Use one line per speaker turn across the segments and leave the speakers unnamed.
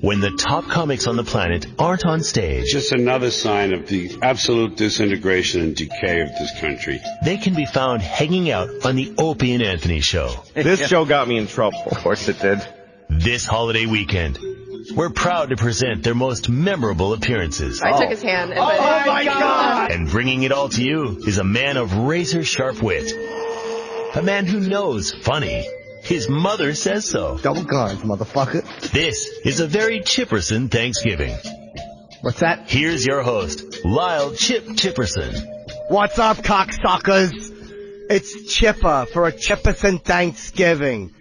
When the top comics on the planet aren't on stage,
just another sign of the absolute disintegration and decay of this country.
They can be found hanging out on the Opie and Anthony Show.
This show got me in trouble. Of course it did.
This holiday weekend, we're proud to present their most memorable appearances.
I took his hand.
Oh my God!
And bringing it all to you is a man of razor-sharp wit. A man who knows funny. His mother says so.
Double guns, motherfucker.
This is a very Chipperson Thanksgiving.
What's that?
Here's your host, Lyle Chip Chipperson.
What's up, cocksuckers? It's Chipper for a Chipperson Thanksgiving.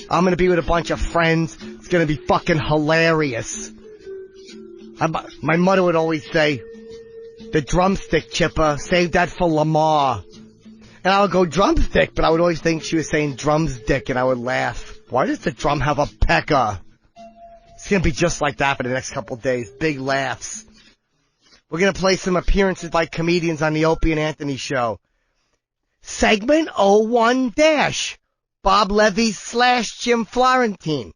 I'm gonna be with a bunch of friends. It's gonna be fucking hilarious. My mother would always say, the drumstick, Chipper, save that for Lamar. And I would go drumstick, but I would always think she was saying drumstick, and I would laugh. Why does the drum have a pecker? It's gonna be just like that for the next couple of days. Big laughs. We're gonna play some appearances by comedians on the Opie and Anthony Show. Segment 01-. Bob Levy / Jim Florentine.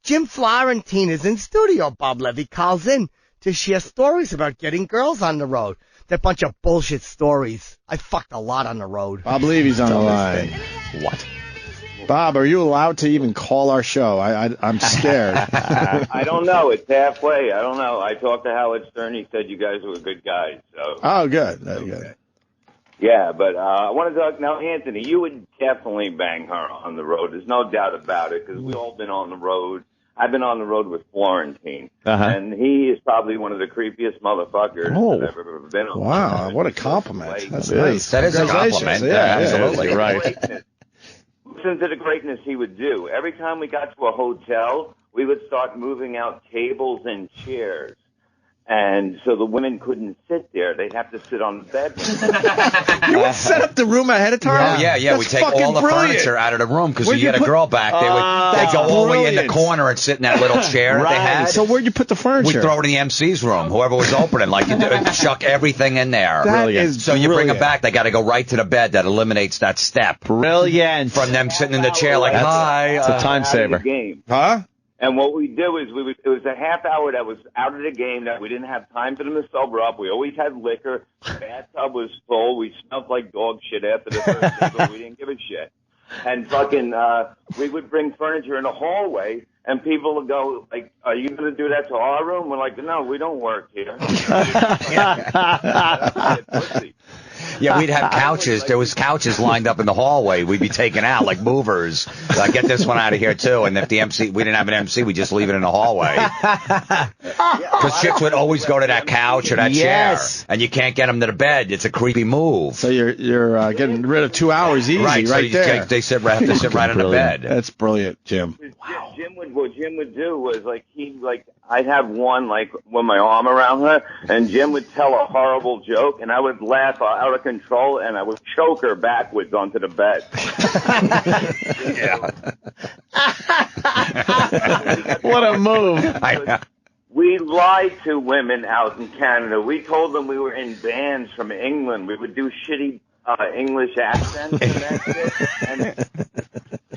Jim Florentine is in studio. Bob Levy calls in to share stories about getting girls on the road. They're a bunch of bullshit stories. I fucked a lot on the road.
Bob Levy's on the line.
What?
Bob, are you allowed to even call our show? I'm scared.
I don't know. It's halfway. I don't know. I talked to Howard Stern. He said you guys were good guys. So.
Oh, good. Good.
Yeah, but I want to talk now, Anthony. You would definitely bang her on the road. There's no doubt about it because we've all been on the road. I've been on the road with Florentine, and he is probably one of the creepiest motherfuckers I've ever been on.
Wow, what a compliment. That's nice.
That is a compliment.
Yeah,
absolutely right.
Listen to the greatness he would do. Every time we got to a hotel, we would start moving out tables and chairs. And so the women couldn't sit there. They'd have to sit on the bed.
You would set up the room ahead of time?
Oh, yeah. We take all the furniture out of the room because you get a girl back. They'd go all the way in the corner and sit in that little chair they had.
So where'd you put the furniture?
We'd throw it in the MC's room, whoever was opening. Like, you chuck everything in there. So you bring them back, they got to go right to the bed. That eliminates that step.
Brilliant.
From them sitting in the chair like, hi.
It's a time saver.
Huh?
And what we do is it was a half hour that was out of the game that we didn't have time for them to sober up. We always had liquor. The bathtub was full. We smelled like dog shit after the first day, but we didn't give a shit. And fucking, we would bring furniture in the hallway, and people would go, like, are you going to do that to our room? We're like, no, we don't work here.
Yeah, we'd have couches. There was couches lined up in the hallway. We'd be taking out like movers. Get this one out of here too. And if the MC, we didn't have an MC, we just leave it in the hallway. Because chicks would always go to that couch or that chair, and you can't get them to the bed. It's a creepy move.
So you're getting rid of 2 hours easy, right there.
They sit right in the bed.
That's brilliant, Jim.
Wow. What Jim would do was I'd have one with my arm around her, and Jim would tell a horrible joke, and I would laugh out of control, and I would choke her backwards onto the bed.
What a move.
We lied to women out in Canada. We told them we were in bands from England. We would do shitty English accents and that shit. And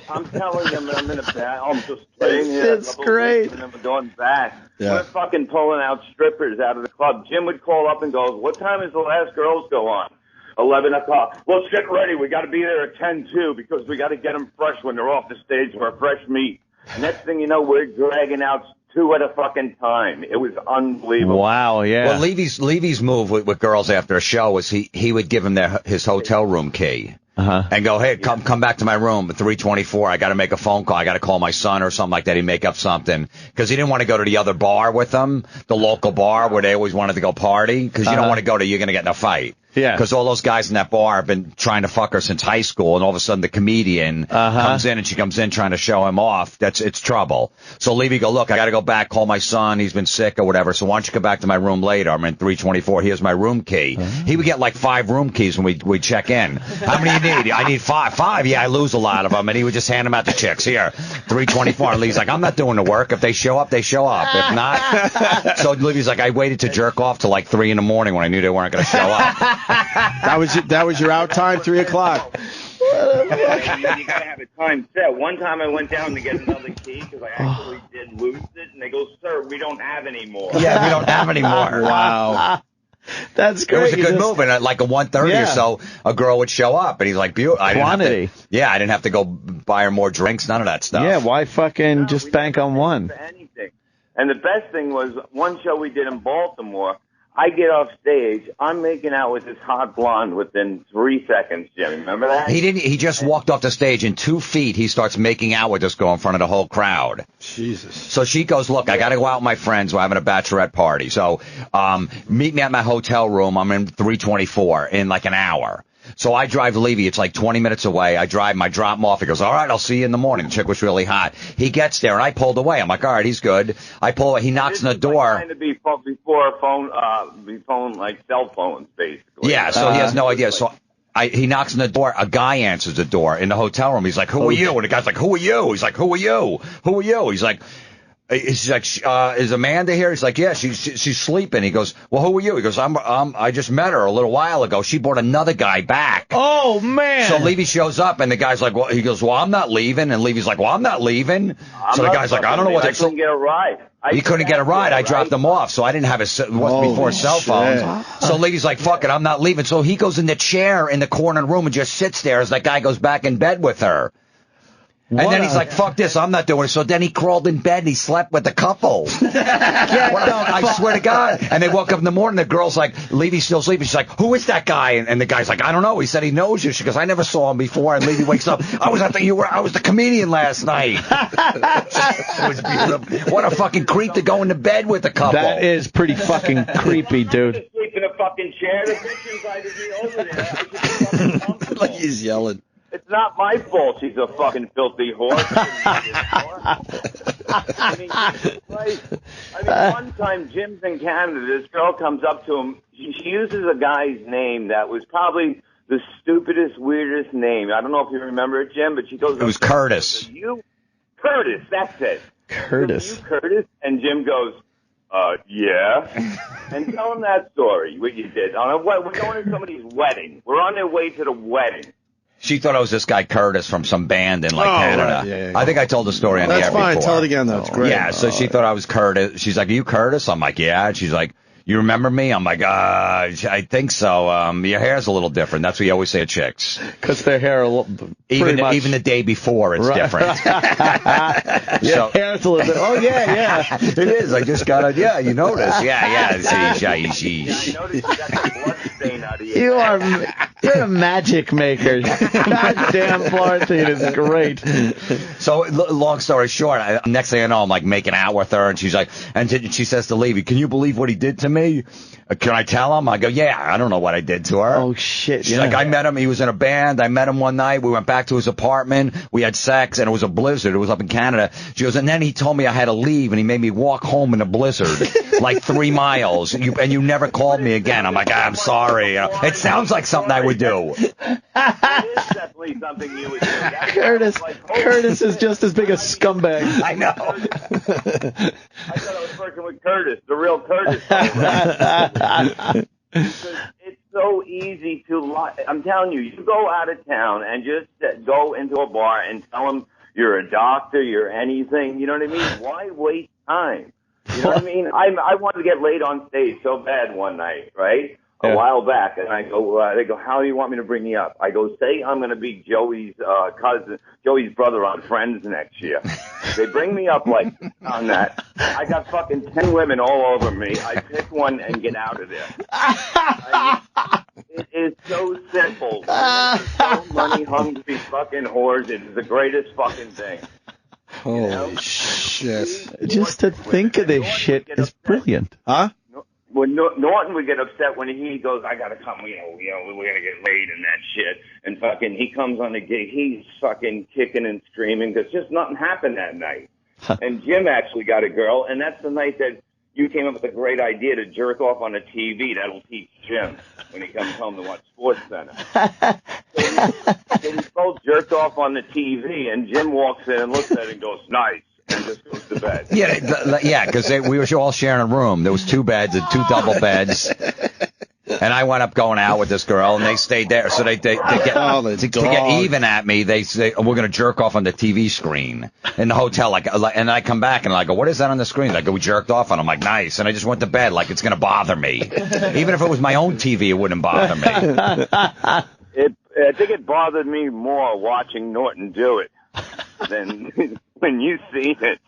I'm telling them I'm in a band. I'm just playing here.
It's great.
And then we're going back.
Yeah.
We're fucking pulling out strippers out of the club. Jim would call up and go, what time is the last girls go on? 11 o'clock. Well, get ready. We got to be there at 10-2 because we got to get them fresh when they're off the stage for fresh meat. Next thing you know, we're dragging out 2 at a fucking time. It was unbelievable.
Wow, yeah.
Well, Levy's move with girls after a show was he would give them his hotel room key. And go, hey, come back to my room at 3:24. I got to make a phone call. I got to call my son or something like that. He'd make up something because he didn't want to go to the other bar with them, the local bar where they always wanted to go party because you don't want to go to, you're going to get in a fight.
Yeah.
Because all those guys in that bar have been trying to fuck her since high school, and all of a sudden the comedian comes in, and she comes in trying to show him off. It's trouble. So Levy go, look, I got to go back, call my son. He's been sick or whatever. So why don't you come back to my room later? I'm in 324. Here's my room key. He would get like 5 room keys when we check in. How many you need? I need 5. 5? Yeah, I lose a lot of them. And he would just hand them out to chicks. Here, 324. And Levy's like, I'm not doing the work. If they show up, they show up. If not, so Levy's like, I waited to jerk off till like 3 in the morning when I knew they weren't going to show up.
That was your out time, 3 o'clock.
And then you gotta have a time set. One time I went down to get another key because I actually did lose it. And they go, sir, we don't have any more.
Yeah, we don't have any more.
Wow.
That's great.
It was a good move, and at like a 1:30 or so, a girl would show up, and he's like,
Quantity.
I didn't have to go buy her more drinks, none of that stuff.
Yeah, why fucking just bank on one?
For anything. And the best thing was, one show we did in Baltimore, I get off stage, I'm making out with this hot blonde within 3 seconds, Jimmy. Remember that?
He just walked off the stage, in 2 feet, he starts making out with this girl in front of the whole crowd.
Jesus.
So she goes, look, I got to go out with my friends. We're having a bachelorette party. So meet me at my hotel room. I'm in 324 in like an hour. So I drive Levy. It's like 20 minutes away. I drop him off. He goes, all right, I'll see you in the morning. The chick was really hot. He gets there, and I pulled away. I'm like, all right, he's good. I pull away. He knocks on the door.
Trying to be before phone, like cell phones, basically.
Yeah, so he has no idea. So he knocks on the door. A guy answers the door in the hotel room. He's like, who are you? And the guy's like, who are you? He's like, who are you? Who are you? He's like, is Amanda here? He's like, yeah, she's sleeping. He goes, well, who are you? He goes, I just met her a little while ago. She brought another guy back.
Oh, man.
So Levy shows up, and the guy's like, well, he goes, well, I'm not leaving. And Levy's like, well, I'm not leaving. So the guy's like, I don't know what.
I couldn't get a ride.
He couldn't get a ride. I dropped him off, so I didn't have before cell phones. So Levy's like, fuck it, I'm not leaving. So he goes in the chair in the corner of the room and just sits there as that guy goes back in bed with her. And then he's like, fuck this, I'm not doing it. So then he crawled in bed and he slept with the couple. I swear to God. And they woke up in the morning, the girl's like, Levy's still sleeping. She's like, who is that guy? And the guy's like, I don't know. He said he knows you. She goes, I never saw him before. And Levy wakes up, I was the comedian last night. It was beautiful. What a fucking creep to go into bed with a couple.
That is pretty fucking creepy, dude.
Sleep in a fucking chair. The bitch invited me over there. I should be fucking comfortable.
Like he's yelling.
It's not my fault she's a fucking filthy whore. One time Jim's in Canada, this girl comes up to him. She uses a guy's name that was probably the stupidest, weirdest name. I don't know if you remember it, Jim, but she goes...
It was Curtis.
Curtis, that's it.
Curtis.
You, Curtis? And Jim goes, yeah. And tell him that story, what you did. We're going to somebody's wedding. We're on their way to the wedding.
She thought I was this guy Curtis from some band in Canada.
Right. Yeah.
I think I told the story on the air
before. That's fine. Tell it again, though. It's great.
Yeah, so she thought I was Curtis. She's like, are you Curtis? I'm like, yeah. And she's like, you remember me? I'm like, I think so. Your hair's a little different. That's what you always say to chicks.
Because their hair
even the day before, it's different.
Your hair's a little bit. Oh, yeah.
It is. I just got it. You notice. Yeah. See,
I noticed you got the blood stain out of
You're a magic maker. Goddamn, Florentine is great.
So, long story short, next thing I know, I'm like making out with her, and she's like, she says to Levy, can you believe what he did to me? Can I tell him? I go, yeah, I don't know what I did to her.
Oh, shit.
She's like, I met him. He was in a band. I met him one night. We went back to his apartment. We had sex, and it was a blizzard. It was up in Canada. She goes, and then he told me I had to leave, and he made me walk home in a blizzard, like 3 miles. And you never called me again. I'm like, I'm sorry. It sounds like something I would do.
It is definitely something you would do.
Curtis is just as big a scumbag.
I know.
I thought I was working with Curtis, the real Curtis. It's so easy to lie. I'm telling you, you go out of town and just go into a bar and tell them you're a doctor, you're anything. You know what I mean? Why waste time? You know what I mean? I wanted to get laid on stage so bad one night, right? A while back, and I go, they go, how do you want me to bring you up? I go, say I'm going to be Joey's cousin, Joey's brother on Friends next year. They bring me up like on that. I got fucking 10 women all over me. I pick one and get out of there. It is so simple. So money hungry fucking whores. It is the greatest fucking thing.
Holy shit.
Just to think of this shit is brilliant.
Huh?
When Norton would get upset when he goes, I gotta come, we're gonna get laid and that shit. And fucking, he comes on the gig, he's fucking kicking and screaming because just nothing happened that night. And Jim actually got a girl, and that's the night that you came up with a great idea to jerk off on a TV. That'll teach Jim when he comes home to watch Sports Center. So we both jerked off on the TV, and Jim walks in and looks at it and goes, nice. And just goes to bed. Yeah,
because we were all sharing a room. There was 2 beds and 2 double beds. And And I wound up going out with this girl, and they stayed there. So they get to get even at me. They say we're gonna jerk off on the TV screen in the hotel. Like, and I come back and I go, what is that on the screen? They go, we jerked off, and I'm like, nice. And I just went to bed like it's gonna bother me. Even if it was my own TV, it wouldn't bother me.
I think it bothered me more watching Norton do it than when you see it.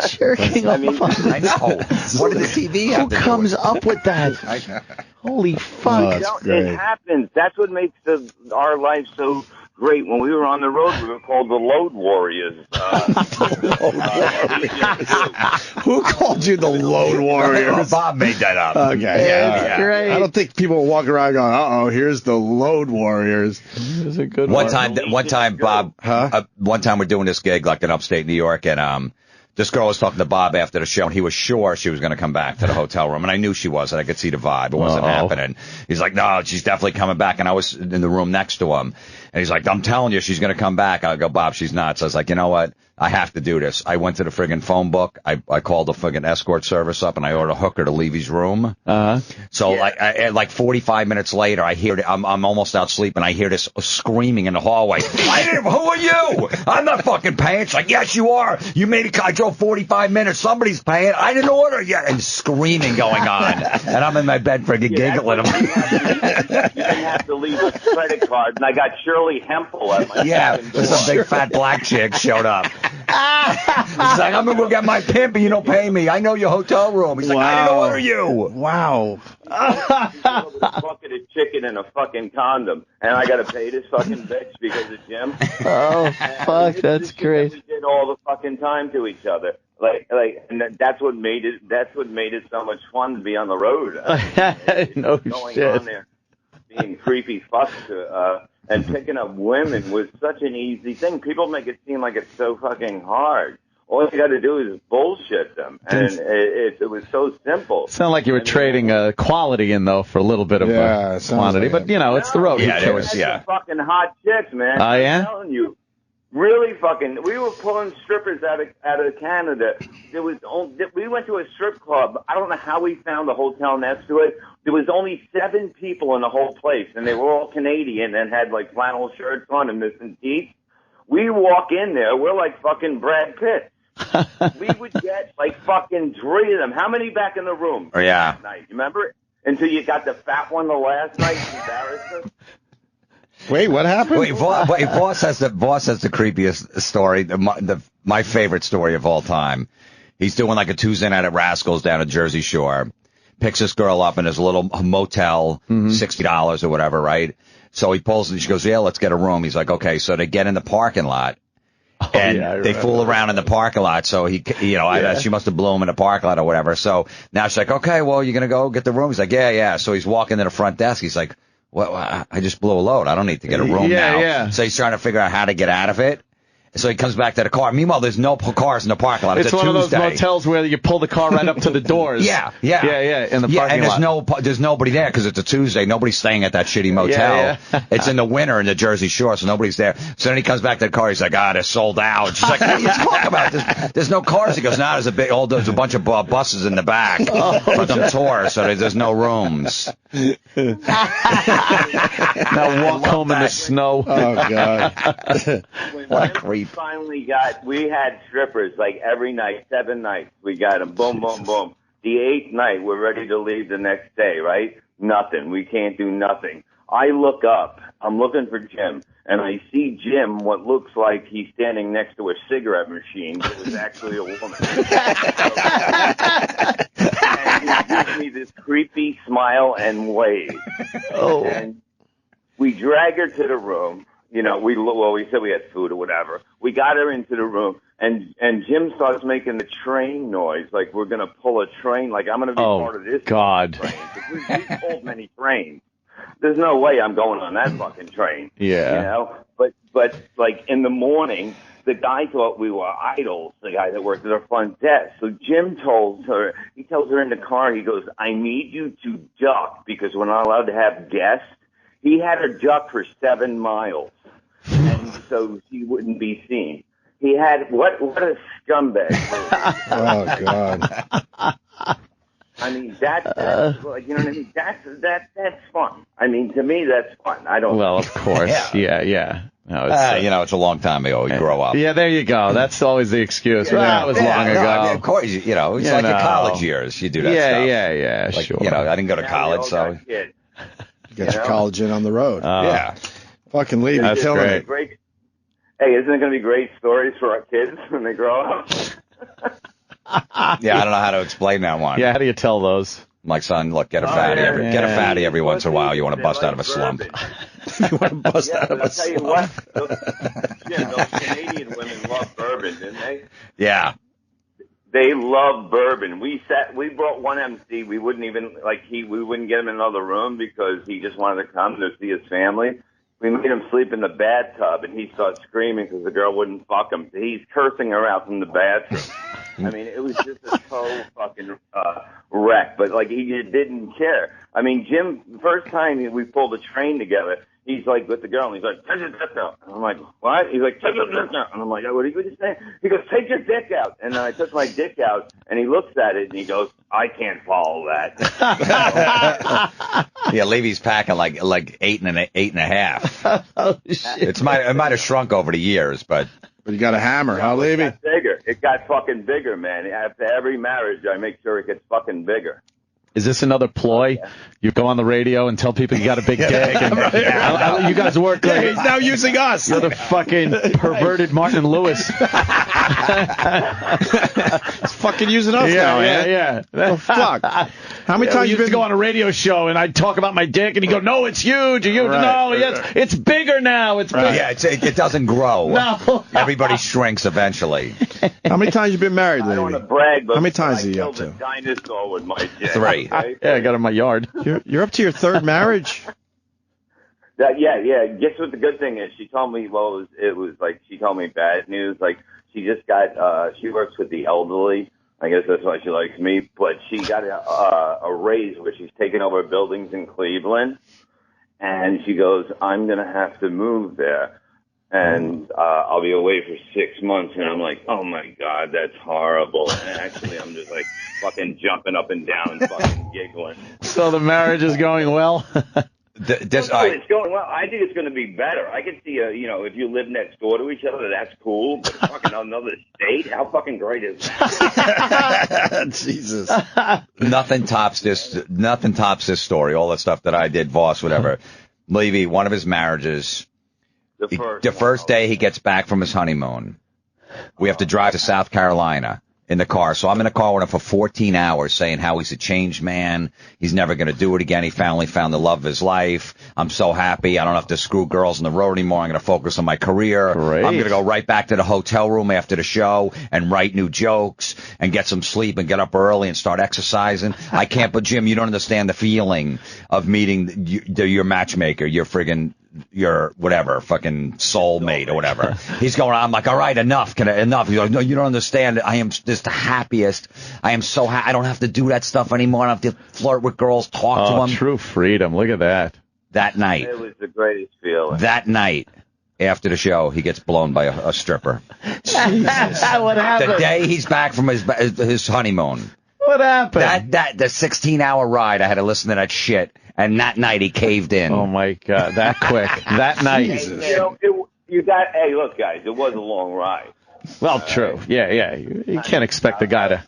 Jerking off.
I know. What did the TV have to do?
Who comes up with that? Holy fuck.
It happens. That's what makes our life so great. When we were on the road, we were called the Load Warriors.
Who called you the Load Warriors?
Bob made that up.
Okay, yeah.
Great.
I don't think people will walk around going, "Uh-oh, here's the Load Warriors."
It was a good
One
one.
time, Bob. One time we're doing this gig like in upstate New York, and this girl was talking to Bob after the show, and he was sure she was going to come back to the hotel room, and I knew she was, and I could see the vibe. It wasn't happening. He's like, no, she's definitely coming back, and I was in the room next to him, and he's like, I'm telling you, she's going to come back. I go, Bob, she's not. So I was like, you know what? I have to do this. I went to the friggin' phone book. I called the friggin' escort service up, and I ordered a hooker to leave his room. So like 45 minutes later, I hear I'm almost out sleeping. I hear this screaming in the hallway. Who are you? I'm not fucking paying. She's like, yes, you are. You made it. I drove 45 minutes. Somebody's paying. I didn't order yet. And screaming going on. And I'm in my bed friggin' giggling.
You didn't have to leave a credit card, and I got Shirley Hempel at my
some big fat black chick showed up. He's like, I'm going to go get my pimp and you don't pay me. I know your hotel room. He's like, I didn't order you.
Wow.
A bucket of chicken and a fucking condom, and I got to pay this fucking bitch because of Jim.
Oh, fuck, that's great.
We did all the fucking time to each other. And that's what made it so much fun to be on the road.
No
going
shit.
on there, being creepy fucks, and picking up women was such an easy thing. People make it seem like it's so fucking hard. All you got to do is bullshit them, and it was so simple.
Sound like you were trading quality in though for a little bit of quantity, but you know it's the road.
Yeah,
there was
fucking hot chicks, man.
Oh yeah,
I'm telling you. Really fucking, we were pulling strippers out of Canada. We went to a strip club. I don't know how we found a hotel next to it. There was only 7 people in the whole place, and they were all Canadian and had like flannel shirts on and missing teeth. We walk in there, we're like fucking Brad Pitt. We would get like fucking 3 of them. How many back in the room?
Oh, yeah.
Last night, you remember? Until you got the fat one the last night, embarrassed us.
Wait, what happened?
Wait, Voss has the creepiest story. My favorite story of all time. He's doing like a Tuesday night at Rascals down at Jersey Shore. Picks this girl up in his little motel, $60 or whatever, right? So he pulls and she goes, yeah, let's get a room. He's like, okay. So they get in the parking lot. And they fool around in the parking lot. So she must have blew him in the parking lot or whatever. So now she's like, okay, well, you're going to go get the room? He's like, yeah. So he's walking to the front desk. He's like, well, I just blew a load. I don't need to get a room now.
Yeah.
So he's trying to figure out how to get out of it. So he comes back to the car. Meanwhile, there's no cars in the parking lot.
It's one of those motels where you pull the car right up to the doors.
Yeah.
In the parking
lot. And there's nobody there because it's a Tuesday. Nobody's staying at that shitty motel.
Yeah.
It's in the winter in the Jersey Shore, so nobody's there. So then he comes back to the car. He's like, they're sold out. She's like, what are you talking about? There's no cars. He goes, there's a bunch of buses in the back for them tours, so there's no rooms.
Now walk home in the snow.
Oh, God.
What a creep.
We had strippers like every night, 7 nights. We got them, boom, boom, boom. The 8th night, we're ready to leave the next day, right? Nothing. We can't do nothing. I look up. I'm looking for Jim, and I see Jim, what looks like he's standing next to a cigarette machine, but it was actually a woman. And he gives me this creepy smile and wave.
Oh.
And we drag her to the room. You know, we said we had food or whatever. We got her into the room, and Jim starts making the train noise, like we're going to pull a train, like I'm going to be part of this
God.
train. We've pulled many trains. There's no way I'm going on that fucking train.
Yeah.
You know? But like in the morning, the guy thought we were idols, the guy that worked at our front desk. So Jim tells her in the car, he goes, I need you to duck because we're not allowed to have guests. He had her duck for 7 miles. And so she wouldn't be seen. He had what a scumbag.
Oh, God.
I mean, that's like, you know what I mean? That's fun. I mean, to me, that's fun. I don't.
Well, of course. Yeah. No,
it's a long time ago. You grow up.
Yeah, there you go. That's always the excuse.
Yeah,
That was long ago.
I mean, of course, it's like your college years. You do that stuff.
Yeah,
like,
sure.
I didn't go to college, so.
Get your college in on the road.
Yeah.
Fucking leave.
That's
killing
great.
it.
Hey, isn't it going to be great stories for our kids when they grow up?
Yeah, I don't know how to explain that one.
Yeah, how do you tell those?
My son, look, get a fatty every once in a while. You want to bust out of a slump.
You want to bust out of a
I'll tell you
slump.
what, Jim, those Canadian women love bourbon, didn't they?
Yeah.
They love bourbon. We brought one MC. We wouldn't even we wouldn't get him in another room because he just wanted to come to see his family. We made him sleep in the bathtub, and he started screaming because the girl wouldn't fuck him. He's cursing her out from the bathroom. I mean, it was just a total fucking wreck. But he just didn't care. I mean, Jim, the first time we pulled a train together, he's like with the girl, and he's like, take your dick out. And I'm like, what? He's like, take your dick out. And I'm like, what are you saying? He goes, take your dick out. And then I took my dick out, and he looks at it, and he goes, I can't follow that.
Yeah, Levy's packing like eight and a half.
Oh, shit.
It might have shrunk over the years, but
you got a hammer, huh, Levy?
It got bigger. It got fucking bigger, man. After every marriage, I make sure it gets fucking bigger.
Is this another ploy? You go on the radio and tell people you got a big dick. And you guys work like
he's now using us.
You're the fucking perverted Martin Lewis.
He's fucking using us now, man.
Yeah.
Oh, fuck. How many times
you used to go on a radio show and I'd talk about my dick and he'd go, no, it's huge. It's bigger now. It's bigger.
yeah, it doesn't grow.
No.
Everybody shrinks eventually.
How many times you been married,
I don't
Levy?
want to brag, but
How many times
I
are you up
killed a
to?
dinosaur with my dick.
3.
Okay?
Yeah, I got it in my yard.
You're up to your third marriage?
Yeah. Guess what the good thing is? She told me, it was she told me bad news. She just got, she works with the elderly. I guess that's why she likes me. But she got a raise where she's taking over buildings in Cleveland. And she goes, I'm going to have to move there. And I'll be away for 6 months. And I'm like, oh, my God, that's horrible. And actually, I'm just fucking jumping up and down and fucking giggling.
So the marriage is going well?
It's going well. I think it's going to be better. I can see, if you live next door to each other, that's cool. But fucking another state, how fucking great is that?
Jesus.
Nothing tops this story. All the stuff that I did, Voss, whatever. Levy, one of his marriages, the first day he gets back from his honeymoon, we have to drive to South Carolina in the car. So I'm in the car with him for 14 hours saying how he's a changed man. He's never going to do it again. He finally found the love of his life. I'm so happy. I don't have to screw girls on the road anymore. I'm going to focus on my career.
Great.
I'm going to go right back to the hotel room after the show and write new jokes and get some sleep and get up early and start exercising. I can't, but Jim, you don't understand the feeling of meeting your matchmaker, your whatever, fucking soulmate or whatever. He's going, I'm like, all right, enough. Enough. He's like, no, you don't understand. I am just the happiest. I am so happy. I don't have to do that stuff anymore. I don't have to flirt with girls, talk to them.
True freedom. Look at that.
That night.
It was the greatest feeling.
That night, after the show, he gets blown by a stripper.
Jesus. What happened?
The day he's back from his honeymoon.
What happened?
The 16-hour ride, I had to listen to that shit. And that night he caved in.
Oh my God, that quick. That night.
Hey, look, guys, it was a long ride.
Well, true. Yeah. You can't expect the guy to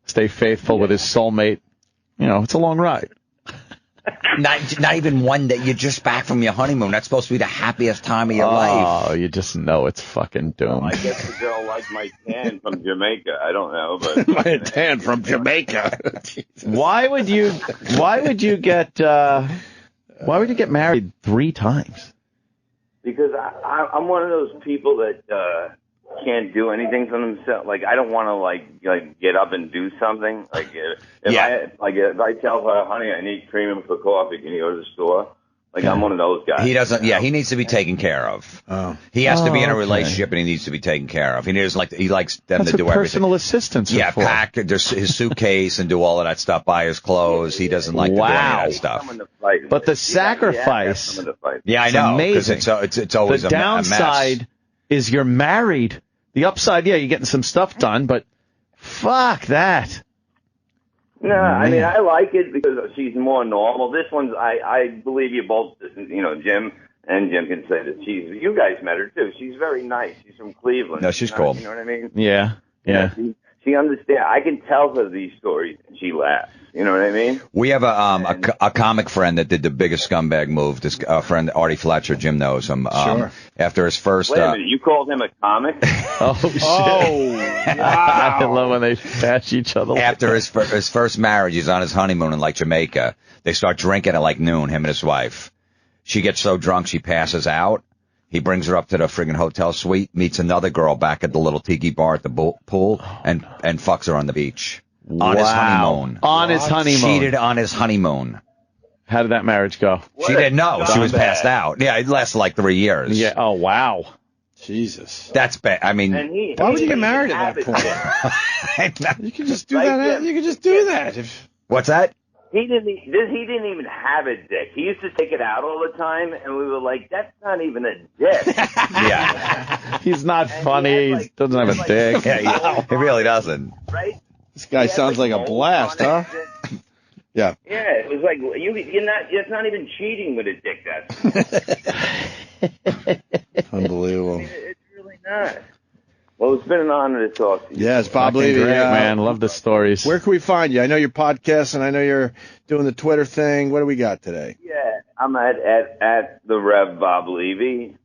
stay faithful with his soulmate. It's a long ride.
Not even one day. You're just back from your honeymoon. That's supposed to be the happiest time of your life.
Oh, you just know it's fucking doomed.
I guess the girl liked my tan from Jamaica. I don't know, but
My tan from Jamaica.
Why would you get married 3 times?
because I'm one of those people that can't do anything for themselves. Like, I don't want to like get up and do something. Like, if I tell her, honey, I need cream for coffee, can you go to the store? Like, I'm one of those guys.
He doesn't. Yeah, he needs to be taken care of.
Oh.
He has to be in a relationship, and he needs to be taken care of. He likes them
That's
to do
what
everything.
personal assistance.
Yeah,
for.
pack his suitcase and do all of that stuff. Buy his clothes. He doesn't like to do any of that stuff.
But the sacrifice.
Yeah, I know.
Amazing.
It's always
the
a
downside
mess.
is you're married. The upside, yeah, you're getting some stuff done, but fuck that.
No, I mean, I like it because she's more normal. This one's, I believe you both, Jim and Jim can say that you guys met her too. She's very nice. She's from Cleveland.
No, she's cool.
You know what I mean?
Yeah.
She understands. I can tell her these stories and she laughs. You know what I mean?
We have a comic friend that did the biggest scumbag move. This friend, Artie Fletcher, Jim knows him.
Sure.
After his first...
Wait a minute, you called him a comic?
Oh, shit.
Wow.
I love when they bash each other.
After his first marriage, he's on his honeymoon in, like, Jamaica. They start drinking at, like, noon, him and his wife. She gets so drunk she passes out. He brings her up to the friggin' hotel suite, meets another girl back at the little tiki bar at the pool, and fucks her on the beach. On his honeymoon.
On his honeymoon.
Cheated on his honeymoon.
How did that marriage go?
She didn't know. She was passed out. Yeah, it lasted like 3 years.
Yeah. Oh, wow.
Jesus.
That's bad. I mean,
why would you get married at that point? You can just do that. You can just do that.
What's that?
He didn't even have a dick. He used to take it out all the time, and we were like, "That's not even a dick."
Yeah.
He's not funny. He doesn't have a dick.
Yeah, he really doesn't.
Right?
This guy sounds like a blast, huh? Yeah.
Yeah, it was like you're not. It's not even cheating with a dick. That's
Unbelievable.
it's really not. Well, it's been an honor to talk to you.
Yes, Bob
Fucking
Levy.
great, man. Love the stories.
Where can we find you? I know you're podcasting. I know you're doing the Twitter thing. What do we got today?
Yeah, I'm at the Rev Bob Levy,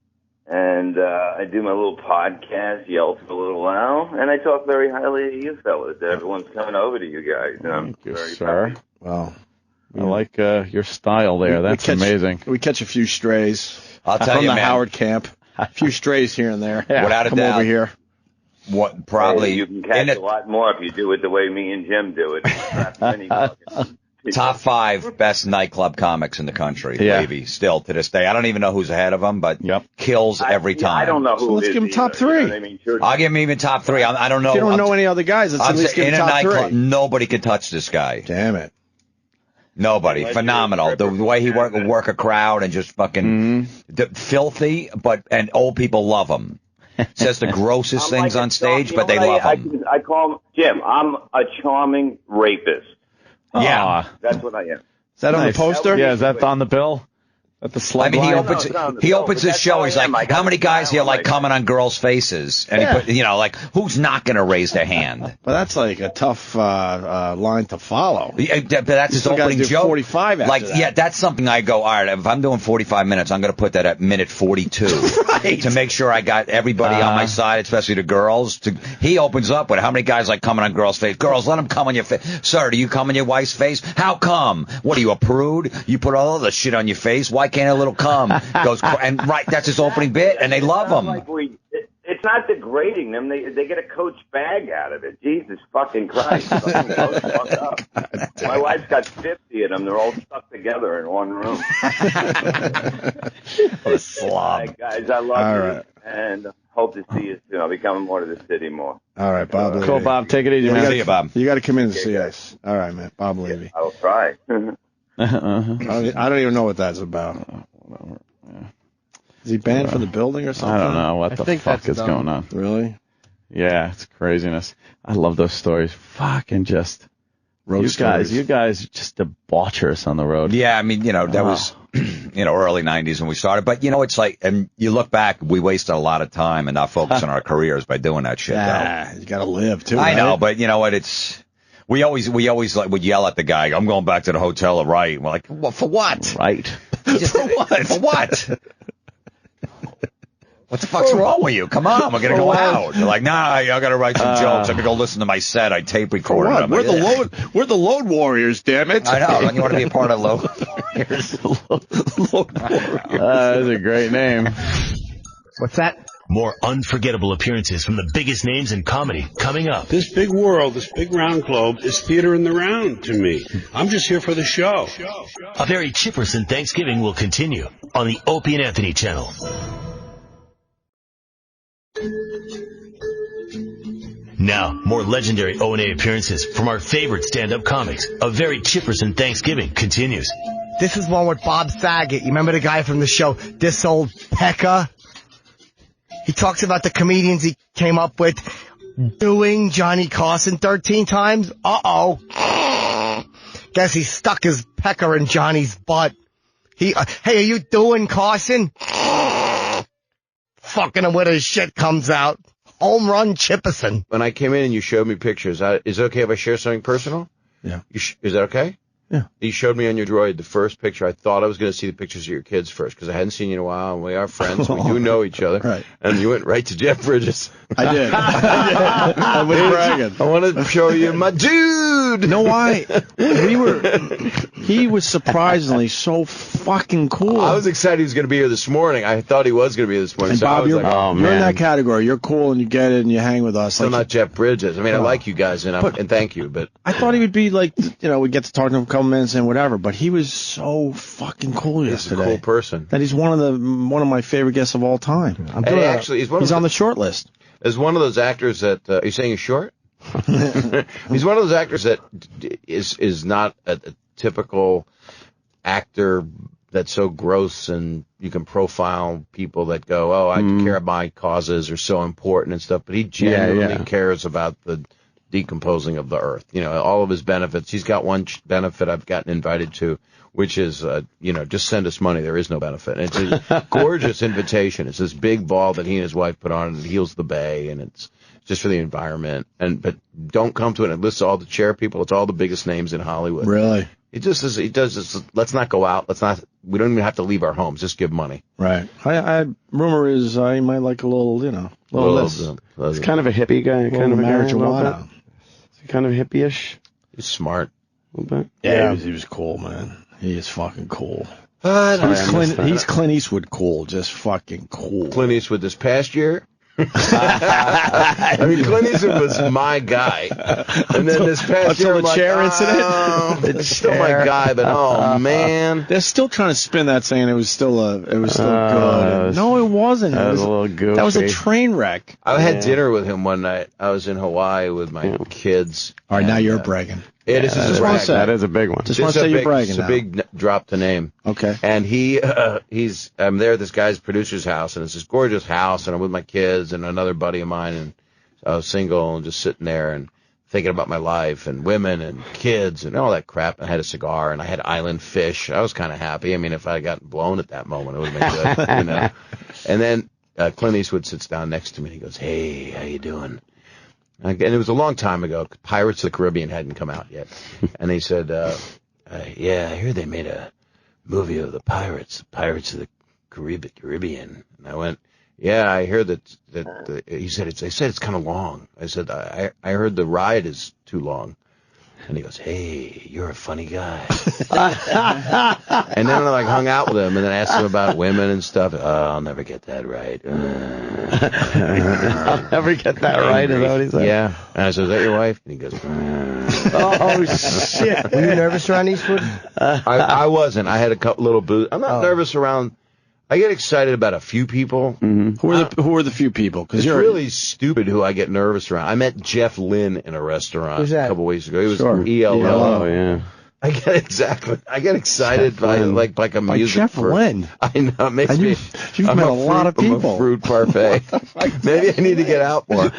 and I do my little podcast, Yell for a Little While, and I talk very highly of you fellas. Everyone's coming over to you guys. And I'm
Thank you,
very
sir.
happy.
Well,
I like your style there. That's amazing.
We catch a few strays
I'll tell
from
you,
the
man.
Howard camp. A few strays here and there.
Yeah.
Without a
Come
doubt.
over here.
What probably
You can catch a lot more if you do it the way me and Jim do it.
top 5 best nightclub comics in the country.
Yeah.
Levy, still to this day. I don't even know who's ahead of him, but kills every time.
I don't know who.
So let's
it is
give him top
either,
3.
You know what I mean? Sure.
I'll give him even top 3. I don't know.
If you don't know any other guys, let's at least give
in
him
a
top
nightclub,
3.
nobody could touch this guy.
Damn it.
Nobody. Phenomenal. The way he work a crowd and just fucking filthy, and old people love him. Says the grossest things on stage, but they love him.
I call him Jim. I'm a charming rapist.
Yeah.
That's what I am.
Is that on the poster?
Yeah, is that on the bill? At the slug
I mean,
line?
he opens his show. He's like, how many guys here like coming on girls' faces? And he put, like, who's not going to raise their hand?
But that's like a tough line to follow.
Yeah, but that's his
still gotta
opening
do
joke.
45 after
like,
that.
yeah, that's something I go, all right, if I'm doing 45 minutes, I'm going to put that at minute 42 to make sure I got everybody on my side, especially the girls. He opens up with how many guys like coming on girls' face? Girls, let them come on your face. Sir, do you come on your wife's face? How come? What are you, a prude? You put all the shit on your face? Why can't a little cum? Goes and that's his opening bit, and they love him.
It's not degrading them. They get a Coach bag out of it. Jesus fucking Christ! Fuck up. My wife's got 50 of them. They're all stuck together in one room.
What a slob.
All right, guys, I love you, and hope to see you soon. I'll be coming more to the city more.
All right, Bob.
Cool, Bob. Take it easy, man.
See you, Bob.
You got to come in and see us. All right, man. Bob Levy.
I will try.
I don't even know what that's about. Is he banned for the building or something?
I don't know what the fuck is going on.
Really?
Yeah, it's craziness. I love those stories. Fucking just you guys just debauch us on the road.
Yeah, I mean, that was, early 90s when we started. But, it's like, and you look back, we wasted a lot of time and not focusing on our careers by doing that shit, though.
You got to live, too.
I know, but you know what? We always like would yell at the guy, I'm going back to the hotel, right? We're like, well, for what?
Right.
For what? For what? What the fuck's wrong with you? Come on, we're going to go out. You're like, nah, I got to write some jokes. I'm going to go listen to my set. I tape recorded them.
We're the Load Warriors, damn it.
I know. Don't you want to be a part of Load Warriors?
Load Warriors.
That's a great name.
What's that?
More unforgettable appearances from the biggest names in comedy coming up.
This big world, this big round globe, is theater in the round to me. I'm just here for the show.
A very Chipperson Thanksgiving will continue on the Opie and Anthony channel. Now, more legendary O&A appearances from our favorite stand-up comics. A very Chipperson Thanksgiving continues.
This is one with Bob Saget. You remember the guy from the show, This Old Pekka? He talks about the comedians he came up with doing Johnny Carson 13 times. Uh-oh. Guess he stuck his pecker in Johnny's butt. Hey, are you doing, Carson? Fucking him with his shit comes out. Home run Chipperson.
When I came in and you showed me pictures, is it okay if I share something personal?
Yeah.
Is that okay?
Yeah.
You showed me on your droid the first picture. I thought I was going to see the pictures of your kids first because I hadn't seen you in a while, and we are friends. We do know each other.
Right.
And you went right to Jeff Bridges.
I did. I was bragging.
I want to show you my dude.
No, why? He was surprisingly so fucking cool.
I was excited he was going to be here this morning. I thought he was going to be here this morning.
And
so
Bob,
I was
you're in that category. You're cool and you get it and you hang with us.
Still not Jeff Bridges. I mean, I like you guys and thank you, but
I thought he would be like, we get to talk to him a couple minutes and whatever, but he was so fucking cool yesterday.
He's a cool person.
That he's one of my favorite guests of all time. He's on the short list.
Is one of those actors that are you saying he's short? He's one of those actors that is not a typical actor that's so gross, and you can profile people that go, I care about my causes are so important and stuff, but he genuinely cares about the decomposing of the earth. All of his benefits. He's got one benefit I've gotten invited to, which is, just send us money. There is no benefit. And it's a gorgeous invitation. It's this big ball that he and his wife put on, and it heals the bay, and it's just for the environment. But don't come to it. It lists all the chair people. It's all the biggest names in Hollywood.
Really?
It just is. It does this. Let's not go out. We don't even have to leave our homes. Just give money.
Right. Rumor is I might like a little,
It's kind of a hippie guy. Kind of a marijuana. Kind of hippie-ish.
He's smart.
A little bit.
Yeah, he was cool, man. He is fucking cool.
He's
Clint Eastwood cool, just fucking cool.
Clint Eastwood this past year. I mean, Clint Eastwood was my guy, and then this past year,
the chair incident,
it's still my guy. But man,
they're still trying to spin that, saying it was still good. No, it wasn't.
That was a little goofy.
That was a train wreck.
I had dinner with him one night. I was in Hawaii with my kids.
All right, now you're bragging.
This is a brag.
That is a big one.
Just want to say you're bragging.
It's a big drop to name.
Okay.
And I'm there at this guy's producer's house, and it's this gorgeous house, and I'm with my kids and another buddy of mine, and I was single and just sitting there and thinking about my life and women and kids and all that crap. I had a cigar and I had island fish. I was kind of happy. I mean, if I had gotten blown at that moment, it would have been good, And then Clint Eastwood sits down next to me and he goes, "Hey, how you doing?" And it was a long time ago. Pirates of the Caribbean hadn't come out yet. And he said, yeah, I hear they made a movie of the Pirates of the Caribbean. And I went, yeah, I hear that he said, they said it's kind of long. I said, I heard the ride is too long. And he goes, "Hey, you're a funny guy." And then I hung out with him and then asked him about women and stuff. I'll never get that right.
I'll never get that right. Is that what he said?
Yeah. And I said, "Is that your wife?" And he goes,
Oh, shit. Were you nervous around Eastwood?
I wasn't. I had a couple little booze. I'm not nervous around. I get excited about a few people.
Mm-hmm. Who are the few people?
It's really stupid who I get nervous around. I met Jeff Lynne in a restaurant a couple weeks ago. He was ELO.
Oh, yeah.
I get excited by a music.
Jeff Lynne.
I know. It makes me.
You've met a lot of people.
I'm a fruit parfait. Maybe I need to get out more.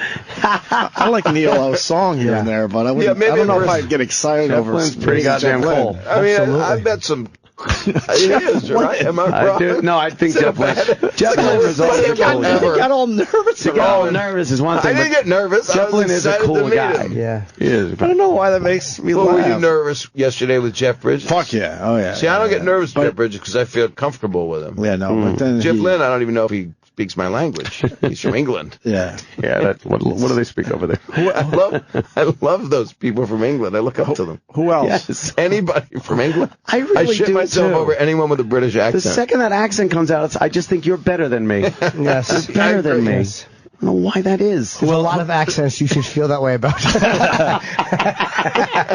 I like an ELO song here and there, but I don't know if I'd get excited
Jeff
over.
Lynne's pretty goddamn cool.
I mean, I've met some. It is, right? Am I wrong?
No, I think Jeff Lynne was
He got all nervous.
He got all nervous is one thing.
I didn't get nervous.
Jeff Lynne is a cool guy.
Yeah.
He is.
I don't know why that makes me laugh.
Were you nervous yesterday with Jeff Bridges?
Fuck yeah. Oh, yeah.
See, I don't get nervous with Jeff Bridges because I feel comfortable with him.
Yeah, no. But then
Jeff Lynne, I don't even know if he speaks my language. He's from England.
Yeah.
Yeah. What do they speak over there?
I love those people from England. I look up to them.
Who else?
Yes.
Anybody from England.
I really
shit
do
myself
too.
over anyone with a British accent.
The second that accent comes out, I just think you're better than me.
Yes.
You're better than me.
Yes.
I don't know why that is.
There's a lot of accents you should feel that way about.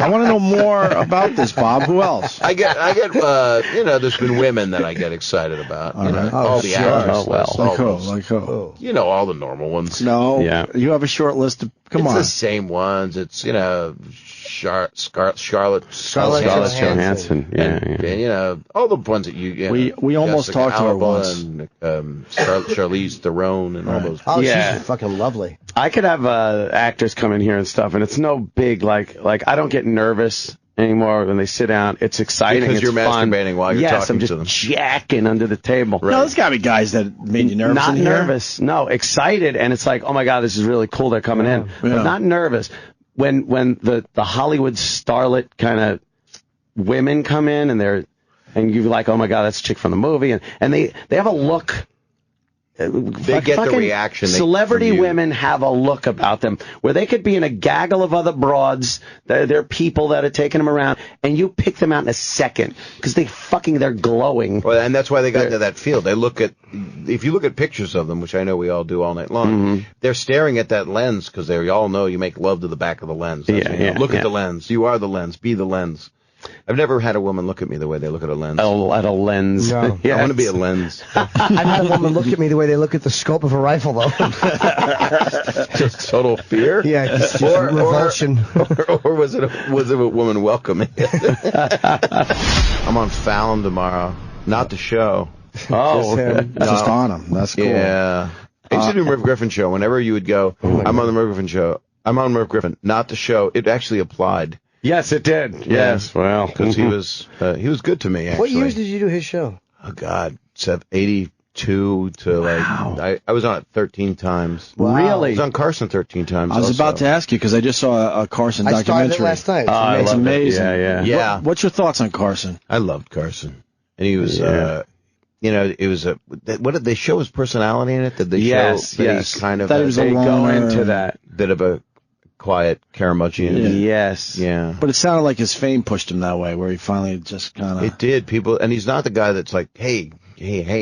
I want to know more about this, Bob. Who else?
I get, there's been women that I get excited about. All the actors.
Like who?
All the normal ones.
No.
Yeah.
You have a short list of. Come on.
It's the same ones. It's Charlotte
Johansson.
And all the ones that
we almost
Jessica
talked to her
Alba
once.
And Charlize Theron and all those.
Oh,
Yeah.
she's fucking lovely.
I could have actors come in here and stuff, and it's no big like I don't get nervous anymore when they sit down. It's exciting.
Because
it's
you're
fun.
masturbating while you're
yes,
talking
I'm just
to them.
jacking under the table.
No, there's got to be guys that made you nervous.
Not
in here.
nervous. No, excited, and it's like, oh my god, this is really cool. They're coming in, but not nervous. When the Hollywood starlet kind of women come in and you're like, oh my god, that's a chick from the movie, and they have a look.
They get the reaction.
Celebrity women have a look about them where they could be in a gaggle of other broads. They're people that are taking them around, and you pick them out in a second because they're glowing.
Well, and that's why they got into that field. They look at, if you look at pictures of them, which I know we all do all night long, they're staring at that lens because they all know you make love to the back of the lens. Look at the lens. You are the lens. Be the lens. I've never had a woman look at me the way they look at a lens.
Oh, at a lens.
No.
Yes.
I want to be a lens.
I've had a woman look at me the way they look at the scope of a rifle, though.
Just total fear.
Yeah, just revulsion.
Or was it a woman welcoming? I'm on Fallon tomorrow, not the show.
Oh,
Just on him. That's cool.
Yeah. I used to do Merv Griffin show. Whenever you would go, I'm on the Merv Griffin show. I'm on Merv Griffin, not the show. It actually applied.
Yes, it did. Yes, well,
because he was good to me. Actually.
What years did you do his show?
Oh God, 82 to I was on it 13 times.
Wow.
Really?
I was on Carson 13 times.
I was
also.
about to ask you because I just saw a Carson
I started
documentary.
it last night.
It's amazing.
Yeah.
What's your thoughts on Carson?
I loved Carson, and he was. It was what did they show his personality in it? Did they show that he kind of
that he was
they
a
go
loner,
into that
bit of a quiet curmudgeon?
Yes.
Yeah.
But it sounded like his fame pushed him that way, where he finally just kind of.
It did. People, and he's not the guy that's like, hey,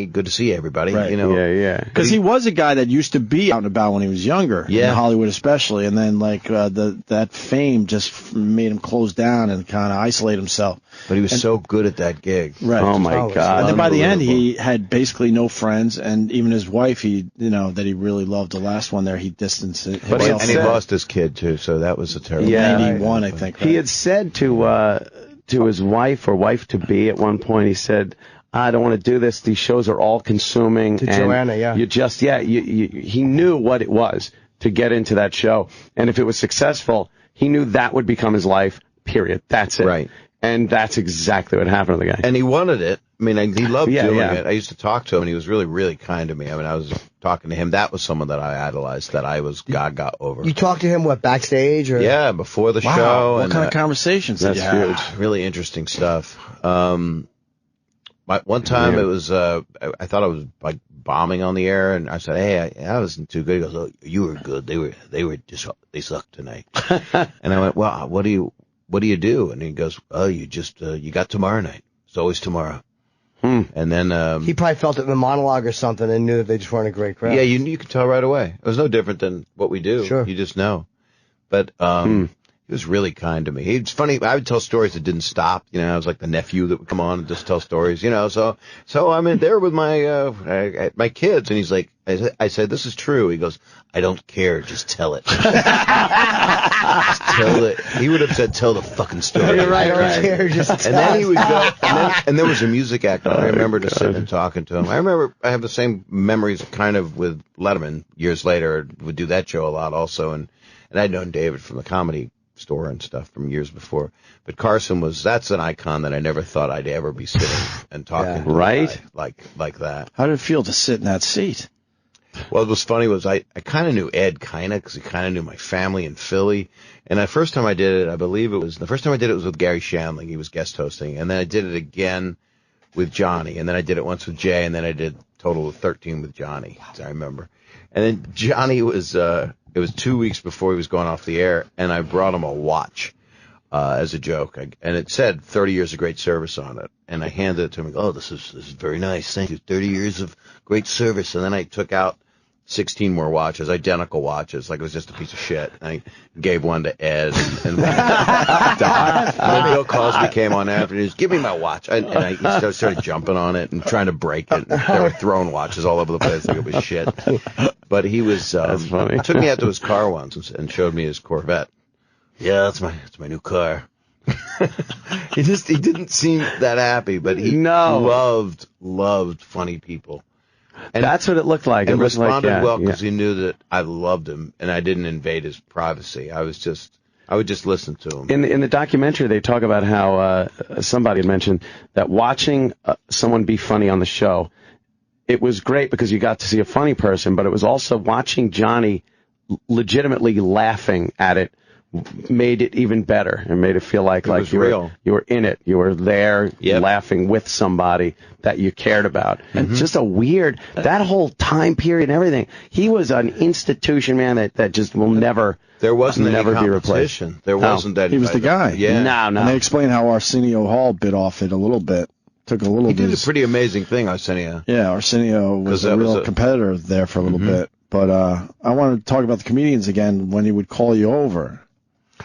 good to see everybody.
Right.
You know.
Yeah.
Because he was a guy that used to be out and about when he was younger, in Hollywood especially, and then like that fame just made him close down and kind of isolate himself.
But he was so good at that gig.
Right.
Oh my God.
And then by the end, he had basically no friends, and even his wife, that he really loved, the last one there, he distanced himself.
And he lost his kid too, so that was a terrible.
91, I think. Right?
He had said to his wife or wife to be at one point, he said, I don't want to do this. These shows are all consuming.
To Joanna, yeah.
You just, he knew what it was to get into that show. And if it was successful, he knew that would become his life, period. That's it.
Right.
And that's exactly what happened to the guy.
And he wanted it. I mean, he loved doing
yeah.
it. I used to talk to him, and he was really, really kind to me. I mean, I was talking to him. That was someone that I idolized, that I was gaga over.
You talked to him, backstage? Or?
Yeah, before the
Wow.
show.
What
and,
kind of conversations did you have?
Huge. Really interesting stuff. One time it was, I thought I was like bombing on the air, and I said, hey, I wasn't too good. He goes, oh, you were good. They sucked tonight. And I went, well, what do you do? And he goes, oh, you got tomorrow night. It's always tomorrow. And then
he probably felt it in the monologue or something and knew that they just weren't a great crowd.
Yeah, you could tell right away. It was no different than what we do.
Sure.
You just know. But he was really kind to me. It's funny. I would tell stories that didn't stop. You know, I was like the nephew that would come on and just tell stories. You know, so I'm in there with my kids, and he's like, I said, this is true. He goes, I don't care. Just tell it. Just tell it. He would have said, tell the fucking story.
You're right. I don't care. Just tell.
And then he would go, and there was a music act. I remember just sitting and talking to him. I remember I have the same memories kind of with Letterman years later. Would do that show a lot also, and I'd known David from the Comedy Store and stuff from years before. But Carson that's an icon that I never thought I'd ever be sitting and talking to
right
like that.
How did it feel to sit in that seat?
Well, what was funny was I kind of knew Ed because he kind of knew my family in Philly. And the first time I did it, was with Gary Shandling. He was guest hosting. And then I did it again with Johnny. And then I did it once with Jay. And then I did a total of 13 with Johnny, as I remember. And then Johnny was, it was 2 weeks before he was going off the air. And I brought him a watch, as a joke. And it said 30 years of great service on it. And I handed it to him. Oh, this is very nice. Thank you. 30 years of great service. And then I took out 16 more watches, identical watches, like it was just a piece of shit. I gave one to Ed, and then Bill Cosby came on after, and he was, give me my watch. And I started jumping on it and trying to break it. And they were throwing watches all over the place like it was shit. But he was,
That's funny.
He took me out to his car once and showed me his Corvette. Yeah, that's my new car. He didn't seem that happy, but he loved funny people. And
that's what it looked like.
And responded well because he knew that I loved him and I didn't invade his privacy. I was just I would just listen to him.
In the documentary, they talk about how somebody had mentioned that watching someone be funny on the show, it was great because you got to see a funny person, but it was also watching Johnny legitimately laughing at it made it even better and made it feel like you were in it. You were there laughing with somebody that you cared about. And just a weird, that whole time period and everything. He was an institution, man, that just will never
There wasn't
never
any
be replaced.
competition. There wasn't that.
He was the guy.
Yeah.
No.
And they explain how Arsenio Hall bit off it a little bit. Took a little
He
bit.
did a pretty amazing thing, Arsenio.
Yeah, Arsenio was a real competitor there for a little bit. But I want to talk about the comedians again when he would call you over.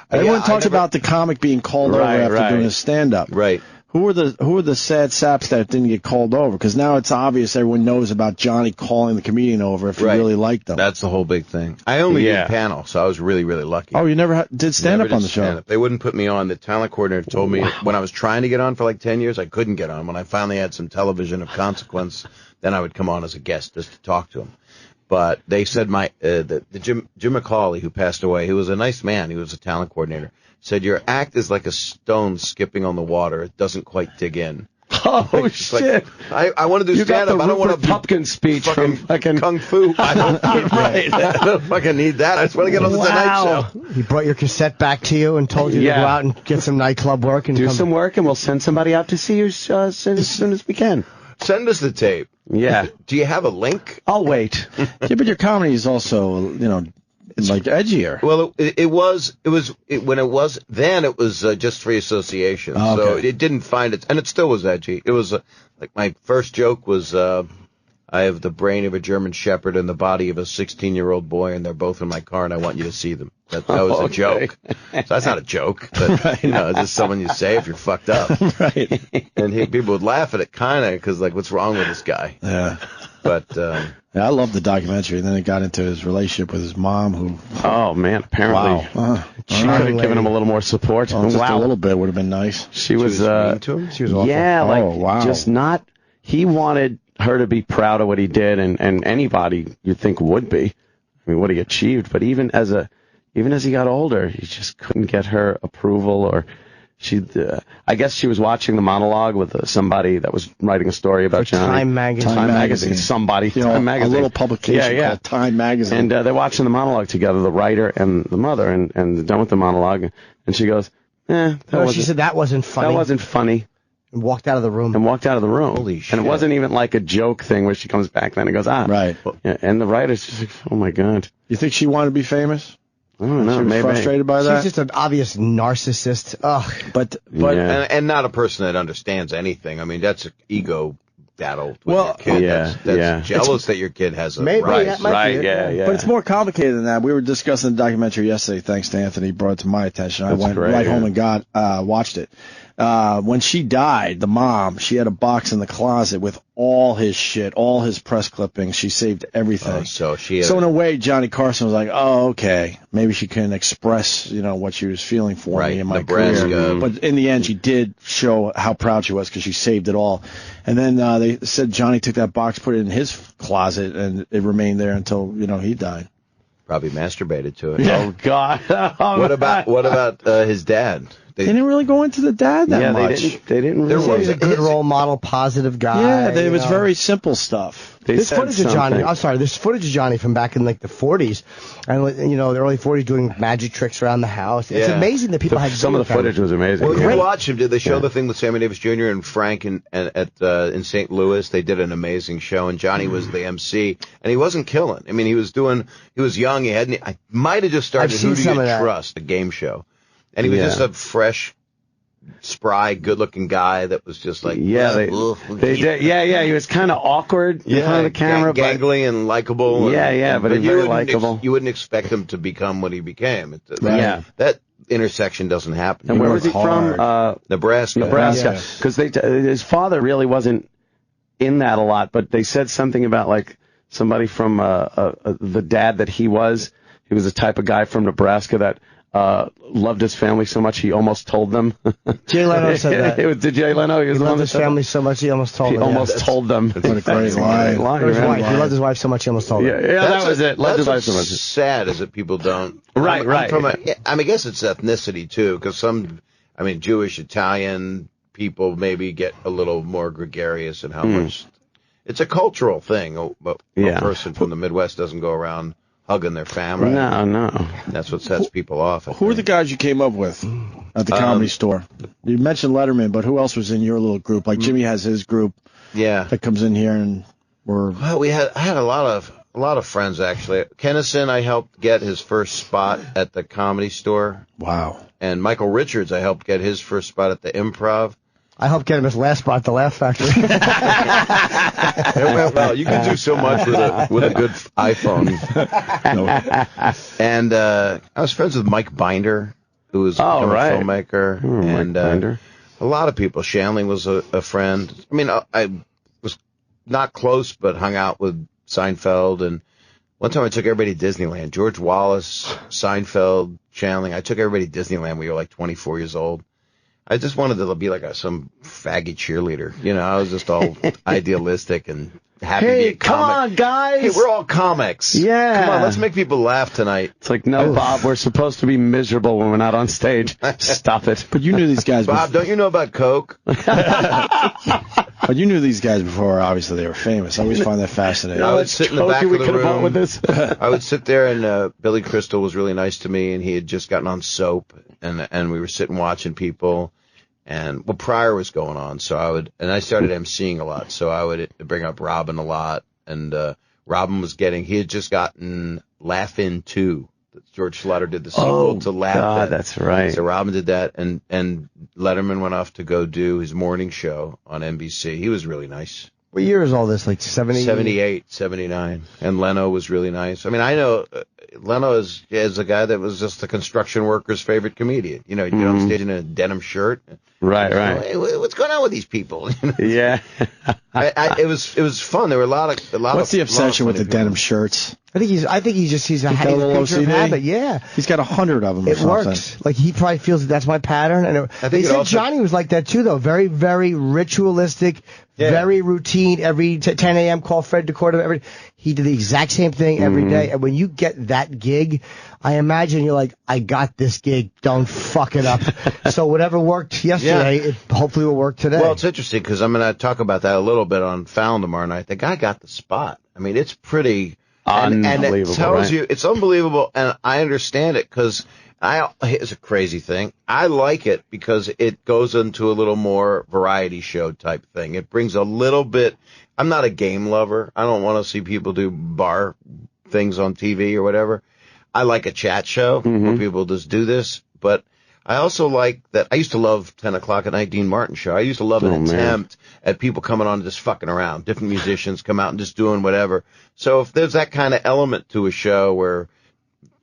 Everyone talks about the comic being called over after doing a stand-up.
Right.
Who are the sad saps that didn't get called over? Because now it's obvious everyone knows about Johnny calling the comedian over if he really liked them.
That's the whole big thing. I only did panel, so I was really, really lucky.
Oh, you never did stand-up on the show?
They wouldn't put me on. The talent coordinator told me when I was trying to get on for like 10 years, I couldn't get on. When I finally had some television of consequence, then I would come on as a guest just to talk to him. But they said the Jim McCauley, who passed away, he was a nice man. He was a talent coordinator. Said your act is like a stone skipping on the water. It doesn't quite dig in.
Oh shit!
I want to do stand-up. I don't want to
Pupkin speech from fucking
Kung Fu. I don't fucking need that. I just want to get on the Tonight Show.
He brought your cassette back to you and told you to go out and get some nightclub work and
do some work, and we'll send somebody out to see you as soon as we can.
Send us the tape.
Yeah.
Do you have a link?
I'll wait.
Yeah, but your comedy is also, it's like edgier.
Well, it was just free association.
Oh, okay.
So it didn't find it, and it still was edgy. It was like my first joke was, I have the brain of a German Shepherd and the body of a 16-year-old boy, and they're both in my car, and I want you to see them. That was a joke. So that's not a joke, but it's just someone you say if you're fucked up.
Right.
And people would laugh at it kind of because like, what's wrong with this guy?
Yeah.
But
I love the documentary. And then it got into his relationship with his mom, who.
Oh man! Apparently, she could have given him a little more support.
Just a little bit would have been nice.
She was
mean to him.
She was awful.
Yeah, just not. He wanted her to be proud of what he did, and anybody you'd think would be. I mean, what he achieved. But even as he got older, he just couldn't get her approval, or I guess she was watching the monologue with somebody that was writing a story about Johnny.
Time Magazine.
Time Magazine.
Somebody.
Time Magazine. A little publication called Time Magazine.
And they're watching the monologue together, the writer and the mother, and they're done with the monologue, and she goes,
she said that wasn't funny.
That wasn't funny.
And walked out of the room.
Holy shit.
And it wasn't even like a joke thing where she comes back then and goes,
Right.
Yeah, and the writer's just like, oh my God.
You think she wanted to be famous?
I don't know.
She was
Maybe.
frustrated by that?
She's just an obvious narcissist. Ugh.
But
and not a person that understands anything. I mean, that's an ego battle with your kid. That's jealous that your kid has a rise.
Right, yeah.
But it's more complicated than that. We were discussing the documentary yesterday, thanks to Anthony, brought it to my attention. I went home and watched it. When she died, the mom, she had a box in the closet with all his shit, all his press clippings. She saved everything.
So
in a way, Johnny Carson was like, oh, okay, maybe she can express, what she was feeling for me in my career. But in the end, she did show how proud she was because she saved it all. And then they said Johnny took that box, put it in his closet, and it remained there until, he died.
Probably masturbated to it.
Yeah. Oh God.
What about his dad?
They didn't really go into the dad that much.
They didn't really.
He was a good role model, positive guy.
Yeah, it was very simple stuff.
There's footage of Johnny from back in like the 40s, and the early 40s doing magic tricks around the house. It's amazing that people had
some of the footage was amazing.
Well, you watch him. Did they show the thing with Sammy Davis Jr. and Frank in St. Louis? They did an amazing show, and Johnny was the MC, and he wasn't killing. I mean, he was young. I might have just started Who Do You Trust, a game show. And he was just a fresh, spry, good-looking guy that was just like...
Yeah, he was kind of awkward in front of the camera.
Gangly and likable.
But very likable.
You wouldn't expect him to become what he became. That intersection doesn't happen.
And where was he from?
Nebraska.
Because his father really wasn't in that a lot, but they said something about like somebody from the dad that he was the type of guy from Nebraska that loved his family so much he almost told them.
Jay Leno said that.
Did Jay Leno?
He loved his family so much he almost told them.
He almost told them.
What a great line.
He loved his wife so much he almost told them.
Yeah, that was it. Loved his wife so much.
Sad is that people don't.
Right.
I guess it's ethnicity too, because Jewish, Italian people maybe get a little more gregarious in how much. It's a cultural thing. A person from the Midwest doesn't go around hugging their family.
No.
That's what sets people off.
Who are the guys you came up with at the Comedy Store? You mentioned Letterman, but who else was in your little group? Like Jimmy has his group.
Yeah.
That comes in here and we're.
Well, I had a lot of friends actually. Kennison, I helped get his first spot at the Comedy Store.
Wow.
And Michael Richards, I helped get his first spot at the Improv.
I helped get him his last spot at the Laugh Factory.
Well, you can do so much with a good iPhone. And I was friends with Mike Binder, who was a filmmaker, and a lot of people. Shanley was a friend. I mean, I was not close, but hung out with Seinfeld. And one time I took everybody to Disneyland. George Wallace, Seinfeld, Shanley. I took everybody to Disneyland when we were like 24 years old. I just wanted to be like some faggy cheerleader. I was just all idealistic and happy to be a comic.
Come on, guys.
Hey, we're all comics.
Yeah.
Come on, let's make people laugh tonight.
It's like, no, Bob, we're supposed to be miserable when we're not on stage. Stop it.
But you knew these guys
Bob, don't you know about Coke?
But you knew these guys before, obviously, they were famous. I always find that fascinating.
I would sit in the back of the room.
With this.
I would sit there, and Billy Crystal was really nice to me, and he had just gotten on Soap, and we were sitting watching people. And Pryor was going on, so I started emceeing a lot, so I would bring up Robin a lot, and Robin he had just gotten Laugh-In 2. George Schlatter did the sequel to Laugh-In.
God, that's right.
So Robin did that, and Letterman went off to go do his morning show on NBC. He was really nice.
What year is all this? Like 70?
78, 79. And Leno was really nice. I mean, I know Leno is a guy that was just the construction worker's favorite comedian. You get on stage in a denim shirt.
Right.
Hey, what's going on with these people?
Yeah.
It was fun. There were a lot of.
What's the obsession with the denim shirts?
I think he's a creature of habit. Yeah,
he's got 100 of them.
It works. Like he probably feels that's my pattern. And they said Johnny was like that too, though. Very, very ritualistic, very routine. Every 10 a.m. call Fred DeCordo. He did the exact same thing every day. And when you get that gig, I imagine you're like, I got this gig. Don't fuck it up. So whatever worked yesterday, it hopefully will work today.
Well, it's interesting because I'm going to talk about that a little bit on Fallon tomorrow night. The guy got the spot. I mean, it's pretty. And it tells you it's unbelievable, and I understand it because it's a crazy thing. I like it because it goes into a little more variety show type thing. It brings a little bit. I'm not a game lover. I don't want to see people do bar things on TV or whatever. I like a chat show where people just do this, but I also like that. I used to love 10 o'clock at night Dean Martin show. I used to love an attempt at people coming on and just fucking around. Different musicians come out and just doing whatever. So if there's that kind of element to a show where,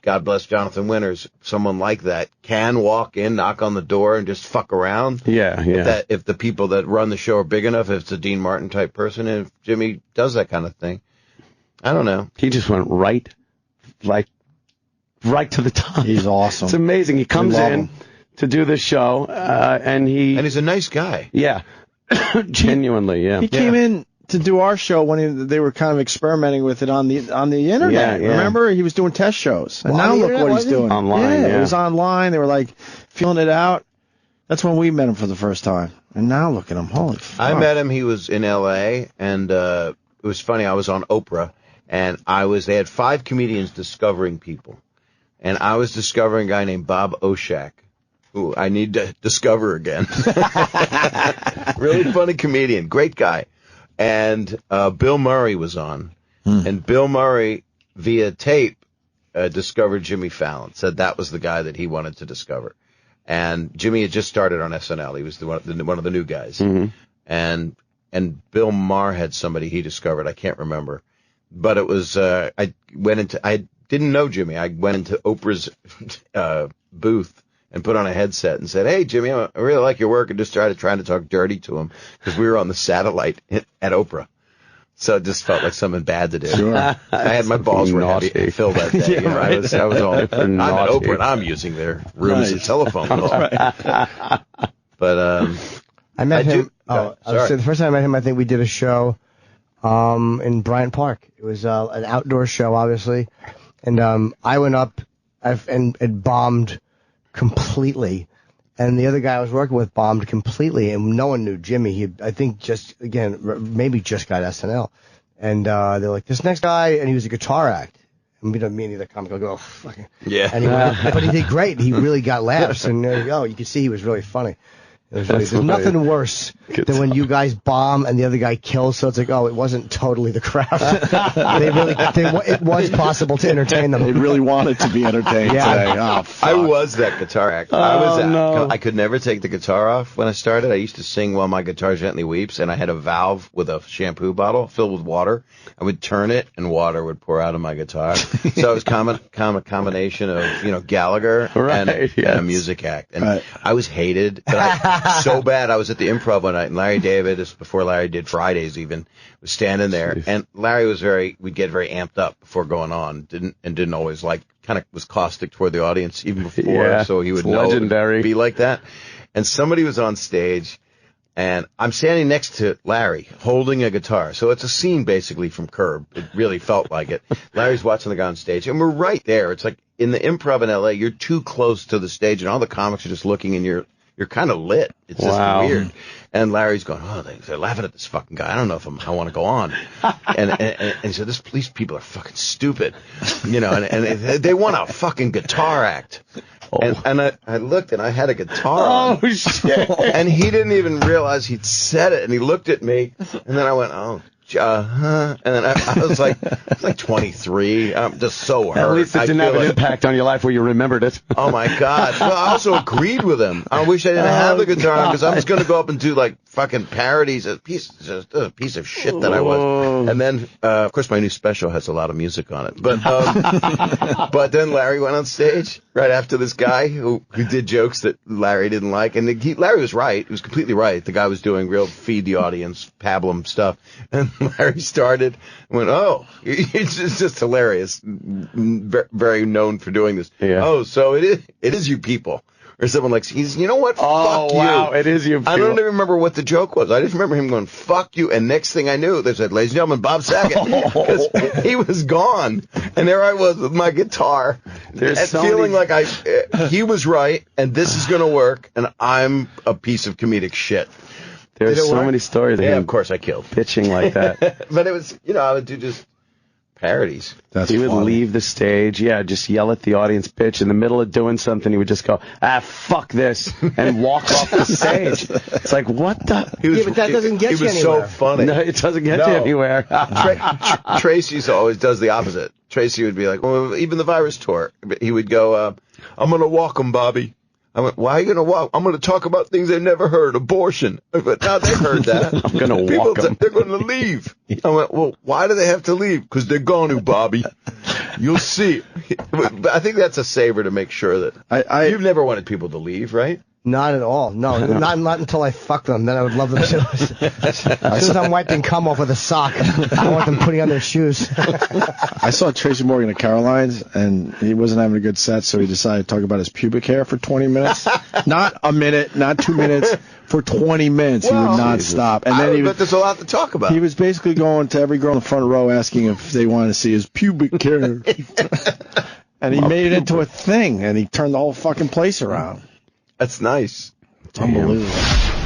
God bless Jonathan Winters, someone like that can walk in, knock on the door, and just fuck around.
Yeah.
If the people that run the show are big enough, if it's a Dean Martin type person, and if Jimmy does that kind of thing, I don't know.
He just went right to the top.
He's awesome.
It's amazing. He comes in to do the show, and he's
a nice guy.
Yeah, genuinely. Yeah,
he came in to do our show when they were kind of experimenting with it on the internet.
Yeah.
Remember, he was doing test shows, and now look what he's doing
online.
It was online. They were like feeling it out. That's when we met him for the first time, and now look at him. Holy fuck.
I met him. He was in L.A. and it was funny. I was on Oprah, and they had 5 comedians discovering people. And I was discovering a guy named Bob Oshak, who I need to discover again. Really funny comedian, great guy. And Bill Murray was on. And Bill Murray, via tape, discovered Jimmy Fallon, said that was the guy that he wanted to discover. And Jimmy had just started on SNL. He was one of the new guys. And Bill Maher had somebody he discovered. I can't remember. But it was, I didn't know Jimmy. I went into Oprah's booth and put on a headset and said, "Hey, Jimmy, I really like your work," and just started trying to talk dirty to him because we were on the satellite at Oprah. So it just felt like something bad to do.
Sure.
I had my balls were heavy filled that day.
Yeah,
You know,
right.
I was all, I'm at
Naughty.
Oprah and I'm using their room as a telephone call.
Right.
But
I met him.
I
I was the first time I met him, I think we did a show in Bryant Park. It was an outdoor show, obviously, and I went up and it bombed completely. And the other guy I was working with bombed completely, and no one knew Jimmy. He, I think, maybe just got SNL. And they're like, this next guy, and he was a guitar act. And me and the other comic go, oh, fucking.
yeah.
And but he did great. He really got laughs, and you could see he was really funny. There's nothing worse than when you guys bomb and the other guy kills. So it's like, it wasn't totally the crowd. It was possible to entertain them.
They really wanted to be entertained today. Oh, fuck.
I was that guitar act. I could never take the guitar off when I started. I used to sing While My Guitar Gently Weeps, and I had a valve with a shampoo bottle filled with water. I would turn it, and water would pour out of my guitar. So it was a combination of Gallagher and a music act. And I was hated. But so bad. I was at the Improv one night, and Larry David, this before Larry did Fridays even, was standing there, and Larry we'd get very amped up before going on, didn't always was caustic toward the audience even before, so he would know legendary. Be like that. And somebody was on stage, and I'm standing next to Larry holding a guitar. So it's a scene basically from Curb. It really felt like it. Larry's watching the guy on stage, and we're right there. It's like in the Improv in LA, you're too close to the stage, and all the comics are just looking, and you're kind of lit. It's just weird. And Larry's going, they're laughing at this fucking guy. I don't know if I want to go on. And so these people are fucking stupid, and they want a fucking guitar act. And I looked, and I had a guitar on.
Shit.
And he didn't even realize he'd said it. And he looked at me, and then I went, and then I was like 23. I'm just so hurt.
At least it didn't have an impact on your life where you remembered it.
Oh my God. Well, I also agreed with him. I wish I didn't have the guitar because I was going to go up and do fucking parodies. A piece of shit that I was. And then, of course, my new special has a lot of music on it. But then Larry went on stage right after this guy who did jokes that Larry didn't like. And Larry was right. He was completely right. The guy was doing real feed the audience, pablum stuff. And Larry started and went, it's just hilarious. Very known for doing this.
Yeah.
So it is you people. Or someone like, you know what? Fuck you.
Wow, it is you people.
I don't even remember what the joke was. I just remember him going, fuck you. And next thing I knew, they said, ladies and gentlemen, Bob Saget. Because he was gone. And there I was with my guitar. Feeling like he was right, and this is going to work, and I'm a piece of comedic shit.
There's so many stories of him.
Of course I killed.
Pitching like that.
But it was, I would do just parodies.
He would leave the stage, just yell at the audience, pitch. In the middle of doing something, he would just go, fuck this, and walk off the stage. It's like, what the?
But that doesn't get you anywhere.
He was so funny.
No, it doesn't get you anywhere.
Tracy always does the opposite. Tracy would be like, well, even the Virus tour, he would go, I'm going to walk him, Bobby. I went, why are you going to walk? I'm going to talk about things they've never heard, abortion. But now they've heard that.
I'm going to walk them.
They're going to leave. I went, well, why do they have to leave? Because they're going to, Bobby. You'll see. But I think that's a saver to make sure that you've never wanted people to leave, right?
Not at all. No, not until I fuck them. Then I would love them to. As soon as I'm wiping cum off with a sock, I want them putting on their shoes.
I saw Tracy Morgan at Caroline's, and he wasn't having a good set, so he decided to talk about his pubic hair for 20 minutes. Not a minute, not 2 minutes. For 20 minutes, he would not stop. And then
but there's a lot to talk about.
He was basically going to every girl in the front row asking if they wanted to see his pubic hair. And he made it into a thing, and he turned the whole fucking place around.
That's nice.
It's unbelievable.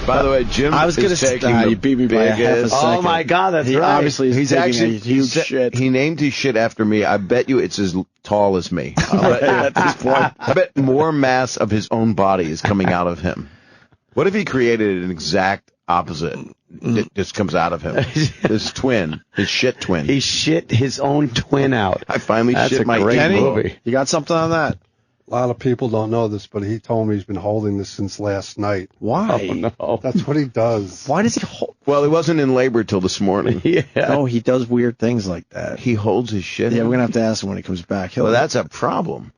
By the way, Jim
I was going to say, you beat me by a half a second.
Oh, my God, that's right.
Obviously, he's taking a huge shit.
He named his shit after me. I bet you it's as tall as me.
At this point.
I bet more mass of his own body is coming out of him. What if he created an exact opposite that just comes out of him? His twin. His shit twin.
He shit his own twin out.
I finally shit my
great
Kenny,
movie.
You got something on that?
A lot of people don't know this, but he told me he's been holding this since last night.
Why?
Oh, no.
That's what he does.
Why does he hold?
Well, he wasn't in labor till this morning.
Yeah.
No, he does weird things like that.
He holds his shit.
Yeah, we're going to have to ask him when he comes back.
Well, that's a problem.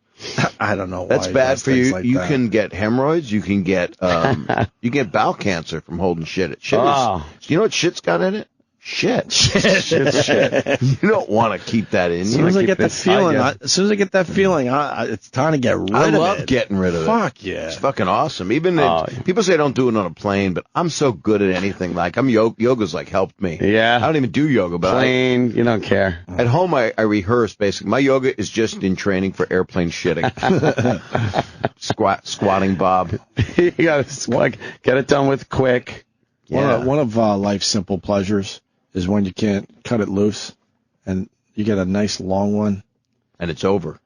I don't know.
That's
why
bad for you.
Like
you
that.
can get hemorrhoids. You can get bowel cancer from holding shit. Shit is, you know what shit's got in it? Shit.
You
don't want to keep that in.
As soon as I get that feeling, it's time to get rid of it.
I love getting rid of it.
Fuck yeah.
It's fucking awesome. Even people say don't do it on a plane, but I'm so good at anything. Like yoga's like helped me.
Yeah.
I don't even do yoga, but
plane, you don't care.
At home, I rehearse basically. My yoga is just in training for airplane shitting. Squatting, Bob.
You gotta get it done with quick.
Yeah. One of life's simple pleasures is when you can't cut it loose, and you get a nice long one,
and it's over.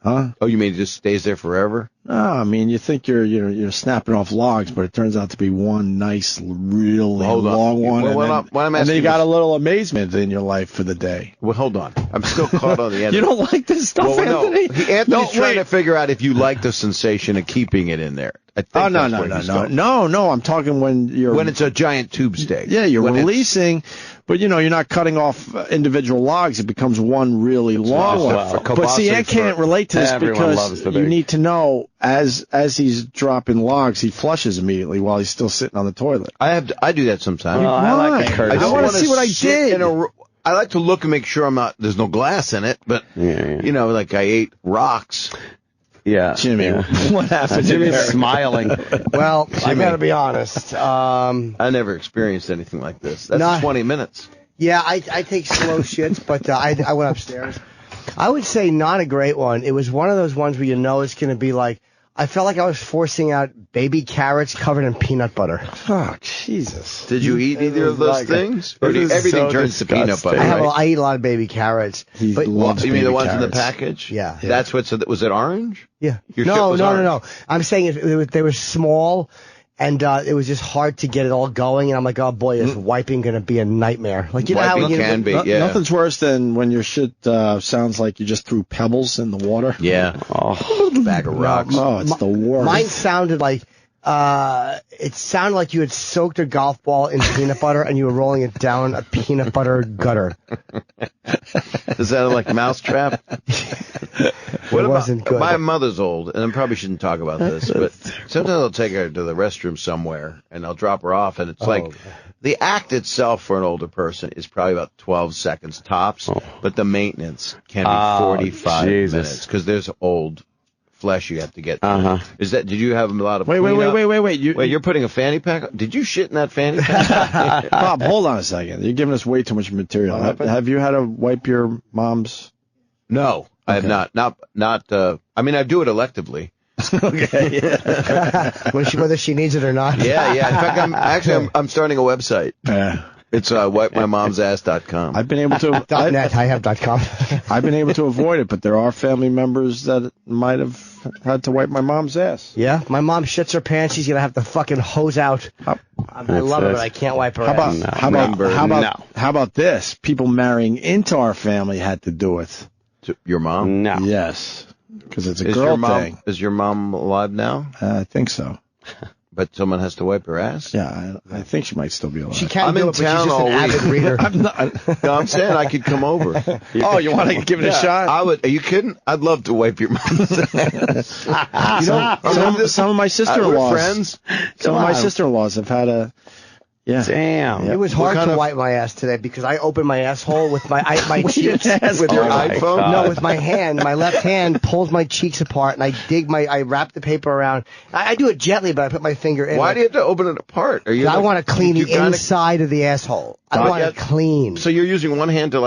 Huh?
Oh, you mean it just stays there forever?
No, I mean you think you're snapping off logs, but it turns out to be one nice, really long one. And then you got a little amazement in your life for the day.
Well, hold on. I'm still caught on the end.
You don't like this stuff, Anthony?
Anthony's trying to figure out if you like the sensation of keeping it in there. I think
No. I'm talking when
it's a giant tube steak.
Yeah, you're releasing, but you're not cutting off individual logs. It becomes one really long one. But see, I can't relate to this because you need to know as he's dropping logs, he flushes immediately while he's still sitting on the toilet.
I do that sometimes.
Well, I like the courtesy.
I want to see what I did.
I like to look and make sure there's no glass in it, but like I ate rocks.
Yeah,
Jimmy, what happened?
Jimmy's smiling.
Well, I gotta be honest.
I never experienced anything like this. That's 20 minutes.
Yeah, I take slow shits, but I went upstairs. I would say not a great one. It was one of those ones where it's going to be like, I felt like I was forcing out baby carrots covered in peanut butter.
Oh, Jesus.
Did you eat either of those things? Or everything turns to peanut butter,
I eat a lot of baby carrots.
You mean
the ones in the package?
Yeah.
That's was it orange?
Yeah. No. I'm saying they were small, and it was just hard to get it all going, and I'm like, oh boy, is wiping going to be a nightmare. Like,
wiping can be, yeah.
Nothing's worse than when your shit sounds like you just threw pebbles in the water.
Yeah. Bag of rocks.
Oh, it's the worst.
Mine sounded like, you had soaked a golf ball in peanut butter and you were rolling it down a peanut butter gutter.
Does that like mousetrap?
It wasn't good.
My mother's old, and I probably shouldn't talk about this, but sometimes I'll take her to the restroom somewhere, and I'll drop her off, and it's the act itself for an older person is probably about 12 seconds tops, but the maintenance can be 45 minutes, because there's old flesh you have to get through. Did you have a lot of
Wait,
you're putting a fanny pack? Did you shit in that fanny pack?
Bob, hold on a second. You're giving us way too much material. Have you had to wipe your mom's?
No. I have not. I mean, I do it electively.
Okay. Whether she needs it or not.
Yeah. In fact, I'm starting a website.
Yeah.
It's wipemymomsass.com.
I've been able to
.net. I have .com.
I've been able to avoid it, but there are family members that might have had to wipe my mom's ass.
Yeah, my mom shits her pants. She's gonna have to fucking hose out. I love it, but I can't wipe her ass.
How about this? People marrying into our family had to do it.
Your mom?
No.
Yes, because it's a girl thing.
Is your mom alive now?
I think so.
But someone has to wipe her ass?
Yeah, I think she might still be alive.
She can't do it, but she's just an avid reader.
I'm saying I could come over.
Oh, you want to give it a shot?
I would. Are you kidding? I'd love to wipe your mom's ass.
Some of my sister-in-laws.
We're friends.
Some of my sister-in-laws have had a... Yeah.
Damn.
It was hard to wipe my ass today because I opened my asshole with my cheeks.
With your iPhone?
God. No, with my hand. My left hand pulls my cheeks apart, and I wrap the paper around. I do it gently, but I put my finger in.
Why do you have to open it apart?
I want to clean the inside of the asshole. I want it clean.
So you're using one hand to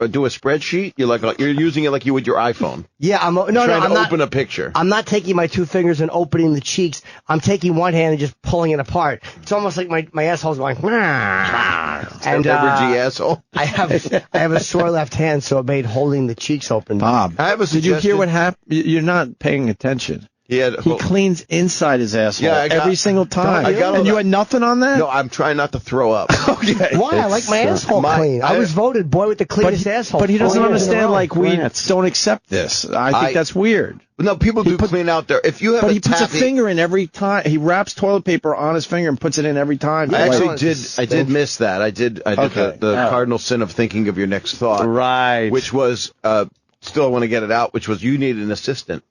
do a spreadsheet? You're using it like you would your iPhone.
Yeah, I'm
trying to open a picture.
I'm not taking my two fingers and opening the cheeks. I'm taking one hand and just pulling it apart. It's almost like my asshole's going. And
asshole.
I have a sore left hand, so it made holding the cheeks open.
Bob, did you hear what happened? You're not paying attention. He cleans inside his asshole every single time. And you had nothing on that?
No, I'm trying not to throw up.
Okay. Why? I like my asshole clean. I was voted boy with the cleanest asshole.
But he doesn't understand, we don't accept this. I think that's weird.
No, people do clean out there. If you have
he puts a finger in every time. He wraps toilet paper on his finger and puts it in every time.
I did miss that. I did the cardinal sin of thinking of your next thought.
Right.
Which was, still I want to get it out, which was you need an assistant.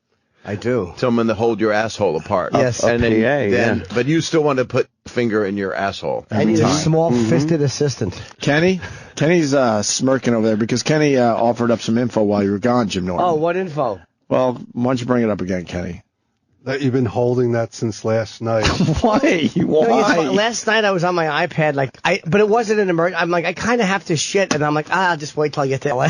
I do.
Someone to hold your asshole apart.
Yes.
And then, but you still want to put finger in your asshole.
I need a small-fisted assistant.
Kenny's smirking over there because Kenny offered up some info while you were gone, Jim Norton.
Oh, what info?
Well, why don't you bring it up again, Kenny?
That you've been holding that since last night.
Why?
Last night I was on my iPad, but it wasn't an emergency. I'm like, I kind of have to shit, and I'm like, I'll just wait till I get to LA.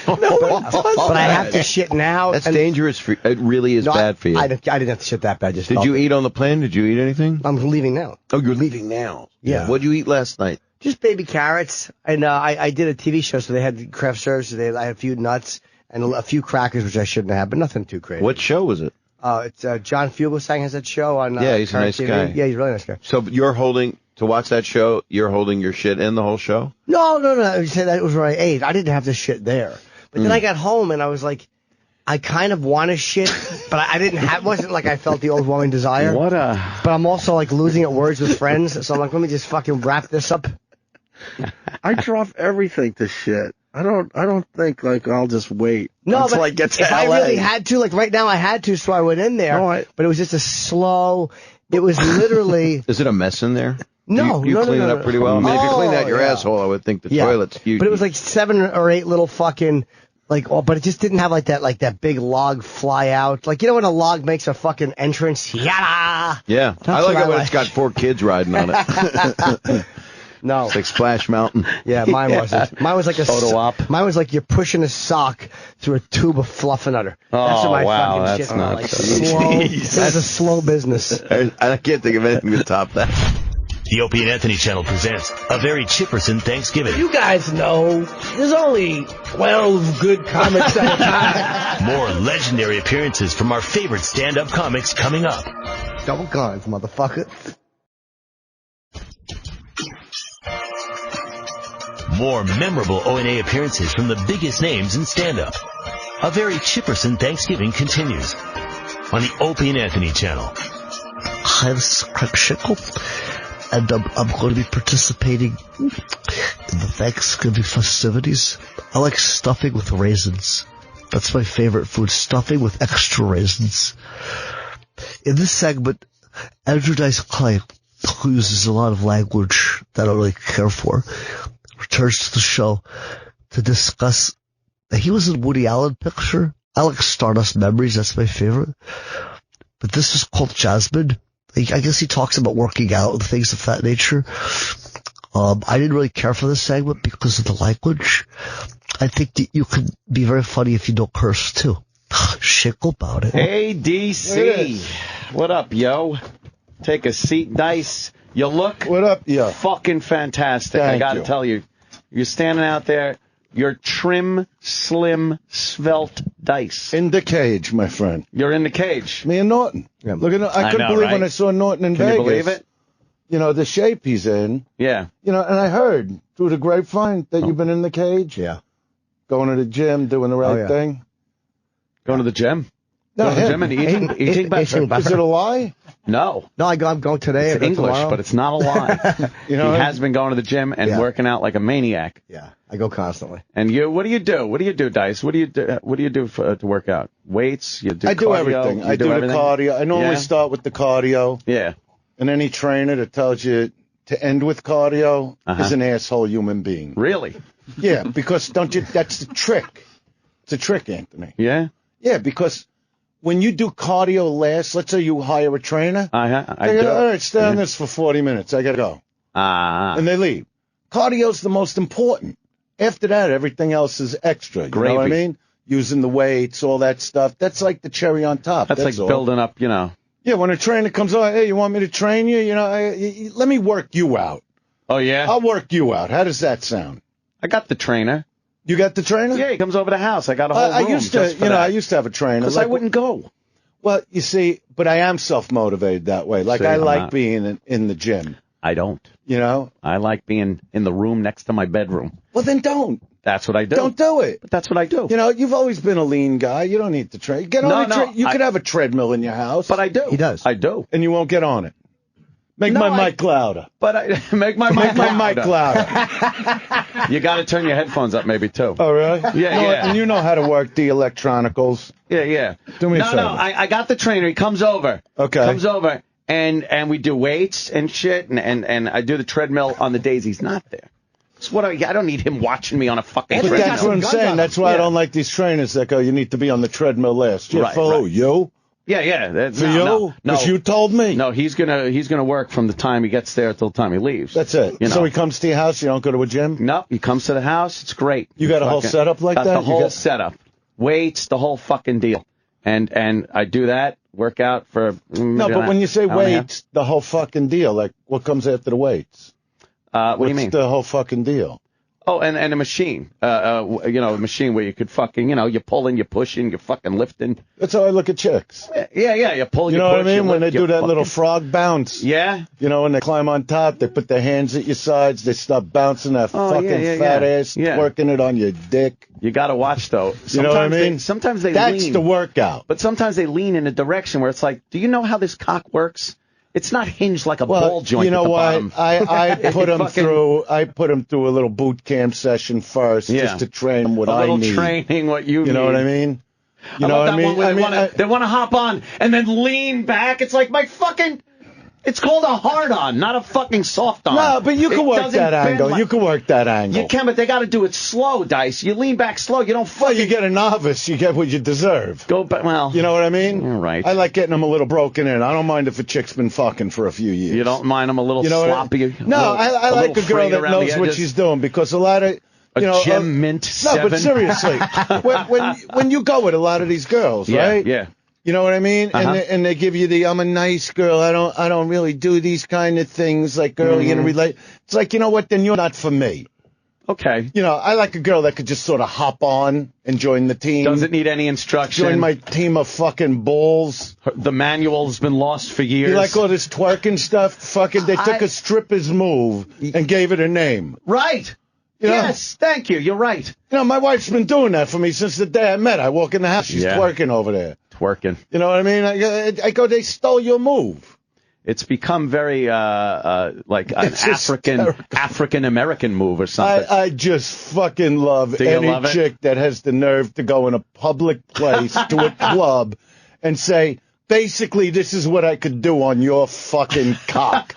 But I have to shit now.
That's dangerous for you. It really is bad for you.
I didn't have to shit that bad.
Did you eat on the plane? Did you eat anything?
I'm leaving now.
Oh, you're leaving now?
Yeah.
What'd you eat last night?
Just baby carrots, and I did a TV show, so they had craft service. So I had a few nuts and a few crackers, which I shouldn't have, but nothing too crazy.
What show was it?
It's John Fugelsang has that show on.
Yeah, he's a nice
TV.
guy.
Yeah, he's a really nice guy.
So to watch that show, you're holding your shit in the whole show?
No. You said that was where I ate. I didn't have to shit there. But then I got home and I was like, I kind of want to shit, but I didn't have. It wasn't like I felt the overwhelming desire. But I'm also like losing at words with friends, so I'm like, let me just fucking wrap this up.
I drop everything to shit. I don't think like I'll just wait until I get to
if
LA.
I really had to, like right now I had to, so I went in there. But it was just a slow. It was literally.
Is it a mess in there?
No,
you clean it up pretty well. I mean, if you clean out your asshole, I would think the toilet's huge.
But it was like 7 or 8 little fucking. But it just didn't have like that big log fly out. Like, you know when a log makes a fucking entrance? Yada!
Yeah. I like it when it's got 4 kids riding on it.
No.
It's like Splash Mountain.
Yeah, mine wasn't. Mine was like a
photo op.
Mine was like you're pushing a sock through a tube of fluffernutter. That's what my fucking
that's
shit
not
like slow. That's a slow business.
I can't think of anything to top that.
The Opie and Anthony channel presents a very Chipperson Thanksgiving.
You guys know there's only 12 good comics at a time.
More legendary appearances from our favorite stand-up comics coming up.
Double guns, motherfucker.
More memorable O&A appearances from the biggest names in stand-up. A very Chipperson Thanksgiving continues on the Opie and Anthony channel.
Hi, this is Craig Schickle, and I'm going to be participating in the Thanksgiving festivities. I like stuffing with raisins. That's my favorite food, stuffing with extra raisins. In this segment, Andrew Dice Clay, who uses a lot of language that I don't really care for, returns to the show to discuss that he was in a Woody Allen picture. I like Stardust Memories, that's my favorite. But this is called Jasmine. I guess he talks about working out and things of that nature. I didn't really care for this segment because of the language. I think that you can be very funny if you don't curse too. Shickle about it.
Hey, DC. What up, yo? Take a seat, Dice. You look fucking fantastic. I got to tell you. You're standing out there. You're trim, slim, svelte Dice.
In the cage, my friend.
You're in the cage.
Me and Norton. Yeah. Look at I couldn't believe when I saw Norton in Vegas.
Can you believe it?
You know, the shape he's in.
Yeah.
You know, and I heard through the grapevine that you've been in the cage.
Yeah.
Going to the gym, doing the right thing.
Going to the gym?
No,
going to the gym and eating better.
Is it a lie?
No.
No, I'm going today.
It's English, but it's not a lie. He has been going to the gym and working out like a maniac.
Yeah, I go constantly.
And you, what do you do? What do you do, Dice? What do you do to work out? Weights? You do
I do
cardio?
everything. I do the cardio. I normally start with the cardio.
Yeah.
And any trainer that tells you to end with cardio is an asshole human being.
Really?
Yeah, because that's the trick. It's a trick, Anthony.
Yeah?
Yeah, because when you do cardio last, let's say you hire a trainer.
I
go, all right, stay on this for 40 minutes. I got to go. And they leave. Cardio's the most important. After that, everything else is extra. You know what I mean? Using the weights, all that stuff. That's like the cherry on top.
That's like building up, you know.
Yeah, when a trainer comes on, hey, you want me to train you? You know, let me work you out.
Oh, yeah?
I'll work you out. How does that sound?
I got the trainer.
You got the trainer?
Yeah, he comes over the house. I got a whole room.
I used to, I used to have a trainer.
Because I wouldn't go.
Well, you see, but I am self-motivated that way. Like, I like being in the gym.
I don't.
You know?
I like being in the room next to my bedroom.
Well, then don't.
That's what I do.
Don't do it.
But that's what I do.
You know, you've always been a lean guy. You don't need to train. Get on You could have a treadmill in your house.
But I do.
He does.
I do.
And you won't get on it. Make my mic louder.
But I make my mic
louder.
You got to turn your headphones up, maybe too.
Oh, really?
Yeah.
And you know how to work the electronicals.
Yeah.
Do me a favor.
No. I got the trainer. He comes over.
Okay.
Comes over, and we do weights and shit, and I do the treadmill on the days he's not there. So what I don't need him watching me on a fucking
But
treadmill.
that's what I'm saying. That's why I don't like these trainers that go, you need to be on the treadmill last. Yeah,
Right,
for
right.
you?
Yeah.
For you?
No.
Because you told me.
No, he's gonna work from the time he gets there till the time he leaves.
That's it.
You know?
So he comes to your house, you don't go to a gym?
No, he comes to the house. It's great.
You got a whole setup like
got
that?
The
You
whole
got-
setup, weights, the whole fucking deal. And I do that, work out for.
No, but when you say weights, the whole fucking deal, like what comes after the weights?
What do you mean?
What's the whole fucking deal?
Oh, and a machine, a machine where you could fucking, you're pulling, you're pushing, you're fucking lifting.
That's how I look at chicks.
Yeah, you pull,
You know what I mean? When they do that little frog bounce.
Yeah.
You know, when they climb on top, they put their hands at your sides, they start bouncing that fucking fat ass, twerking it on your dick.
You got to watch, though.
You know what I mean?
Sometimes they
That's
lean.
the workout.
But sometimes they lean in a direction where it's like, do you know how this cock works? It's not hinged like a ball joint.
You know
at the
what?
bottom.
I put him through. I put him through a little boot camp session first, just to train him what I need.
A little training, what you need.
You know what I mean? You know
How
what
about
I
that
mean?
one where they want to hop on and then lean back. It's like my fucking. It's called a hard on, not a fucking soft on.
No, but you can work that angle. You can work that angle.
You can, but they got to do it slow, Dice. You lean back slow. You don't fucking.
Well, you get a novice. You get what you deserve.
Go back. Well,
you know what I mean?
You're right.
I like getting them a little broken in. I don't mind if a chick's been fucking for a few years.
You don't mind them a little sloppy.
No, I like a girl that knows what she's doing because a lot of.
Gem Mint 7.
No, but seriously, when you go with a lot of these girls, right?
Yeah.
You know what I mean? And they give you the I'm a nice girl. I don't really do these kind of things. Like, girl, you're gonna relate. It's like, you know what? Then you're not for me.
Okay.
You know, I like a girl that could just sort of hop on and join the team.
Doesn't need any instruction.
Join my team of fucking bulls.
The manual's been lost for years.
You like all this twerking stuff? Fucking, they took a stripper's move and gave it a name.
Right. Yes, thank you. You're right.
You know, my wife's been doing that for me since the day I met her. I walk in the house, she's twerking over there.
Twerking.
You know what I mean? I go, they stole your move.
It's become very like an African American move or something.
I just fucking love any chick that has the nerve to go in a public place to a club and say, basically, this is what I could do on your fucking cock.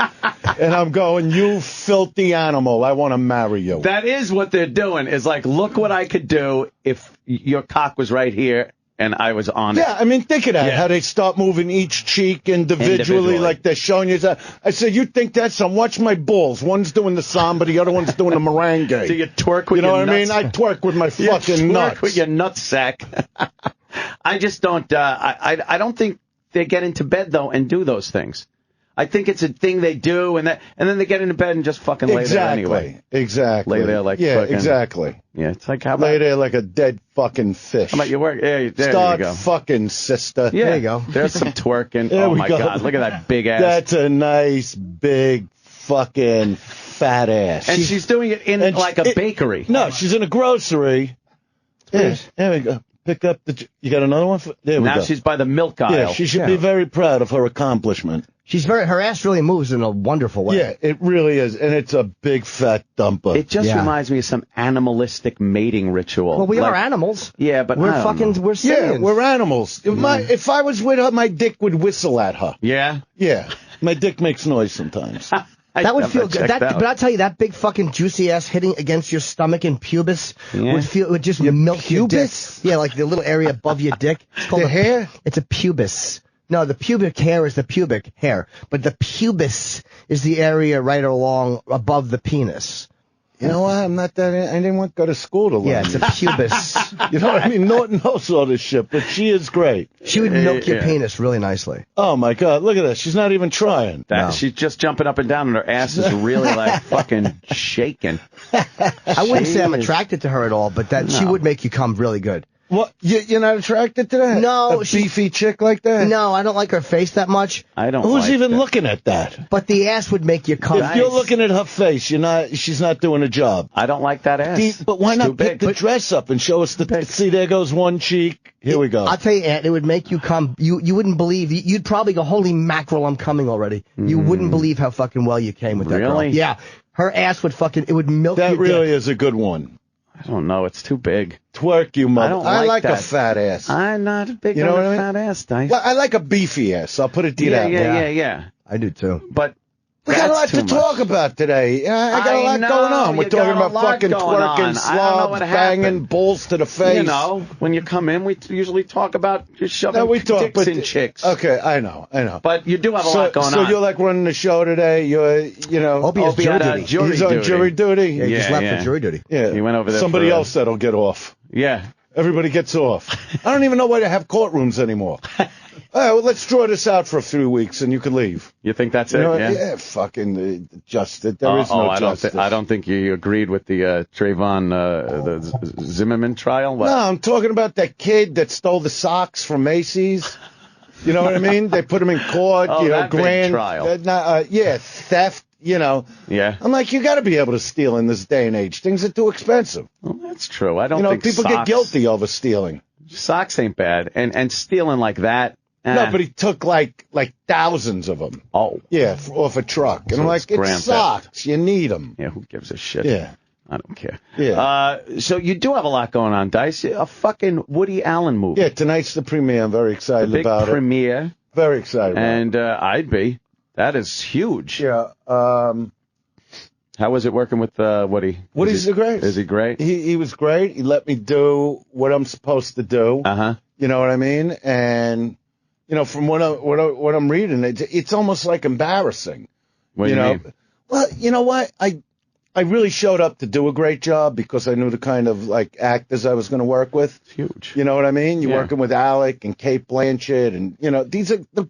And I'm going, you filthy animal, I want to marry you.
That is what they're doing, is like, look what I could do if your cock was right here and I was on it.
Yeah, I mean, think of that, how they start moving each cheek individually. Like they're showing you that. I said, you think that's some? Watch my balls. One's doing the samba, the other one's doing the merengue.
Do you twerk with
you know
your
what I
nuts?
mean? I twerk with my fucking nuts.
Twerk with your nutsack. I just don't, I don't think they get into bed, though, and do those things. I think it's a thing they do, and then they get into bed and just fucking lay there anyway.
Exactly.
Lay there like fucking,
exactly.
Yeah, it's like, how about...
Lay there like a dead fucking fish.
How about your work? Yeah, there
Start
you go.
fucking, sister.
Yeah,
there you go.
There's some twerking.
There
Oh,
we
my
go.
God. Look at that big ass.
That's a nice, big, fucking fat ass.
And she's doing it in like a bakery.
No, she's in a grocery. Yeah, there we go. Pick up the... You got another one? There we go.
Now she's by the milk aisle.
Yeah, she should be very proud of her accomplishment.
Her ass really moves in a wonderful way.
Yeah, it really is. And it's a big fat dumper.
It just reminds me of some animalistic mating ritual.
Well, we are animals.
Yeah, but
we're we're simians.
Yeah, we're animals. If I was with her, my dick would whistle at her.
Yeah?
Yeah. My dick makes noise sometimes.
That would feel good. But I'll tell you, that big fucking juicy ass hitting against your stomach and pubis would just milk your dick. Yeah, like the little area above your dick. It's called
the hair?
It's a pubis. No, the pubic hair is the pubic hair, but the pubis is the area right along above the penis.
You know what? I'm not that. I didn't want to go to school to learn.
Yeah, it's a pubis.
You know what I mean? Norton knows all this shit, but she is great.
She would milk your penis really nicely.
Oh my God! Look at that. She's not even trying.
She's just jumping up and down, and her ass is really like fucking shaking.
I wouldn't say I'm attracted to her at all, but she would make you come really good.
What? You're not attracted to that?
No.
A beefy chick like that?
No, I don't like her face that much.
I don't.
Who's
like
even
that.
looking at that?
But the ass would make you come.
If you're looking at her face, she's not doing a job.
I don't like that ass.
But why not pick the dress up and show us the... See, there goes one cheek. Here we go.
I'll tell you, Aunt, it would make you come. You wouldn't believe. You'd probably go, holy mackerel, I'm coming already. You wouldn't believe how fucking well you came with that girl.
Really?
Yeah. Her ass would fucking... It would milk
That
your
really
dick.
is a good one.
I don't know. It's too big.
Twerk, you mother.
I don't
I like
that.
a fat ass.
I'm not big
You know
on
what
a
I mean?
fat ass, Dice.
Well, I like a beefy ass. I'll put it to you that way.
Yeah.
I do too.
But
we got a lot to talk about today. I got a lot going on. We're talking about fucking twerking, slobs, banging, balls to the face.
You know, when you come in, we usually talk about just shoving dicks in chicks.
Okay, I know.
But you do have a lot going on.
So you're like running the show today.
Opie has jury duty.
He's on jury duty.
Yeah, he just left for jury duty.
Yeah,
he went over there.
Somebody else that'll get off.
Yeah.
Everybody gets off. I don't even know why they have courtrooms anymore. All right, well, let's draw this out for a few weeks, and you can leave.
You think that's it?
Yeah, fucking justice. There is no justice.
I don't think you agreed with the Trayvon the Zimmerman trial. What?
No, I'm talking about that kid that stole the socks from Macy's. You know what I mean? They put him in court.
That
grand
big trial.
Theft.
Yeah.
I'm like, you got to be able to steal in this day and age. Things are too expensive.
Well, that's true. I don't think
people
socks,
get guilty over stealing.
Socks ain't bad, and stealing like that.
No, but he took like thousands of them.
Oh.
Yeah, off a truck. And I'm like, it's socks. You need them.
Yeah, who gives a shit?
Yeah.
I don't care.
Yeah.
So you do have a lot going on, Dice. A fucking Woody Allen movie.
Yeah, tonight's the premiere. I'm very excited about it.
Big premiere.
Very excited
and
about it.
I'd be. That is huge.
Yeah.
How was it working with Woody?
Woody's great.
Is he great?
He was great. He let me do what I'm supposed to do.
Uh-huh.
You know what I mean? And, from what I'm reading, it's almost like embarrassing.
What do you mean?
Well, you know what? I really showed up to do a great job because I knew the kind of actors I was going to work with.
It's huge.
You know what I mean? You're working with Alec and Kate Blanchett and, these are the,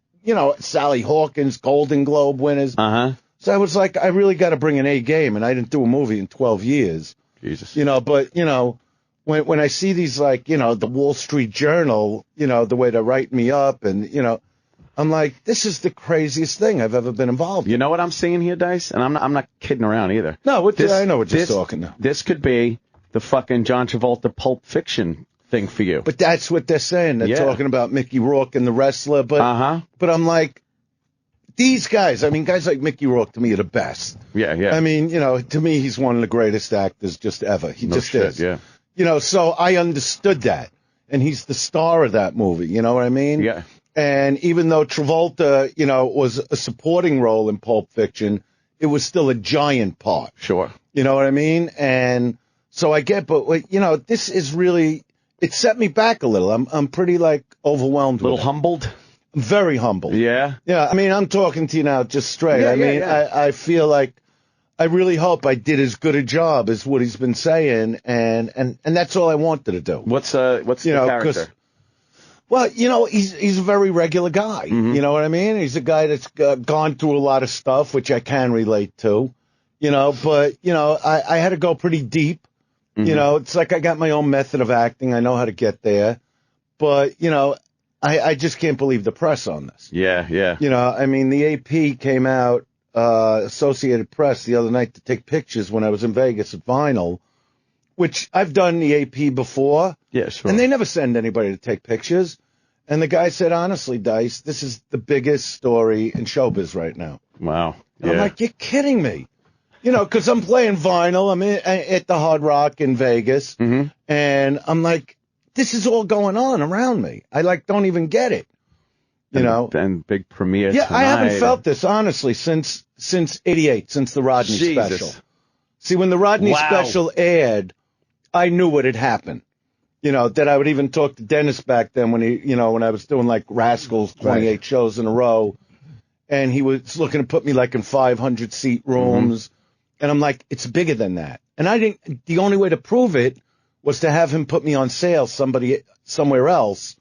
Sally Hawkins, Golden Globe winners.
Uh-huh.
So I was like, I really got to bring an A game, and I didn't do a movie in 12 years.
Jesus.
But, when I see these, the Wall Street Journal, the way they write me up, and, I'm like, this is the craziest thing I've ever been involved in.
You know what I'm seeing here, Dice? And I'm not kidding around either.
No, I know what you're talking now.
This could be the fucking John Travolta Pulp Fiction thing for you.
But that's what they're saying. They're talking about Mickey Rourke and the wrestler, but I'm like, these guys, guys like Mickey Rourke to me are the best.
Yeah.
To me, he's one of the greatest actors just ever. He just is.
Yeah.
So I understood that. And he's the star of that movie. You know what I mean?
Yeah.
And even though Travolta, was a supporting role in Pulp Fiction, it was still a giant part.
Sure.
You know what I mean? And so I get, but this is really, it set me back a little. I'm pretty overwhelmed.
A little humbled?
Very humble.
Yeah.
Yeah. I'm talking to you now just straight. I feel like I really hope I did as good a job as what he's been saying. And that's all I wanted to do.
What's the character?
Well, he's a very regular guy.
Mm-hmm.
You know what I mean? He's a guy that's gone through a lot of stuff, which I can relate to, but, I had to go pretty deep.
Mm-hmm.
It's like I got my own method of acting. I know how to get there. But, I just can't believe the press on this.
Yeah.
The AP came out, Associated Press, the other night to take pictures when I was in Vegas at Vinyl, which I've done the AP before.
Yeah, sure.
And they never send anybody to take pictures. And the guy said, honestly, Dice, this is the biggest story in showbiz right now.
Wow.
And I'm like, you're kidding me. Because I'm playing Vinyl. I'm at the Hard Rock in Vegas.
Mm-hmm.
And I'm like, this is all going on around me. I don't even get it.
And big premiere
Yeah,
tonight.
I haven't felt this, honestly, since '88, since the Rodney special. See, when the Rodney special aired, I knew what had happened. That I would even talk to Dennis back then when when I was doing Rascals, 28 shows in a row. And he was looking to put me in 500 seat rooms. Mm-hmm. And I'm like, it's bigger than that. And the only way to prove it was to have him put me on sale somewhere else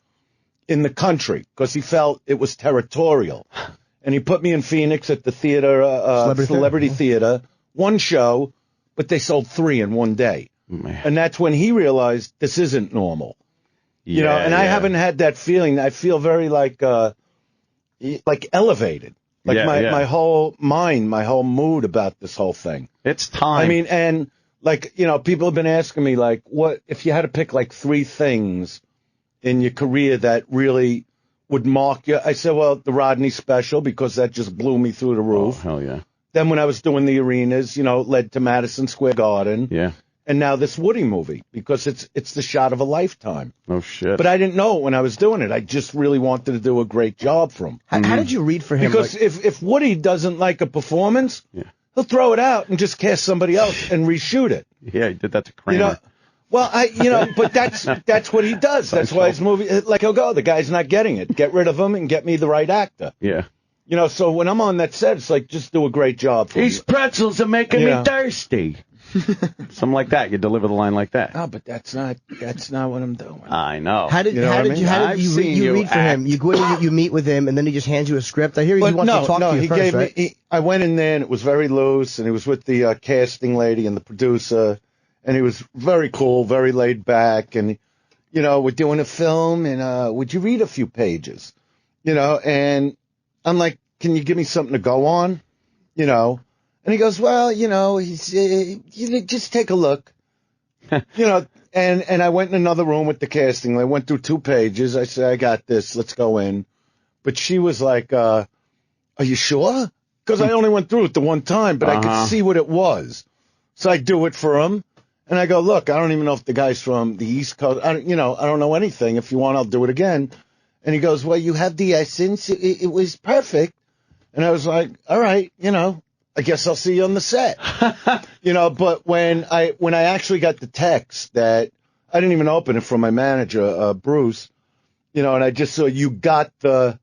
in the country because he felt it was territorial. And he put me in Phoenix at the theater, Celebrity Theater, one show, but they sold 3 in one day.
Man.
And that's when he realized this isn't normal. I haven't had that feeling. I feel very elevated. My whole mind, my whole mood about this whole thing.
It's time.
And people have been asking me what if you had to pick 3 things in your career that really would mark you? I said, well, the Rodney special, because that just blew me through the roof.
Oh, hell yeah.
Then when I was doing the arenas, led to Madison Square Garden.
Yeah.
and now this Woody movie, because it's the shot of a lifetime.
Oh, shit.
But I didn't know it when I was doing it. I just really wanted to do a great job for him.
How did you read for him?
Because if Woody doesn't like a performance, he'll throw it out and just cast somebody else and reshoot it.
Yeah, he did that to Kramer.
Well, but that's what he does. That's why his movie, like, he'll go, the guy's not getting it. Get rid of him and get me the right actor.
Yeah.
So when I'm on that set, it's like, just do a great job for
These pretzels are making me thirsty. Something like that. You deliver the line like that.
No, but that's not what I'm doing.
I know.
How did you read for him? You go in, you meet with him, and then he just hands you a script. I hear he wants to talk to you first, right?
I went in there, and it was very loose, and he was with the casting lady and the producer, and he was very cool, very laid back, and, we're doing a film, and would you read a few pages? And I'm like, can you give me something to go on? And he goes, well, just take a look. And I went in another room with the casting. I went through 2 pages. I said, I got this. Let's go in. But she was like, are you sure? Because I only went through it the one time, but I could see what it was. So I do it for him. And I go, look, I don't even know if the guy's from the East Coast. I don't know anything. If you want, I'll do it again. And he goes, well, you have the essence. It was perfect. And I was like, all right, I guess I'll see you on the set. But when I actually got the text that I didn't even open it from my manager, Bruce, and I just saw you got the,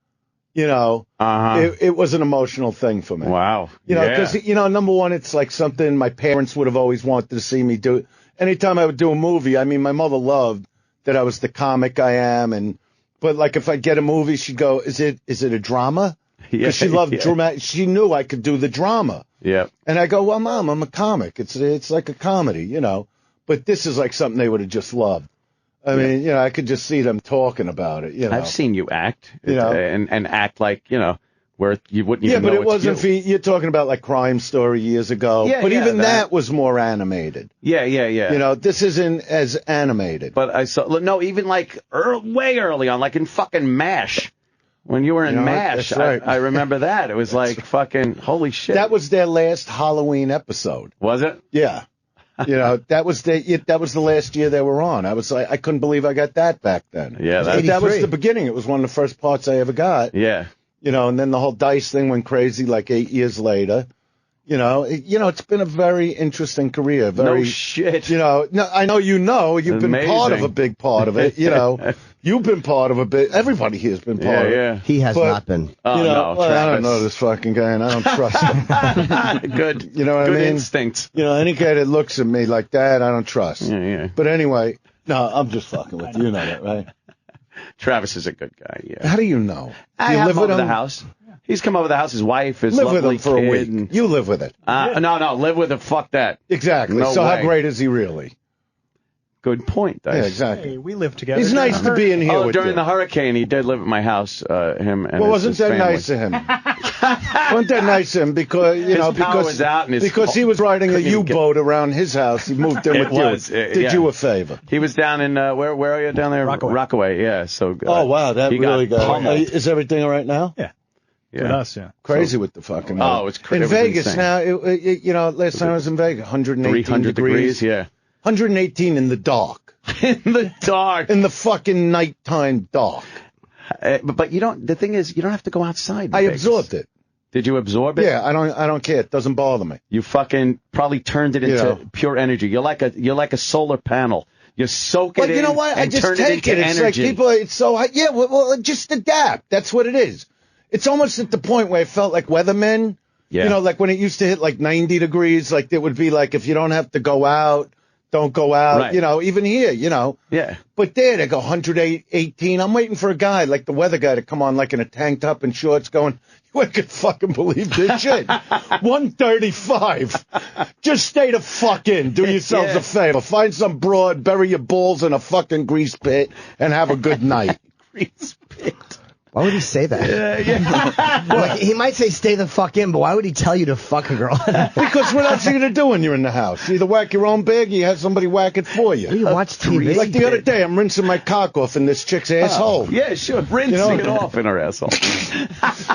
it was an emotional thing for me.
Wow.
Because, number one, it's like something my parents would have always wanted to see me do. Anytime I would do a movie, I mean, my mother loved that I was the comic I am. But like if I get a movie, she'd go, is it a drama? Because she loved drama. She knew I could do the drama.
Yeah.
And I go, well, Mom, I'm a comic. It's like a comedy, But this is like something they would have just loved. I mean, I could just see them talking about it,
I've seen you act, and act like, where you wouldn't even know
but it
it's
wasn't you're talking about like Crime Story years ago.
Yeah,
but even that was more animated.
Yeah.
This isn't as animated.
But I saw, even like way early on, like in fucking MASH. When you were in MASH,
that's right.
I remember that. It was like fucking holy shit.
That was their last Halloween episode.
Was it?
Yeah. That was the last year they were on. I was like, I couldn't believe I got that back then.
Yeah,
that was the beginning. It was one of the first parts I ever got.
Yeah.
And then the whole Dice thing went crazy like 8 years later. It's been a very interesting career.
No shit.
I know you've been part of a big part of it. You've been part of a bit. Everybody here has been part of it.
Yeah.
He has not been.
Oh, no,
I don't know this fucking guy, and I don't trust him.
Good.
You know what I mean?
Good instinct.
Any guy that looks at me like that, I don't trust.
Yeah.
But anyway, no, I'm just fucking with you. You know that, right?
Travis is a good guy, yeah.
How do you know?
I have him over the house. He's come over the house. His wife, his
live
lovely
with him for
kid,
a week.
and
you live with it.
No, live with it. Fuck that.
Exactly.
No
so
way.
how great is he really?
Good point, Dice.
Yeah, exactly.
Hey, we live together.
He's nice to be in here with
during
you.
the hurricane, he did live at my house. Him and
wasn't
his
that
family.
nice of him? Wasn't that nice of him? Because
power was out and
because he was riding a U-boat around his house. He moved in with you. Did you a favor?
He was down in where are you down there?
Rockaway.
Yeah. So.
Oh wow, that really got. Is everything all right now?
Yeah.
Yeah.
With us, yeah.
Crazy with the fucking.
It's crazy.
In Vegas now. Last time I was in Vegas, 118
300 degrees. Yeah.
118 in the dark.
In the dark.
In the fucking nighttime dark.
But you don't. The thing is, you don't have to go outside.
I absorbed it.
Did you absorb it?
Yeah, I don't care. It doesn't bother me.
You fucking probably turned it into pure energy. You're like a solar panel. You soak it in.
But you know what? I just take it. It's like people. It's so high. Yeah. Well, just adapt. That's what it is. It's almost at the point where I felt like weathermen.
Yeah.
Like when it used to hit like 90 degrees, like it would be like if you don't have to go out, don't go out.
Right.
Even here,
Yeah.
But there they go 118. I'm waiting for a guy like the weather guy to come on like in a tank top and shorts going, you ain't gonna fucking believe this shit. 135. Just stay the fuck in. Do yourselves a favor. Find some broad, bury your balls in a fucking grease pit and have a good night.
Grease pit.
Why would he say that?
Yeah.
Like, he might say stay the fuck in, but why would he tell you to fuck a girl?
Because what else are you going to do when you're in the house? You either whack your own bag or you have somebody whack it for you.
You watch TV.
Like the other day, I'm rinsing my cock off in this chick's asshole.
Yeah, sure. Rinsing it off in her asshole.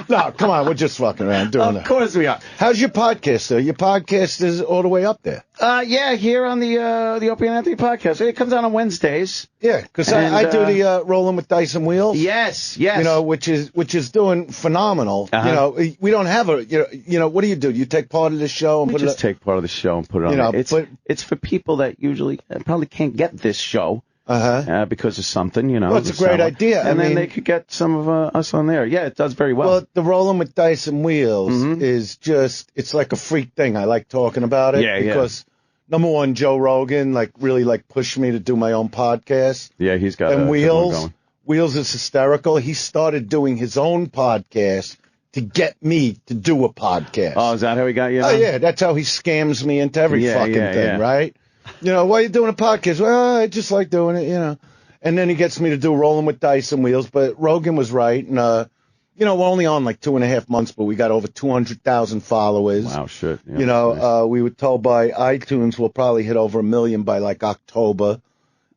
No, come on. We're just fucking around doing that.
Of course we are.
How's your podcast, though? Your podcast is all the way up there.
Yeah, here on the Opie and Anthony podcast. It comes out on Wednesdays.
Yeah, because I do the Rolling with Dice and Wheels.
Yes.
You know, which is doing phenomenal. You know, we don't have a, you know, what do? You take part of the show and
we
put
just take part of the show and put it on. It's for people that usually probably can't get this show. Because of something, you know.
Well, it's a great idea.
And then they could get some of us on there. Yeah, it does very well.
Well, the Rolling with Dice and Wheels is just, it's like a freak thing. I like talking about it.
Yeah,
because, number one, Joe Rogan, really pushed me to do my own podcast.
Yeah, he's got
and
a
Wheels,
going.
Wheels is hysterical. He started doing his own podcast to get me to do a podcast.
Oh, is that how he got you?
Oh, yeah, that's how he scams me into every fucking thing, right? You know, why are you doing a podcast? Well, I just like doing it, you know. And then he gets me to do Rolling with Dice and Wheels. But Rogan was right. And, you know, we're only on like 2.5 months, but we got over 200,000 followers.
Wow, shit. Yeah,
you know,
nice.
We were told by iTunes we'll probably hit over 1 million by like October.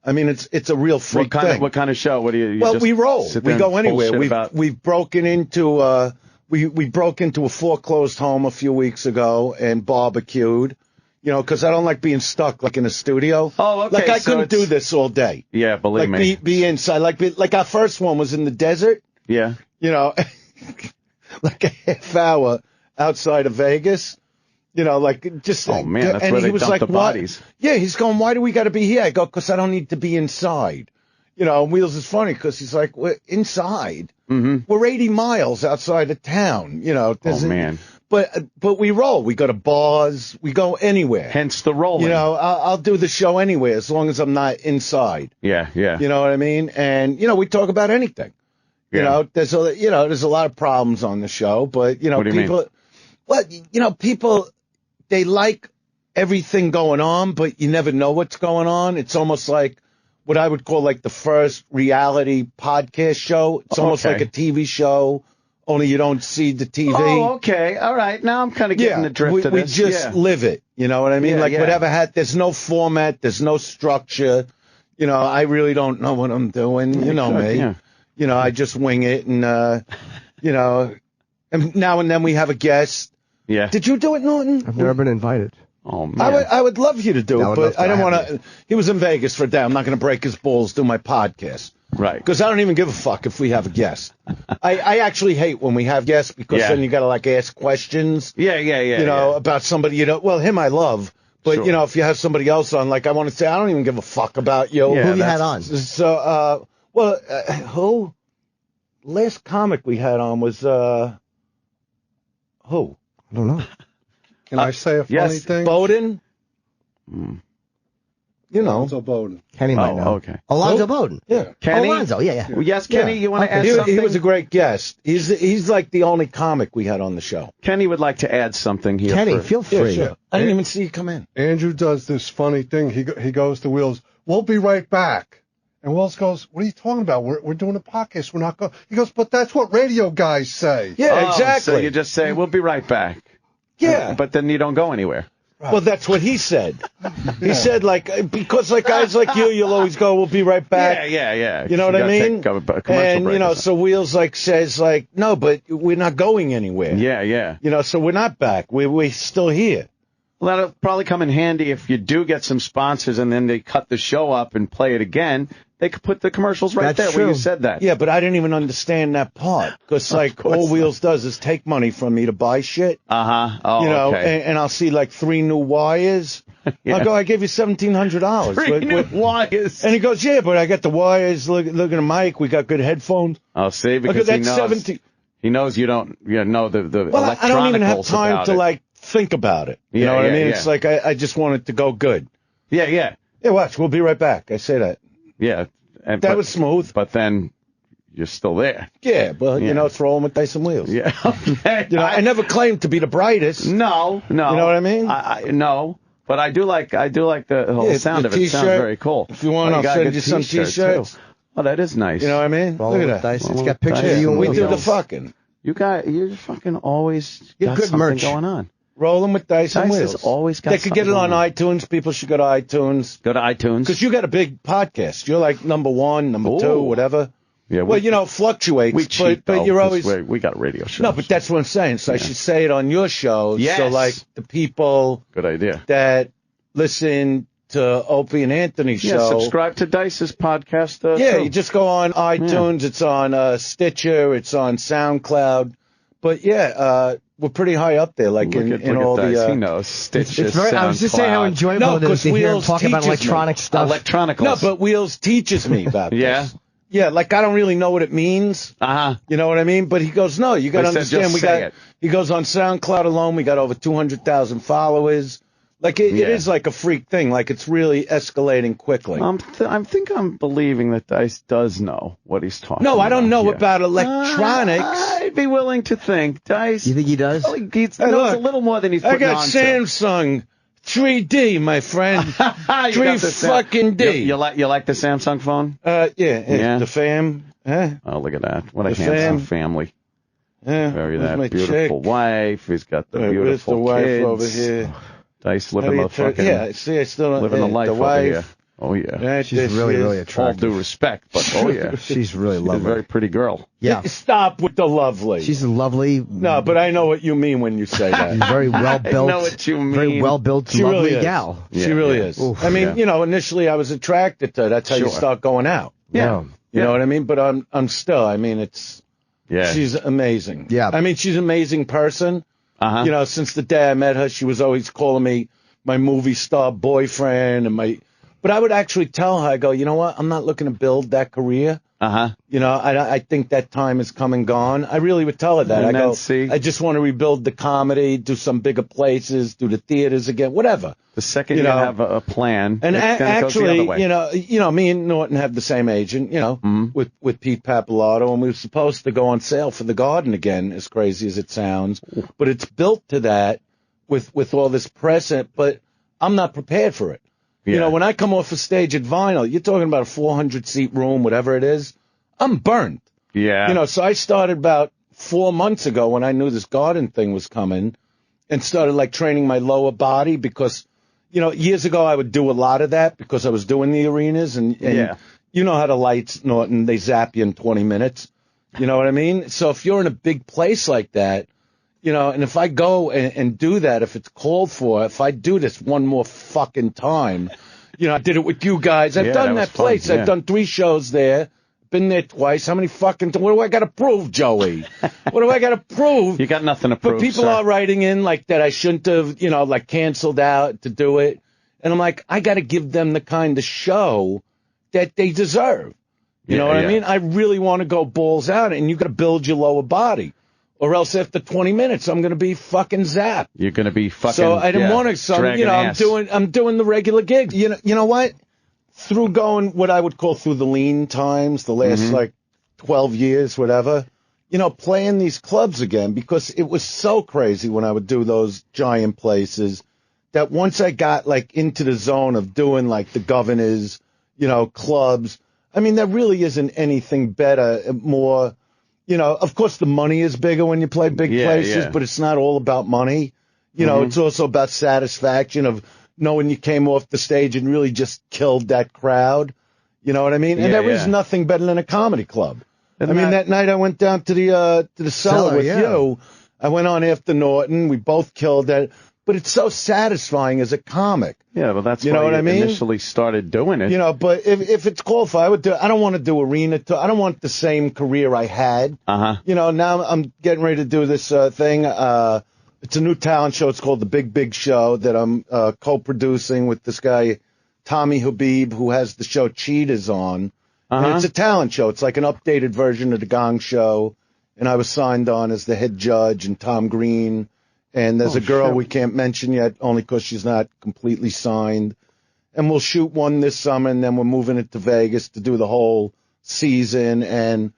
I mean, it's a real freak thing.
What kind of show? What do you
well,
just
we roll. We go anywhere.
We've
broken into we broke into a foreclosed home a few weeks ago and barbecued. You know, because I don't like being stuck like in a studio.
Oh, okay.
Like I couldn't do this all day.
Yeah, believe me.
Be inside. Like our first one was in the desert.
Yeah.
You know, like a half hour outside of Vegas. You know, like just.
Oh man, that's where they dump the bodies.
Yeah, he's going. Why do we got to be here? I go, because I don't need to be inside. You know, and Wheels is funny because he's like, we're inside. We're 80 miles outside of town. You know.
Oh man.
But we roll. We go to bars. We go anywhere.
Hence the rolling.
You know, I'll do the show anywhere as long as I'm not inside.
Yeah.
You know what I mean? And, you know, we talk about anything. You know, there's a lot of problems on the show, but, you know, people, they like everything going on, but you never know what's going on. It's almost like what I would call like the first reality podcast show. It's almost like a TV show. Only you don't see the TV.
Oh, okay. All right. Now I'm kind of getting the drift of this.
We just live it. You know what I mean? Whatever there's no format. There's no structure. You know, I really don't know what I'm doing. You know me.
Yeah.
You know, I just wing it and, you know, and now and then we have a guest.
Yeah.
Did you do it, Norton?
I've never been invited.
Oh, man.
I would love you to do it, but I don't want to. He was in Vegas for a day. I'm not going to break his balls do my podcast.
Right.
Because I don't even give a fuck if we have a guest. I actually hate when we have guests because then you got to like ask questions.
Yeah.
You know, about somebody you know. Well, him I love. But, you know, if you have somebody else on, like I want to say, I don't even give a fuck about you.
Yeah, who you had on?
So, who? Last comic we had on was, who?
I don't know.
Can I say a funny thing?
Bowden? You know.
Alonzo Bowden.
Kenny might know.
Okay.
Alonzo Bowden.
Yeah.
Kenny?
Alonzo, yeah.
Well, yes, Kenny, you want to add something?
He was a great guest. He's like the only comic we had on the show.
Kenny would like to add something here.
Kenny, feel free.
Yeah, sure. I didn't even see you come in.
Andrew does this funny thing. He goes to Wheels, we'll be right back. And Wheels goes, what are you talking about? We're doing a podcast. We're not going. He goes, but that's what radio guys say.
Yeah, exactly.
So you just say, we'll be right back.
Yeah.
But then you don't go anywhere.
Right. Well, that's what he said. He said, like, because like guys like you'll always go, we'll be right back.
Yeah.
You know what I mean? And, you know, so Wheels, like, says, like, no, but we're not going anywhere.
Yeah.
You know, so we're not back. We're still here.
Well, that'll probably come in handy if you do get some sponsors and then they cut the show up and play it again. They could put the commercials right there where you said that.
Yeah, but I didn't even understand that part. Because, like, all Wheels does is take money from me to buy shit.
Uh-huh. Oh,
you know,
okay.
and I'll see, like, 3 new wires.
Yeah.
I'll go, I gave you $1,700.
3 new wires.
And he goes, yeah, but I got the wires. Look at the mic. We got good headphones.
Oh, see, because he knows. He knows you don't know the electronicals.
I don't even have time to, like, think about it. You know what I mean?
Yeah.
It's like I just want it to go good.
Yeah.
Yeah, watch. We'll be right back. I say that.
Yeah.
That was smooth.
But then you're still there.
Yeah, but, you know, it's rolling with Dyson Wheels.
Yeah. Okay.
You know, I never claimed to be the brightest.
No. You know
what I mean?
No. But I do like the whole sound of it. It sounds very cool.
If you want, I'll send you some T-shirts.
Oh, that is nice.
You know what I mean?
Look at that. It's got pictures of you and
we
Wheels.
do the fucking.
You're fucking always got
good
something
merch
going on.
Rolling with Dice and Wheels.
Has always got
they could get it on iTunes. People should go to iTunes.
Go to iTunes.
Because you got a big podcast. You're like number 1, number 2, whatever.
Yeah.
Well, you know, it fluctuates.
We cheat,
but you're always.
We got radio shows.
No, but that's what I'm saying. So I should say it on your show.
Yes.
So, like, the people.
Good idea.
That listen to Opie and Anthony's
Yeah,
show.
subscribe to Dice's podcast.
You just go on iTunes. It's on Stitcher. It's on SoundCloud. But we're pretty high up there, like in all the.
He knows Stitcher.
It's very, I was just saying how enjoyable it is to hear him talk about electronic stuff.
Electronicals.
No, but Wheels teaches me about this. Yeah, like I don't really know what it means. You know what I mean? But he goes, no, you got to understand. He goes on SoundCloud alone. We got over 200,000 followers. Like it is like a freak thing. Like it's really escalating quickly.
I think I'm believing that Dice does know what he's talking about.
No, I don't know about electronics.
I'd be willing to think Dice.
You think he does?
He knows a little more than he's putting on.
I got Samsung 3D, my friend. 3 fucking D.
You like the Samsung phone?
Yeah. The fam.
Oh, look at that! What a handsome family.
Yeah.
Very that beautiful wife. He's got the beautiful
the wife
kids.
over here.
Dice living the fucking.
I still
living the life
the
over
wife.
here. Oh yeah,
she's really attractive.
All due respect, but oh yeah,
she's really lovely.
She's a very pretty girl.
Yeah.
Stop with the lovely.
She's lovely.
No, but I know what you mean when you say that.
Very well built.
I know what you mean.
Very well built, lovely gal.
She really is.
Oof.
I mean, initially I was attracted to her. That's how you start going out.
Yeah.
You know what I mean? But I'm still. I mean, it's.
Yeah.
She's amazing.
Yeah.
I mean, she's an amazing person. Since the day I met her, she was always calling me my movie star boyfriend but I would actually tell her, I go, you know what? I'm not looking to build that career. I think that time is come and gone. I really would tell her that.
And
I go,
I
just want to rebuild the comedy, do some bigger places, do the theaters again, whatever.
The second you have a plan,
and actually,
way.
me and Norton have the same agent, with Pete Pappalardo, and we were supposed to go on sale for the Garden again, as crazy as it sounds. But it's built to that with all this press, but I'm not prepared for it.
Yeah.
When I come off a stage at Vinyl, you're talking about a 400-seat room, whatever it is. I'm burnt.
Yeah.
So I started about 4 months ago when I knew this Garden thing was coming and started like training my lower body because, years ago I would do a lot of that because I was doing the arenas and you know how the lights, Norton, they zap you in 20 minutes. You know what I mean? So if you're in a big place like that, and if I go and do that, if it's called for, if I do this one more fucking time, I did it with you guys. I've done that place. I've done 3 shows there. Been there twice. How many fucking what do I got to prove, Joey? What do I got to prove?
You got nothing to prove.
But people are writing in like that I shouldn't have, like canceled out to do it. And I'm like, I got to give them the kind of show that they deserve. You know what I mean? I really want to go balls out, and you got to build your lower body. Or else after 20 minutes, I'm going to be fucking zapped.
You're going to be fucking.
So I didn't want to. So I'm doing the regular gigs. You know what? Through going what I would call through the lean times, the last like 12 years, whatever. Playing these clubs again because it was so crazy when I would do those giant places that once I got like into the zone of doing like the Governors, clubs. I mean, there really isn't anything better, more. Of course, the money is bigger when you play big places, but it's not all about money. It's also about satisfaction of knowing you came off the stage and really just killed that crowd. You know what I mean? And there is nothing better than a comedy club. And that night I went down to the cellar with you. I went on after Norton. We both killed that. But it's so satisfying as a comic.
Yeah, well, that's
why
what
I mean?
Initially started doing it.
But if it's qualified, I don't want to do arena. I don't want the same career I had. Now I'm getting ready to do this thing. It's a new talent show. It's called The Big Big Show that I'm co-producing with this guy, Tommy Habib, who has the show Cheaters on. And it's a talent show. It's like an updated version of The Gong Show. And I was signed on as the head judge and Tom Green. And there's a girl we can't mention yet, only because she's not completely signed. And we'll shoot one this summer, and then we're moving it to Vegas to do the whole season. And,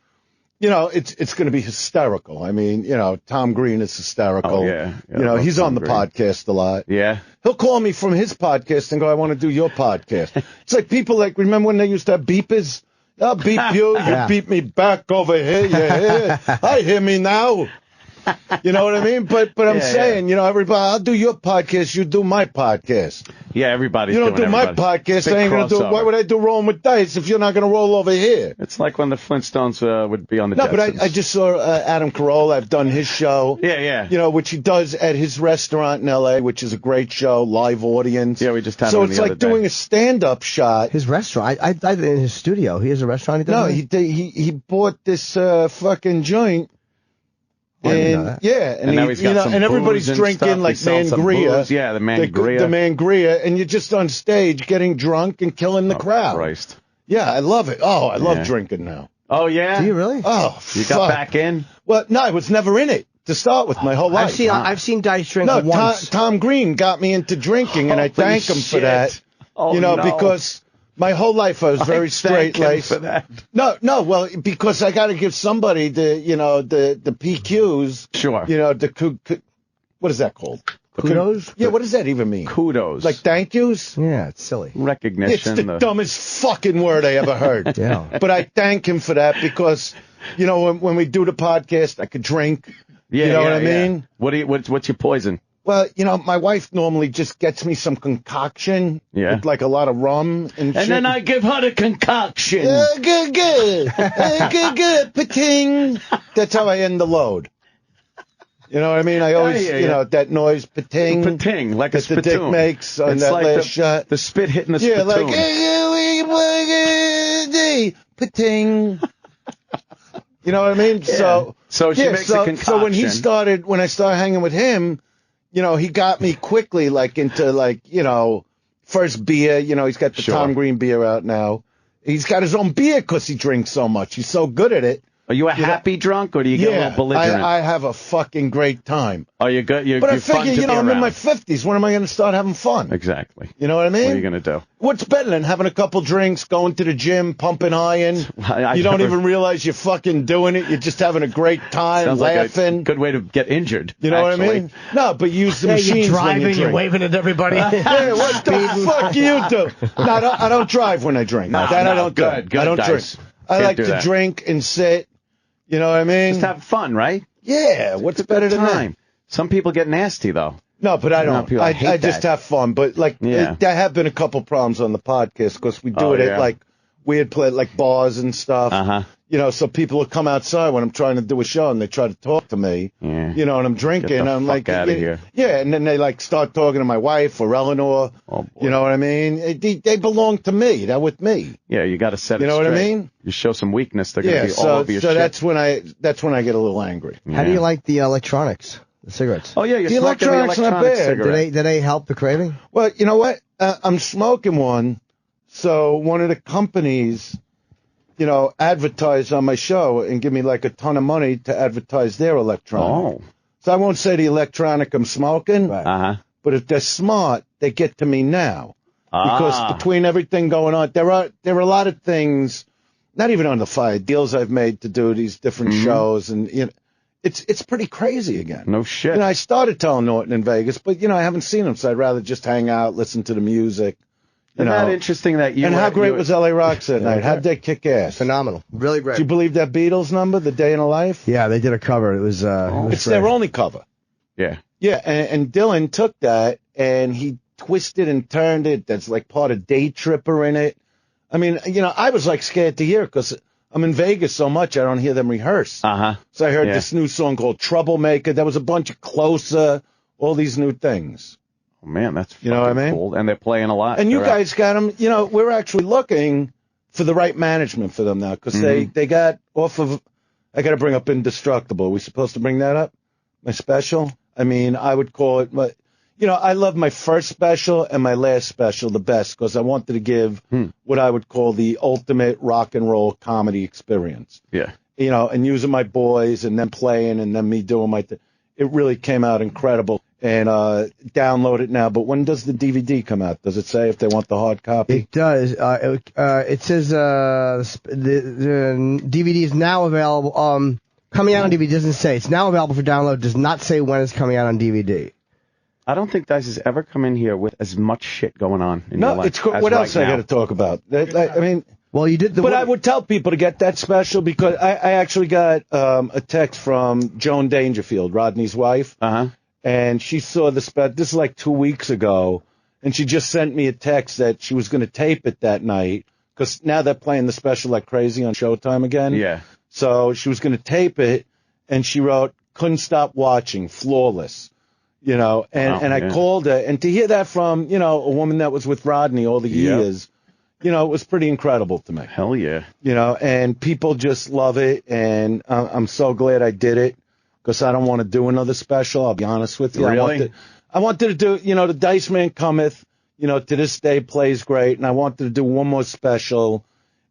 it's going to be hysterical. I mean, Tom Green is hysterical.
Oh, yeah.
He's on the podcast a lot.
Yeah.
He'll call me from his podcast and go, I want to do your podcast. It's like people remember when they used to have beepers? I'll beep you. You beep me back over here. Yeah. I hear me now. You know what I mean? But I'm saying, everybody, I'll do your podcast, you do my podcast.
Yeah, everybody's
You don't
doing
do my
everybody.
podcast.
Big
I ain't gonna do.
crossover.
Why would I do Rolling with Dice if you're not gonna roll over here?
It's like when the Flintstones would be on the
No,
Jetsons.
but I just saw Adam Carolla. I've done his show.
Yeah.
You know, which he does at his restaurant in L.A., which is a great show, live audience.
Yeah, we just had
So
him
it's
the
like
other day.
doing a stand-up shot.
His restaurant. I in his studio. He has a restaurant. He does.
No, he bought this fucking joint. And yeah,
And now he's got some
and everybody's
booze and
drinking
stuff.
like
He sells some
mangria.
booze. Yeah, the mangria.
The mangria, and you're just on stage getting drunk and killing the crowd.
Christ.
Yeah, I love it. Oh, I love drinking now.
Oh, yeah?
Do you really?
Oh,
You got back in?
Well, no, I was never in it to start with my whole life.
I've seen Dice drink
No,
once.
Tom Green got me into drinking, and I
Holy
thank him for
shit.
that.
Oh,
no.
because
my whole life I was very straight laced.
for that.
No, well, because I got to give somebody the PQs.
Sure.
What is that called?
Kudos?
Yeah, what does that even mean?
Kudos.
Like thank yous?
Yeah, it's silly.
Recognition.
It's the dumbest fucking word I ever heard.
Yeah.
But I thank him for that because, when we do the podcast, I could drink.
Yeah,
you know what I
yeah.
mean?
What's your poison?
Well, my wife normally just gets me some concoction with like a lot of rum and shit.
then I give her the concoction.
Good. Pating. That's how I end the load. You know what I mean? I always, that noise, pating.
Pating, like a
that the
spittoon.
dick makes on
It's
that
like
last shot.
The spit hitting the
Yeah,
spittoon.
like, pating. You know what I mean?
Yeah. So she makes a concoction.
So when I started hanging with him, he got me quickly into first beer. He's got the Tom Green beer out now. He's got his own beer because he drinks so much. He's so good at it.
Are you a happy drunk or do you get a little belligerent?
I have a fucking great time.
Are you good?
But I
you're fun
figure,
to be
I'm in
around.
my 50s. When am I going to start having fun?
Exactly.
You know what I mean?
What are you going to do?
What's better than having a couple drinks, going to the gym, pumping iron? You don't even realize you're fucking doing it. You're just having a great time,
Sounds
laughing.
like a good way to get injured.
You know
actually.
what I mean? No, but use the
Yeah,
machines
you're
when
driving,
you
you're
drink.
waving at everybody.
Yeah, what the fuck you do? No, I don't drive when I drink.
No,
I don't do.
good,
I don't
Dice.
drink. I
Can't
like
do
to
that.
drink and sit. You know what I mean?
Just have fun, right?
Yeah, what's better than
Time.
that?
Some people get nasty, though.
No, but I don't.
people
I
hate
just
that.
have fun. But there have been a couple problems on the podcast because we do it at weird play bars and stuff.
Uh-huh.
So people will come outside when I'm trying to do a show and they try to talk to me.
Yeah.
And I'm drinking.
Get the
I'm
fuck
like,
outta here.
Yeah, and then they start talking to my wife or Eleanor.
Oh, boy.
You know what I mean? They belong to me. They're with me.
Yeah, you got to set it
You know what I
straight.
mean?
You show some weakness, they're going to
Yeah.
be all
So
over your shit.
that's when I get a little angry.
How do you like the electronics, the cigarettes?
Oh, yeah, you're
The
smoking the
electronics not
electronic
bad.
cigarette.
Do they help the craving?
Well, you know what? I'm smoking one. So one of the companies, advertise on my show and give me a ton of money to advertise their electronic.
Oh.
So I won't say the electronic I'm smoking,
Uh-huh.
but if they're smart, they get to me now. Because between everything going on, there are a lot of things, not even on the fire, deals I've made to do these different shows, and it's pretty crazy again.
No shit.
I started telling Norton in Vegas, but I haven't seen him, so I'd rather just hang out, listen to the music.
Isn't that interesting that you
And
were-
how great
you-
was LA Rocks that night? How'd they kick ass?
Phenomenal. Really great.
Did you believe that Beatles number, The Day in a Life?
Yeah, they did a cover. It was.
It's their only cover.
Yeah.
Yeah, and Dylan took that and he twisted and turned it. That's part of Day Tripper in it. I mean, I was scared to hear because I'm in Vegas so much I don't hear them rehearse.
Uh-huh.
So I heard this new song called Troublemaker. There was a bunch of Closer, all these new things.
Oh, man, that's
You know what I mean?
cool. And they're playing a lot.
And you
They're
guys got them, we're actually looking for the right management for them now because they got off of, I got to bring up Indestructible. Are we supposed to bring that up? My special? I mean, I would call it, I love my first special and my last special the best because I wanted to give what I would call the ultimate rock and roll comedy experience.
Yeah.
And using my boys and them playing and then me doing my thing. It really came out incredible. And download it now. But when does the DVD come out? Does it say if they want the hard copy?
It does. It says the DVD is now available. Coming out on DVD doesn't say. It's now available for download. Does not say when it's coming out on DVD.
I don't think Dice has ever come in here with as much shit going on in your
No,
life.
it's cool.
as
What
right
else I
now.
got to talk about? I mean,
well, you did the.
But I would tell people to get that special because I actually got a text from Joan Dangerfield, Rodney's wife.
Uh-huh.
And she saw the special. This is 2 weeks ago. and she just sent me a text that she was going to tape it that night, because now they're playing the special like crazy on Showtime again.
Yeah.
So she was going to tape it, and she wrote, couldn't stop watching, flawless. You know, and I called her, and to hear that from, you know, a woman that was with Rodney all the years, you know, it was pretty incredible to me.
Hell yeah.
You know, and people just love it, and I'm so glad I did it, because I don't want to do another special, I'll be honest with you.
Really?
I wanted to do, you know, The Dice Man Cometh, you know, to this day plays great, and I wanted to do one more special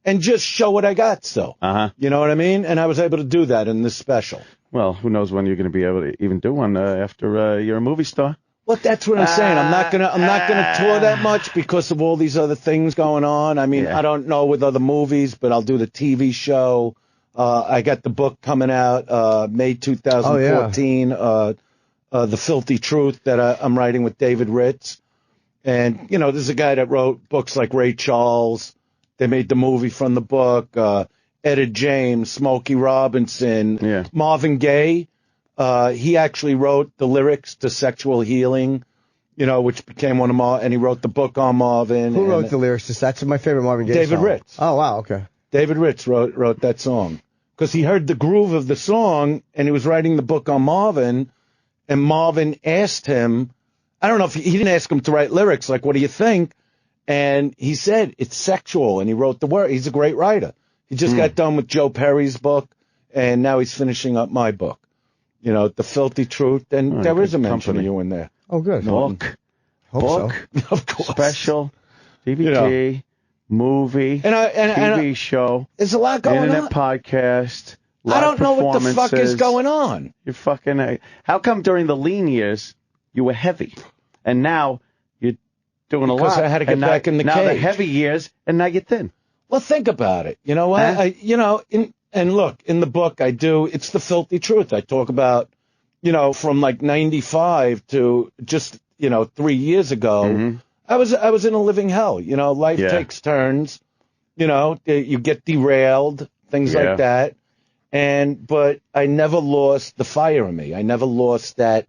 and just show what I got still. You know what I mean? And I was able to do that in this special.
Well, who knows when you're going to be able to even do one after you're a movie star?
Well, that's what I'm saying. I'm not gonna tour that much because of all these other things going on. I mean, I don't know with other movies, but I'll do the TV show. I got the book coming out May 2014. The Filthy Truth that I'm writing with David Ritz, and you know, there's a guy that wrote books like Ray Charles. They made the movie from the book. Etta James, Smokey Robinson, Marvin Gaye. He actually wrote the lyrics to Sexual Healing, you know, which became one of and he wrote the book on Marvin.
Who wrote the lyrics to That's my favorite Marvin Gaye
David
song.
Ritz.
Oh, wow, okay.
David Ritz wrote that song because he heard the groove of the song, and he was writing the book on Marvin, and Marvin asked him, I don't know if he didn't ask him to write lyrics, like, what do you think? And he said, it's sexual, and he wrote the word. He's a great writer. He just got done with Joe Perry's book, and now he's finishing up my book. You know, The Filthy Truth, and there is a mention of you in there.
Oh, good.
Book,
Hope
of course.
Special, DVD, movie, TV show.
There's a lot going
Internet
on.
podcast.
I don't know what the fuck is going on.
You're fucking. How come during the lean years you were heavy, and now you're doing a lot?
Because I had to get back in the
now
cage.
the heavy years, and now you're thin.
Well, think about it. You know what? And look, in the book it's The Filthy Truth. I talk about, you know, from like 95 to just, you know, 3 years ago, I was in a living hell. You know, life takes turns, you know, you get derailed, things like that. But I never lost the fire in me. I never lost that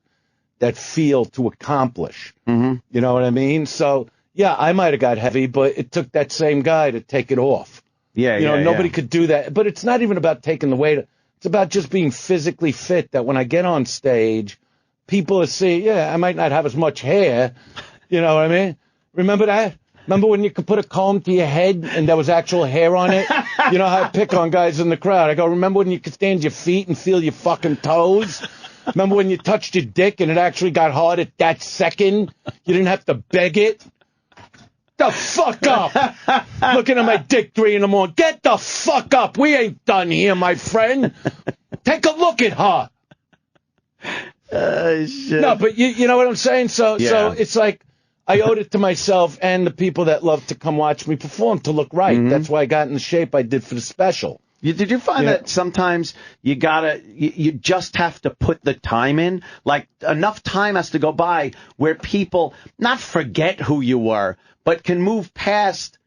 feel to accomplish. You know what I mean? So, yeah, I might have got heavy, but it took that same guy to take it off. Nobody could do that. But it's not even about taking the weight. It's about just being physically fit, that when I get on stage, people will see, I might not have as much hair. You know what I mean? Remember that? Remember when you could put a comb to your head and there was actual hair on it? You know how I pick on guys in the crowd. I go, remember when you could stand your feet and feel your fucking toes? Remember when you touched your dick and it actually got hard at that second? You didn't have to beg it? The fuck up! Looking at my dick 3 in the morning. Get the fuck up! We ain't done here, my friend. Take a look at her.
Shit.
No, but you know what I'm saying? So it's like I owed it to myself and the people that love to come watch me perform to look right. That's why I got in the shape I did for the special.
Did you find that sometimes you just have to put the time in? Like, enough time has to go by where people not forget who you were, but can move past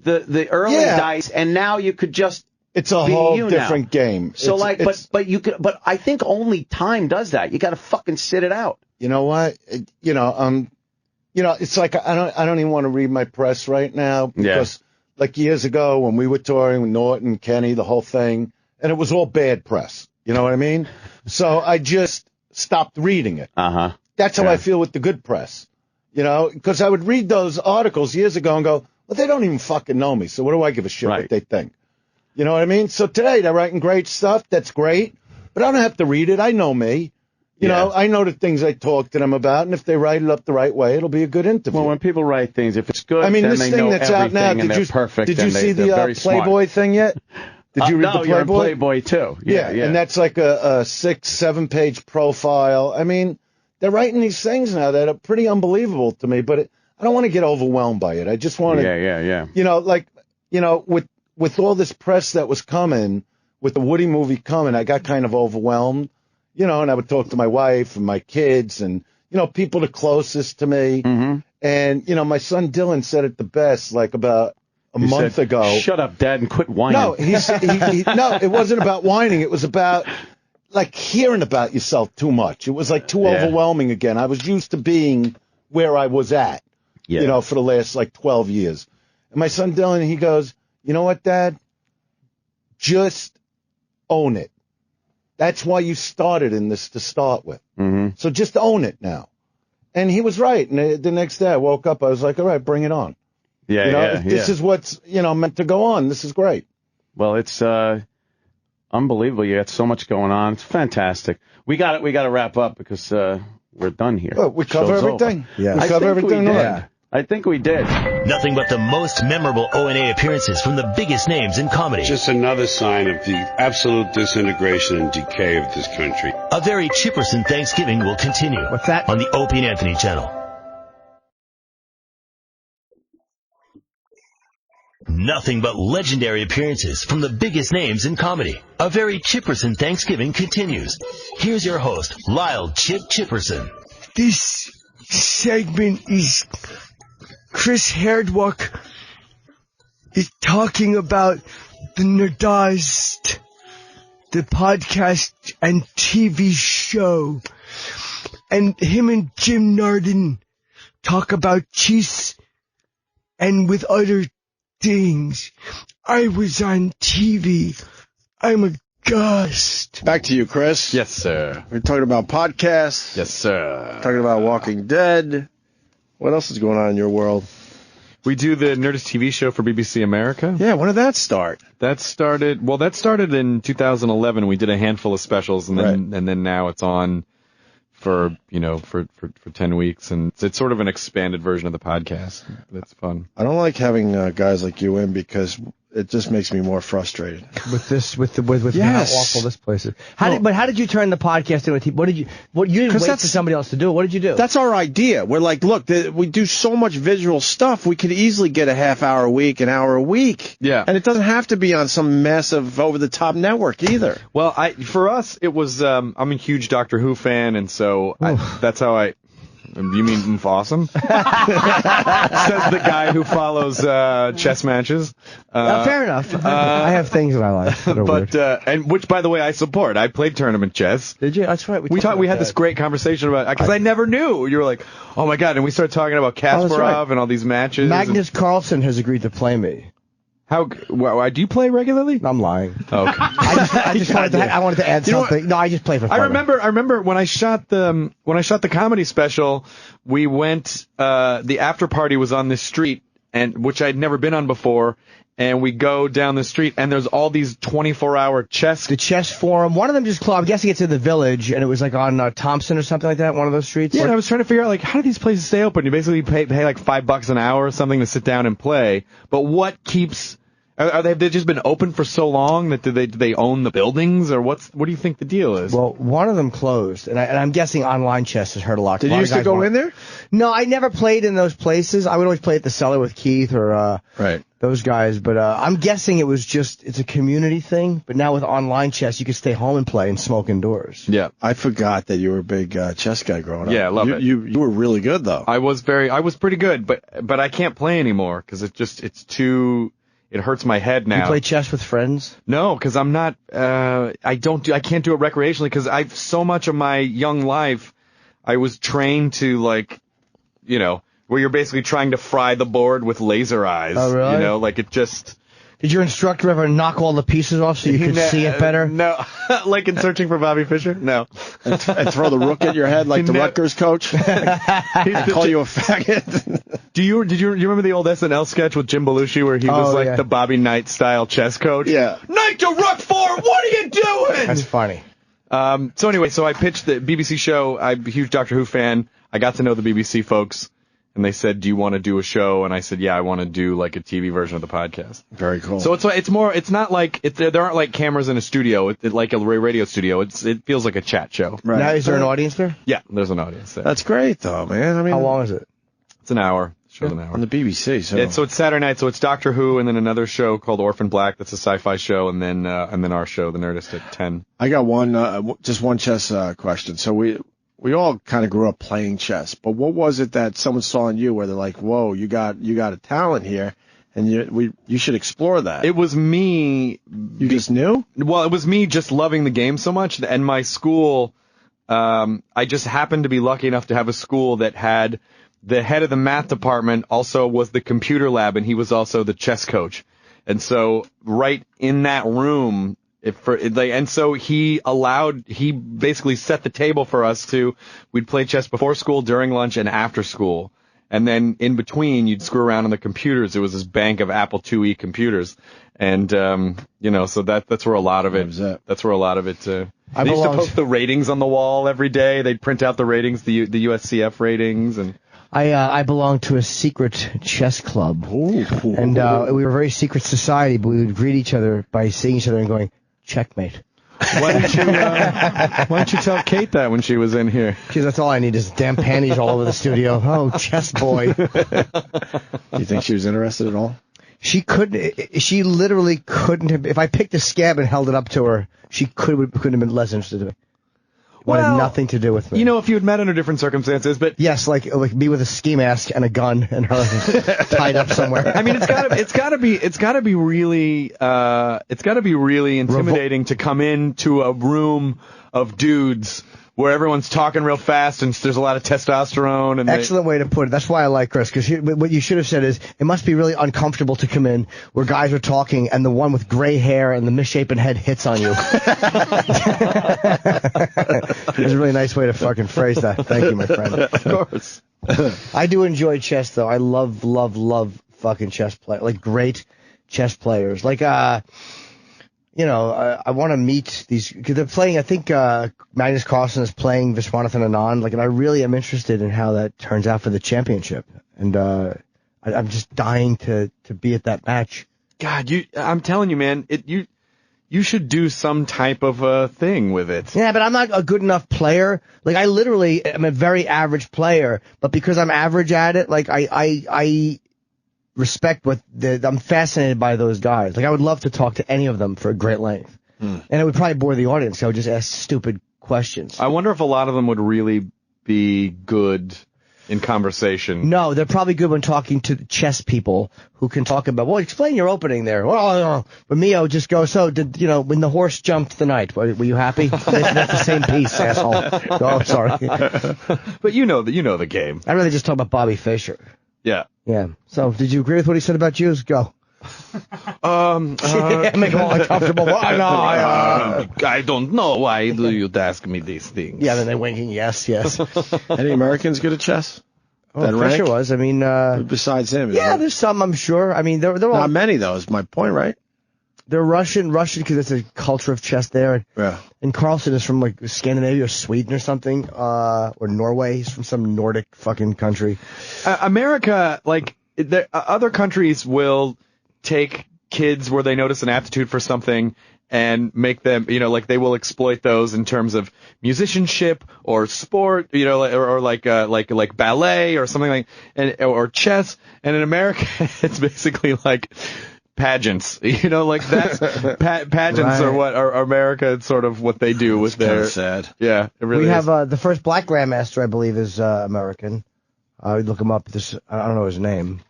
the early dice, and now you could just
it's a whole different game.
So but I think only time does that. You got to fucking sit it out.
You know what? It's like I don't even want to read my press right now because like years ago when we were touring with Norton, Kenny, the whole thing, and it was all bad press. You know what I mean? So I just stopped reading it. That's how I feel with the good press. You know, because I would read those articles years ago and go, well, they don't even fucking know me, so what do I give a shit what they think? You know what I mean? So today they're writing great stuff. That's great. But I don't have to read it. I know me. You know, I know the things I talk to them about, and if they write it up the right way, it'll be a good interview.
Well, when people write things, if it's good,
I mean,
then
this
they
thing
know
that's out now,
did you
see the Playboy thing yet? Did you read the Playboy?
You're in Playboy too. Yeah,
and that's like a 6-7 page profile. I mean, they're writing these things now that are pretty unbelievable to me, but I don't want to get overwhelmed by it. I just want to, you know, like, you know, with all this press that was coming, with the Woody movie coming, I got kind of overwhelmed, you know, and I would talk to my wife and my kids and, you know, people the closest to me. And, you know, my son Dylan said it the best, like about a month ago.
Shut up, Dad, and quit whining.
No, no, it wasn't about whining. It was about like hearing about yourself too much. It was like too overwhelming again. I was used to being where I was at. you know, for the last like 12 years. And my son Dylan, he goes, you know what, Dad? Just own it. That's why you started in this to start with.
Mm-hmm.
So just own it now. And he was right. And the next day I woke up, I was like, all right, bring it on.
Yeah,
you know, if this is what's, you know, meant to go on. This is great.
Well, it's unbelievable. You got so much going on. It's fantastic. We got to wrap up because we're done here.
Well, we cover everything.
Yeah.
We cover everything.
Yeah. I think we did.
Nothing but the most memorable O&A appearances from the biggest names in comedy.
Just another sign of the absolute disintegration and decay of this country.
A very Chipperson Thanksgiving will continue.
What's that?
On the Opie and Anthony channel. Nothing but legendary appearances from the biggest names in comedy. A very Chipperson Thanksgiving continues. Here's your host, Lyle Chip Chipperson.
This segment is Chris Herdwalk is talking about the Nerdized, the podcast and TV show. And him and Jim Narden talk about cheese and with other things. I was on TV. I'm a ghost.
Back to you, Chris.
Yes, sir.
We're talking about podcasts.
Yes, sir.
Talking about Walking Dead. What else is going on in your world?
We do the Nerdist TV show for BBC America.
Yeah, when did that start?
That started in 2011. We did a handful of specials, and then now it's on for 10 weeks, and it's sort of an expanded version of the podcast. It's fun.
I don't like having guys like you in because it just makes me more frustrated.
With how awful this place is. How did you turn the podcast into a TV? You didn't wait for somebody else to do it. What did you do?
That's our idea. We're like, look, we do so much visual stuff. We could easily get a half hour a week, an hour a week.
Yeah.
And it doesn't have to be on some massive over the top network either.
Well, for us, it was, I'm a huge Doctor Who fan, and so that's how I. You mean awesome? Says the guy who follows chess matches.
Fair enough. I have things in my life that are weird.
And which, by the way, I support. I played tournament chess.
Did you? That's right.
We had this great conversation about because I never knew. You were like, oh my god, and we started talking about Kasparov and all these matches.
Magnus Carlsen has agreed to play me.
How do you play regularly?
I'm lying.
Oh, okay.
I wanted to add something. No, I just play for fun.
I remember when I shot the comedy special, we went the after party was on this street and which I'd never been on before, and we go down the street and there's all these 24-hour chess.
The chess forum. One of them just closed. I'm guessing it's in the Village, and it was like on Thompson or something like that. One of those streets.
Yeah, and I was trying to figure out like how do these places stay open? You basically pay like $5 an hour or something to sit down and play. But what keeps Have they just been open for so long that do they own the buildings, or what do you think the deal is?
Well, one of them closed, and I'm guessing online chess has hurt a lot.
Did you used to go in there?
No, I never played in those places. I would always play at the Cellar with Keith or those guys. But I'm guessing it's a community thing. But now with online chess, you can stay home and play and smoke indoors.
Yeah,
I forgot that you were a big chess guy growing up.
Yeah, I love it.
You were really good though.
I was pretty good, but I can't play anymore because it's too. It hurts my head now.
You play chess with friends?
No, because I'm not. I can't do it recreationally because I've so much of my young life. I was trained to where you're basically trying to fry the board with laser eyes.
Oh, really?
Like it just.
Did your instructor ever knock all the pieces off so you could see it better?
No, like in Searching for Bobby Fischer. No,
and throw the rook at your head like the Rutgers coach. And call you a faggot.
Did you remember the old SNL sketch with Jim Belushi where he was the Bobby Knight style chess coach?
Yeah.
Knight to rook 4. What are you doing?
That's funny.
So anyway, I pitched the BBC show. I'm a huge Doctor Who fan. I got to know the BBC folks. And they said, do you want to do a show? And I said, yeah, I want to do like a TV version of the podcast.
Very cool.
So it's not like, there aren't like cameras in a studio, like a radio studio. It feels like a chat show.
Right. Now, is there an audience there?
Yeah, there's an audience there.
That's great though, man. I mean,
how long is it?
It's an hour. Show's an hour.
On the BBC.
So it's Saturday night. So it's Doctor Who and then another show called Orphan Black. That's a sci-fi show. And then our show, The Nerdist, at 10. I
got just one chess question. So we all kind of grew up playing chess, but what was it that someone saw in you where they're like, whoa, you got a talent here, and you should explore that?
It was me.
You just knew?
Well, it was me just loving the game so much, and my school, I just happened to be lucky enough to have a school that had the head of the math department also was the computer lab, and he was also the chess coach. And so right in that room, so he basically set the table for us we'd play chess before school, during lunch, and after school. And then in between, you'd screw around on the computers. It was this bank of Apple IIe computers. And, so that's where a lot of it, they used to post the ratings on the wall every day. They'd print out the ratings, the USCF ratings, and.
I belonged to a secret chess club.
Ooh.
And, we were a very secret society, but we would greet each other by seeing each other and going, checkmate.
Why don't you tell Kate that when she was in here?
Because that's all I need is damn panties all over the studio. Oh, chess boy.
Do you think she was interested at all?
She literally couldn't have, if I picked a scab and held it up to her, she couldn't have been less interested in me. Had nothing to do with me.
If you had met under different circumstances, but
yes, like me with a ski mask and a gun and her tied up somewhere.
I mean, it's gotta be really intimidating to come into a room of dudes where everyone's talking real fast and there's a lot of testosterone. And
excellent way to put it. That's why I like Chris, because what you should have said is it must be really uncomfortable to come in where guys are talking and the one with gray hair and the misshapen head hits on you. It's a really nice way to fucking phrase that. Thank you, my friend.
Of course.
I do enjoy chess, though. I love fucking chess play, like great chess players. Like, I want to meet these, because they're playing, I think, Magnus Carlsen is playing Viswanathan Anand, and I really am interested in how that turns out for the championship. And, I'm just dying to be at that match.
God, I'm telling you, man, you should do some type of a thing with it.
Yeah, but I'm not a good enough player. Like, I literally am a very average player, but because I'm average at it, like, I respect I'm fascinated by those guys. Like, I would love to talk to any of them for a great length. And it would probably bore the audience. I would just ask stupid questions.
I wonder if a lot of them would really be good in conversation.
No, they're probably good when talking to chess people who can talk about, well, explain your opening there. Well, but me, I would just go, so when the horse jumped the knight, were you happy? That's the same piece, asshole. Oh, sorry.
But you know the game.
I'd rather just talk about Bobby Fischer.
Yeah.
Yeah. So, did you agree with what he said about Jews? Go. Make them all uncomfortable.
I don't know. Why do you ask me these things?
Yeah, then they're winking. Yes.
Any Americans good at chess?
Fischer was. I mean,
besides him.
Yeah, there's some, I'm sure. I mean, they're all
not many though. Is my point, right?
They're Russian because it's a culture of chess there.
Yeah.
And Carlsen is from like Scandinavia or Sweden or something, or Norway. He's from some Nordic fucking country.
America, like other countries will take kids where they notice an aptitude for something and make them, like they will exploit those in terms of musicianship or sport, or like ballet or something or chess. And in America, it's basically like pageants, like that's pageants
right.
are what are America. It's sort of what they do with their.
Sad.
Yeah, it really.
We have the first black grandmaster, I believe, is American. I'd look him up. I don't know his name,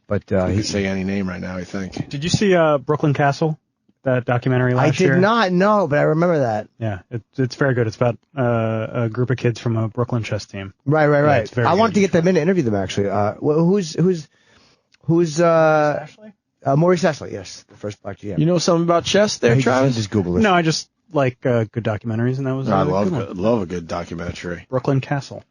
but
he can say any name right now. I think.
Did you see Brooklyn Castle? That documentary last year?
I did not know, but I remember that.
Yeah, it's very good. It's about a group of kids from a Brooklyn chess team.
Right.
Yeah,
I wanted to get them in to interview them actually. Who's
Ashley?
Maurice Ashley, yes, the first black GM.
You know something about chess there, Travis?
Just Google it.
No, I just like good documentaries, and that was.
I love a good documentary.
Brooklyn Castle.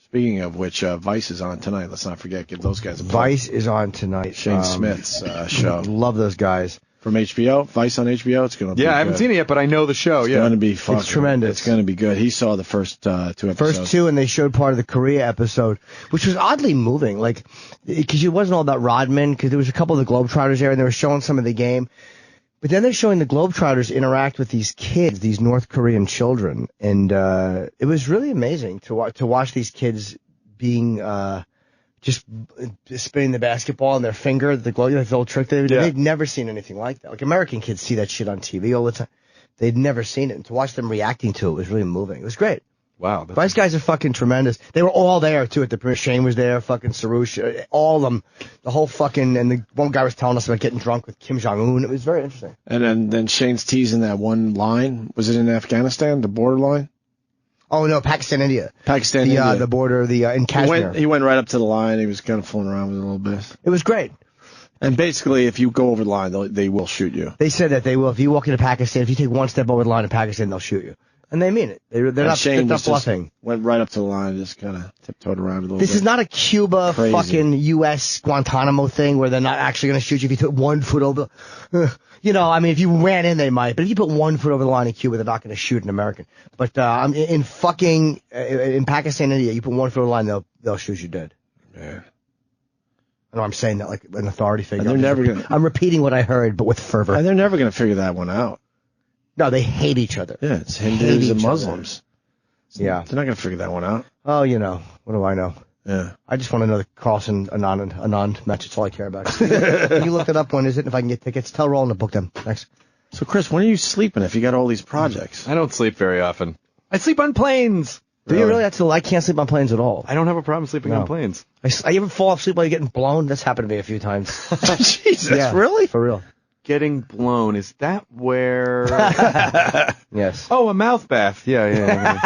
Speaking of which, Vice is on tonight. Let's not forget, give those guys a plug.
Vice is on tonight.
Shane Smith's show.
Love those guys.
From HBO, Vice on HBO. It's going to be
I haven't seen it yet, but I know the show.
It's going to be fucking.
It's tremendous.
It's going to be good. He saw the first 2 episodes.
First 2, and they showed part of the Korea episode, which was oddly moving. Like, because it wasn't all about Rodman, because there was a couple of the Globetrotters there, and they were showing some of the game. But then they're showing the Globetrotters interact with these kids, these North Korean children, and it was really amazing to watch these kids being just spinning the basketball on their finger, the old trick they would do. They'd never seen anything like that. Like, American kids see that shit on TV all the time. They'd never seen it. And to watch them reacting to it was really moving. It was great.
Wow.
Vice guys are fucking tremendous. They were all there, too, at the premiere. Shane was there, fucking Sarouche, all of them. The whole fucking, and the one guy was telling us about getting drunk with Kim Jong-un. It was very interesting.
And then Shane's teasing that one line. Was it in Afghanistan, the borderline?
Oh no, Pakistan, India.
Pakistan,
India. The border, in Kashmir.
He went right up to the line. He was kind of fooling around with it a little bit.
It was great.
And basically, if you go over the line, they will shoot you.
They said that they will. If you walk into Pakistan, if you take one step over the line in Pakistan, they'll shoot you. And they mean it. They're not bluffing.
Went right up to the line, just kind of tiptoed around a little bit.
This is not a Cuba fucking U.S. Guantanamo thing where they're not actually going to shoot you if you put 1 foot over. If you ran in, they might. But if you put 1 foot over the line in Cuba, they're not going to shoot an American. But in Pakistan, India, you put 1 foot over the line, they'll shoot you dead.
Yeah.
I know I'm saying that like an authority figure.
And they're never going.
I'm repeating what I heard, but with fervor.
And they're never going to figure that one out.
No, they hate each other.
Yeah, it's Hindus and Muslims.
Yeah.
They're not going to figure that one out.
Oh, what do I know?
Yeah.
I just want to know the Carlson Anand match. That's all I care about. Can you look it up? When is it? If I can get tickets, tell Roland to book them. Thanks.
So, Chris, when are you sleeping if you got all these projects?
I don't sleep very often. I sleep on planes.
Do you really? I can't sleep on planes at all.
I don't have a problem sleeping on planes.
I ever fall asleep while you're getting blown? That's happened to me a few times.
Jesus, really?
For real.
Getting blown, is that where...
Yes.
Oh, a mouth bath. Yeah.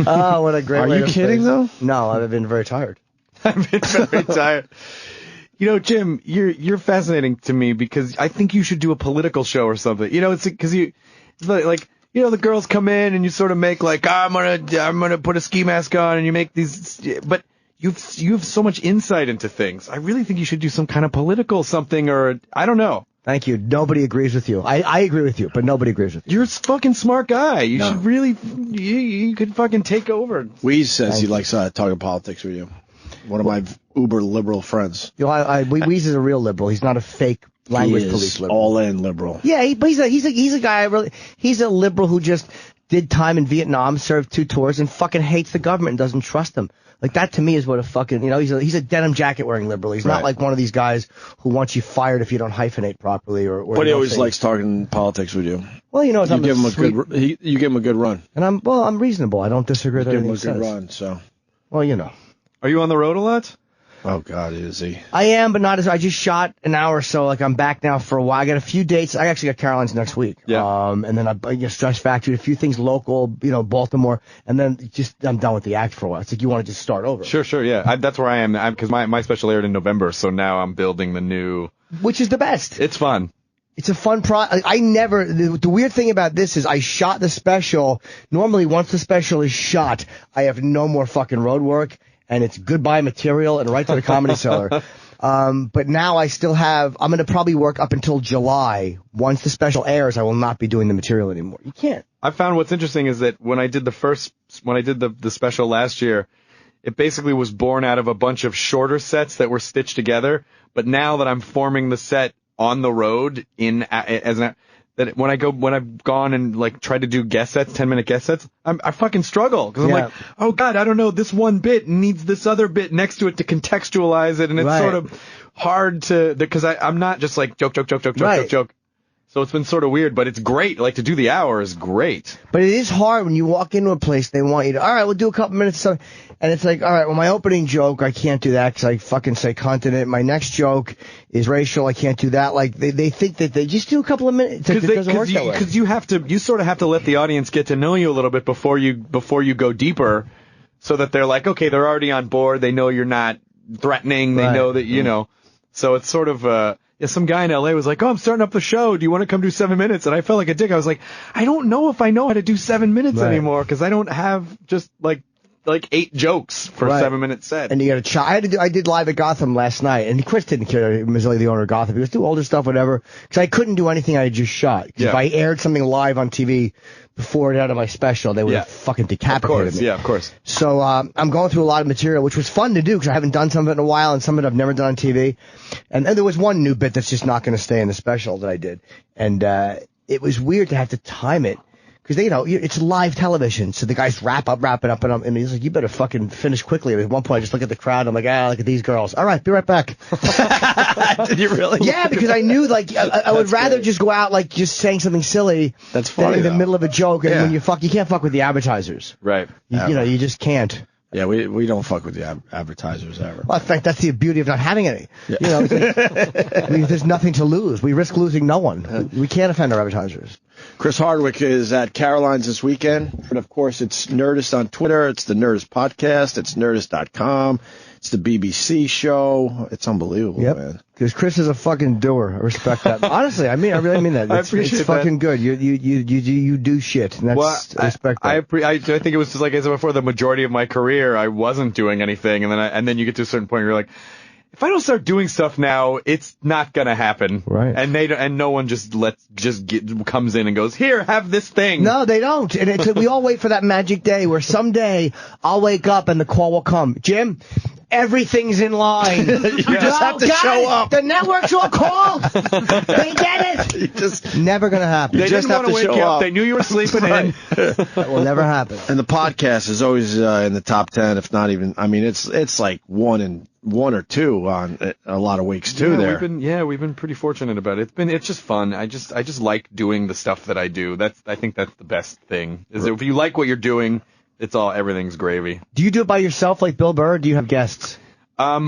Oh, what a great way.
Are you kidding, though?
No, I've been very tired.
I've been very tired. Jim, you're fascinating to me because I think you should do a political show or something. It's because the girls come in and you sort of make like, I'm gonna put a ski mask on, and you make these, but you have so much insight into things. I really think you should do some kind of political something, or I don't know.
Thank you. Nobody agrees with you. I agree with you, but nobody agrees with you.
You're a fucking smart guy. You should really, you could fucking take over.
Weez says he likes talking politics with you. One of my uber liberal friends.
Weez is a real liberal. He's not a fake language police liberal.
All in liberal.
Yeah, but he's a guy. He's a liberal who just did time in Vietnam, served 2 tours, and fucking hates the government and doesn't trust them. Like that to me is what a fucking he's a denim jacket wearing liberal. He's not like one of these guys who wants you fired if you don't hyphenate properly or.
But he always likes talking politics with you.
Well,
you give him you give him a good run.
And I'm reasonable. I don't disagree with anything he says.
Give him a good run. So.
Well,
Are you on the road a lot?
Oh, God, is he?
I am, but not as... I just shot an hour, so like I'm back now for a while. I got a few dates. I actually got Caroline's next week.
Yeah.
And then I get Stress Factory, a few things local, Baltimore, and then I'm done with the act for a while. It's like you want to just start over.
Sure, yeah. That's where I am, because my special aired in November, so now I'm building the new...
Which is the best.
It's fun.
It's a fun the weird thing about this is I shot the special. Normally, once the special is shot, I have no more fucking road work. And it's goodbye material and right to the Comedy Cellar. But now I still have, I'm going to probably work up until July. Once the special airs, I will not be doing the material anymore. You can't.
I found what's interesting is that when I did the special last year, it basically was born out of a bunch of shorter sets that were stitched together. But now that I'm forming the set on the road that when I've gone and like tried to do guest sets, 10-minute guest sets, I fucking struggle because I'm like, oh God, I don't know, this one bit needs this other bit next to it to contextualize it, and it's sort of hard to because I'm not just like joke. So it's been sort of weird, but it's great. Like to do the hour is great.
But it is hard when you walk into a place. They want you to, all right, we'll do a couple minutes. And it's like, all right, well, my opening joke, I can't do that because I fucking say cunt in it. My next joke is racial. I can't do that. Like they think that they just do a couple of minutes. It doesn't work that way.
Because you sort of have to let the audience get to know you a little bit before you go deeper, so that they're like, okay, they're already on board. They know you're not threatening. They know that So it's sort of some guy in L.A. was like, oh, I'm starting up the show. Do you want to come do 7 minutes? And I felt like a dick. I was like, I don't know if I know how to do 7 minutes anymore because I don't have just like 8 jokes for a 7 minute set.
And you got to try. I did live at Gotham last night, and Chris didn't care. Mazzilli, the owner of Gotham, he goes, do older stuff, whatever. Because I couldn't do anything I had just shot. Because if I aired something live on TV before it out of my special, they would have fucking decapitated me.
Yeah, of course.
So I'm going through a lot of material, which was fun to do because I haven't done some of it in a while, and some of it I've never done on TV. And there was one new bit that's just not going to stay in the special that I did. And it was weird to have to time it. Because, it's live television, so the guys wrap it up, and he's like, you better fucking finish quickly. And at one point, I just look at the crowd, I'm like, look at these girls. All right, be right back.
Did you really?
Yeah, because I knew, I would rather just go out, just saying something silly.
That's funny,
than in the middle of a joke, and when you can't fuck with the advertisers.
Right.
You just can't.
Yeah, we don't fuck with the advertisers ever.
Well, in fact, that's the beauty of not having any. Yeah. There's nothing to lose. We risk losing no one. We can't offend our advertisers.
Chris Hardwick is at Caroline's this weekend. And, of course, it's Nerdist on Twitter. It's the Nerdist podcast. It's Nerdist.com. It's the BBC show. It's unbelievable, man.
Because Chris is a fucking doer. I respect that. Honestly, I really mean that.
I appreciate
it's fucking good. You do shit. And that's, I respect that.
I think it was just like I said before, the majority of my career, I wasn't doing anything. And then you get to a certain point where you're like, if I don't start doing stuff now, it's not gonna happen.
Right.
And no one comes in and goes, here, have this thing.
No, they don't. And we all wait for that magic day where someday I'll wake up and the call will come. Jim, everything's in line.
You just have to show up.
The networks will call. They get it.
You just
never gonna happen.
They
just
didn't want to wake you up. They knew you were sleeping in.
That will never happen.
And the podcast is always in the top 10, if not even. I mean, it's like one or two on a lot of weeks too.
We've been pretty fortunate about it. It's just fun. I just like doing the stuff that I do. I think that's the best thing. Is if you like what you're doing, everything's gravy.
Do you do it by yourself like Bill Burr, or do you have guests?
Well,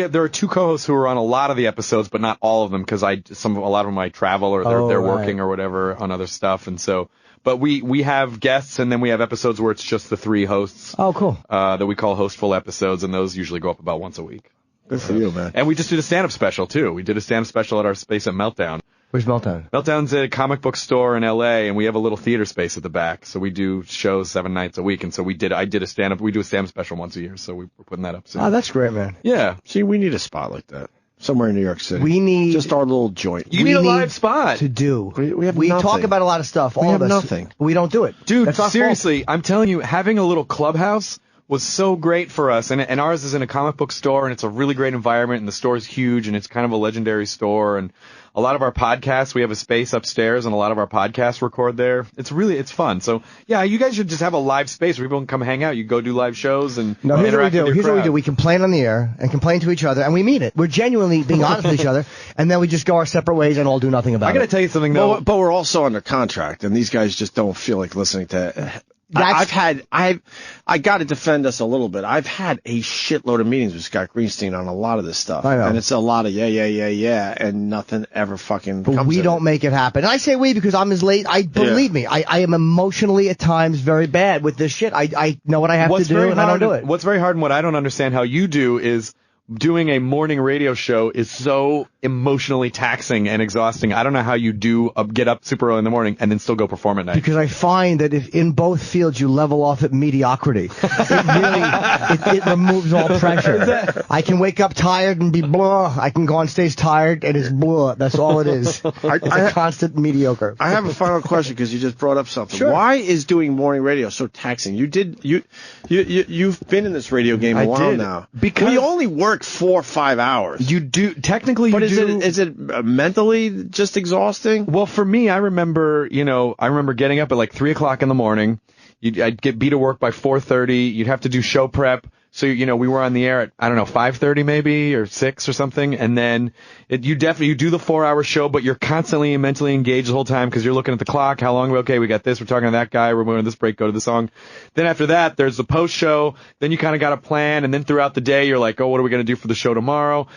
there are two co-hosts who are on a lot of the episodes, but not all of them, because a lot of them I travel or they're working or whatever on other stuff, and so. But we have guests, and then we have episodes where it's just the three hosts.
Oh, cool.
That we call hostful episodes, and those usually go up about once a week.
Good for you, man.
And we just did a stand-up special too. We did a stand-up special at our space at Meltdown.
Where's Meltdown? Meltdown's
a comic book store in L.A., and we have a little theater space at the back. So we do shows 7 nights a week, and so we do a stand-up special once a year, so we're putting that up soon.
Oh, that's great, man.
Yeah.
See, we need a spot like that. Somewhere in New York City.
We need
just our little joint.
You need a live spot
to do.
We
talk about a lot of stuff.
We have nothing.
We don't do it,
dude.
That's
seriously, I'm telling you, having a little clubhouse was so great for us. And ours is in a comic book store, and it's a really great environment, and the store is huge, and it's kind of a legendary store. And a lot of our podcasts, we have a space upstairs, and a lot of our podcasts record there. It's fun. So, yeah, you guys should just have a live space where people can come hang out. You go do live shows and
here's what we do.
Here's
what we do. We complain on the air and complain to each other, and we mean it. We're genuinely being honest with each other, and then we just go our separate ways and all do nothing about it.
I got to tell you something, though.
But we're also under contract, and these guys just don't feel like listening to I got to defend us a little bit. I've had a shitload of meetings with Scott Greenstein on a lot of this stuff.
I know.
And it's a lot of yeah, and nothing ever fucking
But
comes
we
of
don't
it.
make it happen. And I say we because I'm as late. Believe me, I am emotionally at times very bad with this shit. I know what I have to do, and I don't do it.
What's very hard and what I don't understand how you do is doing a morning radio show is so emotionally taxing and exhausting. I don't know how you get up super early in the morning and then still go perform at night.
Because I find that if in both fields you level off at mediocrity, it removes all pressure. I can wake up tired and be blah. I can go on stage tired and it's blah. That's all it is. It's a constant mediocre.
I have a final question because you just brought up something.
Sure.
Why is doing morning radio so taxing? You've been in this radio game a while now.
Because
we only work 4 or 5 hours.
You do technically,
but is it mentally just exhausting?
Well, for me, I remember getting up at like 3 o'clock in the morning. I'd be to work by 4:30. You'd have to do show prep. So, we were on the air at, 5:30 maybe, or 6 or something. And then you do the 4-hour show, but you're constantly mentally engaged the whole time because you're looking at the clock. How long? Okay, we got this. We're talking to that guy. We're going to this break, go to the song. Then after that, there's the post show. Then you kind of got a plan. And then throughout the day, you're like, oh, what are we going to do for the show tomorrow?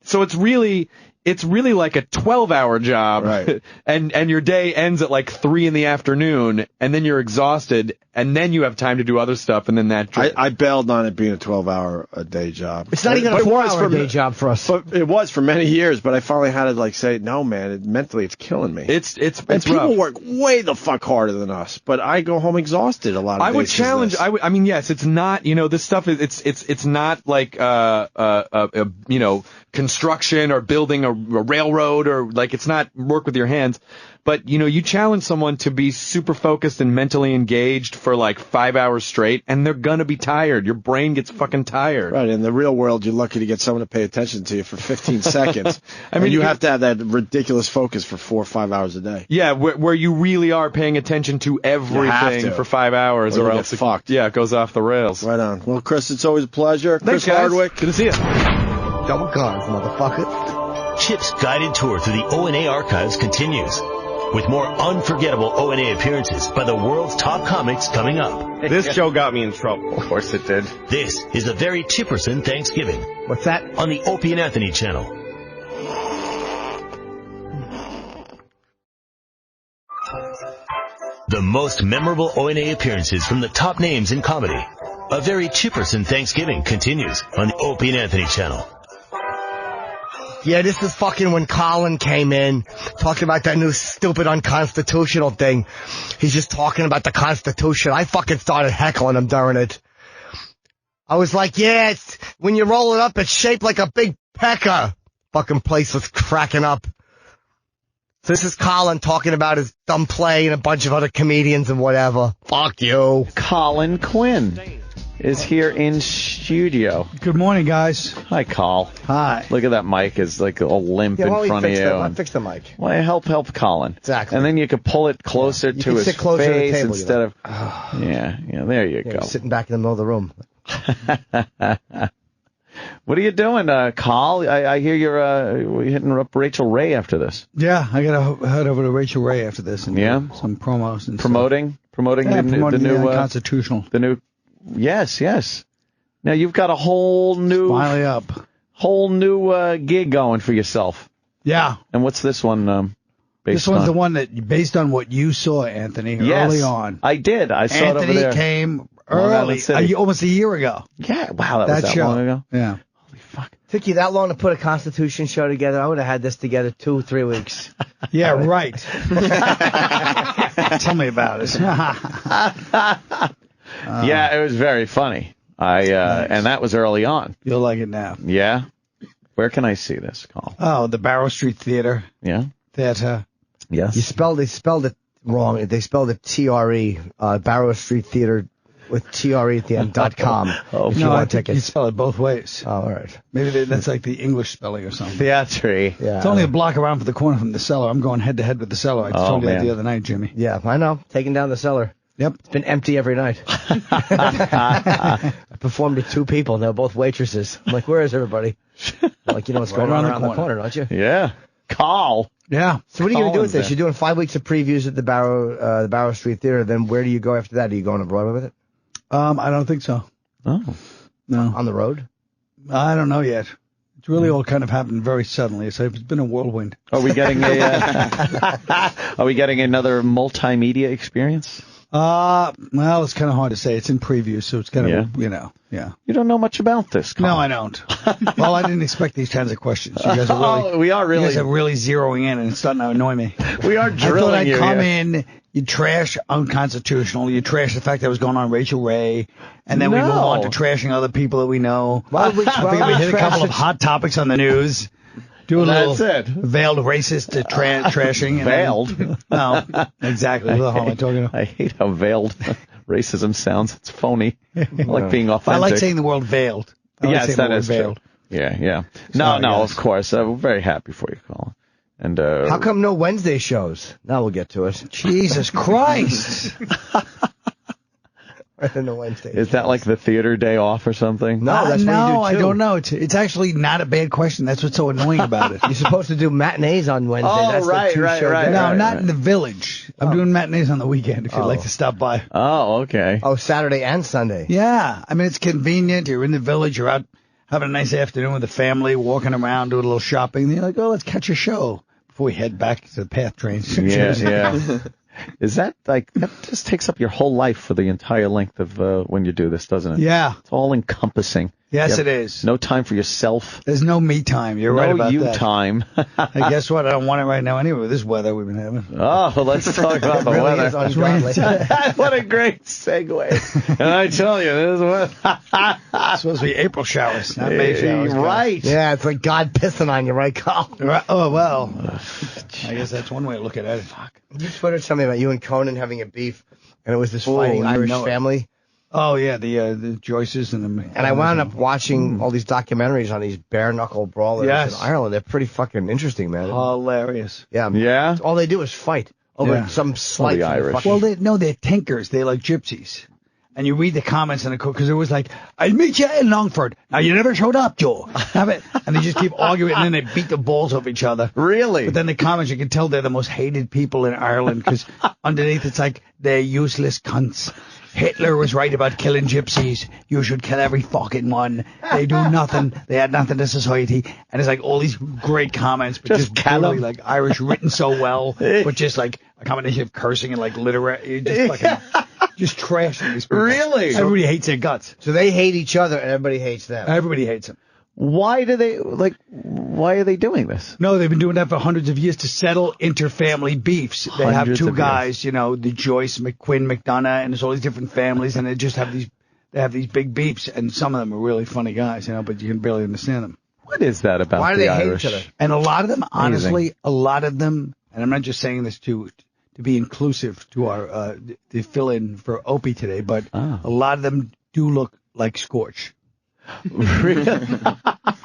So it's really like a 12-hour job,
right?
And your day ends at like 3 in the afternoon, and then you're exhausted, and then you have time to do other stuff, and then
I bailed on it being a 12-hour a day job.
It's not even a 4-hour day job for us.
But it was for many years, but I finally had to say, no, man, mentally it's killing me.
It's
people
rough.
work way the fuck harder than us, but I go home exhausted a lot of days.
I would challenge. I mean, yes, it's not. This stuff is. It's not like construction or building a railroad or it's not work with your hands. But, you challenge someone to be super focused and mentally engaged for 5 hours straight, and they're going to be tired. Your brain gets fucking tired.
Right. In the real world, you're lucky to get someone to pay attention to you for 15 seconds. You have to have that ridiculous focus for 4 or 5 hours a day.
Yeah, where you really are paying attention to everything for 5 hours, or else
fucked.
It goes off the rails.
Right on. Well, Chris, it's always a pleasure.
Thanks,
Chris
guys.
Hardwick.
Good to see you.
Double guns, motherfucker.
Chip's guided tour through the O&A archives continues, with more unforgettable O&A appearances by the world's top comics coming up.
This show got me in trouble.
Of course it did.
This is a very Chipperson Thanksgiving.
What's that?
On the Opie and Anthony channel. The most memorable O&A appearances from the top names in comedy. A very Chipperson Thanksgiving continues on the Opie and Anthony channel.
Yeah, this is fucking when Colin came in, talking about that new stupid unconstitutional thing. He's just talking about the Constitution. I fucking started heckling him during it. I was like, yeah, it's, when you roll it up, it's shaped like a big pecker. Fucking place was cracking up. So this is Colin talking about his dumb play and a bunch of other comedians and whatever. Fuck you.
Colin Quinn is here in studio.
Good morning, guys.
Hi, Carl.
Hi.
Look at that mic is like all limp in front of you.
Fix the mic.
Well, help Colin.
Exactly.
And then you could pull it closer to his
sit closer to the
face
table,
instead of. Yeah, there you go.
You're sitting back in the middle of the room.
What are you doing, Carl? I hear you're hitting up Rachel Ray after this.
Yeah, I got to head over to Rachel Ray after this and do some promos and
promoting
promoting
the new
Constitutional.
The new. Yes. Now you've got a whole new gig going for yourself.
Yeah.
And what's this one based
This one's
on?
the one that based on what you saw, Anthony, early on.
I did. I saw it over there.
Anthony came early, almost a year ago.
Yeah. Wow, that was that long ago.
Yeah.
Holy fuck.
Took you that long to put a Constitution show together? I would have had this together 2-3 weeks.
Yeah, right. Tell me about it.
Yeah, it was very funny.
Nice.
And that was early on.
You'll like it now.
Yeah. Where can I see this, Carl?
Oh, the Barrow Street Theater.
Yeah.
Theater.
Yes.
They spelled it wrong. They spelled it TRE, Barrow Street Theater with TRE at the end, .com. If you want tickets.
You spell it both ways.
Oh, all right.
Maybe that's like the English spelling or something.
Theatre.
Yeah.
It's only a block around from the corner from the Cellar. I'm going head to head with the Cellar. I told you that the other night, Jimmy.
Yeah, I know. Taking down the Cellar.
Yep.
It's been empty every night. I performed to 2 people, and they were both waitresses. I'm like, where is everybody? Like, you know what's going on around the corner, don't you?
Yeah. Carl.
Yeah.
So what are you going to do with this? You're doing 5 weeks of previews at the Barrow Street Theater. Then where do you go after that? Are you going to Broadway with it?
I don't think so.
Oh.
No.
On the road?
I don't know yet. It's really all kind of happened very suddenly. So it's been a whirlwind.
Are we getting Are we getting another multimedia experience?
Well, it's kind of hard to say. It's in preview, so it's kind of, yeah.
You don't know much about this, Carl.
No, I don't. Well, I didn't expect these kinds of questions. You guys are really,
we are really.
You guys are really zeroing in, and it's starting to annoy me.
We are drilling
I thought I'd come
yeah.
in, you trash unconstitutional, you trash the fact that was going on Rachel Ray, and then we move on to trashing other people that we know. I think we hit a couple of hot topics on the news. Do a little veiled racist trashing.
Veiled?
No, exactly. What am I talking about?
I hate how veiled racism sounds. It's phony. I like being authentic.
I like saying the word veiled.
Yes, that is true. Yeah. No, of course. We're very happy for you, Colin. And
how come no Wednesday shows? Now we'll get to it.
Jesus Christ.
No Wednesday.
Is that like the theater day off or something?
No, that's what you do too.
I don't know. It's actually not a bad question. That's what's so annoying about it.
You're supposed to do matinees on Wednesday.
Oh,
that's
right.
No, not in the Village. I'm doing matinees on the weekend if you'd like to stop by.
Oh, okay.
Oh, Saturday and Sunday.
Yeah. I mean, it's convenient. You're in the Village. You're out having a nice afternoon with the family, walking around, doing a little shopping. And you're like, oh, let's catch a show before we head back to the PATH trains.
Yeah. Is that that just takes up your whole life for the entire length of when you do this, doesn't it?
Yeah.
It's all encompassing.
Yes, it is.
No time for yourself.
There's no me time. You're right about that.
No you time.
And guess what? I don't want it right now anyway with this weather we've been having.
Oh, well, let's talk about the weather. What a great segue. And I tell you, this is what
it's supposed to be April showers, not May showers.
Right.
Yeah, it's like God pissing on you, right, Carl?
Right. Oh, well. I guess that's one way of looking at it. Fuck.
You tweeted something about you and Conan having a beef, and it was this fighting Irish family.
Oh, yeah, the Joyces and the...
And I wound up watching all these documentaries on these bare-knuckle brawlers in Ireland. They're pretty fucking interesting, man.
Hilarious.
Yeah.
Yeah?
All they do is fight over some slight...
The Irish.
Well, they're tinkers. They're like gypsies. And you read the comments in the because it was like, I'll meet you in Longford. Now, you never showed up, Joe. Have it. And they just keep arguing, and then they beat the balls off each other.
Really?
But then the comments, you can tell they're the most hated people in Ireland, because underneath it's like, they're useless cunts. Hitler was right about killing gypsies. You should kill every fucking one. They do nothing. They add nothing to society. And it's like all these great comments, but just brutally, like Irish written so well, but just like a combination of cursing and like literary, just fucking, just trashing these people.
Really?
Everybody hates their guts.
So they hate each other, and everybody hates them.
Everybody hates them.
Why are they doing this?
No, they've been doing that for hundreds of years to settle interfamily beefs. They have
Hundreds
two
of
guys, the Joyce, McQuinn, McDonough, and there's all these different families, and they just have these big beefs, and some of them are really funny guys, but you can barely understand them.
What is that about?
Why do
the
they
Irish?
hate each other?
And a lot of them,
Amazing.
honestly, and I'm not just saying this to be inclusive to our to fill in for Opie today, but a lot of them do look like Scorch.
Really?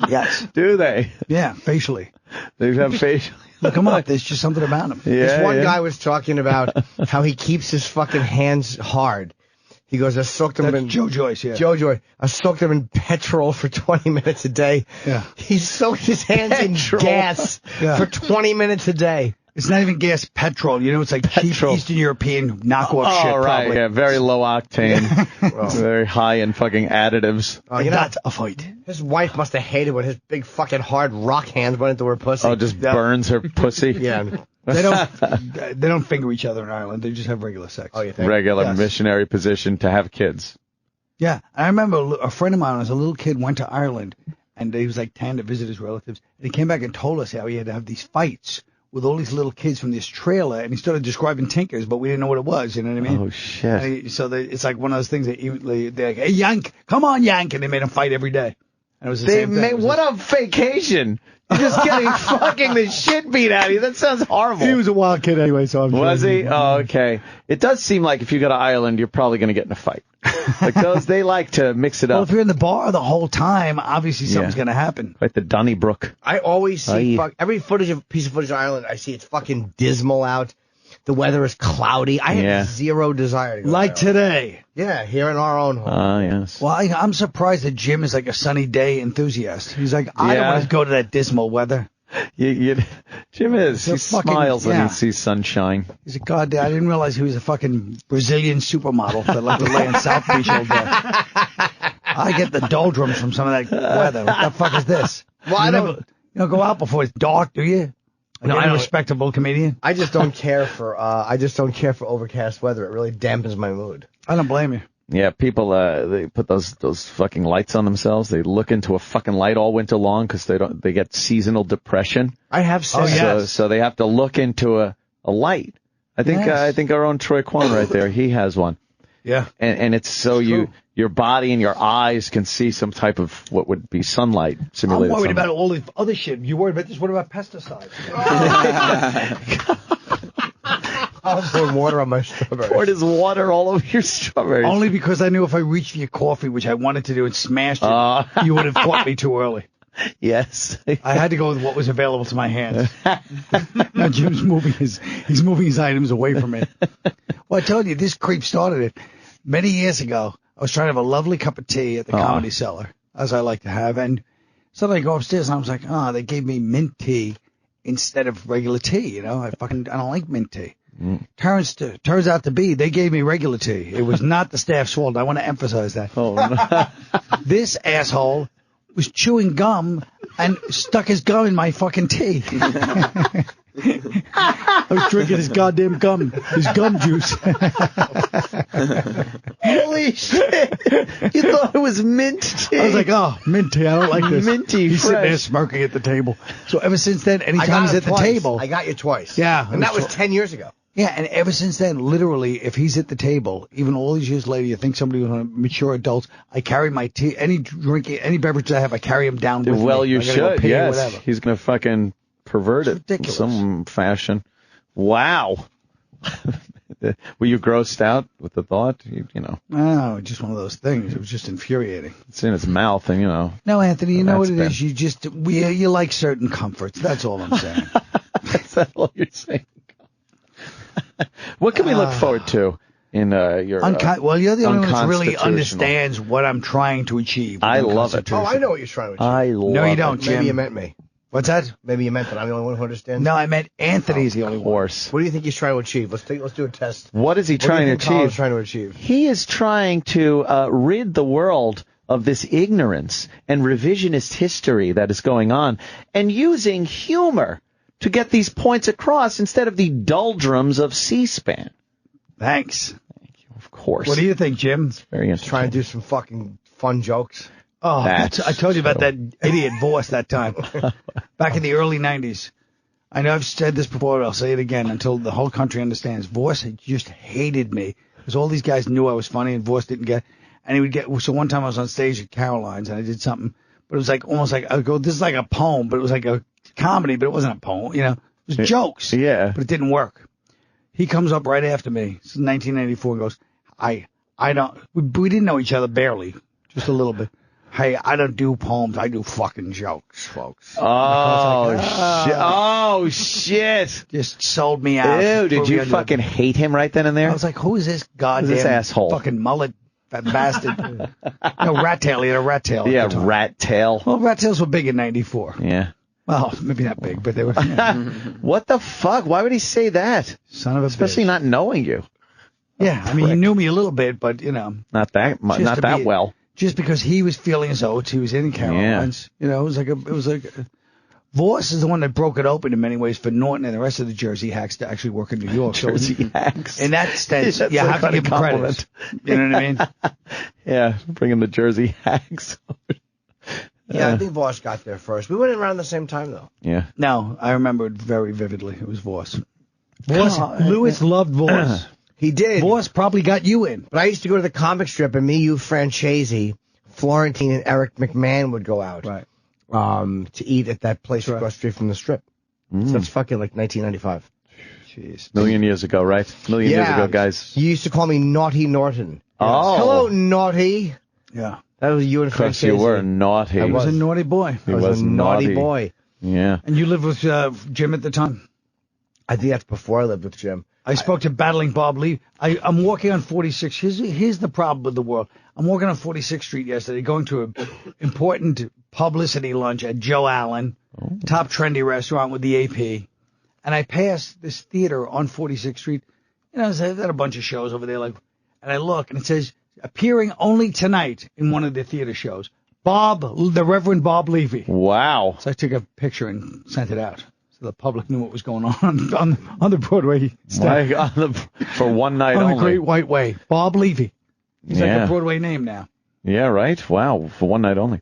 Yes.
Do they?
Yeah, facially.
They have facial.
Look them up. There's just something about them.
This one guy was talking about how he keeps his fucking hands hard. He goes, I soaked them in
Joe Joyce, yeah.
Joe Joyce. I soaked them in petrol for 20 minutes a day.
Yeah.
He soaked his hands in gas for 20 minutes a day.
It's not even gas, petrol. It's like cheap Eastern European knockoff shit,
right.
probably.
Yeah, very low octane. Very high in fucking additives.
That's a fight.
His wife must have hated when his big fucking hard rock hands went into her pussy.
Oh, just burns her pussy?
Yeah.
They don't finger each other in Ireland. They just have regular sex.
Oh, you think?
Regular missionary position to have kids.
Yeah. I remember a friend of mine, when I was a little kid, went to Ireland, and he was like 10 to visit his relatives, and he came back and told us how he had to have these fights with all these little kids from this trailer, and he started describing Tinkers, but we didn't know what it was, you know what I mean?
Oh, shit.
It's like one of those things that they're like, hey, Yank, come on, Yank, and they made him fight every day. And it was the same thing.
What a vacation. You're just getting fucking the shit beat out of you. That sounds horrible.
He was a wild kid anyway, so I'm
Was he? Oh, okay. It does seem like if you go to Ireland, you're probably going to get in a fight. Like they like to mix it up.
Well, if you're in the bar the whole time, obviously something's going to happen.
Like the Donnybrook.
I always see every piece of footage of Ireland, I see it's fucking dismal out. The weather is cloudy. I have zero desire to go
like
to Ireland.
today.
Yeah, here in our own home.
Yes.
Well, I'm surprised that Jim is like a sunny day enthusiast. He's like, I don't want to go to that dismal weather.
Jim is. He smiles when he sees sunshine.
He's a goddamn. I didn't realize he was a fucking Brazilian supermodel that liked to lay in South Beach all day. I get the doldrums from some of that weather. What the fuck is this?
Well, I don't.
You don't go out before it's dark, do you? Like
No,
any
I don't.
respectable comedian.
I just don't care for. I just don't care for overcast weather. It really dampens my mood.
I don't blame you.
Yeah, people they put those fucking lights on themselves. They look into a fucking light all winter long because they get seasonal depression.
I have said
so they have to look into a light. I think our own Troy Kwan right there, he has one.
Yeah.
And it's so your body and your eyes can see some type of what would be sunlight, simulated
I'm worried
sunlight.
about all the other shit. You worried about this? What about pesticides?
I was pouring water on my strawberries.
Poured his water all over your strawberries.
Only because I knew if I reached for your coffee, which I wanted to do, and smashed it, you would have caught me too early.
Yes.
I had to go with what was available to my hands. Now Jim's moving his items away from me. Well, I told you, this creep started it. Many years ago, I was trying to have a lovely cup of tea at the Comedy Cellar, as I like to have, and suddenly I go upstairs and I was like, they gave me mint tea instead of regular tea, I don't like mint tea. Turns out to be they gave me regular tea. It was not the staff's fault. I want to emphasize that.
Oh, no.
This asshole was chewing gum and stuck his gum in my fucking tea. I was drinking his goddamn gum, his gum juice.
Holy shit! You thought it was mint tea.
I was like, mint tea. I don't like this.
Minty,
He's sitting there
fresh.
smirking at the table. So ever since then, anytime he's at the table,
I got you twice.
Yeah,
and that was 10 years ago.
Yeah, and ever since then, literally, if he's at the table, even all these years later, you think somebody was on mature adults, I carry my tea, any beverage I have, I carry him down with me.
Well, you
I gotta go
should.
pee or
Yes,
whatever.
he's gonna fucking pervert it
ridiculous.
in some fashion. Wow. Were you grossed out with the thought? You know.
No, just one of those things. It was just infuriating.
It's in his mouth, and
No, Anthony, you know what
That's
it
bad.
is. You like certain comforts. That's all I'm saying.
That's all you're saying. What can we look forward to in your?
Well, you're the only one that really
unconstitutional?
understands what I'm trying to achieve.
I love it.
Oh, I know what you're trying to achieve.
I love
No, you don't,
it.
Jim.
Maybe you meant me.
What's that?
Maybe you meant that I'm the only one who understands.
No, I meant Anthony's the only one.
Horse.
What do you think he's trying to achieve? Let's do a test.
What is he
What do
trying
you
to
think Colin's
achieve?
trying to achieve?
He is trying to rid the world of this ignorance and revisionist history that is going on, and using humor
to get these points across instead of the doldrums of C-SPAN.
Thanks.
Thank you, of course.
What do you think, Jim?
It's very interesting.
Trying to do some fucking fun jokes.
Oh, I told you about that idiot Voss that time. Back in the early 90s. I know I've said this before, but I'll say it again until the whole country understands. Voss just hated me because all these guys knew I was funny and Voss didn't get. And he would get. So one time I was on stage at Caroline's and I did something, but it was like almost like I go, this is like a poem, but it was like a comedy, but it wasn't a poem. You know, it was jokes.
Yeah.
But it didn't work. He comes up right after me. This is 1994. And goes, I don't. We didn't know each other barely, just a little bit. Hey, I don't do poems. I do fucking jokes, folks.
Oh, shit.
Just sold me out.
Ew, did you fucking hate him right then and there?
I was like, who is this goddamn
this asshole?
Fucking mullet, that bastard. No, rat tail. He had a rat tail.
Yeah, rat tail.
Well, rat tails were big in 94.
Yeah.
Well, maybe not big, but they were. Yeah.
What the fuck? Why would he say that?
Son of a
Especially
bitch.
not knowing you.
Yeah, I mean, he knew me a little bit, but, you know.
Not that well.
Just because he was feeling his oats, he was in Caroline's. Yeah. You know, it was like Voss is the one that broke it open in many ways for Norton and the rest of the Jersey hacks to actually work in New York.
Jersey hacks.
In that sense, you have to give him credit. You know what I mean?
Yeah, bringing the Jersey hacks.
Yeah, I think Voss got there first. We went around the same time, though.
Yeah.
No, I remember it very vividly. It was Voss. Lewis loved Voss.
He did.
Voss probably got you in.
But I used to go to the comic strip, and me, you, Franchese, Florentine, and Eric McMahon would go out.
Right.
To eat at that place across the street from the strip. So that's fucking like 1995.
Jeez.
Million years ago, right? Million years ago, guys.
You used to call me Naughty Norton.
Oh.
Hello, Naughty.
Yeah.
That was you and
Because
Franchese.
you were naughty.
I was a naughty boy.
I was a naughty boy.
Yeah.
And you lived with Jim at the time?
I think that's before I lived with Jim.
I spoke to Battling Bob Lee. I'm walking on 46. Here's the problem with the world. I'm walking on 46th Street yesterday, going to an important publicity lunch at Joe Allen, top trendy restaurant with the AP. And I passed this theater on 46th Street. You know, they had a bunch of shows over there. And I look, and it says, appearing only tonight in one of the theater shows, the Reverend Bob Levy.
Wow.
So I took a picture and sent it out. So the public knew what was going on the Broadway stage.
For one night
on
only.
the Great White Way. Bob Levy. He's like a Broadway name now.
Yeah, right. Wow, for one night only.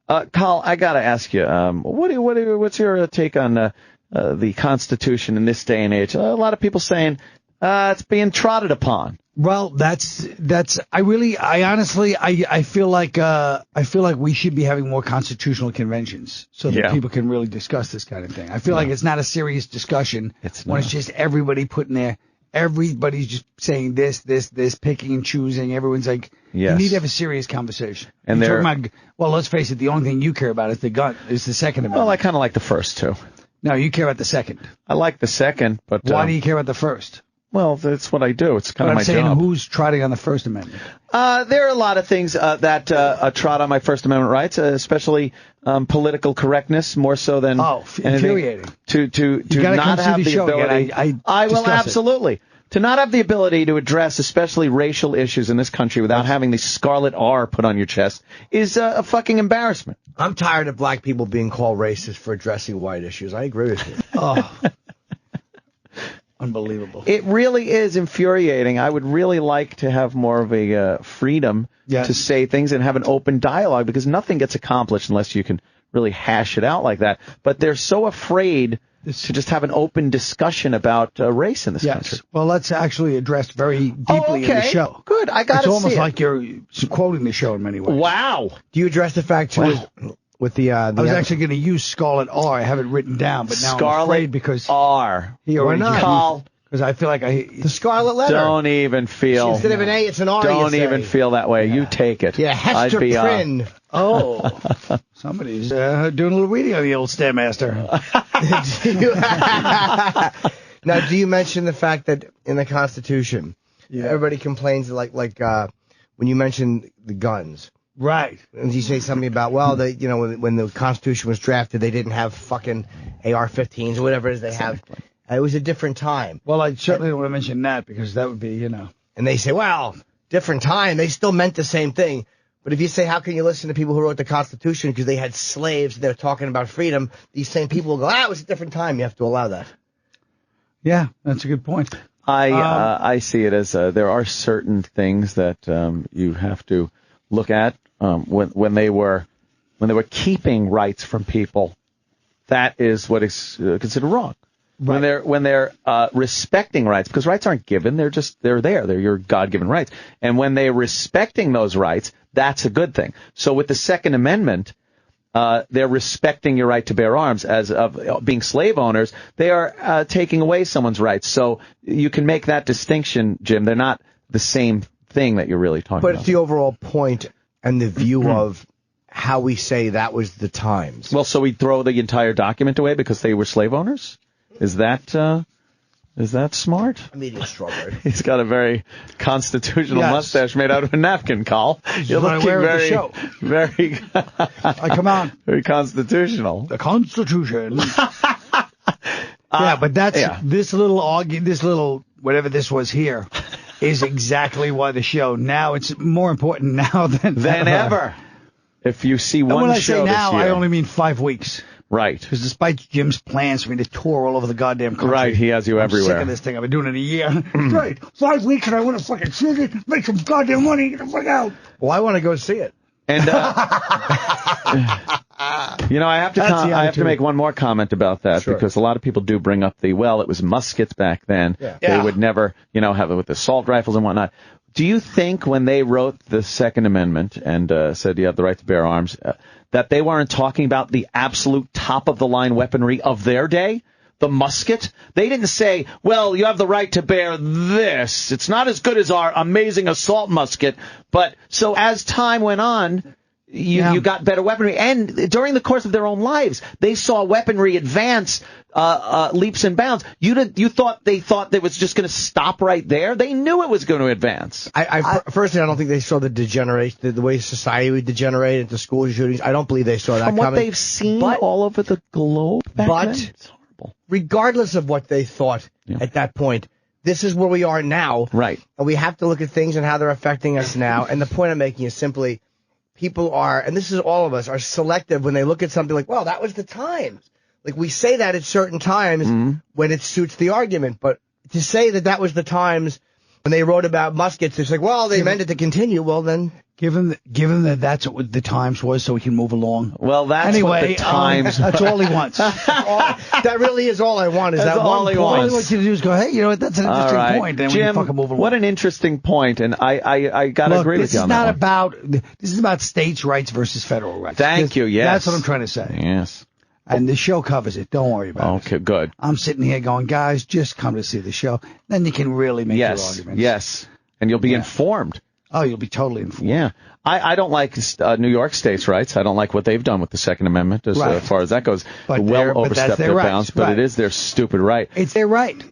Carl, I got to ask you, what's your take on the Constitution in this day and age? A lot of people saying it's being trotted upon.
Well, I honestly feel like we should be having more constitutional conventions so that people can really discuss this kind of thing. I feel like it's not a serious discussion when it's just everybody putting everybody's just saying this, picking and choosing. Everyone's like, you need to have a serious conversation. And well, let's face it, the only thing you care about is the Second Amendment.
Well, I kind of like the first two.
No, you care about the second.
I like the second, but
why do you care about the first?
Well, that's what I do. It's kind of my job.
I'm saying who's trotting on the First Amendment?
There are a lot of things that trot on my First Amendment rights, especially political correctness, more so than
infuriating.
To not have the ability. I will absolutely. To not have the ability to address especially racial issues in this country without having the scarlet R put on your chest is a fucking embarrassment.
I'm tired of black people being called racist for addressing white issues. I agree with you.
Unbelievable.
It really is infuriating. I would really like to have more of a freedom to say things and have an open dialogue, because nothing gets accomplished unless you can really hash it out like that. But they're so afraid to just have an open discussion about race in this country.
Well, that's actually addressed very deeply in the show.
Good. I got to see it.
It's almost like you're quoting the show in many ways.
Wow.
Do you address the fact, too, with the
I was actually going to use Scarlet R. I have it written down, but now I'm afraid because
R.
Why not?
Because I feel like
the Scarlet Letter.
Don't even feel.
Instead of an A, it's an R.
Don't even feel that way. You take it.
Yeah, Hester Prynne.
Somebody's doing a little reading on the old Stairmaster.
Now, do you mention the fact that in the Constitution, everybody complains like when you mention the guns.
Right.
And you say something about, when the Constitution was drafted, they didn't have fucking AR-15s or whatever it is they have. It was a different time.
Well, I certainly don't want to mention that because that would be,
And they say, well, different time. They still meant the same thing. But if you say, how can you listen to people who wrote the Constitution because they had slaves, they're talking about freedom, these same people will go, it was a different time. You have to allow that.
Yeah, that's a good point.
I see it as there are certain things that you have to look at when they were keeping rights from people. That is what is considered wrong. Right. When they're respecting rights, because rights aren't given, they're there. They're your God-given rights. And when they're respecting those rights, that's a good thing. So with the Second Amendment, they're respecting your right to bear arms. As of being slave owners, they are taking away someone's rights. So you can make that distinction, Jim. They're not the same thing that you're really talking about.
But it's the overall point and the view of how we say that was the times.
Well, so we throw the entire document away because they were slave owners? Is that smart?
Immediate strawberry.
He's got a very constitutional mustache made out of a napkin, Carl. You're looking very, very.
Come on.
Very constitutional.
The Constitution. But that's this little whatever this was here is exactly why the show now it's more important now than
ever. If you see one show
when I say now,
this year,
I only mean 5 weeks.
Right.
Because despite Jim's plans for me to tour all over the goddamn country.
Right, he has you everywhere.
I'm sick of this thing. I've been doing it a year. Right. 5 weeks and I want to fucking see it, make some goddamn money, get the fuck out.
Well, I want to go see it.
And, I have to make one more comment about that because a lot of people do bring up it was muskets back then. Yeah. They would never, have it with assault rifles and whatnot. Do you think when they wrote the Second Amendment and said you have the right to bear arms, that they weren't talking about the absolute top-of-the-line weaponry of their day? The musket? They didn't say, well, you have the right to bear this. It's not as good as our amazing assault musket. But so as time went on, you got better weaponry. And during the course of their own lives, they saw weaponry advance leaps and bounds. You thought they thought that was just going to stop right there? They knew it was going to advance.
Personally, I don't think they saw the degeneration, the way society would degenerate into school shootings. I don't believe they saw that
coming.
From
what they've seen all over the globe back then, it's horrible.
Regardless of what they thought at that point, this is where we are now.
Right.
And we have to look at things and how they're affecting us now. And the point I'm making is simply people are, and this is all of us, are selective when they look at something like, well, that was the times. Like, we say that at certain times when it suits the argument, but to say that was the times when they wrote about muskets, it's like, well, they meant it to continue. Well, then,
given that that's what the times was, so we can move along.
Well, that's what the times.
That's all he wants.
That really is all I want. Is
that's
that
all
one
he
point?
wants.
All he wants you to do is go, hey, you know what? That's an interesting point. Then
Jim,
we can fucking move along.
What an interesting point, and I gotta agree with you on that one.
This is about states' rights versus federal rights.
Thank you. Yes,
that's what I'm trying to say.
Yes.
And the show covers it. Don't worry about it.
Okay, good.
I'm sitting here going, guys, just come to see the show. Then you can really make your arguments.
Yes, and you'll be informed.
Oh, you'll be totally informed.
Yeah. I don't like New York state's rights. I don't like what they've done with the Second Amendment as far as that goes.
But
overstepped their bounds, but it is their stupid right.
It's their right.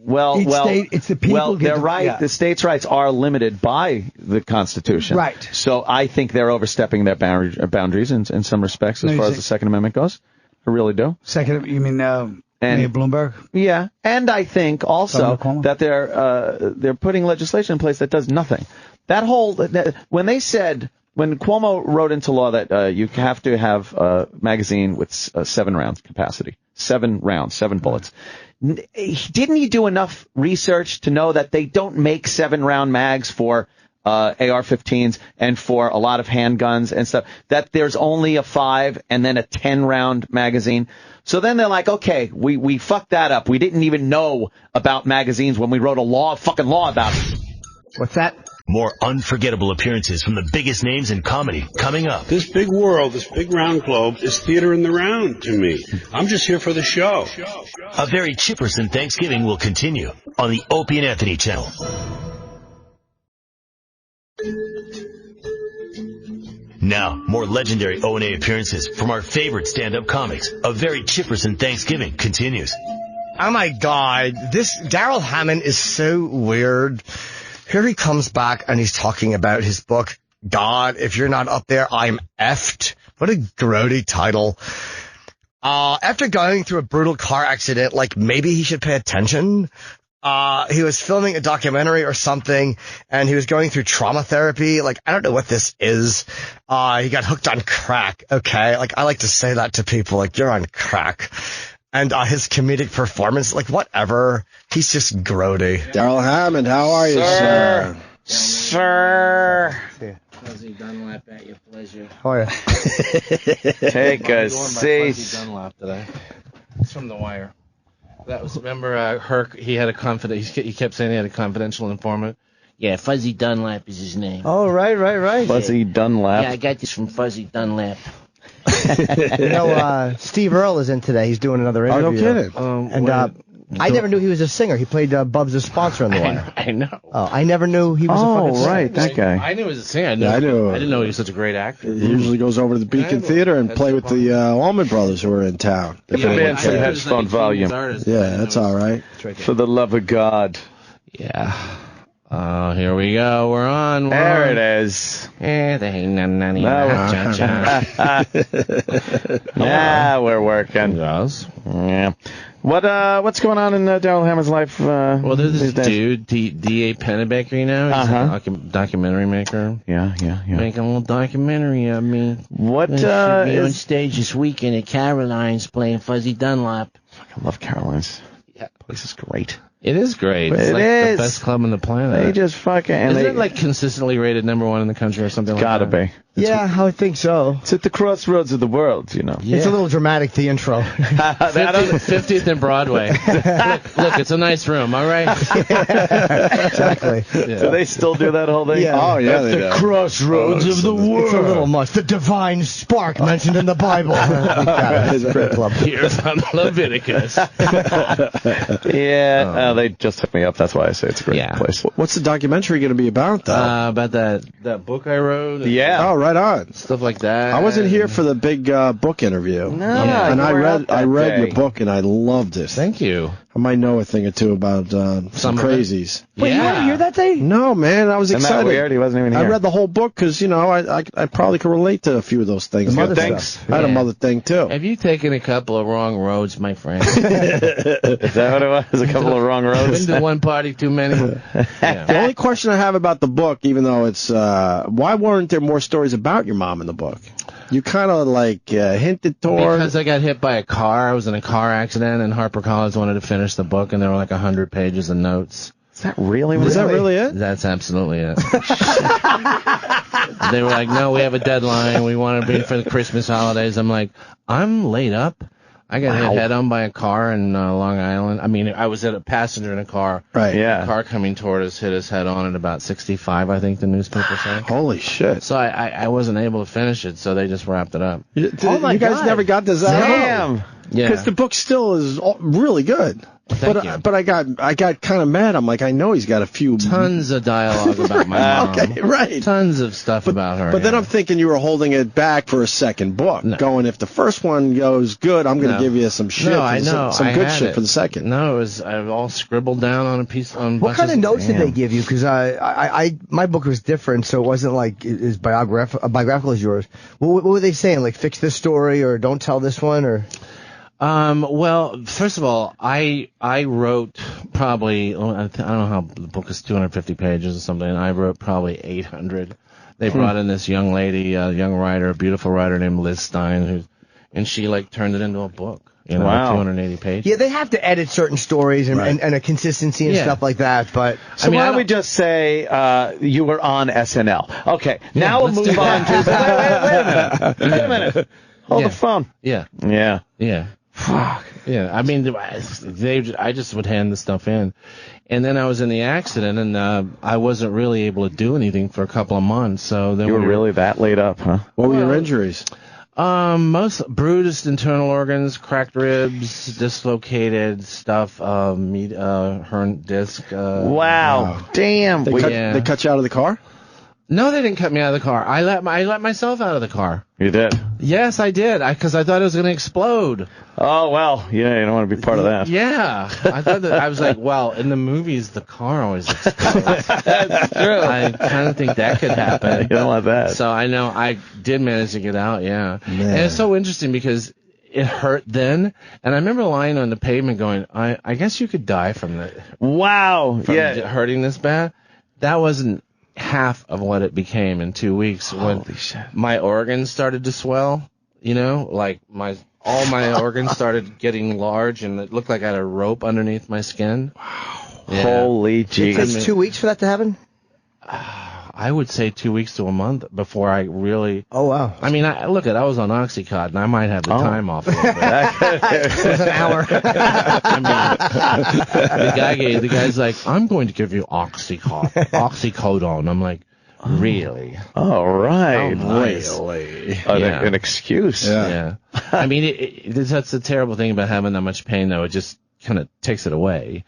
It's the people.
Well, they're right. Yeah. The states' rights are limited by the Constitution.
Right.
So I think they're overstepping their boundaries in some respects as far as the Second Amendment goes. I really do.
Second, you mean Mayor Bloomberg?
Yeah, and I think also that they're putting legislation in place that does nothing. That whole when Cuomo wrote into law that you have to have a magazine with 7 rounds capacity, 7 rounds, 7 bullets. Didn't he do enough research to know that they don't make 7-round mags for AR-15s and for a lot of handguns and stuff, that there's only a 5 and then a 10-round magazine? So then they're like, okay, we fucked that up. We didn't even know about magazines when we wrote a fucking law about it.
What's that?
More unforgettable appearances from the biggest names in comedy coming up.
This big world, this big round globe is theater in the round to me. I'm just here for the show.
A very Chipperson Thanksgiving will continue on the Opie and Anthony channel. Now, more legendary O&A appearances from our favorite stand-up comics. A very Chipperson Thanksgiving continues.
Oh my God, this Daryl Hammond is so weird. Here he comes back and he's talking about his book, God, if you're not up there, I'm effed. What a grody title. After going through a brutal car accident, like maybe he should pay attention. He was filming a documentary or something, and he was going through trauma therapy. Like, I don't know what this is. He got hooked on crack, okay? Like, I like to say that to people, like, you're on crack. And his comedic performance, like, whatever. He's just grody.
Daryl Hammond, how are you, sir?
Sir.
Fuzzy Dunlap at your pleasure.
Oh, yeah.
Take a seat.
Fuzzy Dunlap today. It's from The Wire. That was, remember, Herc, he had a he kept saying he had a confidential informant. Yeah, Fuzzy Dunlap is his name.
Oh, right.
Fuzzy Dunlap.
Yeah, I got this from Fuzzy Dunlap.
You know, Steve Earle is in today. He's doing another interview.
Oh, no kidding.
And I never knew he was a singer. He played Bubs' sponsor on The Wire.
I know.
Oh, I never knew he was a fucking singer.
Right, that guy.
I knew he was a singer. I didn't know he was such a great actor.
He usually goes over to the Beacon Theater and play with the Allman Brothers who are in town.
Give a man some headphone volume.
Yeah, that's all right.
For the love of God.
Yeah. Oh, here we go. We're on.
There it is.
Yeah, they ain't none.
Yeah, we're working.
Yes.
Yeah. What's going on in Daryl Hammond's life?
Well, there's this dude, D.A. Pennebaker, you know? He's a documentary maker.
Yeah.
Making a little documentary of me.
What
be on stage this weekend at Caroline's playing Fuzzy Dunlap.
I love Caroline's. Yeah, place is great.
It is great. It's
the
best club on the planet.
They just fucking...
Isn't it like consistently rated #1 in the country or something like that?
Gotta be.
Yeah, I would think so.
It's at the crossroads of the world, you know.
Yeah. It's a little dramatic, the intro.
50th and Broadway. look, it's a nice room, all right?
Exactly.
Yeah. Do they still do that whole thing?
Yeah.
Oh, yeah,
at
they
the
do.
crossroads of the world.
It's a little much. The divine spark mentioned in the Bible. It's a great club.
Here's on Leviticus.
Yeah, they just hooked me up. That's why I say it's a great place.
What's the documentary going to be about, though?
About that book I wrote.
Yeah.
Oh, right on.
Stuff like that.
I wasn't here for the big book interview.
No,
and
you were out that
I read
day.
your book and I loved it.
Thank you.
I might know a thing or two about some
of it?
crazies.
Wait, you weren't here that day?
No, man, I was
Isn't
excited.
that weird? He wasn't even here.
I read the whole book because, you know, I probably could relate to a few of those things.
Mother
stuff. I had a mother thing, too.
Have you taken a couple of wrong roads, my friend?
Is that what it was? A couple of wrong roads?
Been to one party too many? Yeah.
The only question I have about the book, even though it's, why weren't there more stories about your mom in the book? You kind of like hinted toward.
Because I got hit by a car. I was in a car accident, and HarperCollins wanted to finish the book, and there were like 100 pages of notes.
Is that really?
Is that really it?
That's absolutely it. They were like, no, we have a deadline. We want to be for the Christmas holidays. I'm like, I'm laid up. I got hit head on by a car in Long Island. I mean, I was a passenger in a car.
Right.
Yeah.
A car coming toward us hit his head on at about 65, I think the newspaper said.
Holy shit.
So I wasn't able to finish it, so they just wrapped it up.
You guys
God.
never got this out?
Damn.
Yeah.
Because the book still is really good.
Thank you.
But I got kind of mad. I'm like, I know he's got a few
Tons of dialogue about my mom.
Okay, right.
Tons of stuff about her.
But then I'm thinking you were holding it back for a second book, going, if the first one goes good, I'm going to give you some shit.
No, I know.
Some good shit for the second.
No, it was all scribbled down on a piece. On
What kind of notes did
Damn.
they give you? Because my book was different, so it wasn't like as biographical as yours. What were they saying? Like, fix this story or don't tell this one or?
Well, first of all, I wrote probably, I don't know how, the book is 250 pages or something, and I wrote probably 800. They brought in this young lady, a young writer, a beautiful writer named Liz Stein, and she like turned it into a book. You know, 280 pages.
Yeah, they have to edit certain stories and a consistency and stuff like that. But
so why don't we just say you were on SNL? Okay, now we'll move on to. Wait a minute. Hold the phone.
Yeah. Fuck. Yeah. I mean, I just would hand the stuff in, and then I was in the accident, and I wasn't really able to do anything for a couple of months. So then
you were really that laid up, huh?
What were your injuries?
Most bruised internal organs, cracked ribs, dislocated stuff, herniated disc.
Wow. Damn.
They cut you out of the car?
No, they didn't cut me out of the car. I let myself out of the car.
You did?
Yes, I did. Because I thought it was going to explode.
Oh, well, yeah, you don't want to be part of that.
Yeah. I thought that, I was like, well, in the movies, the car always explodes.
That's true.
I kind of think that could happen.
You don't want that.
So I know I did manage to get out, yeah.
Man.
And it's so interesting because it hurt then. And I remember lying on the pavement going, I guess you could die from hurting this bad. That wasn't half of what it became in 2 weeks.
Holy
when
shit.
My organs started to swell, like all my organs started getting large, and it looked like I had a rope underneath my skin. Wow. Yeah.
Holy jeez.
It takes 2 weeks for that to happen?
I would say 2 weeks to a month before I really.
Oh wow!
I mean, I was on OxyContin. I might have the time off a little bit.
It was an hour.
The guy's like, I'm going to give you oxycodone. I'm like, really?
All right.
Nice.
Really? An excuse.
Yeah. I mean, that's the terrible thing about having that much pain, though. It just kind of takes it away.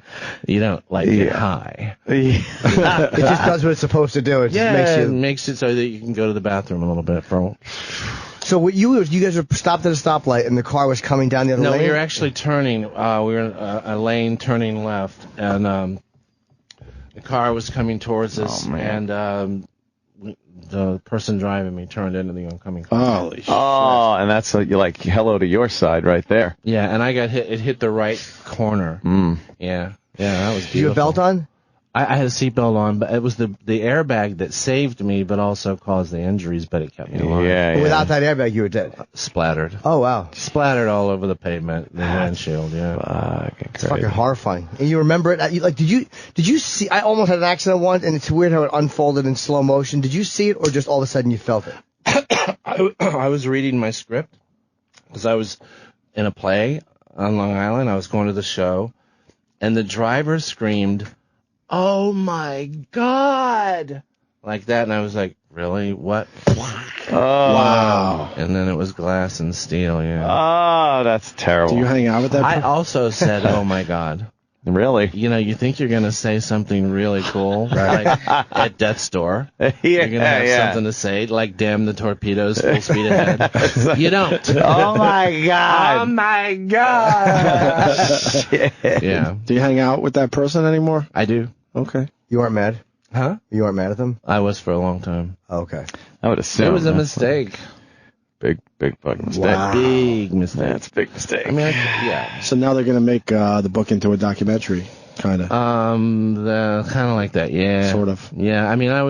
You don't get high.
It just does what it's supposed to do. It just
makes it so that you can go to the bathroom a little bit.
So you guys were stopped at a stoplight and the car was coming down the other lane?
No, we were actually turning. We were in a lane turning left, and the car was coming towards us, and the person driving me turned into the oncoming car.
Holy shit. Oh, and that's you're like hello to your side right there.
Yeah, and I got hit. It hit the right corner. Yeah, that was beautiful.
Did you have a belt on?
I had a seatbelt on, but it was the airbag that saved me, but also caused the injuries, but it kept me alive.
Yeah. Without that airbag, you were dead.
Splattered.
Oh, wow.
Splattered all over the pavement, the windshield,
It's fucking horrifying. And you remember it? Did you see, I almost had an accident once, and it's weird how it unfolded in slow motion. Did you see it, or just all of a sudden you felt it?
I was reading my script, because I was in a play on Long Island. I was going to the show, and the driver screamed, "Oh my God!" like that, and I was like, "Really? What?" Wow! And then it was glass and steel. Yeah.
Oh, that's terrible.
Do you hang out with that?
I also said, "Oh my God."
Really?
You think you're gonna say something really cool, right? Like at Death's Door. You're gonna have something to say, like "Damn the torpedoes, full speed ahead." You don't.
Oh my God!
Oh my God! Yeah.
Do you hang out with that person anymore?
I do.
Okay.
You aren't mad?
Huh?
You aren't mad at them?
I was for a long time.
Okay.
I would assume
it was a mistake.
Big fucking mistake.
Wow.
Big mistake.
That's a big mistake.
I mean, yeah.
So now they're gonna make the book into a documentary, kind of.
Kind of like that, yeah.
Sort of.
Yeah, I mean, I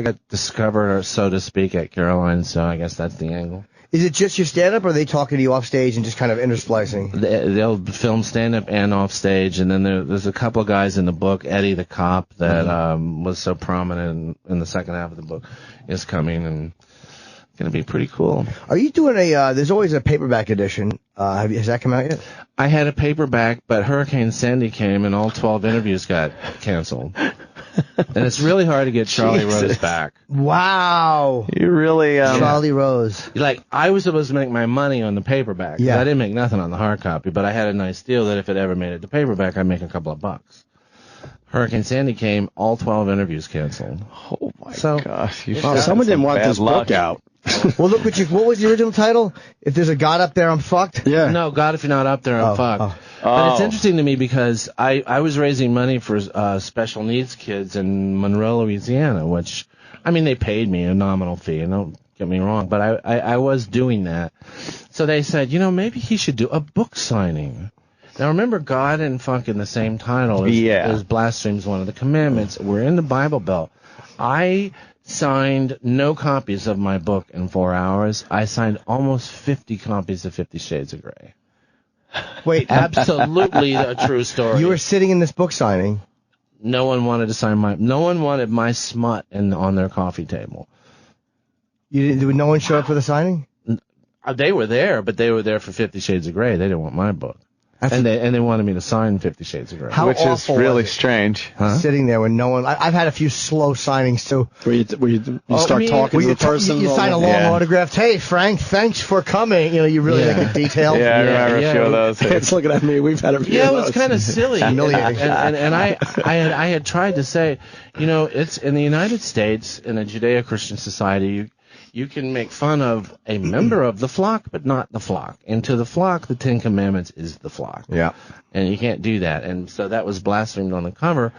got discovered, so to speak, at Caroline, so I guess that's the angle.
Is it just your stand-up, or are they talking to you off stage and just kind of intersplicing?
They'll film stand-up and off stage, and then there's a couple of guys in the book. Eddie the cop that was so prominent in the second half of the book is coming, and going to be pretty cool.
Are you doing there's always a paperback edition. Has that come out yet?
I had a paperback, but Hurricane Sandy came and all 12 interviews got canceled. And it's really hard to get Charlie Rose back.
Wow.
You really,
Charlie Rose.
Like, I was supposed to make my money on the paperback.
Yeah.
I didn't make nothing on the hard copy, but I had a nice deal that if it ever made it to paperback, I'd make a couple of bucks. Hurricane Sandy came, all 12 interviews canceled.
Oh my gosh.
Someone didn't want this book out.
Well, look what was the original title? If there's a God up there, I'm fucked?
Yeah.
No, God, if you're not up there, I'm fucked. But it's interesting to me because I was raising money for special needs kids in Monroe, Louisiana, which, I mean, they paid me a nominal fee, and don't get me wrong, but I was doing that. So they said, maybe he should do a book signing. Now, remember, God and Funk in the same title is blasphemes one of the commandments. We're in the Bible Belt. I signed no copies of my book in 4 hours. I signed almost 50 copies of 50 Shades of Grey.
Wait.
Absolutely a true story.
You were sitting in this book signing.
No one wanted to sign no one wanted my smut on their coffee table.
No one showed up for the signing?
They were there, but they were there for 50 Shades of Grey. They didn't want my book. And they wanted me to sign 50 Shades of Grey.
Which is really strange.
Huh?
Sitting there with no one. I've had a few slow signings, too.
Where you start talking to the person.
You sign a long autograph. Hey, Frank, thanks for coming. You really make it detailed.
Yeah, I remember a few of those.
It's looking at me. We've had a few
Yeah,
of
it was
those.
kind of silly.
Humiliating.
And I had tried to say, it's in the United States, in a Judeo-Christian society, you can make fun of a member of the flock, but not the flock. And to the flock, the Ten Commandments is the flock.
Yeah.
And you can't do that. And so that was blasphemed on the cover.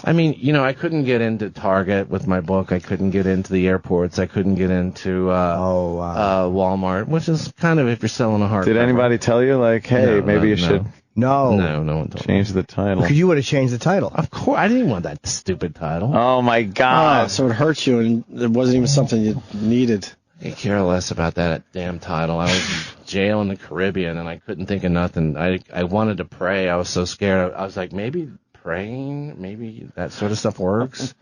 I mean, you know, I couldn't get into Target with my book. I couldn't get into the airports. I couldn't get into Walmart, which is kind of if you're selling a hardcover.
Did anybody tell you, like, hey, maybe you should
No
one told
change the title?
Because you would have changed the title.
Of course. I didn't want that stupid title.
Oh, my God.
So it hurts you, and it wasn't even something you needed.
I care less about that damn title. I was in jail in the Caribbean, and I couldn't think of nothing. I wanted to pray. I was so scared. I was like, maybe praying, maybe that sort of stuff works.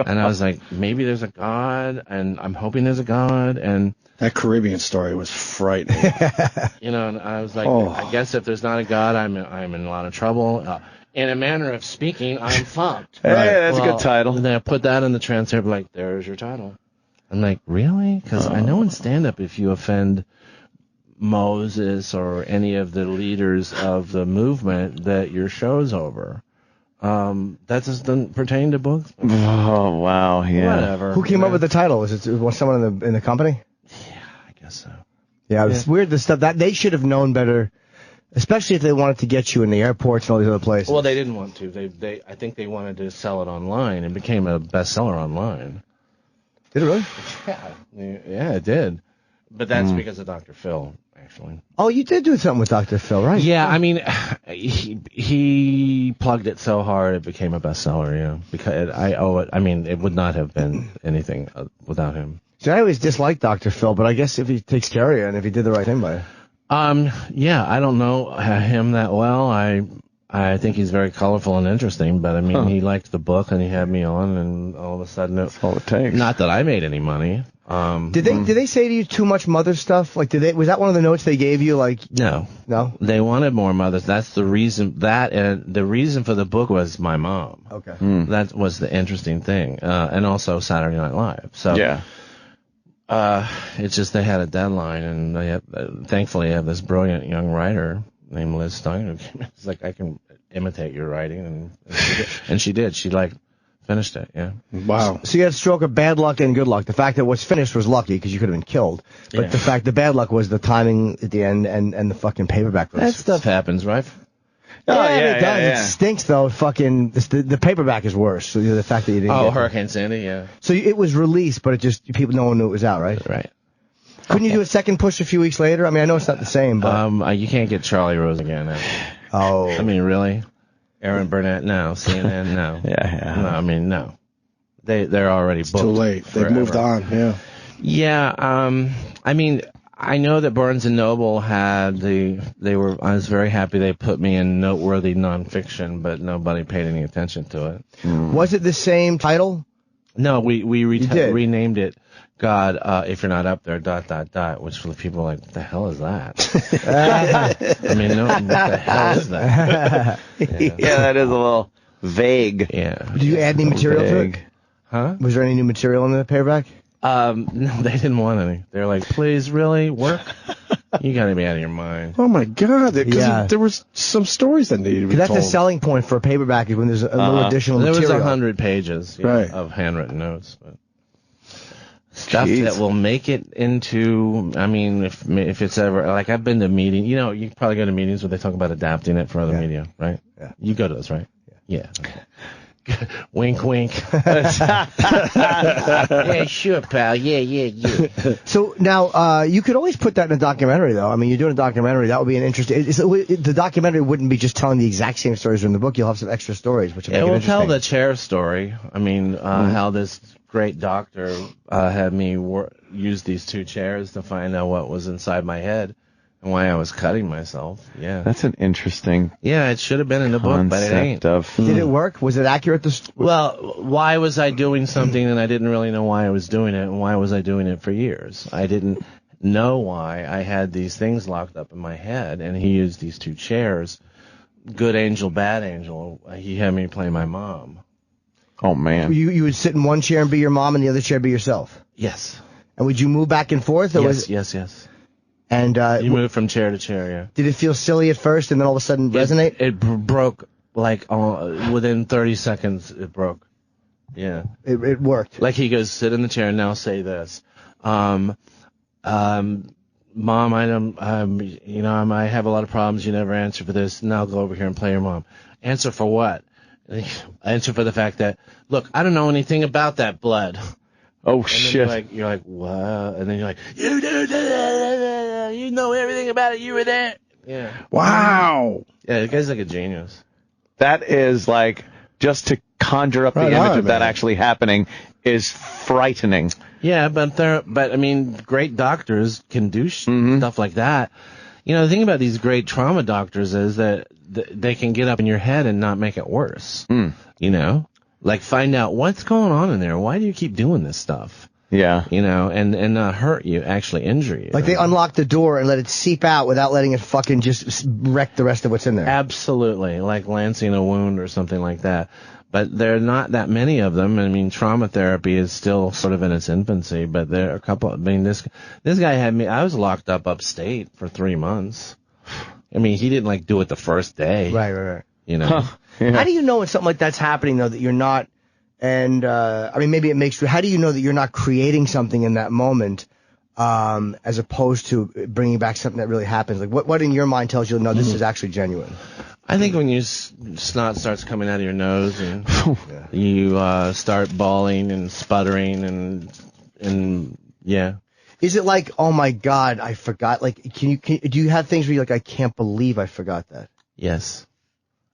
And I was like, maybe there's a God, and I'm hoping there's a God. And
that Caribbean story was frightening.
You know, and I was like, I guess if there's not a God, I'm in a lot of trouble. In a manner of speaking, I'm fucked.
Hey, that's a good title.
And then I put that in the transcript, like, there's your title. I'm like, really? Because I know in stand-up, if you offend Moses or any of the leaders of the movement, that your show's over. That doesn't pertain to books.
Oh, wow, yeah.
Whatever.
Who came up with the title? Was someone in the company?
Yeah, I guess so.
Yeah, it's weird, the stuff that they should have known better, especially if they wanted to get you in the airports and all these other places.
Well, they didn't want to. I think they wanted to sell it online. It became a bestseller online.
Did it really?
Yeah, it did. But that's because of Dr. Phil, actually.
Oh, you did do something with Dr. Phil, right?
Yeah, I mean, he plugged it so hard it became a bestseller, yeah. Because I owe it. I mean, it would not have been anything without him.
So I always disliked Dr. Phil, but I guess if he takes care of you and if he did the right thing by you.
Yeah, I don't know him that well. I think he's very colorful and interesting, but I mean, he liked the book and he had me on, and all of a sudden,
that's all it takes.
Not that I made any money.
Did they say to you too much mother stuff? Like, was that one of the notes they gave you? Like,
no, they wanted more mothers. That's the reason. And the reason for the book was my mom.
Okay,
that was the interesting thing, and also Saturday Night Live. So
yeah.
It's just they had a deadline, and thankfully I have this brilliant young writer named Liz Steiner. It's like, I can imitate your writing, and she did. She finished it. Yeah.
Wow.
So you had a stroke of bad luck and good luck. The fact that what's finished was lucky because you could have been killed, but the bad luck was the timing at the end and the fucking paperback.
That stuff happens, right?
It does. It stinks though. Fucking the paperback is worse. So the fact that you didn't.
Oh, Hurricane Sandy, yeah.
So it was released, but it just no one knew it was out, right?
Right.
Couldn't you do a second push a few weeks later? I mean, I know it's not the same, but
you can't get Charlie Rose again.
Oh.
I mean, really? Aaron Burnett, no. CNN, no.
Yeah.
No, I mean, no. They're already booked.
Too late. They've moved on. Yeah.
Yeah. I mean, I know that Barnes and Noble had I was very happy they put me in noteworthy nonfiction, but nobody paid any attention to it.
Was it the same title?
No, we renamed it. God, if you're not up there, ... which for the people are like, what the hell is that? I mean, no, what the hell is that?
Yeah, that is a little vague.
Yeah.
Did you add any material to it?
Huh?
Was there any new material in the paperback?
No, they didn't want any. They're like, please, really? Work? You gotta be out of your mind.
Oh my God! Because there was some stories that needed to be told.
That's the selling point for a paperback is when there's a little additional material.
There was 100 pages of handwritten notes, but stuff that will make it into. I mean, if it's ever like I've been to meetings. You know, you probably go to meetings where they talk about adapting it for other media, right?
Yeah.
You go to those, right? Yeah. Wink, wink. Yeah, sure, pal. Yeah.
So now, you could always put that in a documentary, though. I mean, you're doing a documentary. That would be an interesting. The documentary wouldn't be just telling the exact same stories in the book. You'll have some extra stories, which will make it interesting.
It will tell the chair story. I mean, how this great doctor had me use these two chairs to find out what was inside my head. And why I was cutting myself, yeah.
That's an interesting.
Yeah, it should have been in the book, but it ain't.
Did it work? Was it accurate?
Well, why was I doing something and I didn't really know why I was doing it, and why was I doing it for years? I didn't know why I had these things locked up in my head, and he used these two chairs. Good angel, bad angel. He had me play my mom.
Oh man.
You would sit in one chair and be your mom, and the other chair be yourself.
Yes.
And would you move back and forth? Or
Yes.
And
you move from chair to chair, yeah.
Did it feel silly at first and then all of a sudden resonate?
It broke, within 30 seconds, it broke. Yeah.
It worked.
Like he goes, sit in the chair and now say this. Mom, I don't, I have a lot of problems. You never answer for this. Now go over here and play your mom. Answer for what? Answer for the fact that, look, I don't know anything about that blood.
Oh, shit.
You're like, what? And then you're like, you know everything about it. You were there. Yeah.
Wow.
Yeah, the guy's like a genius.
That is like, just to conjure up the image of that actually happening is frightening.
Yeah, but I mean, great doctors can do stuff like that. You know, the thing about these great trauma doctors is that they can get up in your head and not make it worse. You know, like find out what's going on in there. Why do you keep doing this stuff?
Yeah.
You know, and not hurt you, actually injure you.
Like they unlock the door and let it seep out without letting it fucking just wreck the rest of what's in there.
Absolutely, like lancing a wound or something like that. But there are not that many of them. I mean, trauma therapy is still sort of in its infancy, but there are a couple. I mean, this guy had me. I was locked up upstate for 3 months. I mean, he didn't like do it the first day.
Right.
You know.
How do you know when something like that's happening though that you're not? And I mean, maybe it makes. How do you know that you're not creating something in that moment, as opposed to bringing back something that really happens? Like, what in your mind tells you, no, this is actually genuine?
I think when your snot starts coming out of your nose and you start bawling and sputtering and yeah.
Is it like, oh my God, I forgot? Like, do you have things where you're like, I can't believe I forgot that?
Yes,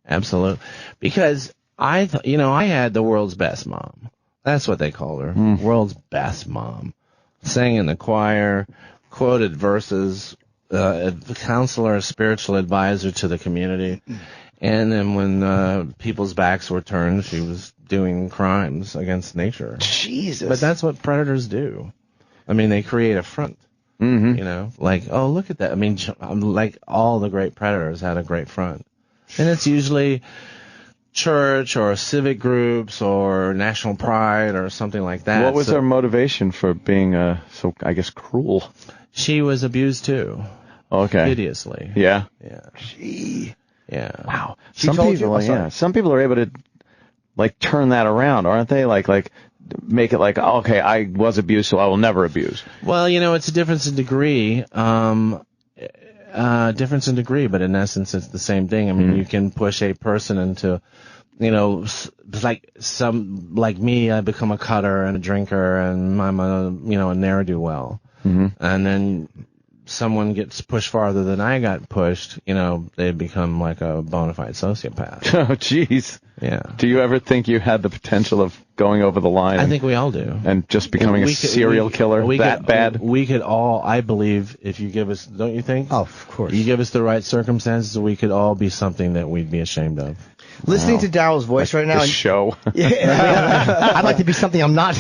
absolutely. Because I had the world's best mom. That's what they called her. World's best mom. Sang in the choir, quoted verses, a counselor, a spiritual advisor to the community. And then when people's backs were turned, she was doing crimes against nature.
Jesus.
But that's what predators do. I mean, they create a front. You know, like, oh, look at that. I mean, like all the great predators had a great front. And it's usually church or civic groups or national pride or something like that.
What was her motivation for being so, I guess, cruel?
She was abused too.
Okay.
Hideously.
Yeah.
Gee.
Yeah.
Wow.
Some people
are able to like turn that around, aren't they? Like make it like, okay, I was abused, so I will never abuse.
Well, you know, it's a difference in degree. But in essence, it's the same thing. I mean, you can push a person into, you know, like me, I become a cutter and a drinker, and I'm a ne'er-do-well. And then someone gets pushed farther than I got pushed, you know, they become like a bona fide sociopath.
Oh, jeez.
Yeah.
Do you ever think you had the potential of going over the line?
I think we all do.
And just becoming a serial killer bad?
We could all, I believe, if you give us, don't you think?
Oh, of course.
You give us the right circumstances, we could all be something that we'd be ashamed of.
Listening to Daryl's voice right now.
This show.
I'd like to be something I'm not.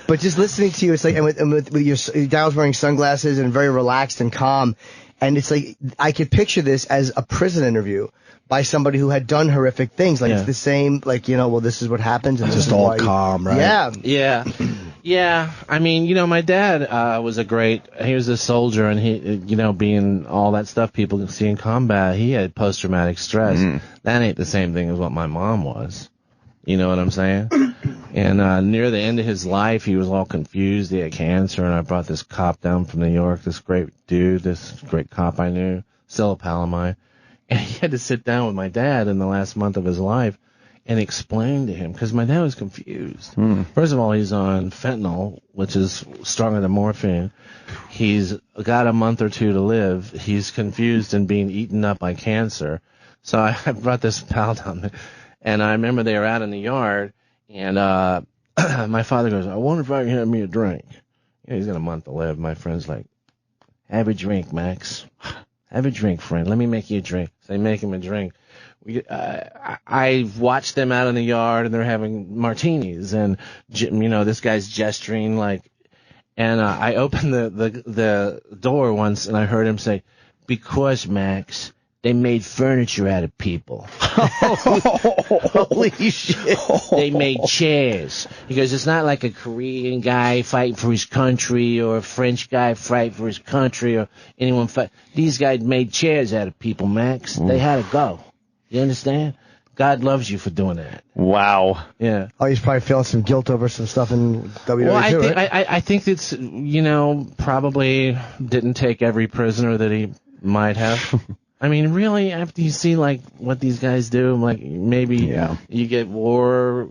But just listening to you, it's like, and with your, Daryl's wearing sunglasses and very relaxed and calm. And it's like, I could picture this as a prison interview by somebody who had done horrific things. Like, it's the same, like, you know, well, this is what happens. And
just all calm, right?
Yeah.
Yeah. Yeah. I mean, you know, my dad he was a soldier, and he, you know, being all that stuff people see in combat, he had post-traumatic stress. That ain't the same thing as what my mom was. You know what I'm saying? And near the end of his life, he was all confused. He had cancer, and I brought this cop down from New York, this great dude, this great cop I knew, still a pal of mine. And he had to sit down with my dad in the last month of his life and explain to him, because my dad was confused. First of all, he's on fentanyl, which is stronger than morphine. He's got a month or two to live. He's confused and being eaten up by cancer. So I brought this pal down there. And I remember they were out in the yard, and my father goes, I wonder if I can have me a drink. You know, he's got a month to live. My friend's like, have a drink, Max. Have a drink, friend. Let me make you a drink. So they make him a drink. I watched them out in the yard, and they're having martinis, and, you know, this guy's gesturing like, and I opened the door once, and I heard him say, because, Max, they made furniture out of people.
Holy shit.
They made chairs. He goes, it's not like a Korean guy fighting for his country or a French guy fighting for his country or anyone fight. These guys made chairs out of people, Max. They had to go. You understand? God loves you for doing that.
Wow.
Yeah.
Oh, he's probably feeling some guilt over some stuff in WWE
Well,
too,
think
right?
I think it's probably didn't take every prisoner that he might have. I mean, really, after you see like what these guys do, like maybe you get war,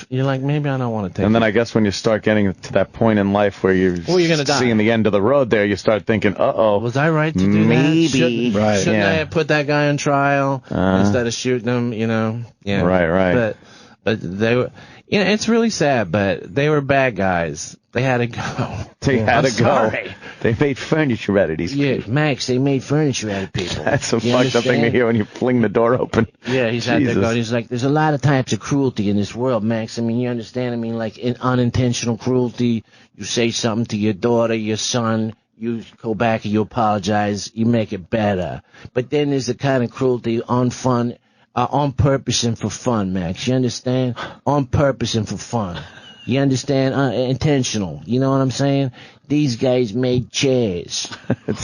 you're like, maybe I don't want to take.
And then I guess when you start getting to that point in life where you're
gonna die.
seeing the end of the road there, you start thinking, uh-oh.
Was I right to do
maybe.
that? Shouldn't I have put that guy on trial instead of shooting him? Yeah.
Right.
But they were. It's really sad, but they were bad guys. They had to go.
They had to go.
Sorry.
They made furniture out of these people.
Max, they made furniture out of people.
That's a fucked up thing to hear when you fling the door open.
Yeah, he's out there going, he's like, there's a lot of types of cruelty in this world, Max. I mean, you understand? I mean, like, unintentional cruelty. You say something to your daughter, your son, you go back and you apologize, you make it better. But then there's the kind of cruelty on purpose and for fun, Max. You understand? On purpose and for fun. You understand? Intentional. You know what I'm saying? These guys made chairs.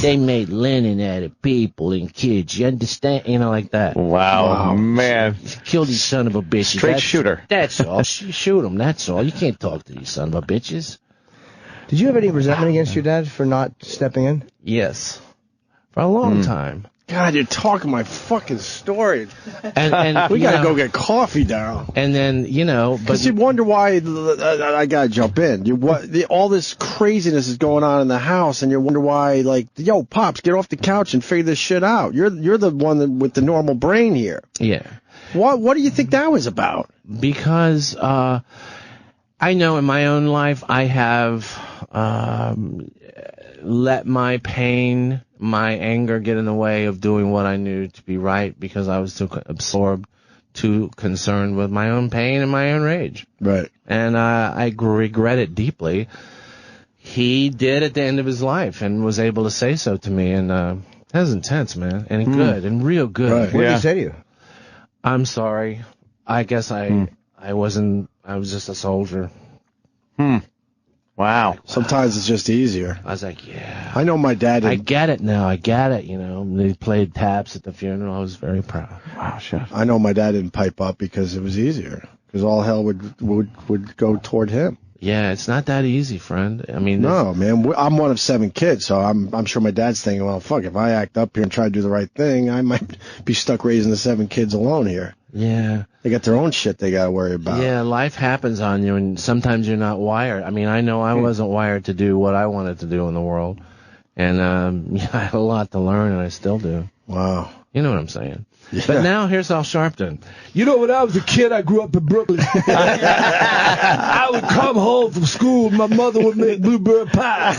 They made linen out of people and kids. You understand? Like that.
Wow. Man.
Kill these son of a bitches.
Straight shooter.
That's all. Shoot them. That's all. You can't talk to these son of a bitches.
Did you have any resentment against your dad for not stepping in?
Yes. For a long time.
God, you're talking my fucking story.
And
we gotta go get coffee, Daryl.
And then
because you wonder why. I gotta jump in. All this craziness is going on in the house, and you wonder why. Like, yo, pops, get off the couch and figure this shit out. You're the one with the normal brain here.
Yeah.
What do you think that was about?
Because I know in my own life I have let my pain, my anger get in the way of doing what I knew to be right because I was too absorbed, too concerned with my own pain and my own rage.
Right.
And I regret it deeply. He did at the end of his life and was able to say so to me. And that was intense, man. And good and real good.
Right. What did he say to you?
I'm sorry. I guess I was just a soldier.
Wow.
Sometimes it's just easier.
I was like, yeah.
I know my dad.
I get it now. I get it. They played taps at the funeral. I was very proud.
Wow, chef.
I know my dad didn't pipe up because it was easier. Because all hell would go toward him.
Yeah, it's not that easy, friend. I mean,
no, man. I'm one of 7 kids, so I'm sure my dad's thinking, well, fuck, if I act up here and try to do the right thing, I might be stuck raising the 7 kids alone here.
Yeah.
They got their own shit they got to worry about.
Yeah, life happens on you, and sometimes you're not wired. I mean, I know I wasn't wired to do what I wanted to do in the world, and I had a lot to learn, and I still do.
Wow.
You know what I'm saying? Yeah. But now here's Al Sharpton.
When I was a kid, I grew up in Brooklyn. I would come home from school, my mother would make blueberry pie.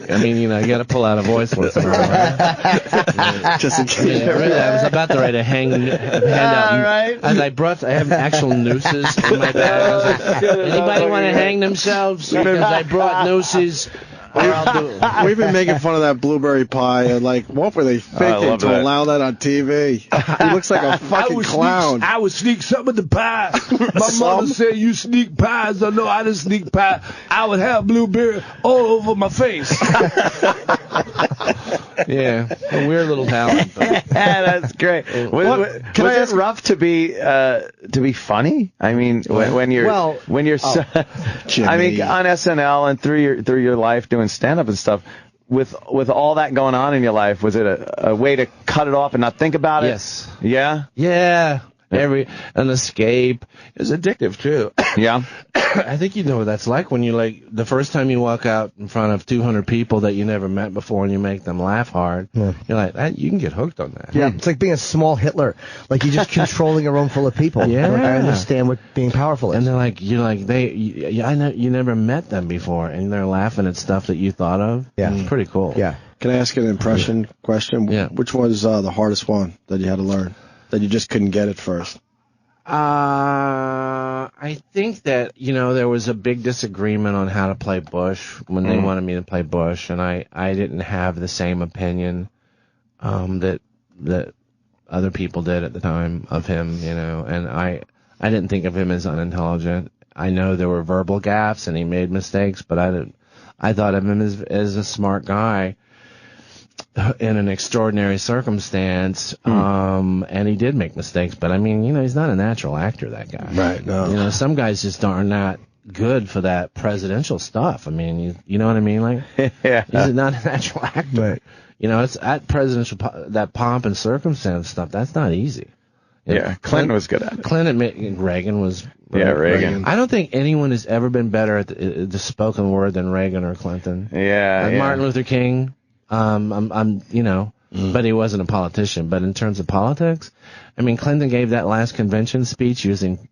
I mean, you got to pull out a voice once in a while, right?
Just in case.
I was about to write a hand out.
Right.
As I have actual nooses in my bag. I was like, anybody want to hang themselves? Because I brought nooses.
We've been making fun of that blueberry pie, and like, what were they thinking to allow that on TV? He looks like a fucking clown.
I would sneak some of the pie. My mother said, you sneak pies. No, I didn't sneak pie. I would have blueberry all over my face.
Yeah, a weird little talent.
That's great. Was it rough to be funny? I mean, when you're I mean, on SNL and through your life doing stand-up and stuff, with all that going on in your life, was it a way to cut it off and not think about it?
Yes.
Yeah?
Yeah. An escape. It was addictive, too.
Yeah.
I think you know what that's like when you the first time you walk out in front of 200 people that you never met before and you make them laugh hard. Yeah. You're like, you can get hooked on that.
Yeah, it's like being a small Hitler. Like you're just controlling a room full of people.
Yeah.
I understand what being powerful is.
And they're like, I know you never met them before and they're laughing at stuff that you thought of.
Yeah.
It's pretty cool.
Yeah.
Can I ask an impression question?
Yeah.
Which was the hardest one that you had to learn? That you just couldn't get at first?
I think that, there was a big disagreement on how to play Bush when they wanted me to play Bush, and I didn't have the same opinion that other people did at the time of him, and I didn't think of him as unintelligent. I know there were verbal gaffes and he made mistakes, but I thought of him as a smart guy. in an extraordinary circumstance, and he did make mistakes. But I mean, he's not a natural actor, that guy.
Right. No.
Some guys just are not good for that presidential stuff. I mean, you know what I mean? Like, he's not a natural actor.
Right.
It's at presidential that pomp and circumstance stuff. That's not easy.
Clinton was good at it.
Reagan was.
Reagan.
I don't think anyone has ever been better at the spoken word than Reagan or Clinton. Martin Luther King. But he wasn't a politician. But in terms of politics, I mean, Clinton gave that last convention speech using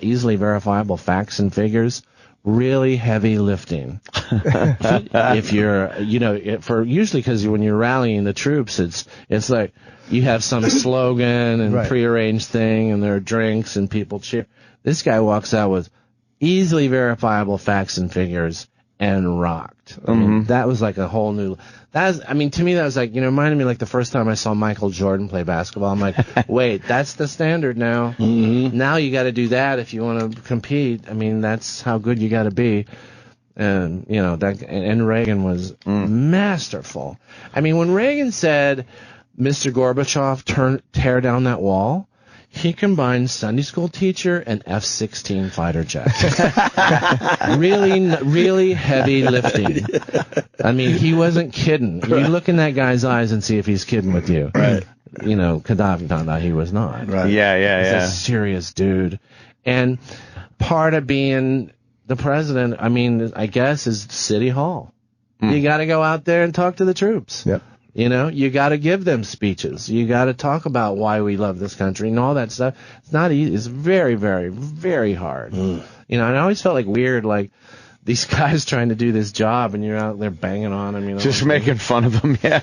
easily verifiable facts and figures. Really heavy lifting. If you're, usually because when you're rallying the troops, it's like you have some slogan and prearranged thing, and there are drinks and people cheer. This guy walks out with easily verifiable facts and figures and rocked. I mean, that was like a whole new. To me, that was like, reminded me like the first time I saw Michael Jordan play basketball. I'm like, wait, that's the standard now. Now you got to do that if you want to compete. I mean, that's how good you got to be. And and Reagan was masterful. I mean, when Reagan said, "Mr. Gorbachev, tear down that wall," he combined Sunday school teacher and F-16 fighter jet. really heavy lifting. I mean, he wasn't kidding. You look in that guy's eyes and see if he's kidding with you.
Right.
Gaddafi found out he was not.
Right.
He's a serious dude. And part of being the president, I guess, is City Hall. You got to go out there and talk to the troops.
Yep.
You got to give them speeches. You got to talk about why we love this country and all that stuff. It's not easy. It's very, very, very hard. And I always felt like weird, like these guys trying to do this job and you're out there banging on them.
Just making fun of them. Yeah.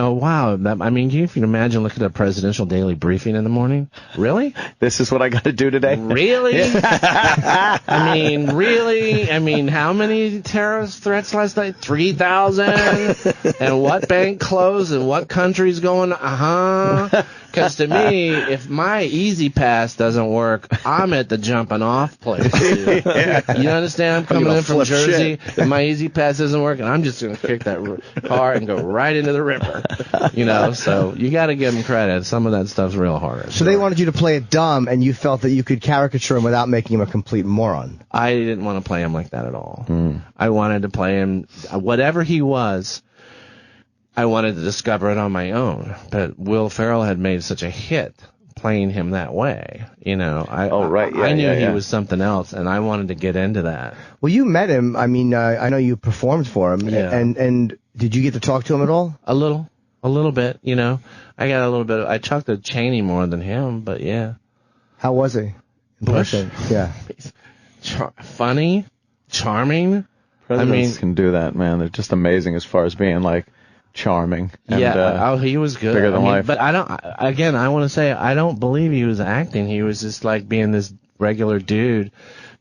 Wow. You can imagine looking at a presidential daily briefing in the morning. Really?
This is what I got to do today?
Really? Really? How many terrorist threats last night? 3,000? And what bank closed and what country's going? Because to me, if my Easy Pass doesn't work, I'm at the jumping off place. You understand? I'm coming in from Jersey, and my Easy Pass doesn't work, and I'm just going to kick that car and go right into the river. So you got to give them credit. Some of that stuff's real hard.
So they wanted you to play it dumb, and you felt that you could caricature him without making him a complete moron.
I didn't want to play him like that at all. I wanted to play him, whatever he was, I wanted to discover it on my own. But Will Ferrell had made such a hit playing him that way. I knew he was something else, and I wanted to get into that.
Well, you met him. I know you performed for him.
Yeah.
And did you get to talk to him at all?
A little bit, I got a little bit. I talked to Cheney more than him, but yeah.
How was he?
Bush?
Yeah.
Funny, charming.
Presidents can do that, man. They're just amazing as far as being like charming. And,
he was good.
Bigger than life.
But I want to say, I don't believe he was acting. He was just like being this regular dude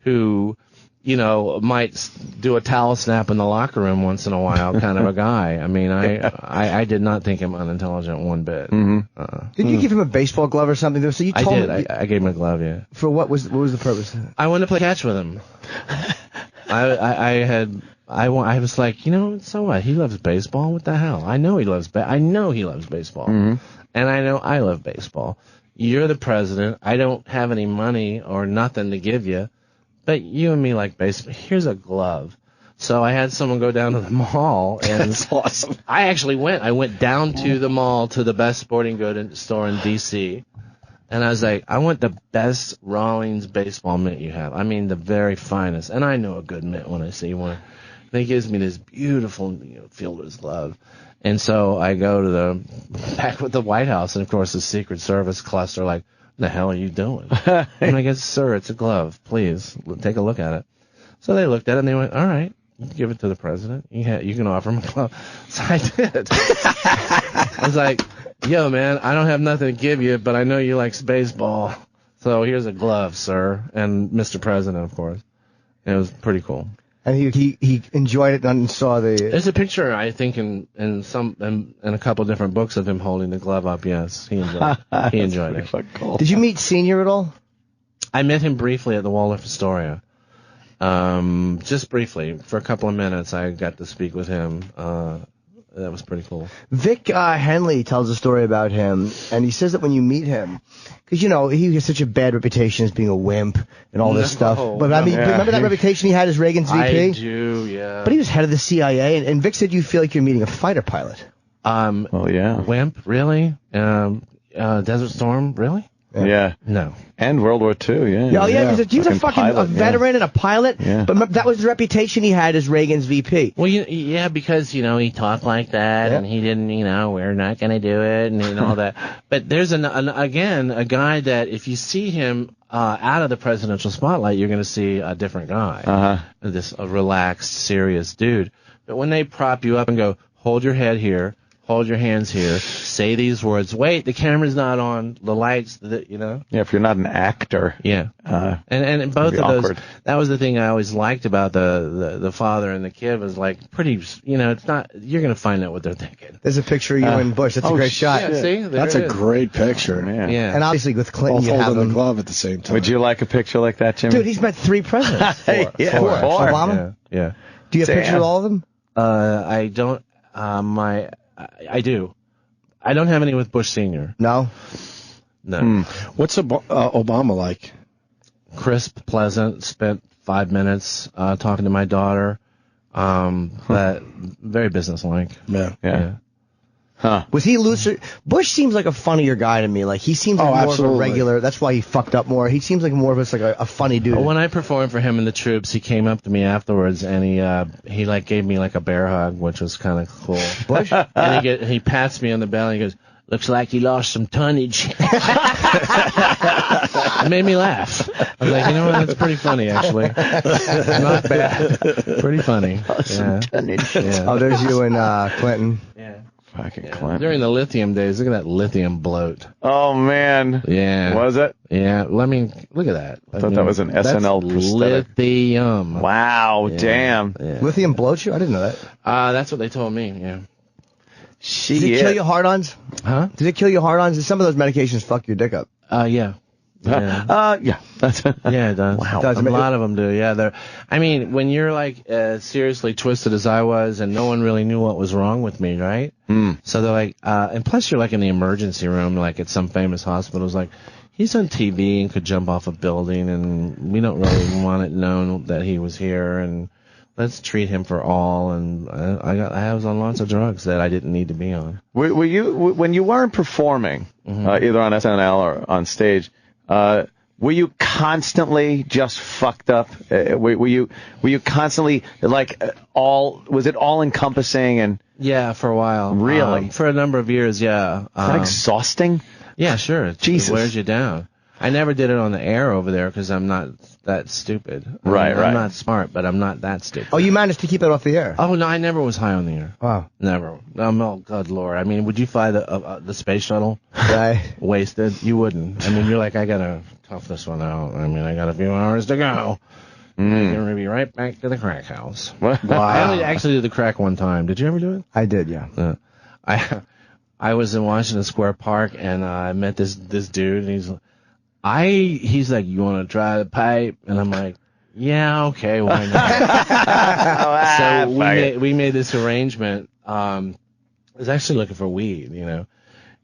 who, might do a towel snap in the locker room once in a while, kind of a guy. I did not think him unintelligent one bit.
Did you give him a baseball glove or something? So you told
I did. I gave him a glove, yeah.
For what was the purpose?
I wanted to play catch with him. I was like, so what? He loves baseball. What the hell? I know he loves baseball. And I know I love baseball. You're the president. I don't have any money or nothing to give you, but you and me like baseball. Here's a glove. So I had someone go down to the mall, and
that's awesome.
I actually went. I went down to the mall to the best sporting goods store in D.C. And I was like, I want the best Rawlings baseball mitt you have. The very finest. And I know a good mitt when I see one. And he gives me this beautiful fielder's glove. And so I go to back with the White House, and of course the Secret Service cluster like, what the hell are you doing? And I guess, sir, it's a glove. Please take a look at it. So they looked at it and they went, all right, give it to the president. You can offer him a glove. So I did. I was like, yo, man, I don't have nothing to give you, but I know you like baseball. So here's a glove, sir. And Mr. President, of course. And it was pretty cool.
And he enjoyed it and saw the...
There's a picture, I think, in a couple different books of him holding the glove up. Yes, he enjoyed it.
Cool.
Did you meet Senior at all?
I met him briefly at the Waldorf Astoria. Just briefly. For a couple of minutes, I got to speak with him. that was pretty cool.
Vic Henley tells a story about him, and he says that when you meet him, because, you know, he has such a bad reputation as being a wimp and all this stuff. But, I mean, remember that reputation he had as Reagan's VP?
I do, yeah.
But he was head of the CIA, and Vic said you feel like you're meeting a fighter pilot.
Oh, yeah.
Wimp, really? Desert Storm, really?
Yeah.
No.
And World War II, yeah.
Oh, yeah, he was a fucking
pilot,
a veteran and a pilot,
Yeah.
but that was the reputation he had as Reagan's VP.
Well, yeah, because, you know, he talked like that, and he didn't, you know, we're not going to do it, and all that. But there's, again, a guy that if you see him out of the presidential spotlight, you're going to see a different guy. This relaxed, serious dude. But when they prop you up and go, hold your head here, hold your hands here, say these words. Wait, the camera's not on, the lights, you know?
Yeah, if you're not an actor.
Yeah. And both of those, that was the thing I always liked about the father and the kid was like pretty, you know, it's not, you're going to find out what they're thinking.
There's a picture of you and Bush. That's a great shot.
Yeah, see?
That's a great picture.
Yeah.
And obviously with Clinton,
Both
you have
holding
him.
the glove at the same time.
Would you like a picture like that, Jimmy?
Dude, he's met 3 presidents. Four. Obama?
Yeah.
Do you have pictures of all of them?
I don't, I do. I don't have any with Bush Sr.
No?
No.
What's Obama like?
Crisp, pleasant, spent 5 minutes talking to my daughter. But very businesslike.
Yeah.
Huh.
Was he looser? Bush seems like a funnier guy to me. Like, he seems like more
absolutely.
of a regular. That's why he fucked up more. He seems like more of a funny dude.
Well, when I performed for him in the troops, he came up to me afterwards and he like gave me like a bear hug, which was kind of cool.
Bush?
And he pats me on the belly and he goes, "Looks like you lost some tonnage." It made me laugh. I was like, you know what? That's pretty funny, actually. Not bad. Pretty funny.
Some tonnage.
Yeah.
Oh, there's you and Clinton.
Yeah.
Fucking Clinton.
During the lithium days, look at that lithium bloat.
Oh, man.
Yeah.
Was it?
Yeah. Well, I mean, look at that.
I thought that was an SNL prosthetic.
Lithium.
Wow,
Yeah.
damn.
Yeah.
Lithium bloats you? I didn't know that.
That's what they told me, yeah.
Did it kill your hard-ons?
Huh?
Did it kill your hard-ons? Some of those medications fuck your dick up.
Yeah.
Yeah. That's
yeah, it does.
Wow.
It does. A lot of them do. Yeah, I mean, when you're like seriously twisted as I was, and no one really knew what was wrong with me, right? So they're like, and plus you're like in the emergency room, like at some famous hospitals, like he's on TV and could jump off a building, and we don't really want it known that he was here, and let's treat him for all. And I was on lots of drugs that I didn't need to be on.
Were you, when you weren't performing, either on SNL or on stage, were you constantly just fucked up? Were you constantly like was it all encompassing? And
yeah, for a while.
Really?
For a number of years, yeah.
Is that exhausting?
Yeah, sure.
Jesus.
It wears you down. I never did it on the air over there because I'm not that stupid.
Right.
I'm not smart, but I'm not that stupid.
Oh, you managed to keep it off the air?
Oh, no, I never was high on the air.
Wow.
Never. Oh, good Lord. I mean, would you fly the space shuttle?
Right.
Wasted? You wouldn't. I mean, you're like, I got to tough this one out. I mean, I got a few hours to go. I'm going to be right back to the crack house.
Wow.
I only actually did the crack one time. Did you ever do it?
I did, yeah.
I was in Washington Square Park, and I met this dude, and he's like, you want to try the pipe? And I'm like, yeah, okay, why not? So we made this arrangement. I was actually looking for weed, you know,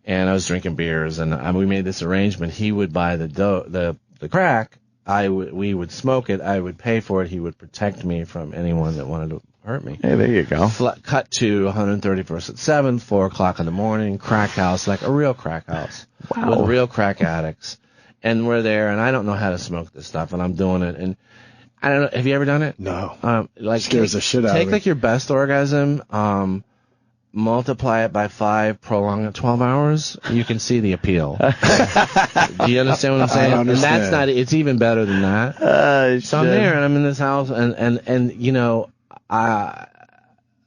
and I was drinking beers, and we made this arrangement. He would buy the crack. We would smoke it. I would pay for it. He would protect me from anyone that wanted to hurt me.
Hey, there you go.
Cut to 131st at 7, 4 o'clock in the morning, crack house, like a real crack house.
Wow.
With real crack addicts. And we're there, and I don't know how to smoke this stuff, and I'm doing it. And I don't know, have you ever done it?
No.
Like
scares the shit out of me.
Take like your best orgasm, multiply it by 5, prolong it 12 hours, you can see the appeal. Do you understand what I'm saying?
I understand.
And that's not, it's even better than that. So I'm there, and I'm in this house, and you know,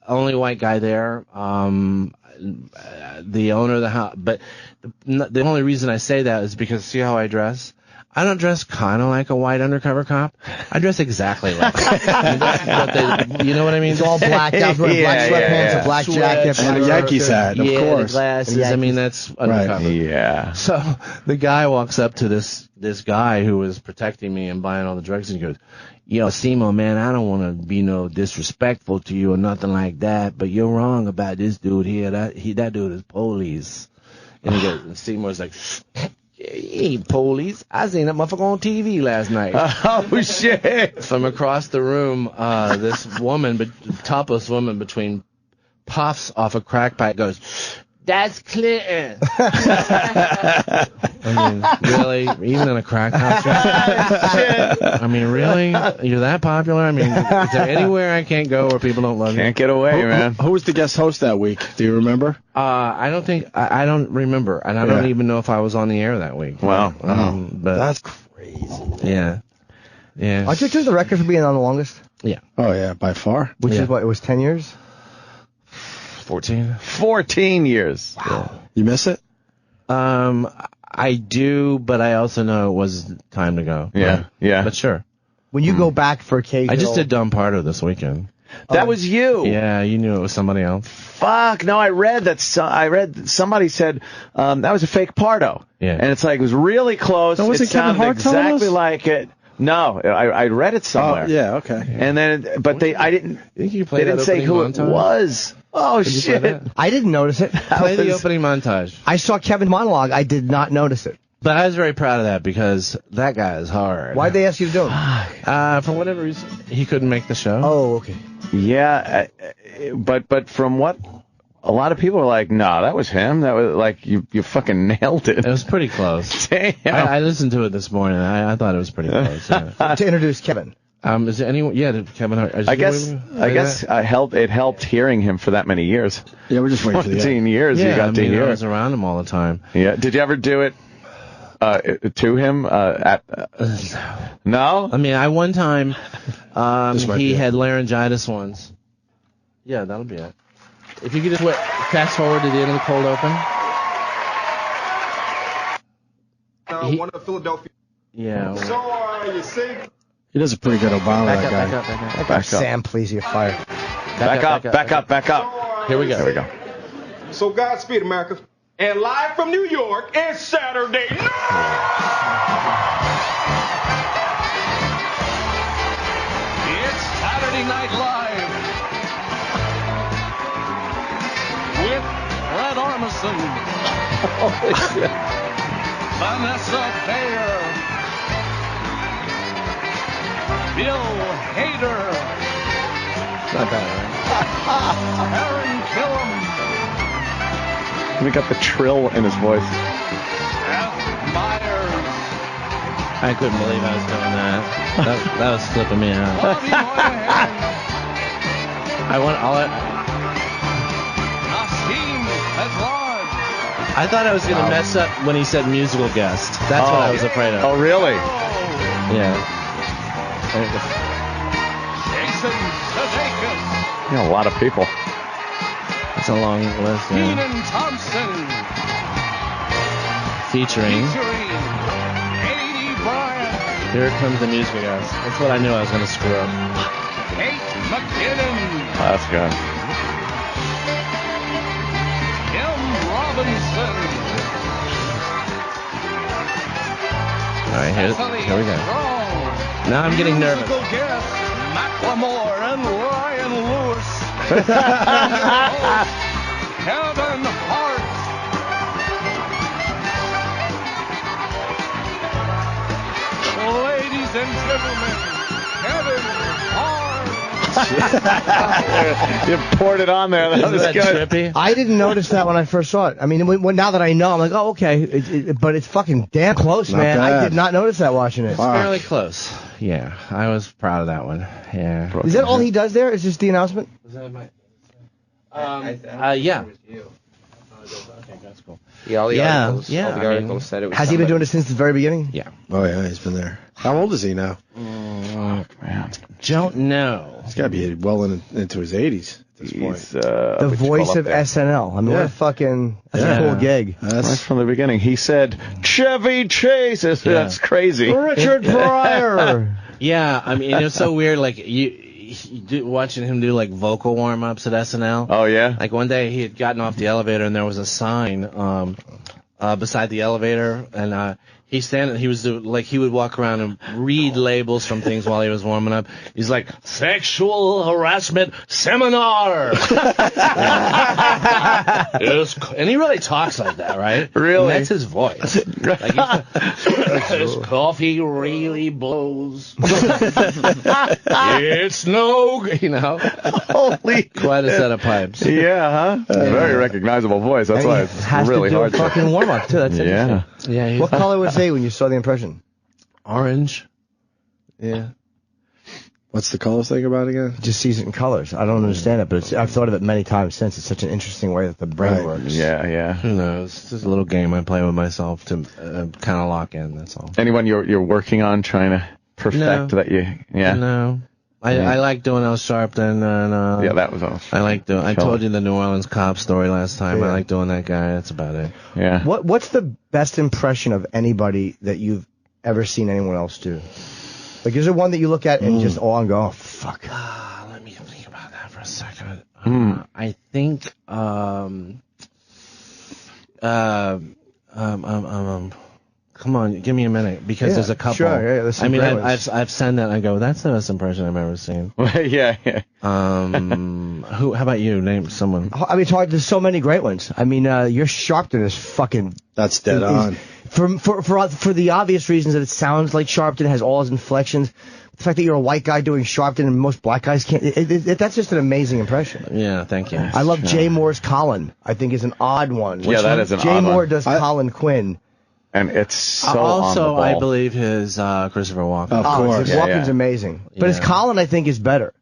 only white guy there, the owner of the house, but the only reason I say that is because see how I dress? I don't dress kind of like a white undercover cop. I dress exactly like that. You know what I mean?
It's all black. Black sweatpants, a black jacket,
and a Yankees hat, of course.
The glasses. I mean, that's undercover.
Right.
Yeah.
So the guy walks up to this guy who was protecting me and buying all the drugs, and he goes, "Yo, Simo, man, I don't want to be no disrespectful to you or nothing like that, but you're wrong about this dude here. That dude is police." And he goes, and Seymour's like, "He ain't police. I seen that motherfucker on TV last night."
Oh, shit.
From across the room, this woman, topless woman between puffs off a crack pipe goes, "That's Clinton." I mean, really? Even in a crack house? I mean, really? You're that popular? I mean, is there anywhere I can't go where people don't love you?
Can't get away, man.
Who was the guest host that week? Do you remember?
I don't remember, and I don't even know if I was on the air that week.
Wow.
But
that's crazy.
Yeah. Yeah.
Aren't you took the record for being on the longest?
Yeah.
Oh, yeah, by far.
Which is what, it was 10 years?
14.
14 years.
Wow.
Yeah.
You miss it?
I do, but I also know it was time to go.
Yeah.
Right?
Yeah.
But sure.
When you go back for occasional...
I just did Dumb Pardo this weekend.
That was you.
Yeah, you knew it was somebody else.
Fuck. No, I read somebody said that was a fake Pardo.
Yeah.
And it's like, it was really close.
So was it Kevin
sounded
Hart telling
exactly
us?
like it. No, I read it somewhere.
Oh, yeah, okay.
And then, but I didn't.
Think you
They
played
didn't say who it was. Oh
Did you play
shit!
that?
I didn't notice it.
Play the opening montage.
I saw Kevin's monologue. I did not notice it.
But I was very proud of that because that guy is hard.
Why'd they ask you to do it?
For whatever reason, he couldn't make the show.
Oh, okay.
Yeah, but from what a lot of people are like, no, that was him. That was like you fucking nailed it.
It was pretty close.
Damn.
I listened to it this morning. I thought it was pretty close. Yeah.
To introduce Kevin.
Is there anyone? Yeah, Kevin Hart.
I guess it helped hearing him for that many years.
Yeah, we're just waiting for the
14 years.
Yeah,
you got to hear.
I was around him all the time.
Yeah. Did you ever do it to him? No.
I mean, one time he had laryngitis once. Yeah, that'll be it. If you could just fast forward to the end of the cold open.
One of Philadelphia.
Yeah.
So you sick?
He does a pretty good Obama, that guy.
Back up. Sam, please, you're fired.
Back up.
Here we go.
So Godspeed, America. And live from New York, it's Saturday night.
It's Saturday Night Live with Fred Armisen,
Holy shit.
Vanessa Bayer, Bill Hader,
Not bad,
Aaron Killam,
right? We got the trill in his voice.
Seth Meyers,
I couldn't believe I was doing that. That was flipping me out.
Bobby Moynihan, Nassim Hezron.
I thought I was going to mess up when he said musical guest. That's what I was afraid of.
Oh, really?
Yeah.
Jason Sudeikis,
Yeah, a lot of people.
It's a long list. Yeah.
Kenan Thompson,
Featuring.
Katie Bryant,
Here comes the musical guest. That's what I knew I was going to screw up.
Kate McKinnon,
That's good.
Kim Robinson,
All right, here we go.
Strong,
Now I'm getting nervous.
musical guest, Macklemore and Ryan Lewis, Kevin Hart, ladies and gentlemen, Kevin Hart.
You poured it on there. That was
Isn't that
good.
trippy?
I didn't notice that when I first saw it. I mean, now that I know, I'm like, oh, okay. But it's fucking damn close,
Not
man.
bad.
I did not notice that watching it.
It's fairly close. Yeah, I was proud of that one. Yeah.
Is that all he does there? Is just the announcement?
Was that my? Yeah. Okay, that's cool.
Yeah, all the articles.
Yeah.
All the articles said it was.
Has he been doing it since the very beginning?
Yeah.
Oh, yeah, he's been there. How old is he now?
Don't know.
He's got to be well into his 80s at this point.
The voice of SNL. I mean, what a fucking, that's a cool gig.
Right from the beginning. He said, Chevy Chase. That's crazy.
Richard Pryor.
Yeah, I mean, it's so weird. Like watching him do like vocal warm ups at SNL.
Oh yeah.
Like one day he had gotten off the elevator and there was a sign beside the elevator, and he would walk around and read labels from things while he was warming up. He's like, sexual harassment seminar. And he really talks like that, right?
Really?
And that's his voice. Like this coffee really blows. It's no,
Holy
quite a set of pipes.
Yeah, huh? Very recognizable voice. That's why it's really hard
to do a fucking warm up too. That's
yeah.
Yeah. What color was he when you saw the impression?
Orange. Yeah.
What's the color thing about again?
He just sees it in colors. I don't understand it, but I've thought of it many times since. It's such an interesting way that the brain works.
Yeah.
Who knows? It's just a little game I play with myself to kind of lock in. That's all.
Anyone you're working on trying to perfect that you? Yeah.
No. I like doing El Sharpton and
yeah, that was awesome.
I like doing. I told you the New Orleans cop story last time.
Yeah.
I like doing that guy. That's about it.
Yeah.
What's the best impression of anybody that you've ever seen anyone else do? Like, is there one that you look at and just and go, oh, fuck?
Let me think about that for a second. I think come on, give me a minute, because there's a couple.
Sure, yeah.
I mean, I've said that and I go, that's the best impression I've ever seen.
yeah.
How about you? Name someone.
I mean, it's hard. There's so many great ones. I mean, your Sharpton is fucking.
That's dead on.
For the obvious reasons that it sounds like Sharpton, has all his inflections. The fact that you're a white guy doing Sharpton and most black guys can't. That's just an amazing impression.
Yeah, thank you.
I love Jay Moore's Colin. I think is an odd one.
Yeah, that is an odd one.
Jay Moore does Colin Quinn.
And it's so
also,
on the ball.
I believe his Christopher Walken.
Of course. Walken's amazing. But his Colin, I think, is better.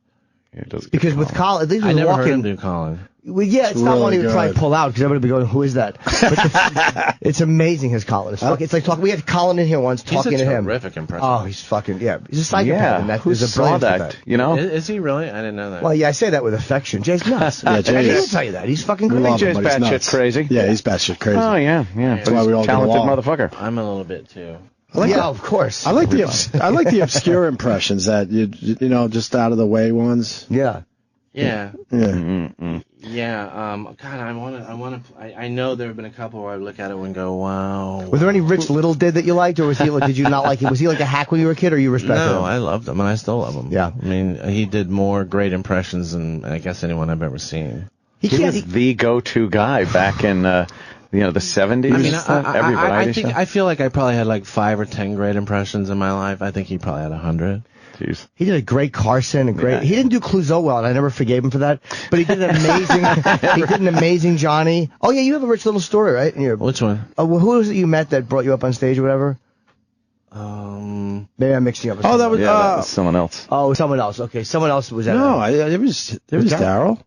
Because with Colin, at least with
I never
Walken,
heard him do Colin.
Well, yeah, it's not one he would try to pull out because everybody would be going, "Who is that?" But it's amazing, his Colin. It's like talking. We had Colin in here once talking to him.
He's a terrific impression.
Oh, he's fucking he's a psychopath. And that
who
is a
saw
brilliant
that? You know,
is he really? I didn't know that.
Well, yeah, I say that with affection. Jay's nuts.
Yeah, Jay
will tell you that. He's fucking crazy.
Jay's batshit crazy.
Yeah, he's batshit crazy.
Oh yeah.
That's why we all get
talented
along.
motherfucker.
I'm a little bit too.
Of course.
I like the obscure impressions that you know, just out of the way ones.
Yeah.
Yeah.
Yeah.
God, I know there have been a couple where I look at it and go, wow.
Were there any Rich Little did that you liked, or did you not like him? Was he like a hack when you were a kid, or you respected him?
No, I loved him, and I still love him.
Yeah.
I mean, he did more great impressions than I guess anyone I've ever seen.
He was the go-to guy back in the 70s.
I mean, I feel like I probably had like 5 or 10 great impressions in my life. I think he probably had 100.
Jeez.
He did a great Carson, He didn't do Clouseau well, and I never forgave him for that. But he did an amazing. He did an amazing Johnny. Oh yeah, you have a Rich Little story, right?
Which one?
Who was it you met that brought you up on stage or whatever? Maybe I'm mixing up.
That was
someone else.
Oh, someone else. Okay, someone else was at.
No, it was Daryl.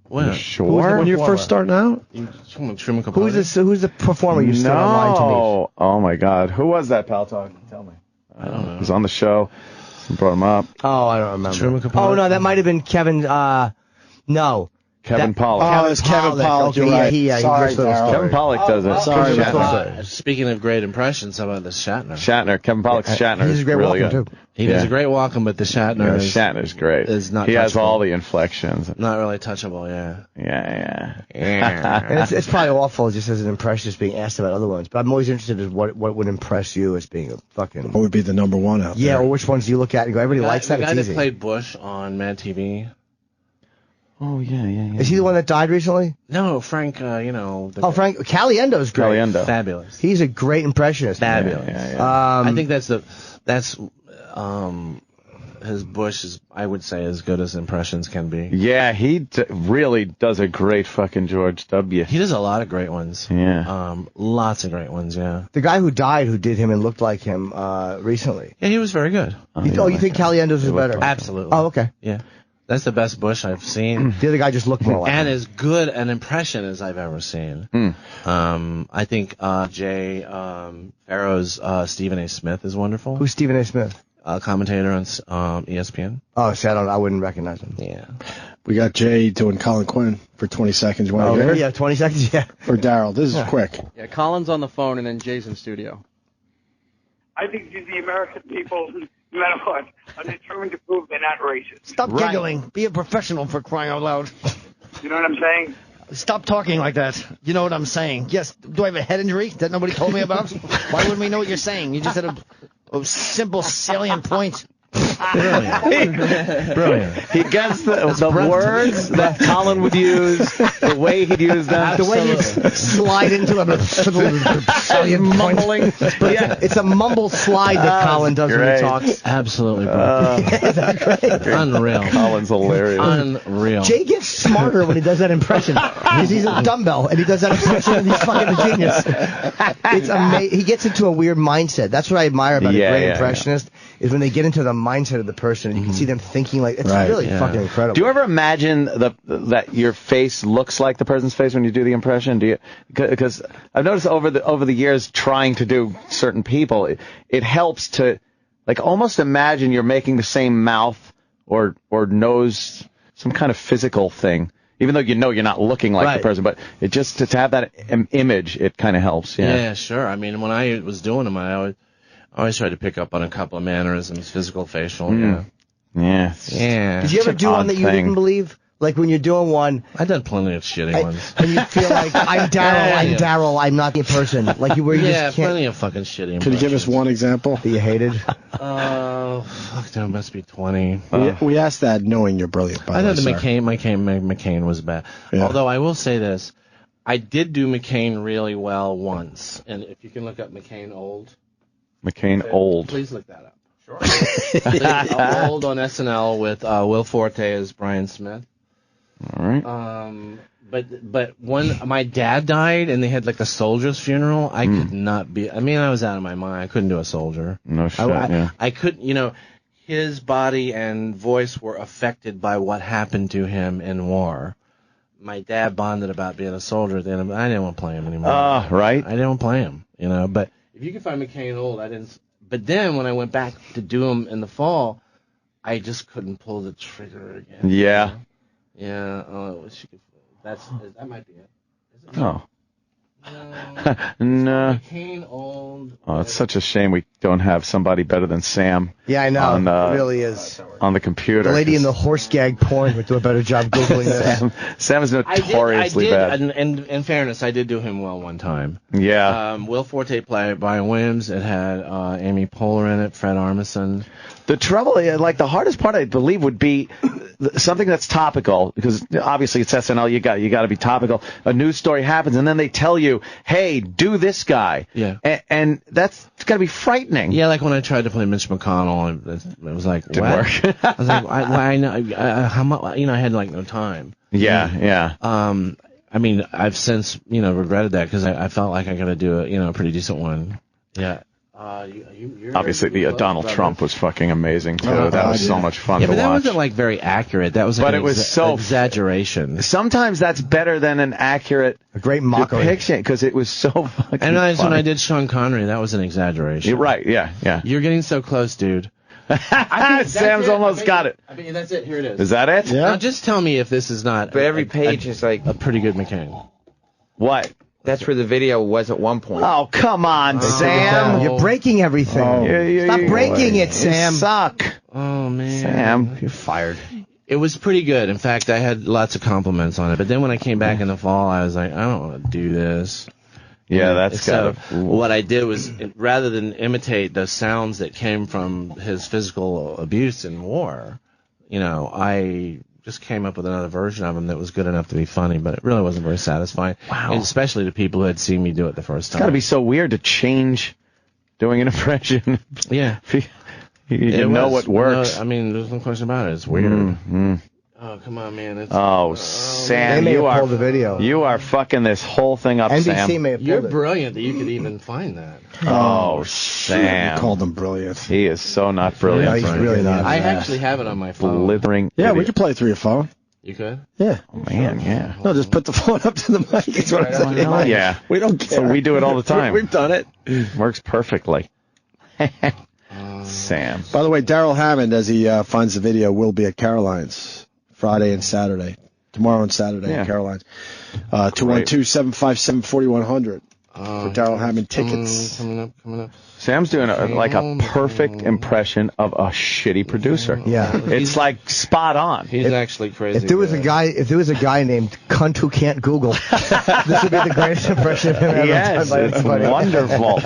When?
Sure.
When you're first starting out?
Who's the performer you stood online to meet?
Oh my God, who was that, pal? Tell me.
I don't know.
He was on the show. Brought him up.
Oh, I don't remember. Oh no, that might have been Kevin. No.
Kevin Pollak.
Oh, it's Kevin Pollak.
Okay,
You're right.
Sorry,
Kevin Pollak does it.
Sorry,
speaking of great impressions, how about the Shatner?
Kevin Pollak's Shatner.
He's a great
really
Walken,
good.
too.
He does a great Walken, but the Shatner
Shatner's great.
He
has all the inflections.
Not really touchable, yeah.
Yeah.
And it's probably awful just as an impression, just being asked about other ones. But I'm always interested in what would impress you as being a fucking.
What would be the number one out there?
Yeah, or which ones do you look at and go, everybody likes that?
The guy
it's
that
easy.
played Bush on Mad TV.
Oh yeah.
Is he the one that died recently?
No, Frank. Frank
Caliendo's great.
Caliendo.
Fabulous.
He's a great impressionist.
Fabulous.
Yeah.
I think that's his Bush is, I would say, as good as impressions can be.
Yeah, he really does a great fucking George W.
He does a lot of great ones.
Yeah.
Lots of great ones. Yeah.
The guy who died, who did him and looked like him recently.
Yeah, he was very good.
You think Caliendo's is better?
Absolutely.
Oh, okay.
Yeah. That's the best Bush I've seen.
The other guy just looked more like
and
him.
as good an impression as I've ever seen. I think Jay Farrow's Stephen A. Smith is wonderful.
Who's Stephen A. Smith?
Commentator on ESPN.
Oh, see, I wouldn't recognize him.
Yeah.
We got Jay doing Colin Quinn for 20 seconds. You want to hear it?
Yeah, 20 seconds, yeah.
Or Daryl. This is quick.
Yeah, Colin's on the phone and then Jay's in studio.
I think the American people, no matter what, are determined to prove they're not racist.
Stop giggling. Be a professional, for crying out loud.
You know what I'm saying?
Stop talking like that. You know what I'm saying. Yes. Do I have a head injury that nobody told me about? Why wouldn't we know what you're saying? You just said a simple, salient point.
Brilliant. He gets the words that Colin would use, the way he'd use them.
The way you slide into a salient mumbling. But yeah, it's a mumble slide that Colin does when he talks.
Absolutely brilliant. Unreal.
Colin's hilarious.
Unreal.
Jay gets smarter when he does that impression. He's a dumbbell and he does that impression and he's fucking a genius. It's amazing. He gets into a weird mindset. That's what I admire about a great impressionist is when they get into the mindset of the person and you can see them thinking like it's really fucking incredible.
Do you ever imagine that your face looks like the person's face when you do the impression? Do you? Because I've noticed over the years trying to do certain people, it helps to like almost imagine you're making the same mouth or nose, some kind of physical thing. Even though you know you're not looking like the person, but it just to have that image, it kind of helps.
Yeah, sure. I mean, when I was doing them, I always tried to pick up on a couple of mannerisms, physical, facial.
Yeah.
Did you ever do one that you didn't believe? Like when you're doing one,
I've done plenty of shitty ones.
And you feel like I'm Daryl, I'm not the person. Like you just can't.
Plenty of fucking shitty.
Can you give us one example
that you hated?
Fuck, there must be 20.
We asked that knowing you're brilliant. By
I
the way,
thought the McCain was bad.
Yeah.
Although I will say this, I did do McCain really well once, and if you can look up McCain old.
McCain old.
Please look that up. Sure. Old on SNL with Will Forte as Brian Smith.
All right.
But when my dad died and they had like a soldier's funeral, I could not be. I mean, I was out of my mind. I couldn't do a soldier.
No shit.
I couldn't. You know, his body and voice were affected by what happened to him in war. My dad bonded about being a soldier. Then I didn't want to play him anymore.
Right.
I didn't want to play him. You know, but if you can find McCain old, I didn't. But then when I went back to do him in the fall, I just couldn't pull the trigger again.
Yeah.
Yeah. That might be it. Is it?
Oh. No.
McCain old.
Oh, it's such a shame we don't have somebody better than Sam.
Yeah, I know. It really is.
On the computer.
The lady in the horse gag porn would do a better job Googling this.
Sam is notoriously bad.
And in fairness, I did do him well one time.
Yeah.
Will Forte played Brian Williams. It had Amy Poehler in it, Fred Armisen.
The trouble, like the hardest part, I believe, would be something that's topical, because obviously it's SNL. You got to be topical. A news story happens, and then they tell you, "Hey, do this guy."
Yeah.
And that's got to be frightening.
Yeah, like when I tried to play Mitch McConnell, it was like,
didn't
what?
work.
I was like, I know, how much? You know, I had like no time.
Yeah.
I mean, I've since regretted that because I felt like I got to do a pretty decent one. Yeah.
Obviously, the Donald Trump was fucking amazing too. That was so much fun to
but that
watch.
wasn't like very accurate. That was like
it was so
exaggeration.
Sometimes that's better than an accurate,
a great mockery
depiction, because it was so fucking.
And that's
funny.
when I did Sean Connery. That was an exaggeration.
You're right. Yeah.
You're getting so close, dude.
Sam's almost got it.
I mean, that's it. Here it is.
Is that it?
Yeah. Now just tell me if this is not.
But every page is like
a pretty good McCain.
What?
That's where the video was at one point.
Oh, come on, Sam.
You're breaking everything. Stop breaking it, Sam.
You suck.
Oh, man.
Sam,
you're fired.
It was pretty good. In fact, I had lots of compliments on it. But then when I came back in the fall, I was like, I don't want to do this.
Yeah, that's
so
gotta.
What I did was, rather than imitate the sounds that came from his physical abuse in war, I just came up with another version of him that was good enough to be funny, but it really wasn't very satisfying.
Wow.
And especially to people who had seen me do it the first time.
It's got to be so weird to change doing an impression.
Yeah.
You didn't know what works.
No, I mean, there's no question about it. It's weird.
Mm-hmm.
Oh, come on, man.
Sam,
they may
you
have
are
pulled the video.
You are fucking this whole thing up,
NBC
Sam.
may have pulled
You're
it.
brilliant that you could even find that.
Oh, Sam.
You called him brilliant.
He is so not brilliant.
No, he's really not.
I actually have it on my phone.
Blithering.
Yeah, we
idiot.
could play through your phone.
You could?
Yeah.
Oh, man, yeah.
No, just put the phone up to the mic. That's what I'm saying.
Yeah.
We don't care.
So we do it all the time.
We've done it.
Works perfectly. Sam.
By the way, Daryl Hammond, as he finds the video, will be at Caroline's Friday and Saturday. Tomorrow and Saturday in Carolines. 212-757-4100 for Daryl Hammond tickets.
Coming up.
Sam's doing a perfect impression of a shitty producer.
Yeah.
It's like spot on.
He's actually crazy.
If there was a guy named Cunt Who Can't Google, this would be the greatest impression of him ever
Yes,
done by
it's
anybody.
wonderful.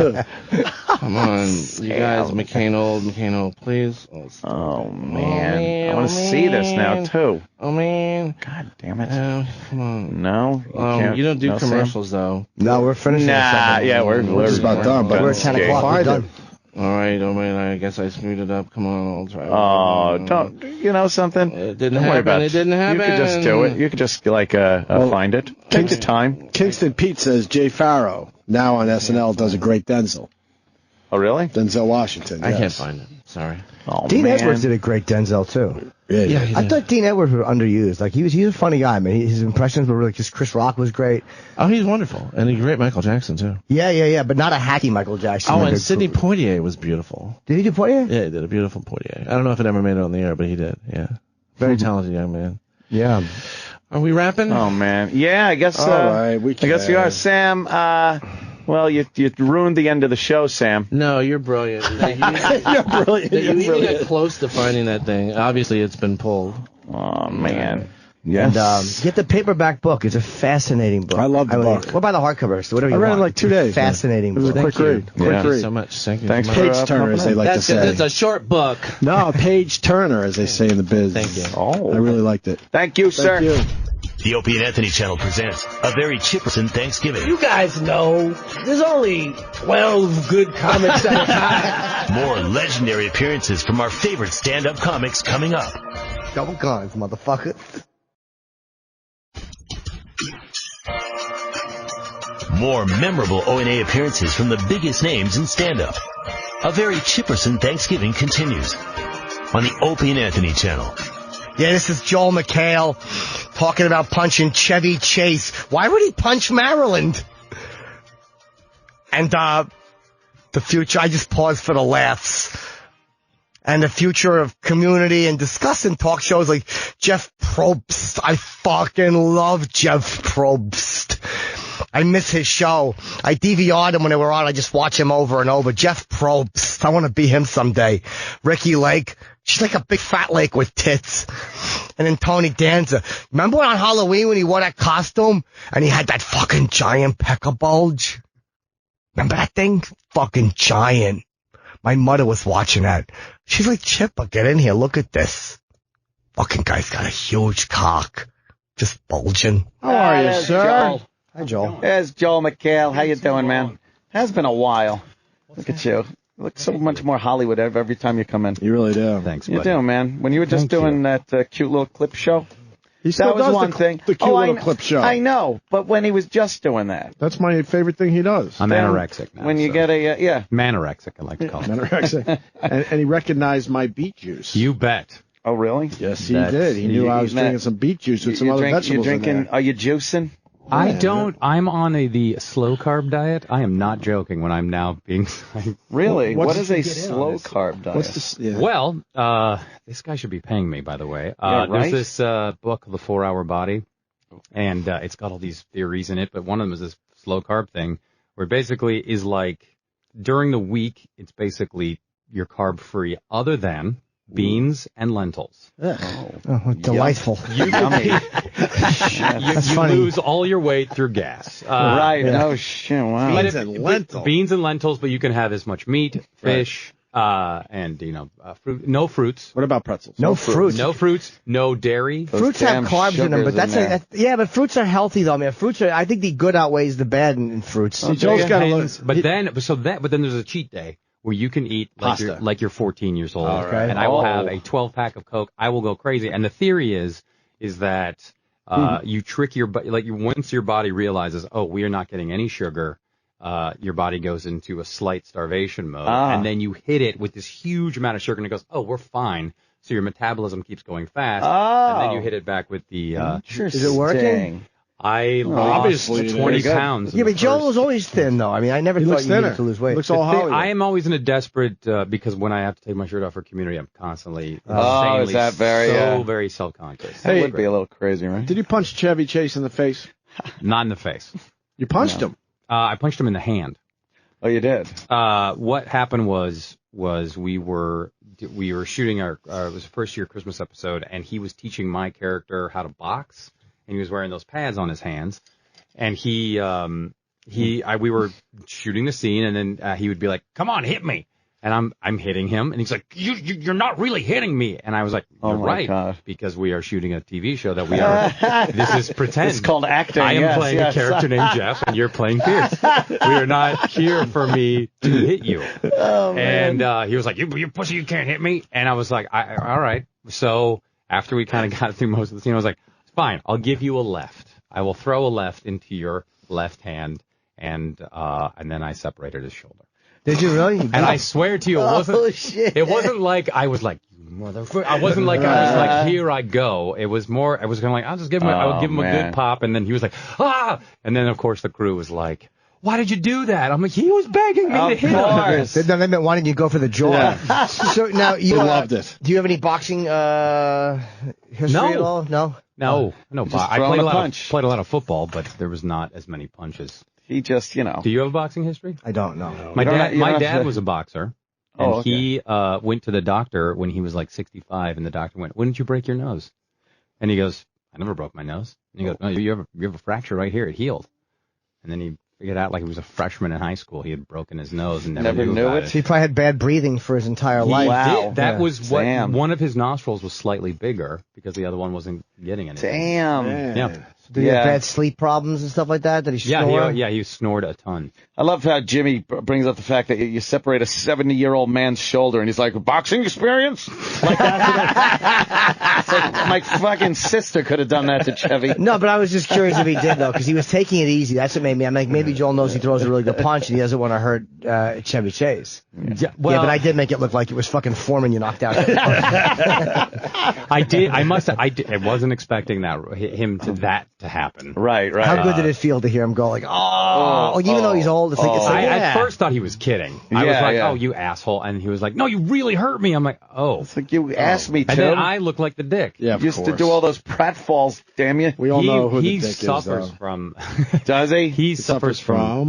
Come on, you guys, McCain, please.
Oh man, I want to see this now too.
Oh man,
God damn it!
Come on.
No,
you don't do
no,
commercials though.
No, we're finishing.
We're
just about done, but
we're at 10 o'clock. We're done.
All right, I guess I screwed it up. Come on, I'll try.
Oh, don't you know something?
It didn't happen. It didn't happen.
You could just do it. You could just find it. Take the time.
Kingston Pete says Jay Farrow, now on SNL, does a great Denzel.
Oh, really?
Denzel Washington.
I can't find it. Sorry.
Oh,
Dean Edwards did a great Denzel too.
Yeah,
I thought Dean Edwards was underused. Like he was a funny guy, man. His impressions were really just. Chris Rock was great.
Oh, he's wonderful, and a great Michael Jackson too.
Yeah, but not a hacky Michael Jackson.
Oh, and Sidney Poitier was beautiful.
Did he do Poitier?
Yeah, he did a beautiful Poitier. I don't know if it ever made it on the air, but he did. Yeah, very talented young man.
Yeah.
Are we wrapping?
Oh man, yeah, I guess.
All right, I
guess we are, Sam. Well, you ruined the end of the show, Sam.
No, you're brilliant.
You're brilliant.
You even got close to finding that thing. Obviously, it's been pulled.
Oh man.
Yes. And get the paperback book. It's a fascinating book.
I love the book.
What about the hardcover? So whatever you
I read
want.
it in like 2 days.
Fascinating
It was
book.
a quick read.
Thank you so much. Thank you.
Thanks for
Page turner, as they like to say.
It's a short book.
No, page turner, as they say in the biz.
Thank you.
Oh,
I really liked it.
Thank you, sir.
Thank you.
The Opie and Anthony channel presents a very Chipperson Thanksgiving.
You guys know there's only 12 good comics at a time.
More legendary appearances from our favorite stand-up comics coming up.
Double guns, motherfucker.
More memorable O&A appearances from the biggest names in stand-up. A very Chipperson Thanksgiving continues on the Opie and Anthony channel.
Yeah, this is Joel McHale talking about punching Chevy Chase. Why would he punch Maryland? And the future, I just paused for the laughs. And the future of community and discussing talk shows like Jeff Probst. I fucking love Jeff Probst. I miss his show. I DVR'd him when they were on. I just watch him over and over. Jeff Probst. I want to be him someday. Ricky Lake. She's like a big fat lake with tits. And then Tony Danza. Remember on Halloween when he wore that costume and he had that fucking giant pecker bulge? Remember that thing? Fucking giant. My mother was watching that. She's like, Chipper, get in here. Look at this. Fucking guy's got a huge cock. Just bulging.
How are you, sir?
Joel.
Hi, Joel.
There's Joel McHale. How you doing, man? Has been a while. Look at you. You look so much more Hollywood every time you come in.
You really do.
Thanks,
You
buddy.
do, man. When you were just doing that cute little clip show,
He still
that was
does
one thing.
the cute little clip show.
I know, but when he was just doing that.
That's my favorite thing he does.
I'm anorexic now.
When you get a,
Manorexic, I like to call it.
Anorexic. and he recognized my beet juice.
You bet.
Oh, really?
Yes, he did. He knew I was drinking some beet juice with some other vegetables
You're drinking,
in there.
are you juicing?
I don't. I'm on the slow carb diet. I am not joking when I'm now being.
Really?
What
What
did
is
you
a
get in
slow
on this?
carb diet?
What's this? Yeah.
Well, this guy should be paying me, by the way.
Yeah, right?
There's this book, The 4-Hour Body, and it's got all these theories in it, but one of them is this slow carb thing, where basically is like during the week, it's basically you're carb free, other than beans and lentils.
Oh, delightful.
You lose all your weight through gas.
Right. Yeah. Oh, shit. Wow.
Beans and lentils. Beans and lentils, but you can have as much meat, fish, and, fruit. No fruits.
What about pretzels?
No fruits.
No fruits. No dairy.
Fruits have carbs in them, but but fruits are healthy though. I mean, I think the good outweighs the bad in fruits.
Joel's got to look.
But then there's a cheat day where you can eat like you're 14 years old,
Okay.
and I will have a 12-pack of Coke. I will go crazy, and the theory is that you trick your body, once your body realizes, oh, we are not getting any sugar, your body goes into a slight starvation mode, and then you hit it with this huge amount of sugar, and it goes, oh, we're fine. So your metabolism keeps going fast, and then you hit it back with the.
Is it working?
lost 20 pounds.
Yeah, but Joel was always thin, though. I mean, I never thought you needed to lose weight.
I am always in a desperate, because when I have to take my shirt off for community, I'm constantly
is that very,
very self-conscious.
That would be a little crazy, right?
Did you punch Chevy Chase in the face?
Not in the face.
You punched him?
I punched him in the hand.
Oh, you did?
What happened was we were shooting it was a first year Christmas episode, and he was teaching my character how to box, and he was wearing those pads on his hands, and we were shooting the scene, and then he would be like, "Come on, hit me." And I'm hitting him, and he's like, "You're not really hitting me." And I was like, "You're right, God. Because we are shooting a TV show that we are. This is pretend.
It's called acting.
I am playing a character named Jeff, and you're playing Pierce. We are not here for me to hit you."
Oh, man.
And he was like, "You pussy, you can't hit me." And I was like, "All right." So after we kind of got through most of the scene, I was like, "Fine, I'll give you a left. I will throw a left into your left hand," and then I separated his shoulder.
Did you really?
And I swear to you, it wasn't like I was like, "You motherfucker." I wasn't like I was like, "Here I go." It was more, I was kind of like, I'll just give him, I would give him a good pop, and then he was like, "Ah!" And then of course the crew was like, "Why did you do that?" I'm like, "He was begging me to hit him."
Then they meant, why didn't you go for the jaw?
Yeah.
So now you
loved it.
Do you have any boxing history at all? No.
No.
Just
I
throwing a punch.
played a lot of football, but there was not as many punches.
He just,
Do you have a boxing history?
I don't know.
My dad was a boxer. And he went to the doctor when he was like 65, and the doctor went, "Wouldn't you break your nose?" And he goes, "I never broke my nose." And he goes, "No, you have a fracture right here. It healed." And then he figured out, like he was a freshman in high school, he had broken his nose and never knew about it.
He probably had bad breathing for his entire life.
Wow. That was what one of his nostrils was slightly bigger because the other one wasn't getting anything.
Damn.
Yeah.
Did he have bad sleep problems and stuff like that? Did he snore?
He snored a ton.
I love how Jimmy brings up the fact that you separate a 70-year-old man's shoulder, and he's like, "Boxing experience?" Like that. It's like my fucking sister could have done that to Chevy.
No, but I was just curious if he did, though, because he was taking it easy. That's what made me. I'm like, maybe Joel knows he throws a really good punch, and he doesn't want to hurt Chevy Chase.
Yeah, well,
but I did make it look like it was fucking Foreman you knocked out.
I did. I wasn't expecting him to happen.
Right.
How good did it feel to hear him go like, even though he's old? It's like,
I at first thought he was kidding. I was like, "Oh, you asshole," and he was like, "No, you really hurt me." I'm like, "Oh."
It's like you asked me to.
And then I look like the dick.
Yeah,
you used to do all those pratfalls, damn you.
We all know who the dick
suffers
is,
from.
Does he?
He suffers from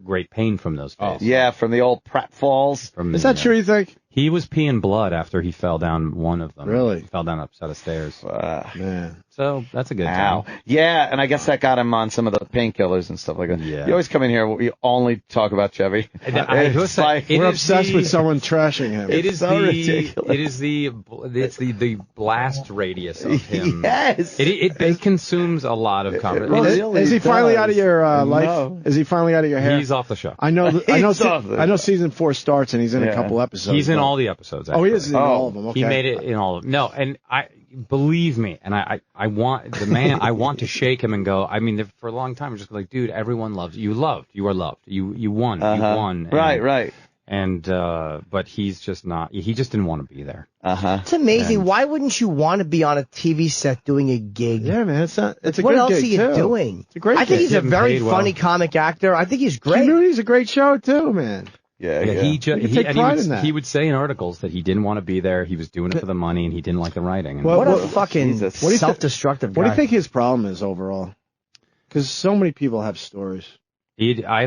great pain from those days.
Yeah, from the old pratfalls.
Is that true, you think?
He was peeing blood after he fell down one of them.
Really?
He fell down a set of stairs.
Man.
So that's a good
Ow.
time.
Yeah, and I guess that got him on some of the painkillers and stuff like that.
Yeah.
You always come in here, we only talk about Chevy.
We're obsessed with someone trashing him.
It is
so ridiculous.
It is the blast radius of him.
Yes.
It consumes a lot of conversation.
Is he finally out of your life? No. Is he finally out of your hair?
He's off the show.
I know season 4 starts and he's in a couple episodes.
He's in all the episodes. Actually.
Oh, he is in all of them. Okay.
He made it in all of them. No, and believe me, and I want the man. I want to shake him and go. I mean, for a long time, I'm just like, dude, everyone loves you. You are loved. You won. You won.
Right.
And but he's just not. He just didn't want to be there.
It's amazing. Why wouldn't you want to be on a TV set doing a gig?
Yeah, man. It's a
what
good
else
gig,
are you
too.
doing?
It's a great.
I think
gig.
he's a very funny comic actor. I think he's great.
Community's a great show too, man.
Yeah.
He would say in articles that he didn't want to be there. He was doing it for the money, and he didn't like the writing. And
what a fucking self-destructive guy.
What do you think his problem is overall? Because so many people have stories.
I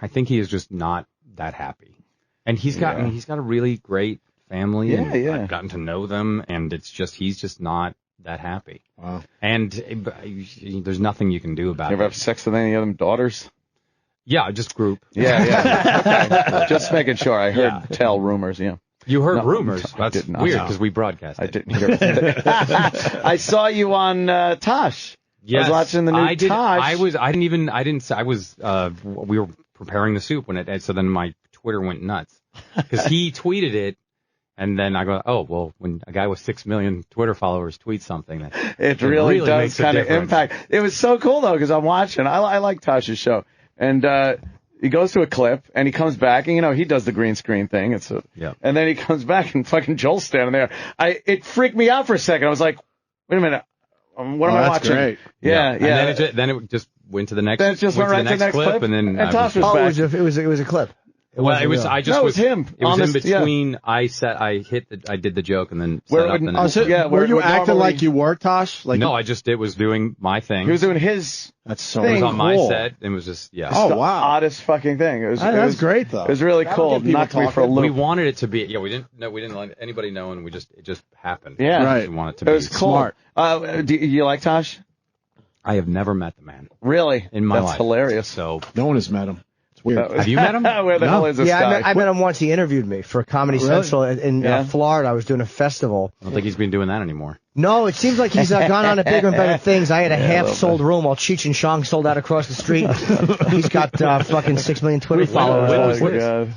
think he is just not that happy, and he's got a really great family, and I've gotten to know them, and it's just he's just not that happy.
Wow.
And there's nothing you can do about it.
You ever have sex with any of them daughters?
Yeah, just group.
Yeah. Okay. Just making sure. I heard tell rumors. Yeah.
You heard rumors. That's weird because we broadcast it.
I didn't hear it. I saw you on Tosh.
Yes,
I was watching the new Tosh.
We were preparing the soup when it, so then my Twitter went nuts because he tweeted it. And then I go, oh, well, when a guy with 6 million Twitter followers tweets something,
it really does kind of impact. It was so cool, though, because I'm watching. I like Tosh's show. And he goes to a clip, and he comes back, and, he does the green screen thing. And then he comes back, and fucking Joel's standing there. It freaked me out for a second. I was like, wait a minute.
What am I watching?
Great.
Yeah.
And then it just went to the next.
Then it just went right to the next clip,
and then
Tosh was back.
It was a clip.
Well, it was. I just
No, it was him.
It was
Honest,
in between. I did the joke and then
Where
set up.
would-
And
oh,
then,
so-
were you acting like you were, Tosh? Like
no, it was doing my thing.
He was doing his.
That's so
It was on my
cool.
set. It was just
It's the oddest fucking thing. It was.
That's great though.
It was really
That'll
cool.
get people
Knocked me for a
talking.
loop.
We wanted it to be. Yeah, we didn't let anybody know, and it just happened.
Yeah,
right.
We wanted it to
It
be
was cool.
Smart.
Do you like Tosh?
I have never met the man
Really?
in my life.
That's hilarious.
So
No one has met him. It's weird.
have you met him?
Where the hell is this guy?
I met him once. He interviewed me for Comedy Central in
Yeah.
Florida. I was doing a festival.
I don't think he's been doing that anymore.
No, it seems like he's gone on to bigger and better things. I had a half-sold room while Cheech and Chong sold out across the street. He's got fucking 6 million Twitter followers.
Oh, my God.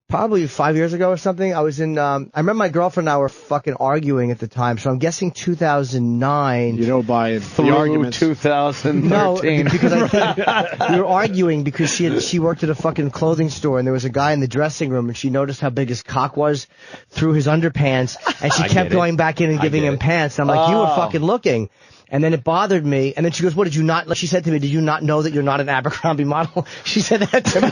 Probably 5 years ago or something. I was in. I remember my girlfriend and I were fucking arguing at the time. So I'm guessing 2009.
You know, by the
Through
arguments.
2013.
No, because I think we were arguing because she worked at a fucking clothing store and there was a guy in the dressing room and she noticed how big his cock was through his underpants and she kept going back in and giving him pants. And I'm like, you were fucking looking. And then it bothered me. And then she goes, what did you not, like she said to me, did you not know that you're not an Abercrombie model? She said that to me.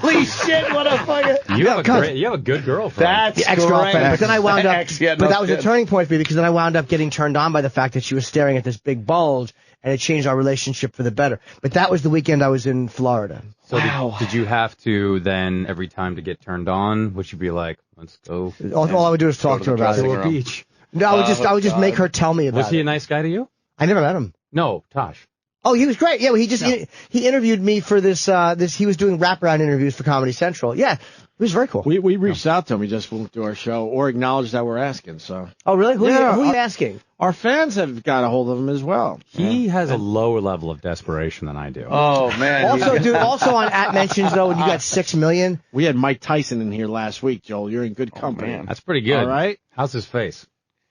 Holy shit, what a fucking...
You have a good girlfriend.
That's
the ex-girlfriend. But then I wound up,
Yeah,
but that was a turning point for me because then I wound up getting turned on by the fact that she was staring at this big bulge and it changed our relationship for the better. But that was the weekend I was in Florida.
So did you have to then every time to get turned on? Would you be like, let's go?
All I would do is talk to her about it.
To a beach.
No, I would just make her tell me about it.
Was he a nice guy to you?
I never met him.
No, Tosh.
Oh, he was great. Yeah, well, he interviewed me for this he was doing wraparound interviews for Comedy Central. Yeah, it was very cool.
We reached out to him. He just won't do our show or acknowledge that we're asking. So.
Oh, really? Who
Yeah,
are you asking?
Our fans have got a hold of him as well.
He has a lower level of desperation than I do.
Oh, man.
Also on at mentions though, when you got 6 million.
We had Mike Tyson in here last week, Joel. You're in good company.
That's pretty good.
All right.
How's his face?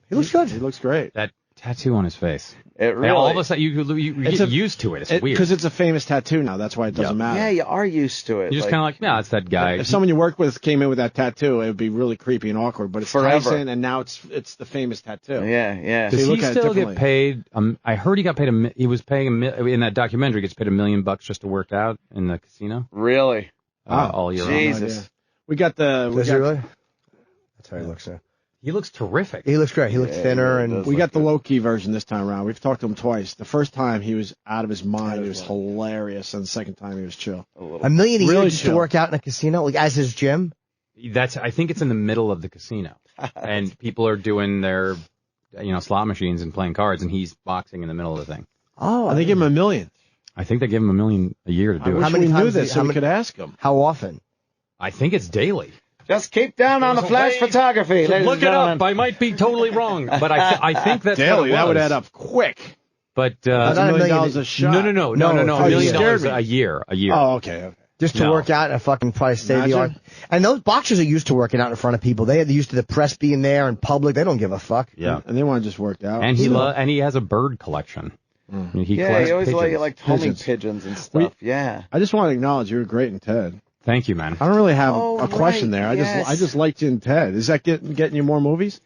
He looks good.
He looks great.
That tattoo on his face.
It really.
All of a sudden, you get used to it. It's weird.
Because it's a famous tattoo now. That's why it doesn't matter.
Yeah, you are used to it.
You're just kind of like, no, it's that guy.
If someone you work with came in with that tattoo, it would be really creepy and awkward. But it's
Forever.
Tyson, and now it's the famous tattoo.
Yeah.
Does
So
he still get
differently.
paid? I heard he got paid. He was paying in that documentary. He gets paid $1 million just to work out in the casino.
Really?
All year
Jesus.
round.
Yeah. We got the.
Does he really? That's how he looks.
He looks terrific.
He looks great. He looks thinner and
We got the low key version this time around. We've talked to him twice. The first time he was out of his mind. He was hilarious, and the second time he was chill.
$1 million a year
Really
just
chill.
to work out in a casino, like as his gym.
I think it's in the middle of the casino, and people are doing their, slot machines and playing cards, and he's boxing in the middle of the thing.
Oh,
They give him $1 million.
I think they give him $1 million a year to do
I
it.
wish we knew this so we could ask him.
How often?
I think it's daily.
Just keep down on the flash photography. ladies
Look
and
it
gentlemen.
up. I might be totally wrong, but I think that's
Daily,
what it
that would
was.
add up quick.
But
That's $1 million a shot.
No,
No,
$1
you
million
scared me.
a year.
Oh, okay.
Just to work out and fucking probably stay the art. And those boxers are used to working out in front of people. They're used to the press being there in public. They don't give a fuck.
Yeah.
And they want to just work out.
And he has a bird collection. I mean, he
Yeah,
collects
he always
pigeons.
like homing pigeons and stuff. Yeah.
I just want to acknowledge you were great in Ted.
Thank you, man.
I don't really have
Oh,
a question
right,
there.
yes.
I just liked you in Ted. Is that getting you more movies?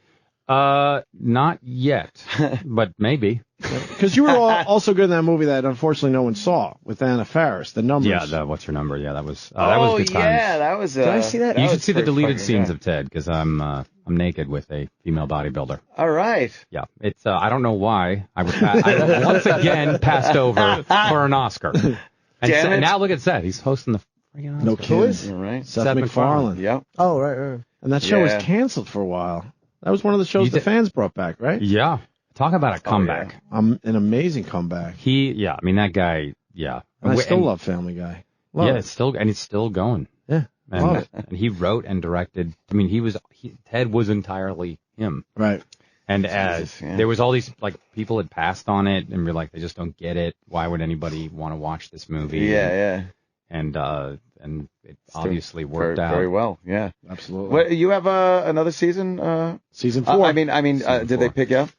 Not yet, but maybe.
Because you were also good in that movie that unfortunately no one saw with Anna Faris. The numbers.
Yeah, What's Your Number? Yeah, that was good times.
yeah, that was.
Did I see that?
You should see the
pretty
deleted
fucking
scenes
good.
of Ted because I'm naked with a female bodybuilder.
All right.
Yeah, it's I don't know why I was I once again passed over for an Oscar. And
Damn it.
now look at Seth. He's hosting the freaking Oscar.
No kidding.
All right.
Seth MacFarlane.
Yep.
Oh, right.
And that show was
Yeah.
canceled for a while. That was one of the shows
You
the
did-
fans brought back, right?
Yeah, talk about a comeback.
An amazing comeback.
I mean that guy. Yeah,
And I still love Family Guy. Love
yeah,
it.
it's still going.
Yeah.
And he wrote and directed. I mean, Ted was entirely him.
Right.
And
Jesus, yeah.
there was all these people had passed on it and were like, they just don't get it. Why would anybody want to watch this movie?
Yeah.
And it obviously worked out
very well. Yeah.
Absolutely.
What, you have another season?
Season 4.
I mean,
Season
did they
4.
pick you up?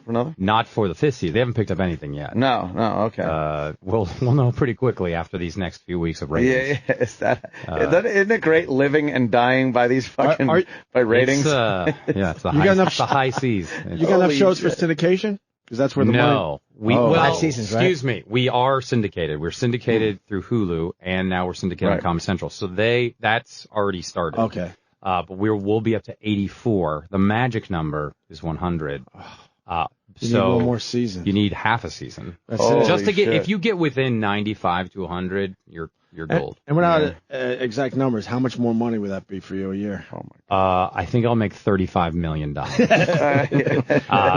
for another?
Not for the fifth season. They haven't picked up anything yet.
No, okay.
We'll know pretty quickly after these next few weeks of ratings.
Yeah. Isn't it great living and dying by these fucking by ratings?
It's the high seas.
You got enough shows for syndication? Because that's where the money.
Well,
seasons, right?
Excuse me. We are syndicated. We're syndicated through Hulu, and now we're syndicated on Comedy Central. So that's already started.
Okay.
But we'll be up to 84. The magic number is 100.
You need one more season.
You need half a season.
That's it.
Just to get, if you get within 95 to 100, you're gold.
And without exact numbers, how much more money would that be for you a year?
Oh my
I think I'll make $35 million.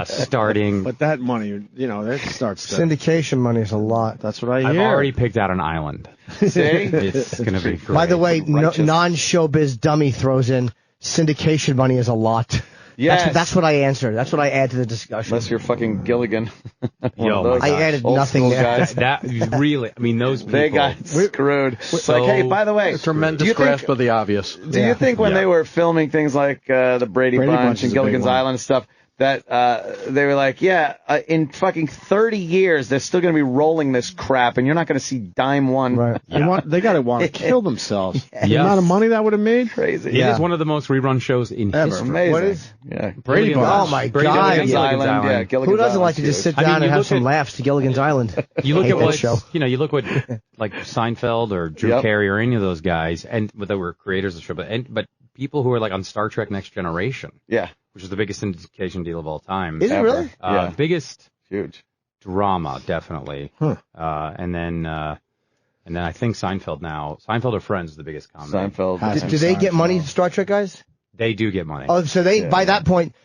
Starting.
But that money, that starts to...
Syndication money is a lot.
That's what I hear.
I've already picked out an island.
See?
It's going to be great.
By the way, non-showbiz dummy throws in syndication money is a lot.
Yes.
That's what I answered. That's what I add to the discussion.
Unless you're fucking Gilligan.
I added nothing there.
That really, those people.
They got screwed. It's like, hey, by the way.
A tremendous grasp of the obvious.
Do you think when they were filming things like the Brady Bunch and Gilligan's Island and stuff, that they were like, in fucking 30 years, they're still going to be rolling this crap, and you're not going to see dime one.
Right. They got to want to kill themselves. The amount of money that would have made?
Crazy.
It is one of the most rerun shows in history.
Amazing.
What is?
Yeah.
Brady Bunch.
Oh, my God.
Gilligan's Island. Yeah, Gilligan's
Who doesn't
Island
like to just sit down and have some laughs to Gilligan's Island?
You look at
show.
you look what like Seinfeld or Drew Carey or any of those guys, and they were creators of the show, but people who are like on Star Trek Next Generation.
Yeah.
Which is the biggest syndication deal of all time.
Is it really?
Biggest
huge
drama, definitely. And then I think Seinfeld now. Seinfeld or Friends is the biggest comedy.
Seinfeld.
Do they get money, Star Trek guys?
They do get money.
Oh, so by that point,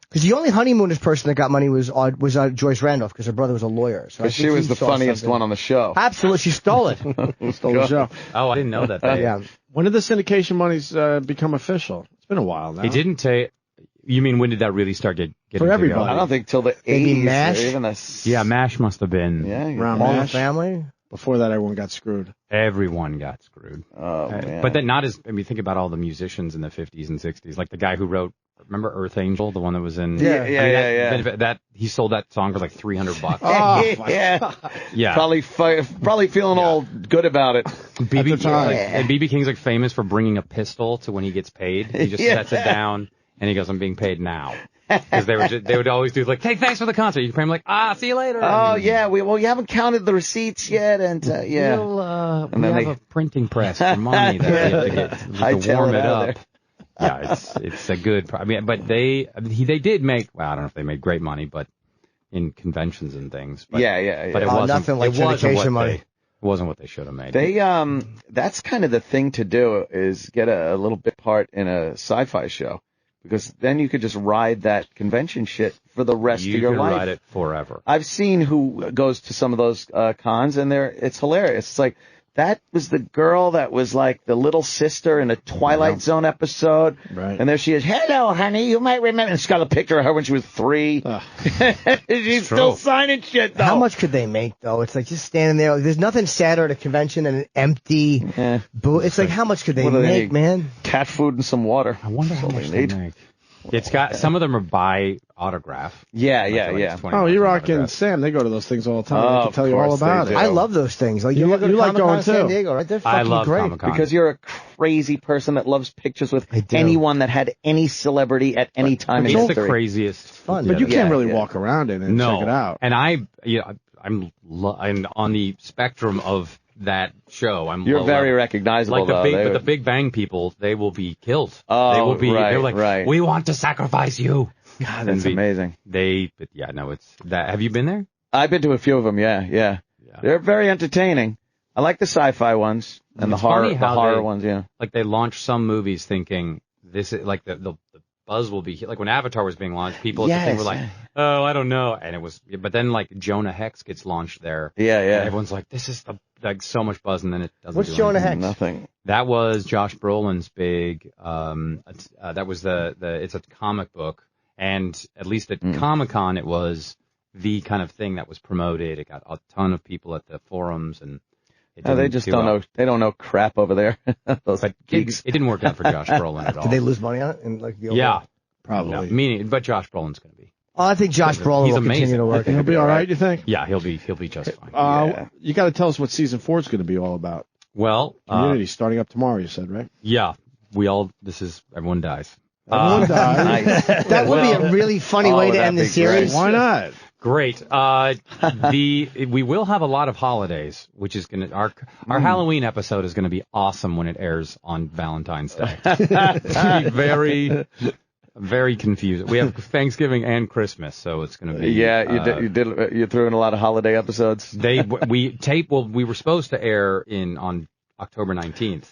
because the only honeymooners person that got money was Joyce Randolph, because her brother was a lawyer. So
she was the funniest one on the show.
Absolutely, she stole it.
Stole the show.
Oh, I didn't know that.
Yeah.
When did the syndication monies become official? It's been a while now.
It didn't take. You mean when did that really start getting
for everybody?
I don't think till the 80s.
MASH?
Yeah, MASH must have been.
Around
All
MASH.
the family.
Before that, everyone got screwed.
Everyone got screwed.
Oh man!
But then not as. I mean, think about all the musicians in the 50s and 60s, like the guy who wrote. Remember Earth Angel, the one that was in. That he sold that song for like $300.
Oh, yeah. Probably feeling all good about it.
BB King's like famous for bringing a pistol to when he gets paid. He just sets it down and he goes, "I'm being paid now." Because they would always do like, "Hey, thanks for the concert." You pay him like, "See you later."
Oh yeah, you haven't counted the receipts yet, and yeah.
We have a printing press for money that we have to get to warm it up. Yeah, it's a good. I mean, but they did make. Well, I don't know if they made great money, but in conventions and things. But,
yeah.
But it wasn't
nothing like syndication money.
It wasn't what they should have made.
That's kind of the thing to do is get a little bit part in a sci-fi show. Because then you could just ride that convention shit for the rest of your life.
You can ride it forever.
I've seen who goes to some of those cons, and it's hilarious. It's like, that was the girl that was like the little sister in a Twilight Zone episode.
Right.
And there she is, "Hello, honey, you might remember." And she's got a picture of her when she was 3. She's still signing shit, though.
How much could they make, though? It's like just standing there. There's nothing sadder at a convention than an empty booth. It's like, how much could they make, man?
Cat food and some water.
I wonder how much they make. It's got some of them are by autograph.
Yeah.
Oh, E-Rock and Sam, they go to those things all the time. They can tell you all about it.
I love those things. Like
you like going
San
too.
Diego, right? They're
I
fucking
love
great.
Comic-Con.
Because you're a crazy person that loves pictures with anyone that had any celebrity at any time in history.
It's the craziest
fun.
But you can't really walk around in it and check it out.
And I'm on the spectrum of that show.
You're very recognizable,
like the Big Bang people, they will be killed.
Oh,
they will be.
Right,
they're like,
right.
"We want to sacrifice you."
God, that's amazing.
It's that. Have you been there?
I've been to a few of them. Yeah. They're very entertaining. I like the sci-fi ones and the horror ones. Yeah.
Like they launch some movies thinking this is like the buzz will be like when Avatar was being launched. People at the thing were like, "Oh, I don't know," and it was. But then like Jonah Hex gets launched there.
Yeah.
And everyone's like, "This is like so much buzz," and then it doesn't.
What's Jonah Hex?
Nothing.
That was Josh Brolin's big. That was it's a comic book, and at least at Comic-Con, it was the kind of thing that was promoted. It got a ton of people at the forums, and
they just don't know. They don't know crap over there. Those geeks.
It didn't work out for Josh Brolin at all.
Did they lose money on it? And like
yeah,
probably.
But Josh Brolin's going to be.
Oh, I think Josh Brolin
He's
will
amazing.
continue to work.
He'll be all right, you think?
Yeah, he'll be just fine.
You got to tell us what season 4 is going to be all about.
Well,
Community starting up tomorrow. You said, right?
Yeah, everyone dies.
Everyone dies.
That would be a really funny way to end the series.
Why not?
Great. We will have a lot of holidays, which is gonna our Halloween episode is gonna be awesome when it airs on Valentine's Day. It's gonna be very, very confusing. We have Thanksgiving and Christmas, so it's gonna be.
Yeah, you threw in a lot of holiday episodes.
We were supposed to air on October 19th.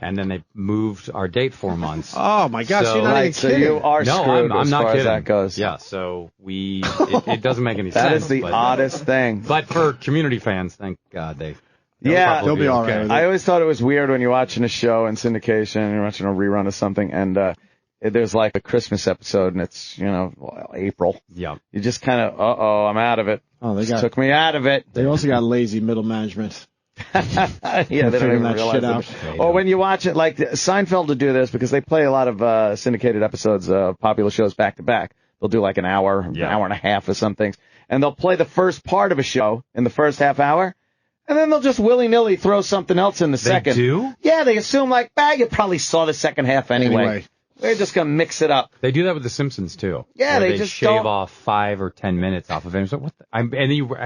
And then they moved our date 4 months.
Oh my gosh, you're not even
So
kidding.
you are screwed
I'm
as
not
far
kidding.
as that goes.
Yeah, so it doesn't make any sense.
That is the oddest thing.
But for community fans, thank God they'll
be
all right with it.
I always thought it was weird when you're watching a show in syndication, you're watching a rerun of something, and there's like a Christmas episode, and it's April.
Yeah.
You just kind of I'm out of it.
Oh, they
took me out of it.
They also got lazy middle management.
Yeah, they don't even
that
realize
shit
it.
out.
Or when you watch it, like Seinfeld to do this because they play a lot of syndicated episodes of popular shows back to back. They'll do like an hour and a half or some things, and they'll play the first part of a show in the first half hour, and then they'll just willy-nilly throw something else in the second.
They do?
Yeah, they assume like, you probably saw the second half anyway. They're just gonna mix it up.
They do that with The Simpsons too.
Yeah,
where
they just
shave
don't-
off 5 or 10 minutes off of it. I was like, what? I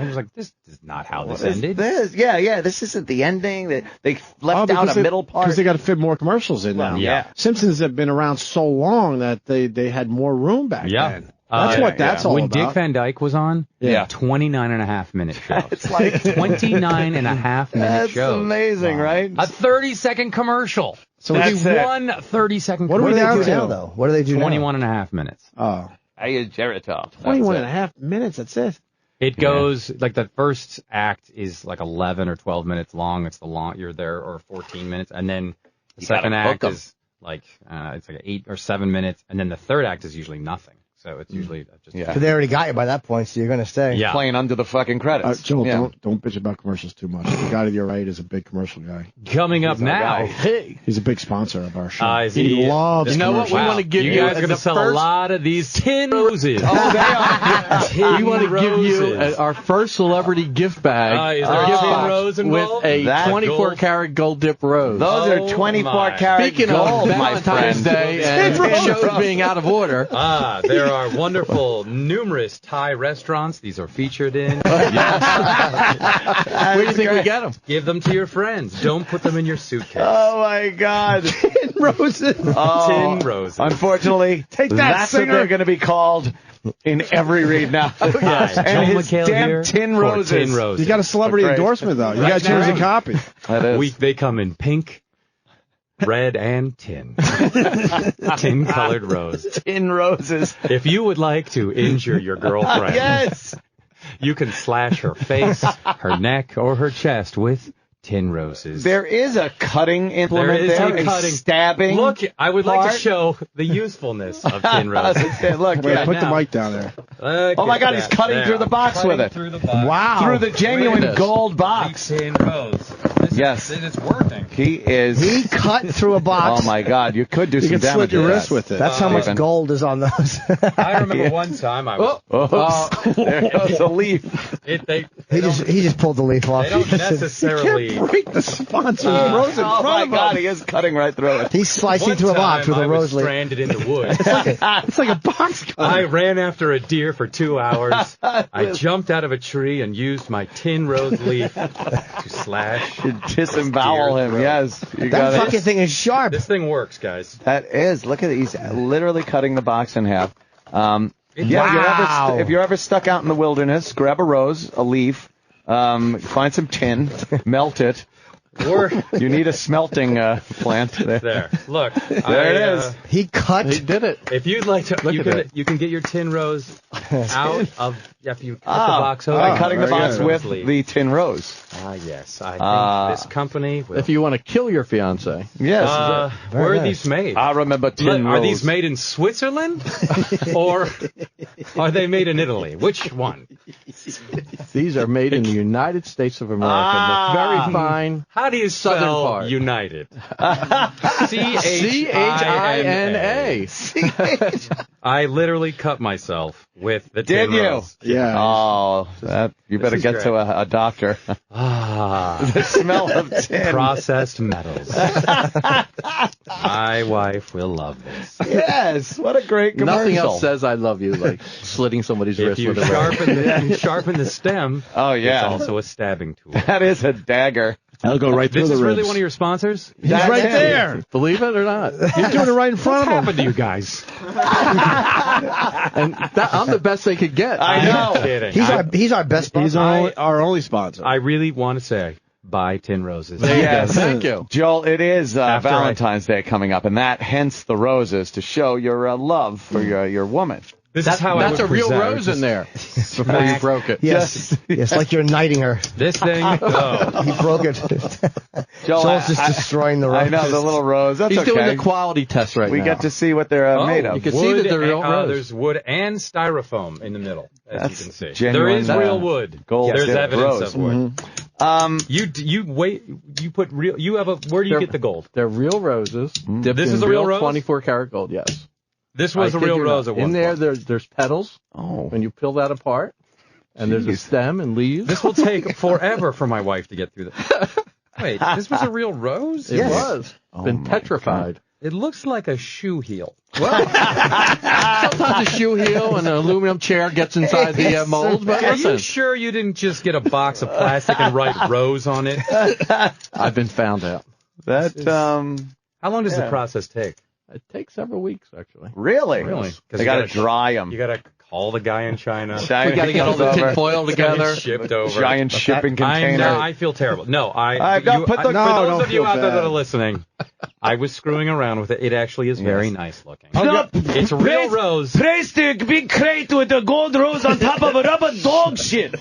was like, this is not how this ended.
This isn't the ending. They left out a middle part
because they got to fit more commercials in now.
Yeah.
Simpsons have been around so long that they had more room back then. That's what that's all
when
about.
Dick Van Dyke was on, 29.5-minute show.
It's like
29.5-minute show.
That's amazing, right?
A 30-second commercial. So
That's
we do
it.
one 30-second
What do
commercial.
they do now, though? What do they do now?
21.5 minutes.
Oh.
I use Geritol.
21 and a half minutes, that's it.
It goes, like the first act is like 11 or 12 minutes long. It's you're there, or 14 minutes. And then the second act is like, it's like 8 or 7 minutes. And then the third act is usually nothing. So it's usually just.
But they already got you by that point, so you're going to stay.
Yeah.
Playing under the fucking credits.
Joel, don't bitch about commercials too much. The guy to your right is a big commercial guy.
Coming up now.
He's a big sponsor of our show.
Is he
loves
You know what? We
commercials.
want to give
You guys are going to sell a lot of these tin roses.
Oh, they are.
Tin
We want to give you
roses.
our first celebrity gift bag.
Is there a
gift
tin
box
rose involved?
with a
That
24-karat gold dip rose.
Those are 24 karat
Speaking
gold,
of
my
Valentine's
friend.
Day and shows being out of order.
There are wonderful, numerous Thai restaurants these are featured in.
Where do you think we get them?
Give them to your friends. Don't put them in your suitcase.
Oh my God!
Tin roses.
Tin roses.
Unfortunately,
Take that,
that's
singer.
what they're going to be called in every read now.
Yes.
And
Joel
his
McHale
damn
here
tin
for
roses.
Tin roses.
You got a celebrity
Great.
endorsement, though. You
Right
got to change
now.
the copy.
That is.
They come in pink, red, and tin. Tin-colored rose.
Tin roses.
If you would like to injure your girlfriend,
Yes.
you can slash her face, her neck, or her chest with tin roses.
There is a cutting implement
There is
there.
a cutting.
Stabbing.
Look, I would like
part.
to show the usefulness of tin roses.
Look,
Wait,
yeah.
put the mic down there.
Oh my God, he's cutting through the box with it.
Through the box.
Wow.
Through the genuine gold box.
Tin rose.
Yes.
It's working.
He is.
He cut through a box.
Oh my God, you could do
You
some
can
damage
slit your
with
wrist
that.
with it.
That's how much gold is on those.
I remember one time I was.
There goes a leaf.
He just pulled the leaf off.
They don't necessarily.
Break the sponsor's rose in
Oh
front
my
of
God,
him.
he is cutting right through it.
He's slicing
One
through a box
time
with a
I
rose
was
leaf.
stranded in the woods.
It's like a box cut.
I ran after a deer for 2 hours. I jumped out of a tree and used my tin rose leaf to slash.
Disembowel him, yes. You got
That
it.
fucking thing is sharp.
This thing works, guys.
That is. Look at it. He's literally cutting the box in half.
Wow.
If you're ever stuck out in the wilderness, grab a rose, a leaf, find some tin, melt it.
Or
you need a smelting plant.
There. Look.
There it is.
He cut.
He did it.
If you'd like to, you can get your tin rose out of. If you cut the box open.
By cutting the box
good.
with the tin rose.
Yes. I think this company will.
If you want to kill your fiance.
Yes.
Where are these made?
I remember Tin
Are
Rose.
these made in Switzerland? Or are they made in Italy? Which one?
These are made in the United States of America. The very fine.
How do you
southern
spell
part.
United?
C-H-I-N-A.
I literally cut myself with the
Did
tin
you?
rolls.
Yeah.
Oh, you better
is
get
great.
to a doctor. The smell of tin.
Processed metals. My wife will love this.
Yes, what a great commercial.
Nothing else says I love you like slitting somebody's
If
wrist
you
with a razor.
sharpen the stem,
Oh, yeah.
it's also a stabbing tool.
That is a dagger.
That'll go right through
This
the
is
ribs.
really one of your sponsors?
He's right
him.
there.
Believe it or not.
You're doing it right in front
What's
of him.
happened to you guys?
And I'm the best they could get.
I know.
I'm kidding.
He's our best sponsor.
He's our only sponsor.
I really want to say, buy tin roses.
Yes.
Thank you.
Joel, it is
After
Valentine's Day coming up, and that hence the roses to show your love for your woman.
This is how
That's
I
a
would
real
present.
rose in there before you broke it.
Yes. Yes, like you're knighting her.
This thing, oh.
He broke it.
Joel,
Joel's just destroying the rose.
I know, the little rose. That's
He's
okay.
doing the quality test right
We
now.
get to see what they're made of.
You can see that they're real rose.
There's wood and styrofoam in the middle, as
That's
you can see.
genuine,
There is real wood.
gold
There's
tip
evidence
rose.
of wood. You put real. You have a. Where do you get the gold?
They're real roses. Dipped
This
in
is a real rose?
24 karat gold. Yes.
This was
I
a
kid
real
you
rose
not.
at one
In there,
point.
there's petals.
Oh.
When you peel that apart, and there's a stem and leaves.
This will take forever for my wife to get through this. Wait, this was a real rose?
It was. Been petrified.
It looks like a shoe heel.
Sometimes a shoe heel and an aluminum chair gets inside the mold. But
Are
listen,
you sure you didn't just get a box of plastic and write rose on it?
I've been found out.
That
How long does the process take?
It takes several weeks, actually.
Really?
Really?
They got to dry them.
You got to call the guy in China.
We got to get all the tin foil together.
Shipped over.
Giant shipping container.
I feel terrible. No,
I've got put the-
for
No,
those
don't
of you
feel
out there that
bad.
are listening, I was screwing around with it. It actually is very nice looking.
Stop.
It's a real rose.
Place the big crate with the gold rose on top of a rubber dog shit.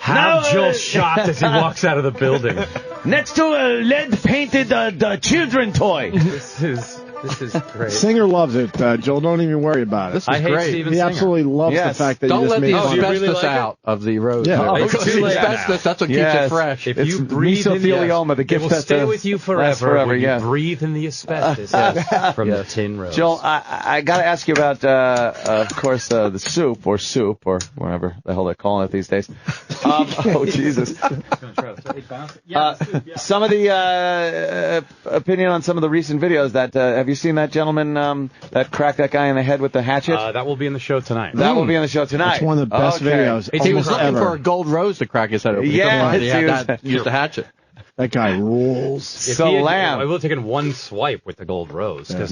Have Jill shocked as he walks out of the building.
Next to a lead-painted the children toy.
This is great.
Singer loves it, Joel. Don't even worry about it.
This is
I hate
great.
Steven
He
Singer.
absolutely loves the fact that
Don't
you just
let
made
the
fun of
you
it.
really
asbestos
like it?
out of the rose.
Yeah.
No,
It's
because
too
the
late
asbestos, that's what
Yes.
keeps it fresh.
If
It's
you breathe in
mesothelioma, the
it
gift
will
that
stay with you
lasts
forever when
yeah.
you breathe in the asbestos from the tin rose.
Joel, I got to ask you about, of course, the soup or whatever the hell they're calling it these days. Oh, Jesus. Some of the opinion on some of the recent videos that have you seen that gentleman that cracked that guy in the head with the hatchet?
That will be in the show tonight.
That will be in the show tonight.
It's one of the best videos.
He was looking
ever.
for a gold rose to crack his head open.
Yeah,
He had that, used the hatchet.
That guy rules.
So Lamb.
I would have taken one swipe with the gold rose.
Could have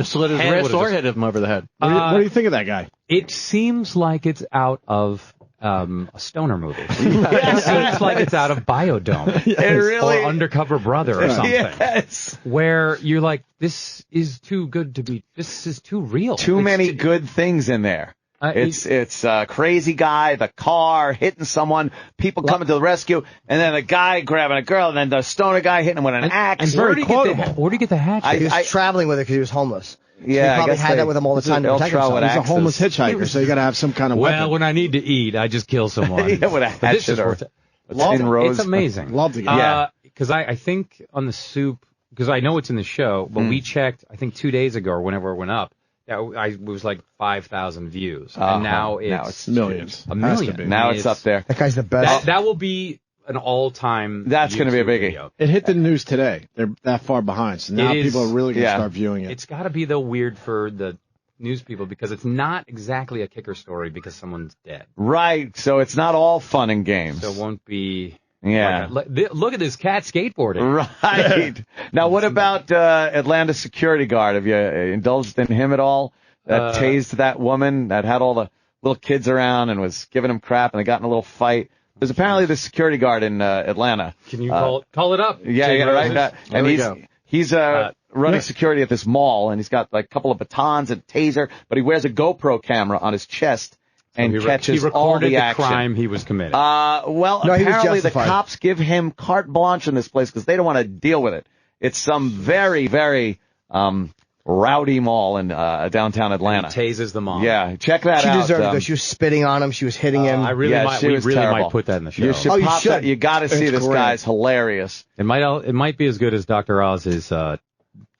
slit his wrist or hit him over the head.
What do you think of that guy?
It seems like it's out of a stoner movie. It seems like it's out of Biodome.
It really-
or Undercover Brother or something.
Yes.
Where you're like, this is too good to be, this is too real.
Too many good things in there. It's a crazy guy, the car, hitting someone, people coming to the rescue, and then a guy grabbing a girl, and then the stoner guy hitting him with an axe.
and where do you get the-
where do you get the hatchet?
He was traveling with it because he was homeless.
Yeah,
he
I
probably
guess
had that with him all the time to protect himself.
He's a homeless hitchhiker, so you got to have some kind of weapon.
Well, when I need to eat, I just kill someone.
Yeah, with a
But this
hatchet
is
or
worth it.
a tin rose.
It's amazing.
Love to get it.
Because I think on the soup, because I know it's in the show, but we checked, I think 2 days ago or whenever it went up, it was like 5,000 views. And now it's
millions.
A million.
Now it's up there.
That guy's the best.
That will be an all-time.
That's going to be a biggie.
video.
It hit the news today. They're that far behind, so now people are really going to start viewing it.
It's got to be, though, weird for the news people because it's not exactly a kicker story because someone's dead.
Right, so it's not all fun and games.
So it won't be...
Yeah.
Look at this cat skateboarding.
Right. Now, what about Atlanta security guard? Have you indulged in him at all? That tased that woman that had all the little kids around and was giving him crap, and they got in a little fight. There's apparently the security guard in Atlanta.
Can you call it up?
Yeah, right. And he's running security at this mall, and he's got like a couple of batons and taser, but he wears a GoPro camera on his chest. and catches
he
all
recorded
the action.
crime he was committing.
Well,
No, he was
apparently the
justified.
cops give him carte blanche in this place because they don't want to deal with it. It's some very, very rowdy mall in downtown Atlanta.
He tases the mom.
Yeah, check that
She
out.
deserved it, though. She was spitting on him. She was hitting him.
I really might.
she
We
was
really
terrible.
might put that in the show.
You should
Oh, you
pop
should.
that. You got to see
It's
this
great.
guy's hilarious.
It might be as good as Dr. Oz's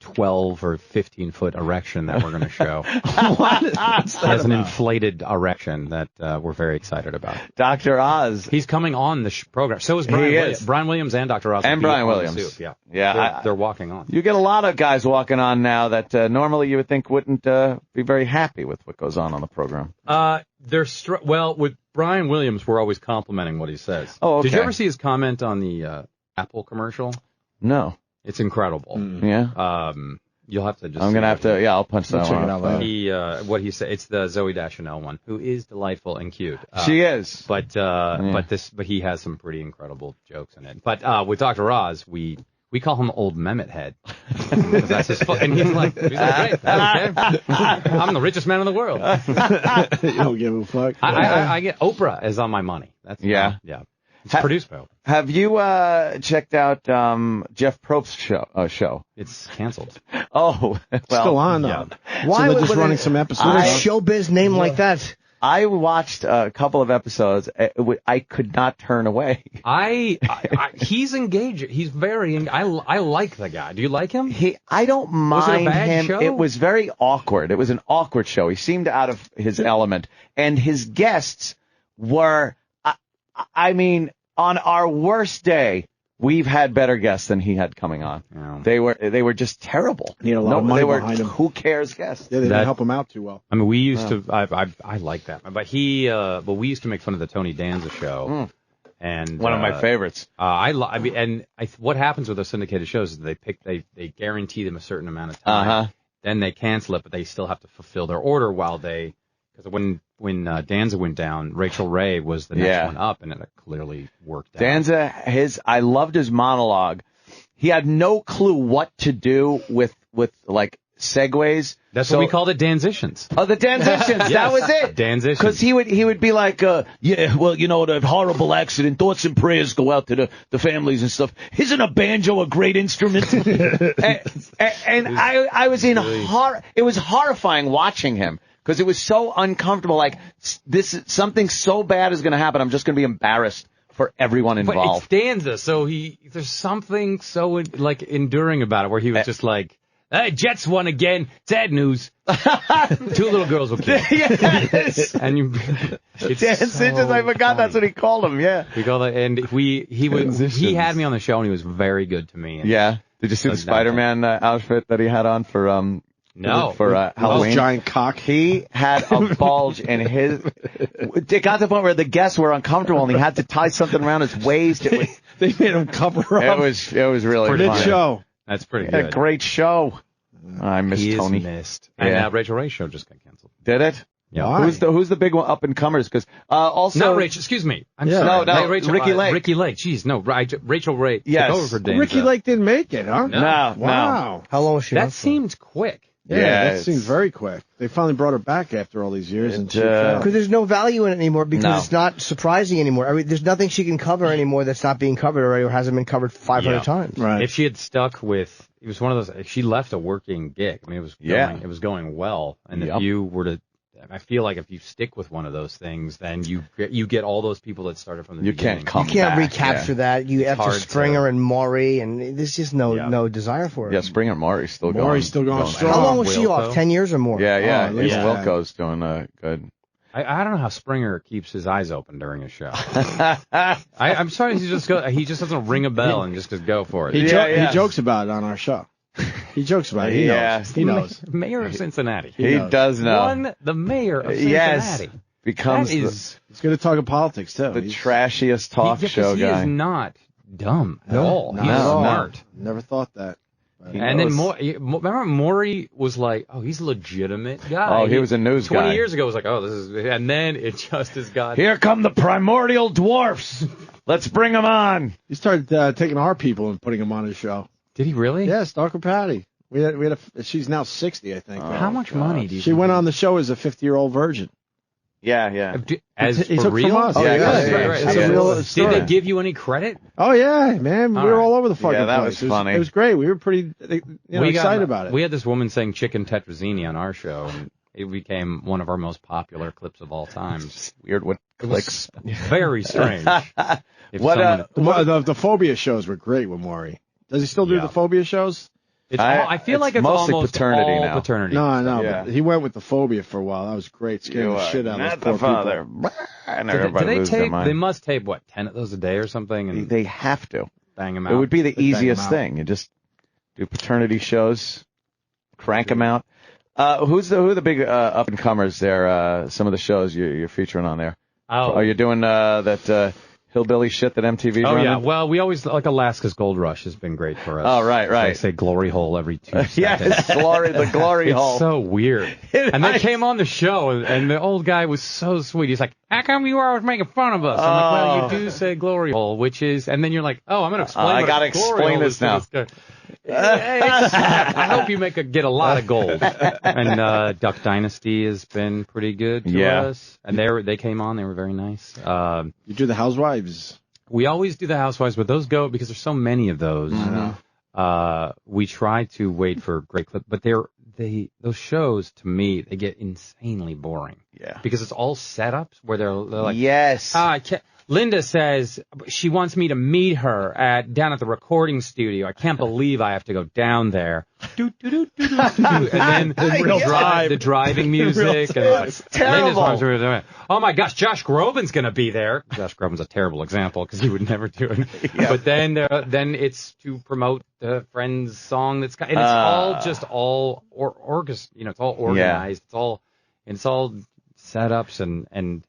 12 or 15-foot erection that we're going to show. He has an inflated erection that we're very excited about.
Dr. Oz.
He's coming on the program. So is Brian
He
Williams.
is.
Brian Williams and Dr. Oz.
And
will be
Brian
on the
Williams.
soup. Yeah.
Yeah,
They're walking on.
You get a lot of guys walking on now that normally you would think wouldn't be very happy with what goes on the program.
With Brian Williams, we're always complimenting what he says.
Oh, okay.
Did you ever see his comment on the Apple commercial?
No.
It's incredible.
Yeah.
You'll have to just.
I'm gonna have to. Yeah, I'll punch that
Check
one
it
out.
out later.
He what he said. It's the Zooey Deschanel one, who is delightful and cute.
She is.
But he has some pretty incredible jokes in it. But with Dr. Oz, we call him Old Mehmet Head. Because that's his and he's like, great, I don't care. I'm the richest man in the world.
You don't give a fuck.
I get Oprah is on my money. That's yeah. It's produced by Oprah.
Have you checked out Jeff Probst's show?
It's canceled.
Oh, well,
Still on though.
Yeah.
Why so they're just running some episodes?
With a showbiz name like that.
I watched a couple of episodes. I could not turn away.
He's engaging. He's very. I like the guy. Do you like him?
I don't mind
was it a bad
him.
Show?
It was very awkward. It was an awkward show. He seemed out of his element, and his guests were. I mean, on our worst day, we've had better guests than he had coming on. Yeah. They were just terrible.
Need a lot of money
they were
behind him.
Who cares guests?
Yeah, they didn't help him out too well.
I mean, we used to. I like that, but we used to make fun of the Tony Danza show. And
one of my favorites.
What happens with those syndicated shows is they guarantee them a certain amount of time. Then they cancel it, but they still have to fulfill their order because when Danza went down, Rachel Ray was the next one up, and it clearly worked out.
Danza, I loved his monologue. He had no clue what to do with like segues.
That's what we called it, Danzitions.
Oh, the Danzitions.
Yes.
That was it.
Danzitions.
Because he would be like, that horrible accident. Thoughts and prayers go out to the families and stuff. Isn't a banjo a great instrument? and I was in horror. It was horrifying watching him. Because it was so uncomfortable, like something so bad is going to happen. I'm just going to be embarrassed for everyone involved.
But it's Danza, so there's something so enduring about it, where he was just like, "Hey, Jets won again. Sad news. 2 little girls were killed."
Yes.
And
I forgot that's what he called them. Yeah.
We call that, and he had me on the show, and he was very good to me.
Yeah. Did you see the Spider-Man outfit that he had on for
No.
For Halloween.
Giant cock.
He had a bulge in his. It got to the point where the guests were uncomfortable and he had to tie something around his waist. They
made him cover up.
It was really
pretty
funny.
show.
That's pretty
good.
good.
A great show. I miss Tony.
He is missed. And Rachel Ray's show just got canceled.
Did it?
Yeah.
Why?
Who's the big one up and comers? Because also
not Rachel. Excuse me. I'm sorry.
No,
Rachel,
Ricky Lake.
Ricky Lake. Jeez, no. Rachel Ray took over for Danza.
Ricky Lake didn't make it, huh?
No.
Wow.
How long was she?
That seemed quick.
Yeah, that seems very quick. They finally brought her back after all these years.
Because there's no value in it anymore because it's not surprising anymore. I mean, there's nothing she can cover anymore that's not being covered already or hasn't been covered 500 times.
Right.
If she had stuck with, it was one of those, she left a working gig. I mean, it was going well. And if you were to, I feel like if you stick with one of those things, then you get all those people that started from the beginning.
You can't recapture that. You have to Springer and Maury, and there's just no desire for it.
Yeah, Springer and Maury's still going.
Maury's still going strong.
How long was she off? 10 years or more?
Yeah. Wilco's doing good.
I don't know how Springer keeps his eyes open during a show. I'm sorry, he just doesn't ring a bell and just go for it.
He jokes about it on our show. He jokes about it. He knows. He knows.
Mayor of Cincinnati.
He does know.
The mayor of Cincinnati.
Yes. Becomes
he's good at talking politics too.
The trashiest talk show guy.
He is not dumb at all. He's smart.
Never thought that.
And then remember Maury was like, "Oh, he's a legitimate guy."
Oh, he was a news guy.
20 years ago, was like, "Oh, this is," and then it just has got.
Here come the primordial dwarfs. Let's bring them on.
He started taking our people and putting them on his show.
Did he really?
Yeah, Stalker Patty. She's now 60, I think.
How much money do you?
She went on the show as a 50-year-old virgin.
Yeah.
As
He
for
took
real?
from us.
Oh,
Yeah,
right.
it's a real story.
Did they give you any credit?
Oh yeah, man, we were all over the fucking
Yeah, that
place.
was funny.
It was great. We were pretty, excited about it.
We had this woman saying chicken tetrazzini on our show, and it became one of our most popular clips of all time.
It's weird what clicks.
Very strange.
The phobia shows were great with Maury. Does he still do the phobia shows?
I feel like it's
mostly
almost
paternity
all
now.
paternity.
No,
Yeah.
but he went with the phobia for a while. That was great. Scaring the shit out of those poor people.
And
Do
everybody
they
loses their
tape?
mind.
They must tape what 10 of those a day or something, and
They have to.
bang them out.
It would be the
Bang 'em
easiest
out.
thing. You just do paternity shows, crank them out. Who are the big up and comers there? Some of the shows you're featuring on there.
Oh.
Are you doing that hillbilly shit that MTV's
Oh
running?
yeah, well we always like Alaska's Gold Rush has been great for us.
Oh, right.
I say glory hole every 2 seconds.
Yes, the glory hole.
It's so weird. And they came on the show, and the old guy was so sweet. He's like, "How come you were always making fun of us?" I'm like, "Well, you do say glory hole, which is," and then you're like, "Oh, I'm going to explain."
I
what
gotta
a glory
explain
hole
this
is to
now.
guy. I hope you get a lot of gold. And Duck Dynasty has been pretty good to us. And they came on. They were very nice.
You do the Housewives.
We always do the Housewives, but those go because there's so many of those. We try to wait for great clips, but those shows to me they get insanely boring.
Yeah,
because it's all setups where they're like,
yes,
I can't. Linda says she wants me to meet her down at the recording studio. I can't believe I have to go down there. And then the driving music. And
It's terrible.
Oh my gosh, Josh Groban's going to be there. Josh Groban's a terrible example because he would never do it. But then it's to promote the Friends song and it's all just all it's all organized. It's all setups and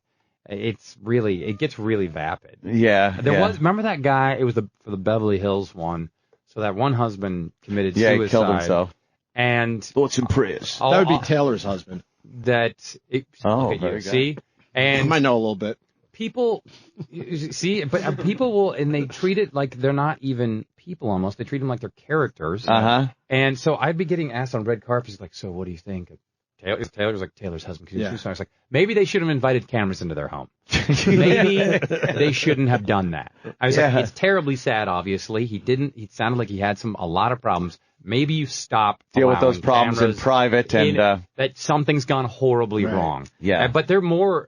it gets really vapid.
Yeah.
Remember that guy? It was for the Beverly Hills one. So that one husband committed suicide.
He killed himself.
And
thoughts and prayers. That would be Taylor's husband.
Very good. See? And
I might know a little bit.
People see, but people will, and they treat it like they're not even people almost. They treat them like they're characters. And so I'd be getting asked on red carpets, like, so what do you think? Taylor's like, Taylor's husband. I was like, maybe they should have invited cameras into their home. Maybe they shouldn't have done that. I was like, it's terribly sad, obviously. He sounded like he had a lot of problems. Maybe you stop
deal with those problems in private and
that something's gone horribly wrong.
Yeah.
But they were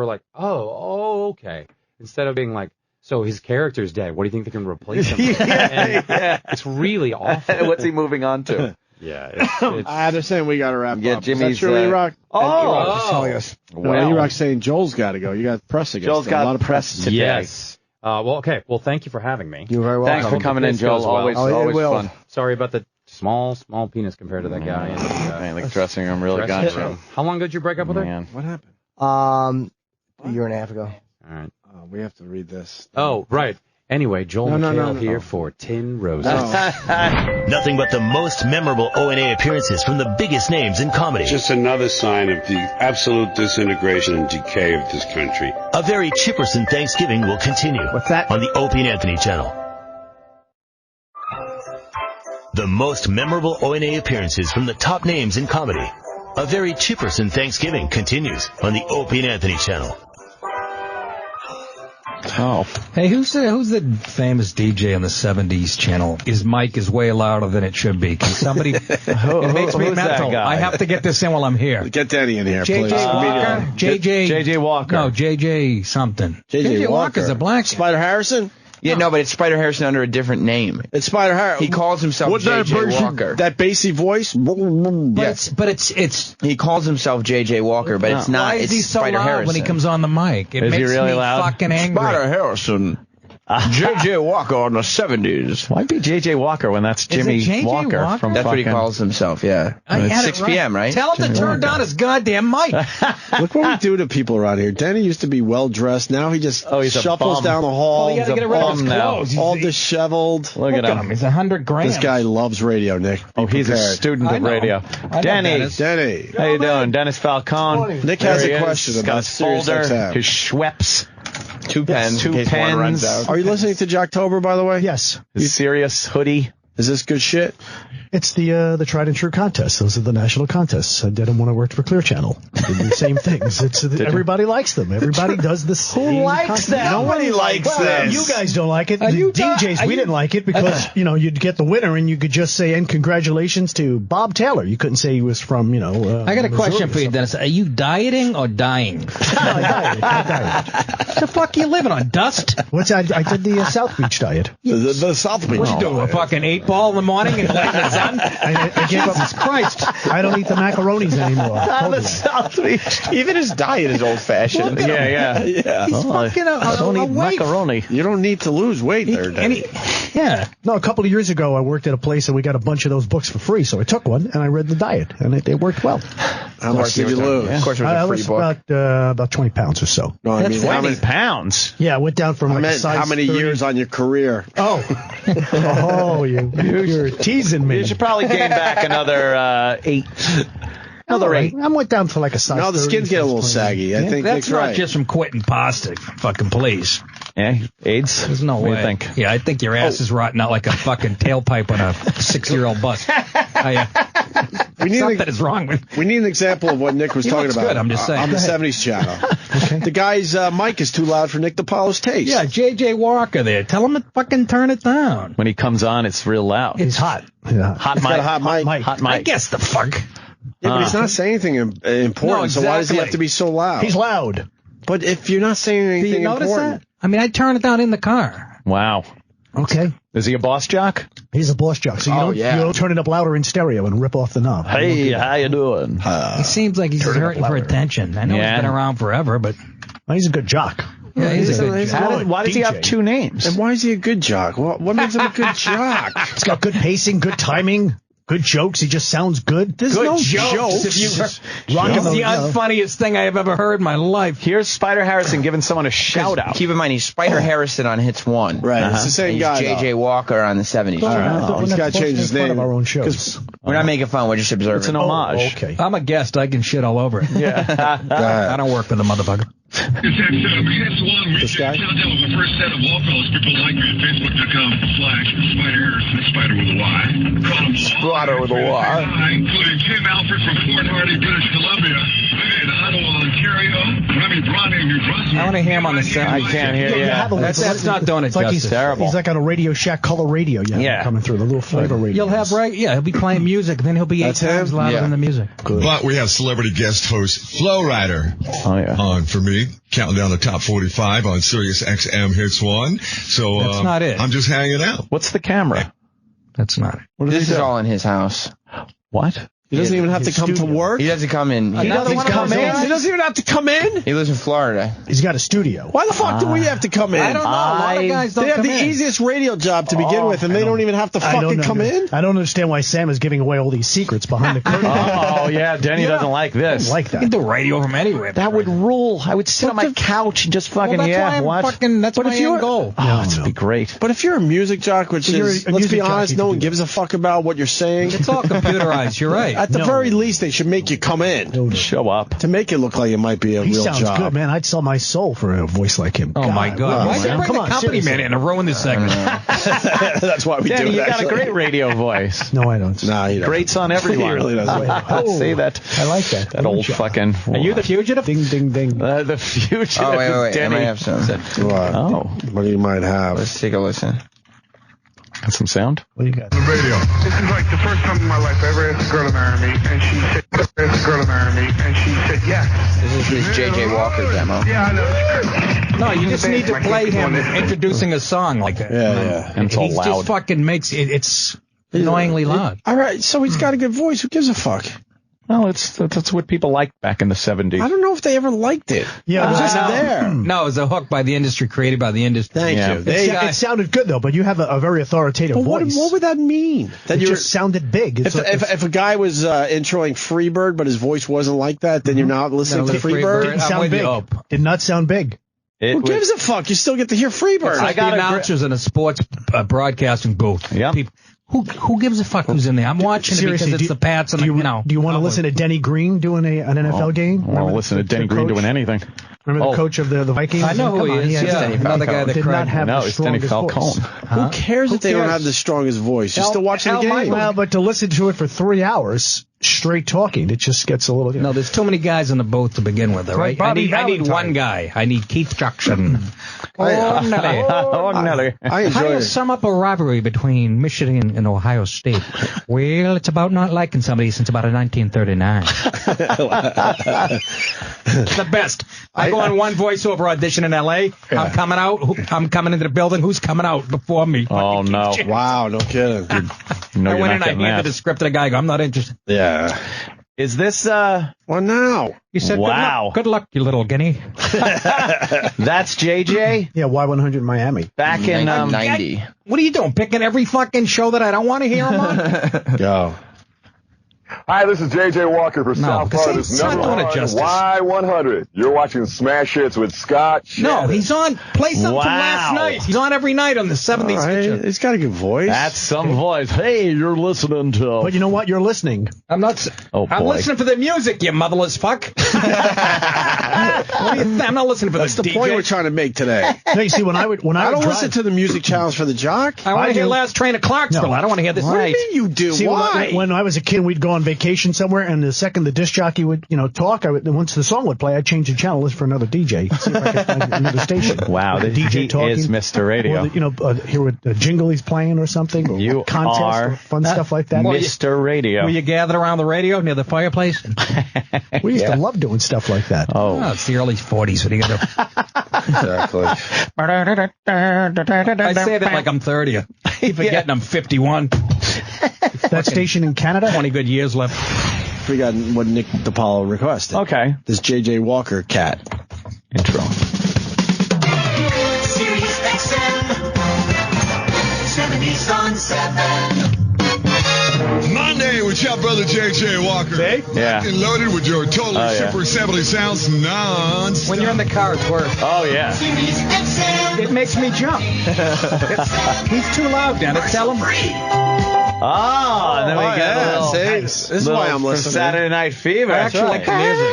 like, oh, okay. Instead of being like, so his character's dead. What do you think they can replace him with? It's really awful.
What's he moving on to?
Yeah,
I understand we got to wrap up.
Jimmy's,
Is that true, E-Rock?
E-Rock's telling us.
Well, E-Rock's saying Joel's got to go. You got press against
Joel's
him.
got
a lot of
press today.
Yes. Okay. Well, thank you for having me.
You're very welcome.
Thanks for coming in, Joel. Always fun.
Sorry about the small penis compared to that guy.
In the dressing room really got you.
How long ago did you break up with her?
What happened?
A year and a half ago.
All right.
We have to read this.
Oh, right. Anyway, Joel McHale here for Tin Roses.
Nothing but the most memorable O&A appearances from the biggest names in comedy.
Just another sign of the absolute disintegration and decay of this country.
A very Chipperson Thanksgiving will continue.
What's that?
On the Opie and Anthony channel. The most memorable O&A appearances from the top names in comedy. A very Chipperson Thanksgiving continues on the Opie and Anthony channel.
Oh.
Hey, who's the famous DJ on the 70s channel? His mic is way louder than it should be. Can somebody... it makes me mental. I have to get this in while I'm here.
Get Danny in here, please.
JJ
Walker.
No, JJ something. JJ Walker's a black...
Spider Harrison?
Yeah, no, but it's Spider Harrison under a different name.
It's Spider Harrison.
He calls himself J.J. Walker.
That bassy voice?
Yes.
But it's...
He calls himself J.J. Walker, but it's not.
Why is he so
Spider
loud
Harrison.
when he comes on the mic? It
Is
makes
he really
me
loud?
fucking angry.
Spider Harrison. J.J. Walker on the 70s.
Why be J.J. Walker when that's Jimmy Walker from
That's what he
fucking...
calls himself, yeah.
I
It's
had
6
it right.
p.m., right?
Tell him to turn down his goddamn mic.
Look what we do to people around here. Danny used to be well dressed. Now he just
he's a
shuffles
bum.
down the hall.
Well, he had to get rid of his clothes.
All disheveled.
Look at him.
He's 100 grams.
This guy loves radio, Nick.
Oh, he's a
prepared.
student
I
of
know.
radio.
I know
Danny.
Danny.
How you doing? Dennis Falcone.
Nick
There
has
he
a
is.
question
He's got
about
his
Sirius
folder,
XM.
his Schweppes.
2 pens.
2
in case one runs
pens.
out.
Are you listening to Jocktober, by the way?
Yes.
His Sirius hoodie.
Is this good shit?
It's the tried and true contests. Those are the national contests. I did them when I worked for Clear Channel. Did the same things. Everybody likes them. Everybody does the same.
Who likes them?
Nobody likes this.
You guys don't like it. The DJs, we didn't like it because you'd get the winner and you could just say, "And congratulations to Bob Taylor." You couldn't say he was from
I got a question for you, Dennis. Are you dieting or dying?
I dieted.
The fuck you living on? Dust?
I did the South Beach diet.
The South Beach.
What you doing? A fucking 8-ball in the morning and play in the sun?
I gave up.
Jesus Christ!
I don't eat the macaronis anymore.
On the South Beach.
Even his diet is old-fashioned.
Yeah.
He's fucking
don't eat
weight.
macaroni.
You don't need to lose weight there, Dave.
No, a couple of years ago, I worked at a place and we got a bunch of those books for free. So I took one and I read the diet, and it worked well.
How much did you lose?
Of course, it was a free book.
About 20 pounds or so.
No, I mean,
20 pounds.
Yeah, I went down from a size
how many
30.
years on your career?
You're teasing me.
You should probably gain back another 8. Another 8.
I went down for like a size 30.
No, the skins get a little saggy. I think
that's
Nick's
not
right.
just from quitting pasta. Fucking please.
Yeah, AIDS?
There's no way.
What do you think?
Yeah, I think your ass is rotting out like a fucking tailpipe on a 6-year-old bus. Something is wrong with.
We need an example of what Nick was talking about.
Good, I'm just saying.
On the 70s channel. The guy's mic is too loud for Nick DiPaolo's taste.
Yeah, J.J. Walker there. Tell him to fucking turn it down.
When he comes on, it's real loud.
It's hot. Yeah.
Hot mic.
Got a hot mic.
Hot mic.
I guess the fuck.
Yeah, but he's not saying anything important,
No, exactly.
so why does he have to be so loud?
He's loud.
But if you're not saying anything
Do you notice
important...
that? I mean, I turn it down in the car.
Wow.
Okay.
Is he a boss jock?
He's a boss jock, so you don't turn it up louder in stereo and rip off the knob.
Hey, how you doing?
He seems like he's hurting for attention. I know he's been around forever, but
he's a good jock.
Yeah, he's a good jock.
Why does he have 2 names?
And why is he a good jock? What makes him a good jock?
He's got good pacing, good timing. Good jokes. He just sounds good.
There's no jokes. It's the unfunniest thing I have ever heard in my life.
Here's Spider Harrison giving someone a shout out.
Keep in mind, he's Spider Harrison on Hits 1.
Right, it's the same guy.
He's J.J. Walker on the 70s.
He's got to change his name.
Of our own shows.
We're not making fun. We're just observing.
It's an homage.
Okay.
I'm a guest. I can shit all over it.
Yeah.
I don't work for the motherfucker.
This guy?
Countdown with the first set of Wallfellas. People like me at Facebook.com/Spider Harrison, Spider with a Y.
Spider with a Y.
Including Tim Alford from Fort Hardy, British Columbia, in Ottawa, Ontario, Remy Bronte, New Brunswick.
I want to hear him on the set.
I can't hear you.
That's not doing it
It's like
justice.
he's terrible. He's like on a Radio Shack color radio. Yeah. Coming through the little flavor radio.
You'll have he'll be playing music, and then he'll be 8 times louder than the music.
Good. But we have celebrity guest host Flo Rida on for me, counting down the top 45 on Sirius XM Hits 1. So
that's not it.
I'm just hanging out.
What's the camera?
That's not it.
This is all in his house.
What?
He doesn't even have to come to work?
He doesn't come in.
He doesn't come in? He doesn't even have to come in?
He lives in Florida.
He's got a studio.
Why the fuck do we have to come in?
I don't know. A lot of guys don't
They have
come
the
in.
easiest radio job to begin with, and they don't even have to fucking come in?
I don't understand why Sam is giving away all these secrets behind the curtain.
Oh, yeah. Denny doesn't like this.
I don't like that.
You can do radio from anywhere.
That would rule. I would sit on my couch and just fucking,
that's why
what?
That's my end goal.
Oh, that'd be great.
But if you're a music jock, which is, let's be honest, no one gives a fuck about what you're saying.
It's all computerized. You're right.
At the very least, they should make you come in.
Show up.
To make it look like it might be a
He
real
sounds
job.
good, man. I'd sell my soul for a voice like him.
Oh, my God. Why did you bring
Come
the
on,
company
seriously.
man in to ruin this segment?
That's why we
Danny,
do it.
you got a
actually.
great radio voice.
No, I don't.
Nah, he doesn't.
Greats on everyone.
He really doesn't.
I'd say that.
I like that.
That old fucking.
Are you the fugitive?
Ding, ding, ding.
The fugitive.
Oh, wait. I
Denny.
might have some.
What do you might have?
Let's take a listen.
Got some sound?
What do you got?
The radio.
This is like the first time in my life I ever asked a girl to marry me, and she said yes.
This is his J.J. Walker demo.
Yeah, I know.
No, you just need to play him introducing a song like that.
Yeah.
And it's all
He
loud.
just fucking makes it. It's annoyingly loud.
All right, so he's got a good voice. Who gives a fuck?
Well, that's what people liked back in the 70s.
I don't know if they ever liked it.
Yeah,
it was just there.
No, it was a hook by the industry, created by the industry.
Thank you.
It sounded good, though, but you have a very authoritative voice.
What would that mean?
That you just sounded big.
If a guy was introing Freebird, but his voice wasn't like that, then you're not listening to Freebird?
Didn't sound big. Did not sound big.
Who gives a fuck? You still get to hear Freebird.
It's like the announcers in a sports broadcasting booth.
Yeah.
Who gives a fuck who's in there? I'm watching it because it's the Pats and
do you want to listen to Denny Green doing an NFL game?
I want to listen to Denny Green doing anything.
Remember the coach of the Vikings?
I know who he is. Yeah, another guy that
did not have the strongest voice.
Who cares if they don't have the strongest voice? You're still watching the game.
Well, but to listen to it for 3 hours straight talking, it just gets a little.
No, there's too many guys in the booth to begin with, all right? I need one guy. I need Keith Jackson.
I
How do you sum up a rivalry between Michigan and Ohio State? Well, it's about not liking somebody since about 1939. It's the best. I go on one voiceover audition in L.A. I'm coming out. I'm coming into the building. Who's coming out before me?
Oh, no.
Wow, no kidding.
I went in, I handed the script to the guy. I go, I'm not interested.
Yeah.
Is this,
Well, now.
He said,
wow.
Good luck, you little guinea.
That's JJ?
Yeah, Y100 Miami.
Back in
90. What are you doing? Picking every fucking show that I don't want to hear him on?
Go.
Hi, this is J.J. Walker for South Florida's number one Y100. You're watching Smash Hits with Scott Shannon.
No, he's on. Play something from last night. He's on every night on the 70s.
Right. He's got a good voice.
That's some voice. Hey, you're listening to...
But you know what? You're listening.
I'm not...
Oh,
I'm
boy.
listening for the music, you motherless fuck. I'm not listening for
That's the point we're trying to make today.
No, you see, when I
don't listen to the music challenge for the jock.
I want to hear Last Train to Clarksville. I don't want to hear this.
What do you mean you do?
See,
why?
When I was a kid, we'd go on vacation somewhere, and the second the disc jockey would, talk, once the song would play, I'd change the channel, list for another DJ, see if I could find another station.
Wow, the DJ talking, is Mr. Radio.
Or hear what jingle he's playing or something, or
you
contest
are
or fun stuff like that.
Mr. Radio.
Were you gathered around the radio near the fireplace?
We used to love doing stuff like that.
Oh,
it's the early 40s. What are you going to do?
Exactly.
I say that like I'm 30. I keep forgetting I'm 51.
That station in Canada?
20 good years left.
Forgot what Nick DiPaolo requested.
Okay.
This J.J. Walker cat intro.
Sirius XM 70s on 7.
Monday with your brother J.J. Walker.
Yeah.
Locked and loaded with your totally super assembly sounds non-stop.
When you're in the car, it's worse.
Oh, yeah.
Sirius XM.
It makes me jump. He's too loud, Dennis. Tell him.
Oh, and then we get a little...
See, this is why I'm listening.
From Saturday Night Fever.
I actually like the music.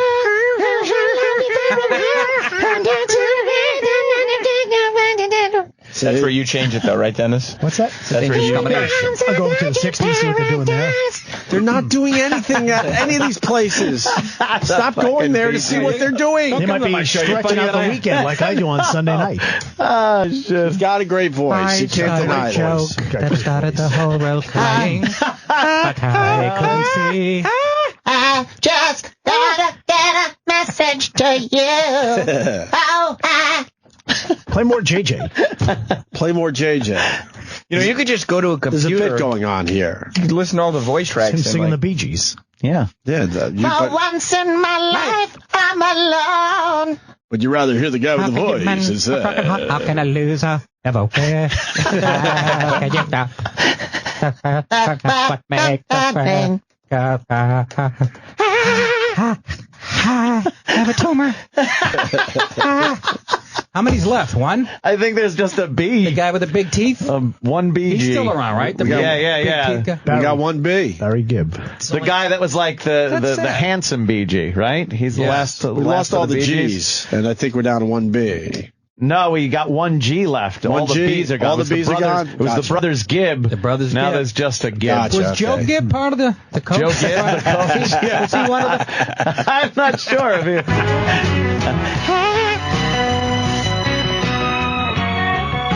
That's where you change it, though, right, Dennis?
What's that?
That's where you...
I'll go over to the 60s, see what they're doing there.
They're not doing anything at any of these places. Stop going there to see what they're doing.
They might be stretching out the weekend like I do on Sunday night.
Oh, shit.
He's got a great voice. You can't deny it.
That started the whole world crying, but I couldn't see.
I just gotta get a message to you. Oh,
Play more JJ.
Play more JJ.
You could just go to a computer.
There's a bit going on here.
You could listen to all the voice tracks.
Him singing the Bee Gees.
Yeah.
Yeah.
for once in my life, I'm alone.
But you'd rather hear the guy with the voice instead.
How can a loser ever wear? How can you know? That's what makes a friend. I have a tumor. How many's left? One?
I think there's just a B.
The guy with the big teeth?
One BG.
He's still around, right?
Yeah.
We got one B.
Barry Gibb.
The guy that was like the handsome BG, right? He's the last.
We lost all the G's, and I think we're down to one B.
No, we got one G left. All the B's are gone.
All the B's are gone?
It was the brothers Gibb.
The brothers
now
Gibb.
There's just a Gibb.
Gotcha,
was Joe Gibb part of the coach?
Joe Gibb, the coach? Yeah.
Was he one of the...
I'm not sure if he...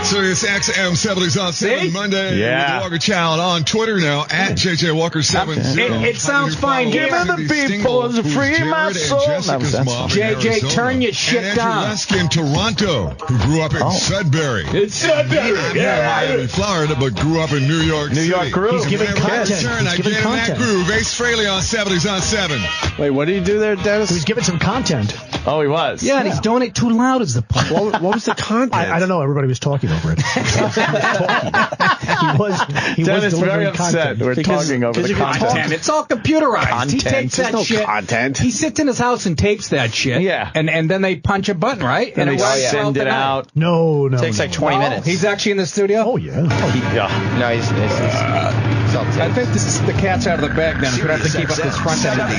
Sirius XM 70s on 7 Monday.
Yeah.
With the Walker Channel on Twitter now at JJ Walker 70.
It sounds fine.
Give me the people to free my soul.
JJ, turn your shit down.
And Andrew Lesk in Toronto, who grew up in Sudbury.
It's Sudbury.
In Florida, but grew up in New York City.
New York groove.
He's giving content. He's
I
giving
gave him that
content.
groove. Ace Frehley on 70s on 7.
Wait, what did he do there, Dennis?
He's giving some content.
Oh, he was.
Yeah, and he's doing it too loud is the point.
What was the content?
I don't know. Everybody was talking over it. He was
Dennis
delivering
very upset.
content.
We're talking over the content.
It's all computerized. He takes that shit.
Content.
He sits in his house and tapes that shit.
Yeah.
And then they punch a button, right?
And they
runs
send it out.
No.
It takes like 20 minutes.
He's actually in the studio?
Oh, yeah.
No, he's
I think this is the cat's out of the bag then. He's going to have to keep up his front end.
Time.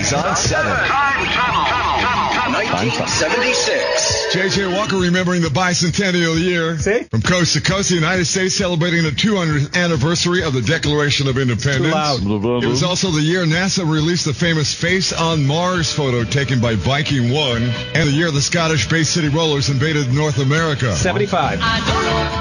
1976. J.J. Walker remembering the bicentennial year. See? From coast to coast, the United States celebrating the 200th anniversary of the Declaration of Independence. It was also the year NASA released the famous Face on Mars photo taken by Viking 1, and the year the Scottish Bay City Rollers invaded North America.
75.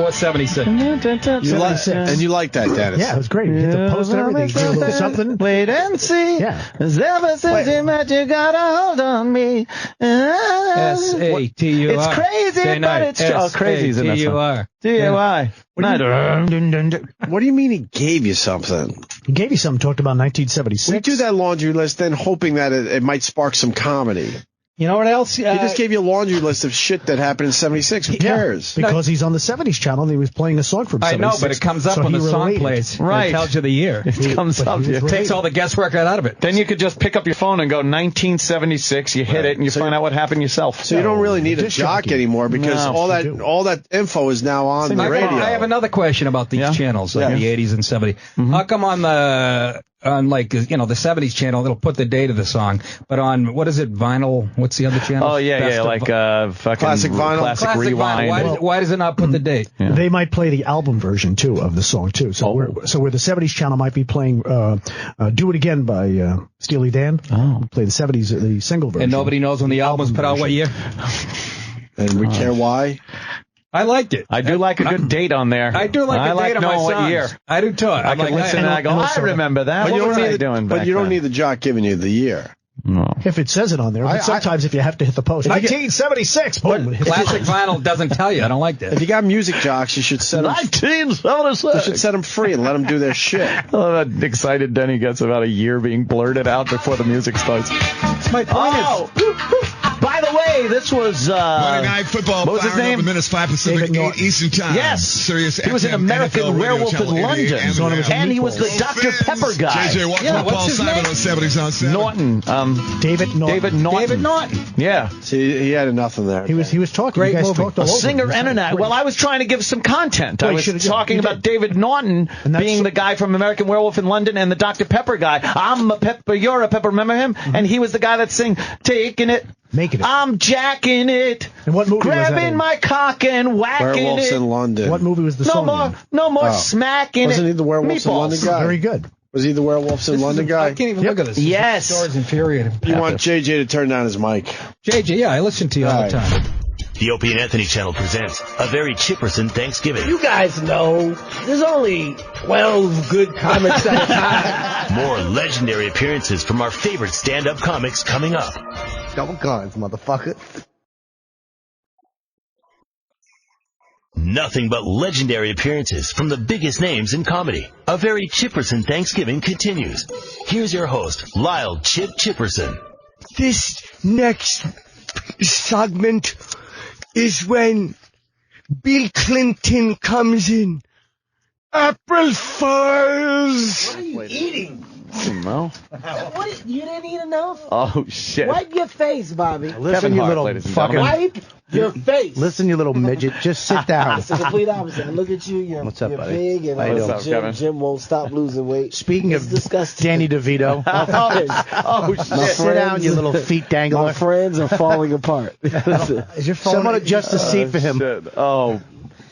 Or 76.
And you like that, Dennis?
Yeah, it was great. You hit the post and everything. Do a little something.
Wait and see.
Yeah.
Ever since you met, you got a hold on me.
S-A-T-U-R.
It's crazy, but it's true. Oh, crazy's in this one. D-A-Y.
What do you mean he gave you something?
He gave you something, talked about 1976.
We do that laundry list then hoping that it might spark some comedy.
You know what else?
He just gave you a laundry list of shit that happened in 76. Who cares?
Because he's on the 70s channel and he was playing a song from 76.
I know, but it comes up when the song plays.
Right.
It tells you the year.
It comes up.
It takes all the guesswork right out of it.
Then you could just pick up your phone and go 1976. You hit it and you find out what happened yourself.
So you don't really need a jock anymore because all that info is now on the radio.
I have another question about these channels, like the 80s and 70s. How come on the the 70s channel, it'll put the date of the song, but on, what is it, vinyl? What's the other channel?
Oh, yeah, like fucking
Classic Vinyl.
Classic Rewind.
Why does it not put the date?
Yeah. They might play the album version, too, of the song, too. So where the 70s channel might be playing Do It Again by Steely Dan. Play the 70s, the single version.
And nobody knows when the album's put out what year?
And we care why?
I liked it.
I do like a good date on there.
I do like a date on my songs. What year. I do too.
I can listen and I go, I remember that. What was I doing back then?
But you don't need the jock giving you the year.
No.
If it says it on there, but sometimes if you have to hit the post. 1976, boom.
Classic Vinyl doesn't tell you. I don't like that.
If you got music jocks, you should set them
1976.
You should set them free and let them do their shit.
Oh, that excited Denny gets about a year being blurted out before the music starts.
My point is...
By the way, this was
Monday Night Football.
What was his name?
5 Pacific, 8 Eastern Time.
Yes,
Sirius
he was an American Werewolf in London, and he was the Dr. Pepper guy.
J.J. Walker, Paul Simon on 70s on 7.
Norton.
David Norton.
Yeah.
See, he had nothing there.
He was talking.
Great
you guys
movie.
talked all
A
over
singer
him.
and an actor. Well, I was trying to give some content. I was talking about David Norton being the guy from American Werewolf in London and the Dr. Pepper guy. I'm a pepper, you're a pepper. Remember him? And he was the guy that sang "Taking It."
Making it.
I'm jacking it.
And what movie
grabbing
was that in?
my cock and whacking
Werewolves
it.
in London.
What movie was the song?
No more smacking
Wasn't
it.
he the Werewolves in London guy?
Very good.
Was he the Werewolves in London guy?
I can't even look at this.
Yes.
This story's infuriating.
You want JJ to turn down his mic.
JJ, yeah, I listen to you all the time.
The Opie and Anthony channel presents a very Chipperson Thanksgiving.
You guys know there's only 12 good comics at a time.
More legendary appearances from our favorite stand-up comics coming up.
Double guns, motherfucker.
Nothing but legendary appearances from the biggest names in comedy. A very Chipperson Thanksgiving continues. Here's your host, Lyle Chip Chipperson.
This next segment is when Bill Clinton comes in. April Fools!
What are you eating?
No.
You didn't eat enough?
Oh, shit.
Wipe your face, Bobby.
Listen, you little fucking...
Wipe your face.
Listen, you little midget. Just sit down.
It's the complete opposite. Look at you. You're,
What's up,
you're
buddy?
big, and Jim won't stop losing weight.
Speaking
it's
of
disgusting.
Danny DeVito.
Shit.
Sit down, you little feet dangler.
My friends are falling apart.
Is your phone? Someone adjust the seat for him.
Shit. Oh,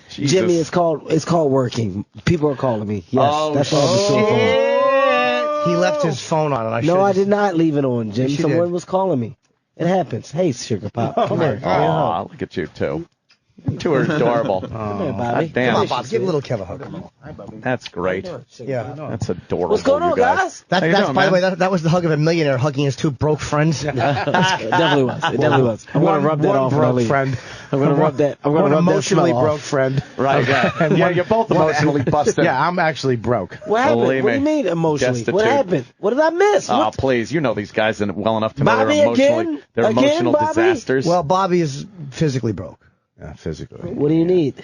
Jesus.
Jimmy, it's called working. People are calling me. Yes, that's all the cell phone.
He left his phone on.
I did not leave it on, Jim.
Yes,
Someone was calling me. It happens. Hey, Sugar Pop. Come here.
Oh, look at you two. You two are adorable.
Come here, Bobby.
Damn.
Come on, Bob. Give little Kev a hug. Come on.
Hi, Bobby.
That's great.
Yeah.
That's adorable.
What's going on,
you guys?
guys?
By the way, that was the hug of a millionaire hugging his two broke friends.
It definitely was. It definitely was. I'm going to rub that off when I leave.
Friend.
I'm going to rub that. I'm going to rub
emotionally
that
broke friend.
Right. Yeah, you're both emotionally busted.
Yeah, I'm actually broke.
What happened?
Believe
What do
me.
you mean emotionally?
Destitute.
What happened? What did I miss?
Oh,
What?
please. You know these guys well enough to know
Bobby
they're
again?
they're
Again,
emotional
Bobby?
disasters.
Well, Bobby is physically broke. Yeah, physically.
What do you need?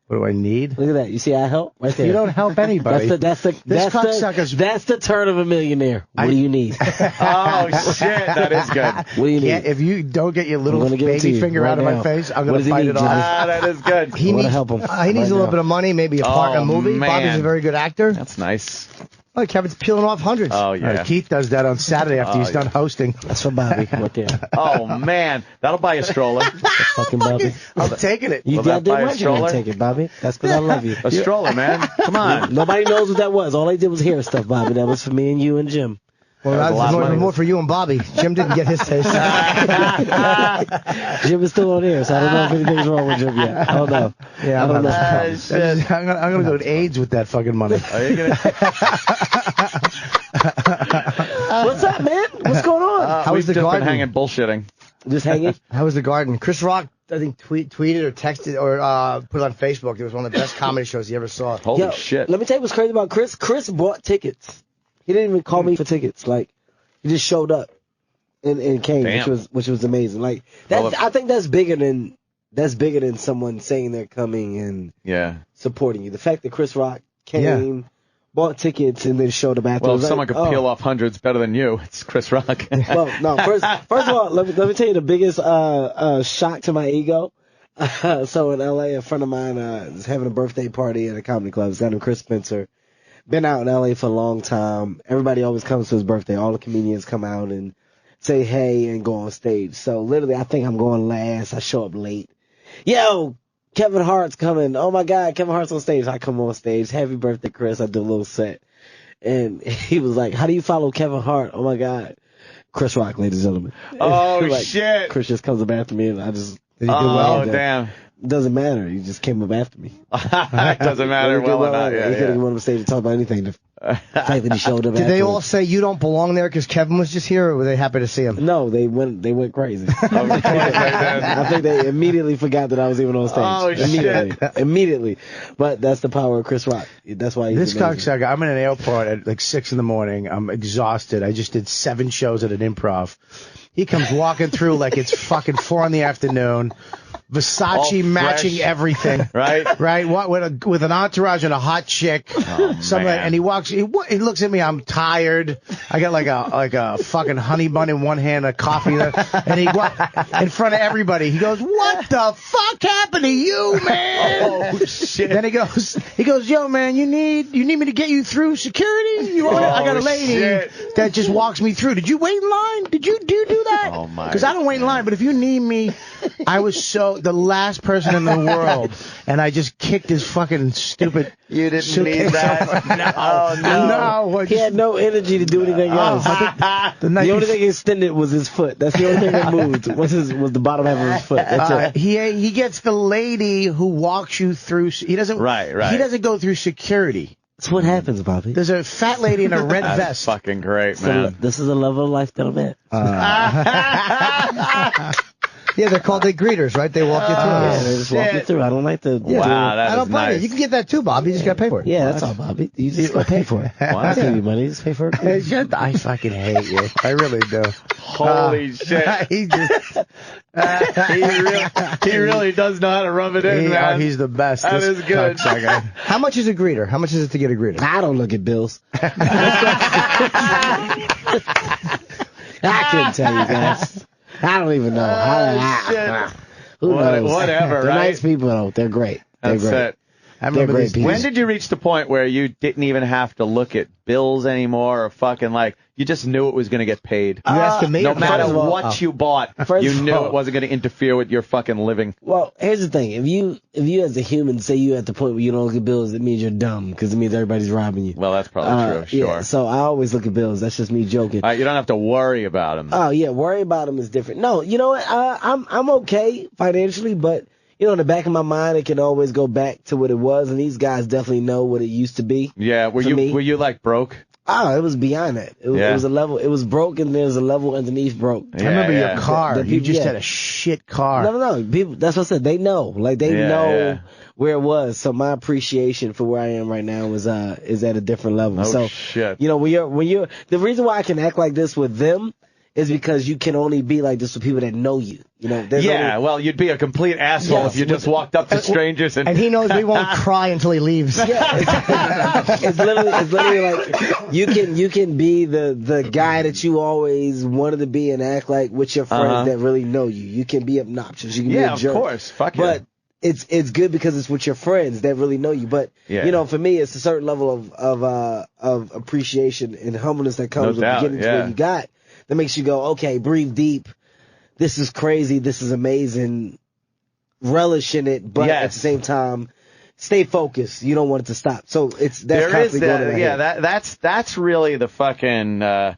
What do I need?
Look at that. You see, I help right there.
You don't help anybody.
That's the turn of a millionaire. What do you need?
Oh, shit. That is good.
What do you need?
Yeah, if you don't get your little baby finger out of my face, I'm going to fight it off.
That is good.
He needs
help him.
He needs a little bit of money, maybe a part in a movie.
Man.
Bobby's a very good actor.
That's nice.
Oh, Kevin's peeling off hundreds.
Oh, yeah.
Keith does that on Saturday after he's done hosting.
That's for Bobby right there.
Oh, man. That'll buy a stroller.
Fucking Bobby.
I'm taking it.
You
Will
got
that buy a
right you
stroller?
take it, Bobby. That's because I love you.
A stroller, man. Come on.
Nobody knows what that was. All I did was hear stuff, Bobby. That was for me and you and Jim.
Well,
That was a lot of money.
more for you and Bobby. Jim didn't get his taste.
Jim is still on here, so I don't know if anything's wrong with Jim yet. I don't know.
Yeah,
I don't know.
I'm gonna go to AIDS with that fucking money.
Are you gonna...
What's up, man? What's going on?
How was the
just
garden?
been hanging bullshitting.
Just hanging?
How was the garden? Chris Rock, I think, tweeted or texted or put it on Facebook. It was one of the best comedy shows he ever saw.
Holy shit.
Let me tell you what's crazy about Chris. Chris bought tickets. He didn't even call me for tickets. Like, he just showed up and came, which was amazing. Like, that's, I think that's bigger than someone saying they're coming and supporting you. The fact that Chris Rock came, bought tickets, and then showed up after.
Well, if someone could peel off hundreds better than you, it's Chris Rock.
Well, no. First of all, let me tell you the biggest shock to my ego. So in L.A., a friend of mine is having a birthday party at a comedy club. His guy named Chris Spencer. Been out in L.A. for a long time. Everybody always comes to his birthday. All the comedians come out and say hey and go on stage. So literally, I think I'm going last. I show up late. Yo, Kevin Hart's coming. Oh my God, Kevin Hart's on stage. I come on stage. Happy birthday, Chris. I do a little set. And he was like, how do you follow Kevin Hart? Oh my God. Chris Rock, ladies and gentlemen.
Oh,
like,
shit.
Chris just comes up after me and I just...
damn.
Doesn't matter. He just came up after me.
It doesn't matter well or not.
He could have went on stage to talk about anything. The fact that he showed up.
Did they all say you don't belong there because Kevin was just here, or were they happy to see him?
No, they went crazy. I think they immediately forgot that I was even on stage.
Oh,
Immediately. But that's the power of Chris Rock. That's why he's
This
amazing.
cocksucker, I'm in an airport at like 6 a.m. I'm exhausted. I just did 7 shows at an improv. He comes walking through like it's fucking 4 p.m. Versace matching everything, right? What with an entourage and a hot chick, and he walks. He looks at me. I'm tired. I got like a fucking honey bun in one hand, a coffee, and he in front of everybody. He goes, "What the fuck happened to you, man?" Oh shit! Then he goes, "Yo, man, you need me to get you through security? I got a lady that just walks me through. Did you wait in line? Did you do that?
Oh my!
Because I don't wait in line, but if you need me, I was the last person in the world, and I just kicked his fucking stupid.
You didn't need that.
No.
He had no energy to do anything else. The only thing extended was his foot. That's the only thing that moved. Was the bottom half of his foot. That's it.
He gets the lady who walks you through. He doesn't.
Right.
He doesn't go through security.
That's what happens, Bobby.
There's a fat lady in a red
That's
vest.
fucking great, man.
This is a level of life that I'm at.
Yeah, they're called greeters, right? They walk you through.
Yeah, they just walk you through. I don't like to.
Wow, that
I don't
is
blame
nice.
you. You can get that too, Bob. You just got to pay for it.
Yeah, that's all, Bobby. You just got to pay for it. I give you money. Just pay for it.
I fucking hate you. I really do.
Holy shit.
He just.
He really does know how to rub it in, man.
He's the best.
That is good.
How much is a greeter? How much is it to get a greeter?
I don't look at bills. I couldn't tell you guys. I don't even know. Who knows?
Whatever,
They're
right?
nice people, though. They're great. They're
That's
great.
it.
They're great people.
When did you reach the point where you didn't even have to look at bills anymore, or fucking you just knew it was going to get paid?
You asking me?
No matter what you bought, you knew it wasn't going to interfere with your fucking living.
Well, here's the thing: if you as a human say you at the point where you don't look at bills, it means you're dumb because it means everybody's robbing you.
Well, that's probably true. Sure.
Yeah, so I always look at bills. That's just me joking.
You don't have to worry about them.
Oh yeah, worry about them is different. No, you know what? I'm okay financially, but. You know, in the back of my mind, it can always go back to what it was, and these guys definitely know what it used to be.
Yeah, were you like broke?
Oh, it was beyond that. It was a level. It was broke, and there's a level underneath broke.
I remember your car. You just had a shit car.
No. People. That's what I said. They know. They know where it was. So my appreciation for where I am right now is at a different level.
Oh,
so
shit.
You know, when you're the reason why I can act like this with them is because you can only be like this with people that know you. You know,
well, you'd be a complete asshole if you just walked up to strangers
and he knows we won't cry until he leaves.
Yeah, it's literally like you can be the guy that you always wanted to be and act like with your friends that really know you. You can be obnoxious. You can be a jerk.
Of course. Fuck
but it's good because it's with your friends that really know you. But you know, for me, it's a certain level of appreciation and humbleness that comes with getting to where you got that makes you go, okay, breathe deep. This is crazy. This is amazing. Relish in it, but at the same time, stay focused. You don't want it to stop. So that's constantly going in my head.
That's really the fucking the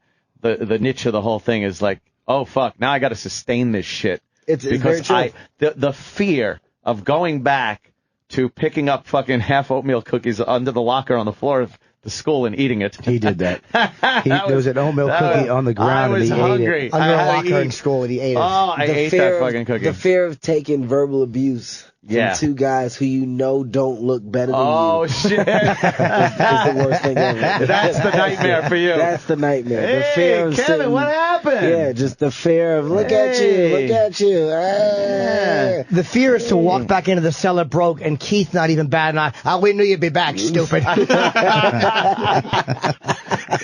niche of the whole thing is like, oh fuck, now I got to sustain this shit.
It's
because
very true.
The fear of going back to picking up fucking half oatmeal cookies under the locker on the floor of the school and eating it.
He did that. There was an oatmeal cookie on the ground and he
hungry.
ate it.
Under a locker in school and he ate it.
Oh, I ate that fucking cookie.
The fear of taking verbal abuse from two guys who you know don't look better than you.
Oh, shit.
is the worst thing ever.
That's the nightmare for you.
That's the nightmare.
Hey,
the fear of
Kevin, what happened?
Yeah, just the fear of, look at you. Ah.
The fear is to walk back into the cellar broke and Keith not even bad enough. We knew you'd be back, stupid.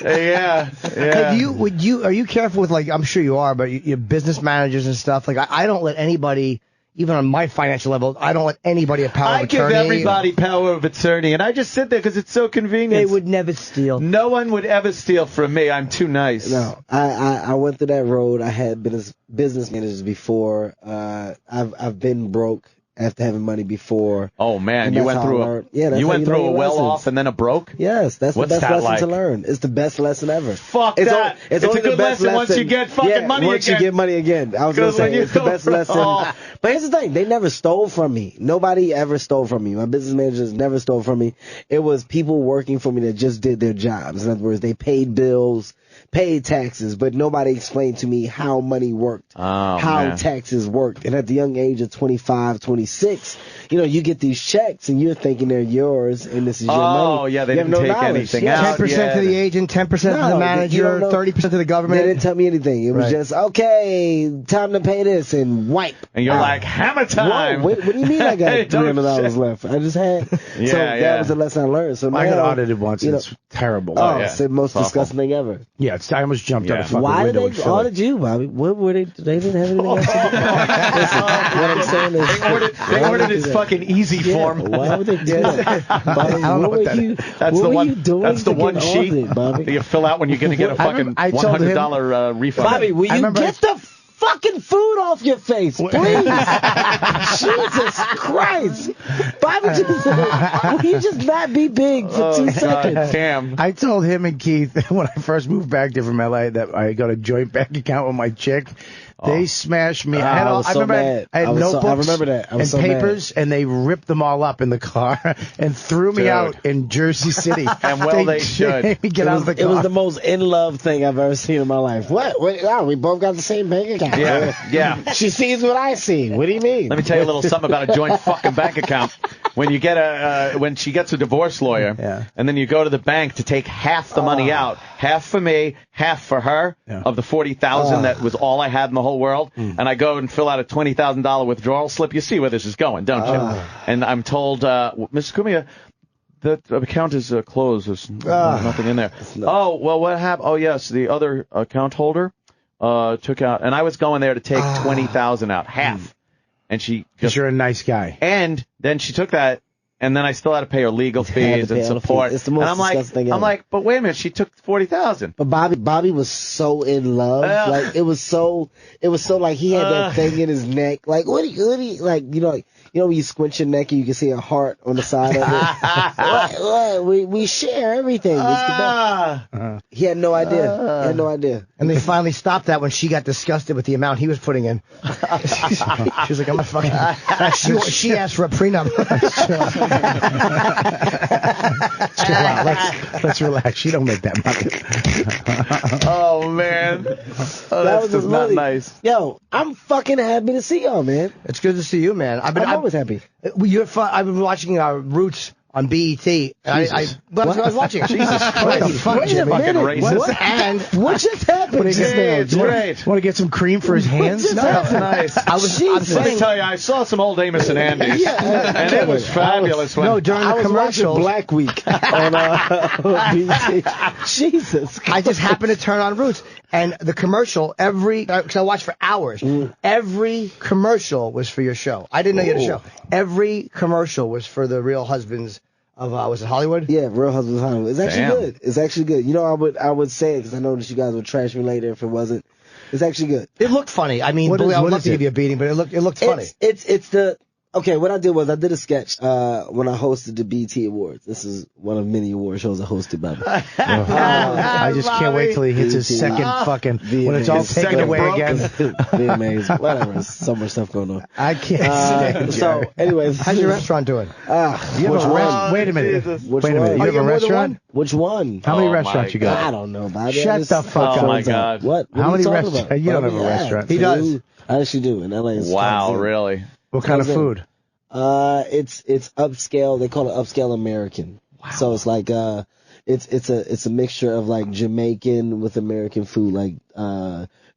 Yeah.
Are you careful with, like, I'm sure you are, but your business managers and stuff, like, I don't let anybody, even on my financial level, I don't let anybody a power of attorney.
I give everybody power of attorney, and I just sit there because it's so convenient.
They would never steal.
No one would ever steal from me. I'm too nice.
No, I went through that road. I had business managers before. I've been broke after having money before.
Oh man, you went through a well-off and then a broke?
Yes, that's the best lesson to learn. It's the best lesson ever.
Fuck that. It's a good lesson once you get fucking money again.
Once you get money again. I was going to say, it's the best lesson. But here's the thing. They never stole from me. Nobody ever stole from me. My business managers never stole from me. It was people working for me that just did their jobs. In other words, they paid bills, paid taxes, but nobody explained to me how money worked, how taxes worked. And at the young age of 25, 26, you know, you get these checks and you're thinking they're yours and this is your money.
Oh, yeah, they didn't take anything out.
10% to the agent, 10% to the manager, 30% to the government.
They didn't tell me anything. It was just, okay, time to pay this and wipe.
And you're like, hammer time.
Whoa, what do you mean I got $300 left? I just had. So that was the lesson I learned. So
I got audited once. It's terrible.
It's the most disgusting thing ever.
Yeah, I almost jumped out a fucking
Why
window.
Why did they audit you, Bobby? What were they? They didn't have anything else to do. Listen, what I'm saying is,
they ordered his fucking easy form.
Why would they do that? Bobby,
I don't know what that is. That's the one sheet
Bobby?
that you fill out when you're going to get a fucking $100 refund.
Bobby, will you get the fucking food off your face, please? Jesus Christ. Bobby, will you just not be big for 2 seconds?
Damn.
I told him and Keith when I first moved back there from L.A. that I got a joint bank account with my chick. They smashed me. I had notebooks and papers, and they ripped them all up in the car and threw me out in Jersey City.
And they should.
Made me get out of the car.
It was the most in love thing I've ever seen in my life. What? We both got the same bank account.
Yeah.
She sees what I see. What do you mean?
Let me tell you a little something about a joint fucking bank account. When you get when she gets a divorce lawyer, and then you go to the bank to take half the money out, half for me, half for her, of the $40,000 that was all I had in the whole world, and I go and fill out a $20,000 withdrawal slip. You see where this is going, don't you? And I'm told, Mr. Cumia, that account is closed. There's nothing in there. Oh, well, what happened? Oh, yes, the other account holder took out, and I was going there to take $20,000 out, half. And she
because you're a nice guy.
And then she took that, and then I still had to pay her legal fees and support.
It's the most disgusting thing ever.
I'm like, but wait a minute, she took $40,000.
But Bobby was so in love. Like it was so like he had that thing in his neck. Like what do you like? You know when you squint your neck and you can see a heart on the side of it. We share everything. It's the best. He had no idea.
And they finally stopped that when she got disgusted with the amount he was putting in. She was like, I'm a fucking. She asked for a prenup.
Chill out. Let's relax. She don't make that money.
Oh man, that was just not nice.
Yo, I'm fucking happy to see y'all, man.
It's good to see you, man.
I'm always happy.
I've been watching Roots
on BET. I was watching it.
Jesus Christ.
What the fuck,
Wait a
Jimmy?
minute.
What
just happened?
It's great.
Want to get some cream for his hands?
That's nice.
I'm
Let me
saying,
tell you, I saw some old Amos and Andy's, and it was fabulous.
during the commercials.
Black Week on BT. Jesus Christ.
I just happened to turn on Roots, and the commercial, because I watched for hours, every commercial was for your show. I didn't know you had a show. Every commercial was for the Real Husbands of, was it Hollywood?
Yeah, Real Husbands of Hollywood. It's actually good. It's actually good. You know, I would say it because I know that you guys would trash me later if it wasn't. It's actually good.
It looked funny. I mean, I would love to give you a beating, but it looked funny.
It's the... Okay, what I did was I did a sketch when I hosted the BT Awards. This is one of many award shows I hosted by me.
I just can't wait till he hits his second fucking... when it's all taken away again.
Be amazing. Whatever. There's so much stuff going on.
I can't stand
So, anyways.
How's your restaurant doing?
Wait a minute.
Which
Wait a minute.
one?
You have a restaurant?
Which one?
How many restaurants you got?
I don't know, Bobby.
Shut the fuck up.
Oh, my God.
What
How
are
many
you talking
restaurants?
about?
You don't have a
Yeah,
restaurant.
He does.
I actually do in LA.
Wow, really?
What kind of food?
It's upscale. They call it upscale American. Wow. So it's like it's a mixture of like Jamaican with American food, like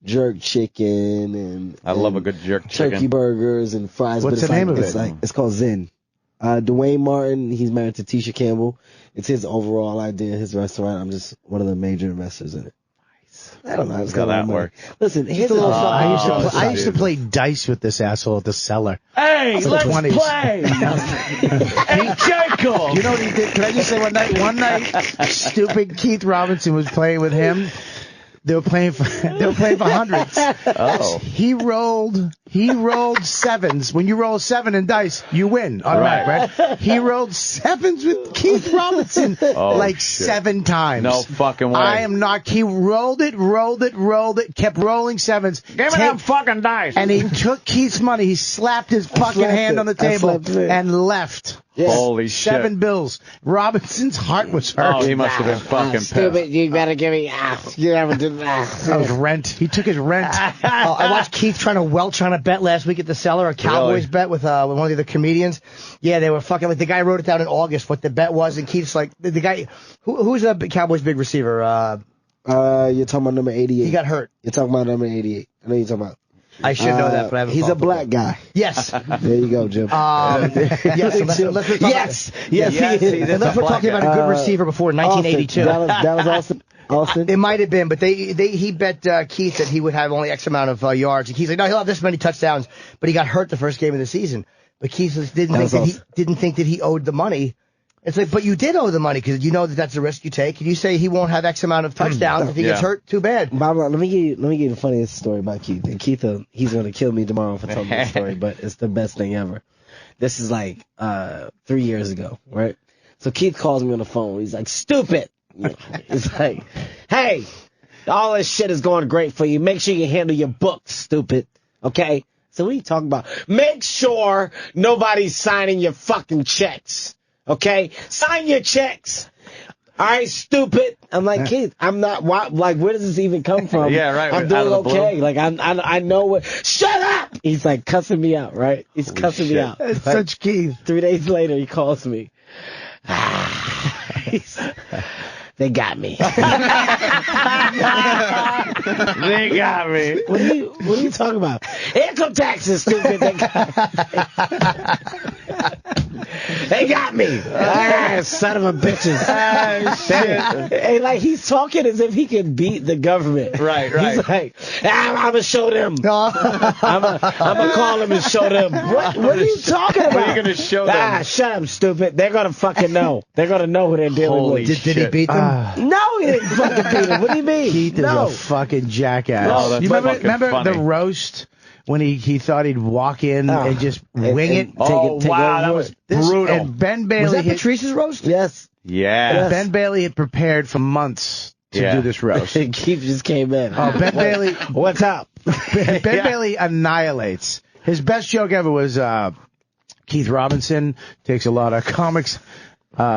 jerk chicken and
I love a good jerk chicken.
Turkey burgers and fries.
What's
but
the name of it?
It's called Zen. Dwayne Martin, he's married to Tisha Campbell. It's his overall idea, his restaurant. I'm just one of the major investors in it. I don't know how
that works.
Listen, here's
I used to play dice with this asshole at the cellar.
Hey, let's
20s.
play. Hey, Jacob.
You know what he did? Can I just say one night, stupid Keith Robinson was playing with him. They were playing for hundreds.
Oh.
He rolled sevens. When you roll a 7 in dice, you win automatic, right? He rolled sevens with Keith Robinson
shit.
7 times.
No fucking way.
I am not. He rolled it, kept rolling sevens.
Give me them fucking dice.
And he took Keith's money. He slapped his fucking hand on the table and left.
Yes.
Holy shit.
7 bills. Robinson's heart was hurt.
Oh, he must have been fucking pissed.
Stupid, you better give me you never did that.
That was rent. He took his rent.
I watched Keith trying to bet last week at the cellar, a Cowboys bet with one of the other comedians. Yeah, they were fucking, like, the guy wrote it down in August what the bet was, and Keith's like, the guy, who's a Cowboys big receiver?
You're talking about number 88.
He got hurt.
You're talking about number 88. I know you're talking about.
I should know that, but I haven't.
He's a black guy.
Yes.
There you go, Jim.
Yes. Unless we're talking about a good receiver before 1982.
Dallas Austin.
It might have been, but he bet Keith that he would have only X amount of yards. And Keith's like, no, he'll have this many touchdowns. But he got hurt the first game of the season. But Keith didn't think that he owed the money. It's like, but you did owe the money because you know that that's a risk you take. And you say he won't have X amount of touchdowns if he gets hurt. Too bad.
Bob, let me give you the funniest story about Keith. And Keith, he's going to kill me tomorrow for telling this story, but it's the best thing ever. This is like 3 years ago, right? So Keith calls me on the phone. He's like, stupid. It's like, hey, all this shit is going great for you. Make sure you handle your books, stupid. Okay? So what are you talking about? Make sure nobody's signing your fucking checks. Okay? Sign your checks. All right, stupid. I'm like, Keith, I'm not, like, where does this even come from?
Yeah, right.
I'm doing okay. Like, I know what, shut up! He's like cussing me out, right? He's cussing me out.
That's such Keith.
3 days later, he calls me. They got me. They got me. What are you talking about? Income taxes, stupid. They got me. Son of a bitches. Hey, like, he's talking as if he can beat the government.
Right.
He's like, I'm going to show them. I'm going to call them and show them. What are you talking about?
What are you going to show them?
Shut up, stupid. They're going to fucking know. They're going to know who they're dealing with.
Did he beat them?
No, he didn't fucking beat him. What do you mean?
Keith is a fucking jackass.
Oh, that's
you remember
funny.
the roast when he thought he'd walk in and just wing it?
Wow, that was brutal.
And Ben Bailey
Was that Patrice's roast?
Yes.
Yeah.
Ben Bailey had prepared for months to do this roast.
Keith just came in.
Oh, Ben Bailey.
What's up?
Ben Bailey annihilates. His best joke ever was Keith Robinson takes a lot of comics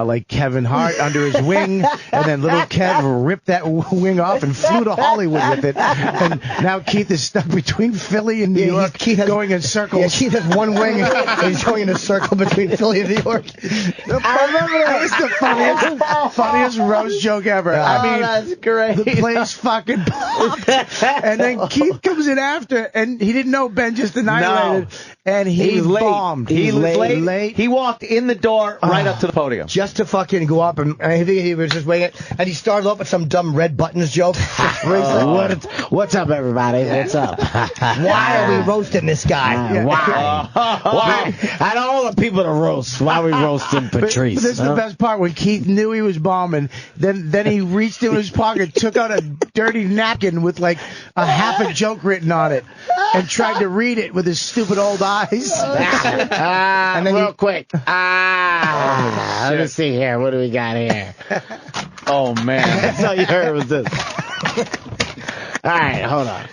like Kevin Hart under his wing, and then little Kev ripped that wing off and flew to Hollywood with it. And now Keith is stuck between Philly and New York, going in circles.
Yeah, Keith has one wing, and he's going in a circle between Philly and New York.
I remember that was the funniest roast joke ever. I mean,
that's great.
The place fucking popped, and then Keith comes in after, and he didn't know Ben just annihilated, and he
was late.
bombed.
He was late. He walked in the door right up to the podium.
Just to fucking go up, and I think he was just waiting, and he started off with some dumb red buttons joke.
What's up, everybody? What's up?
Why are we roasting this guy?
Why? Out of all the people to roast, why are we roasting Patrice?
But this is the best part, when Keith knew he was bombing, then he reached into his pocket, took out a dirty napkin with like a half a joke written on it, and tried to read it with his stupid old eyes.
And then real quick. Let me see here. What do we got here?
Oh, man.
That's all you heard was this. All right, hold on.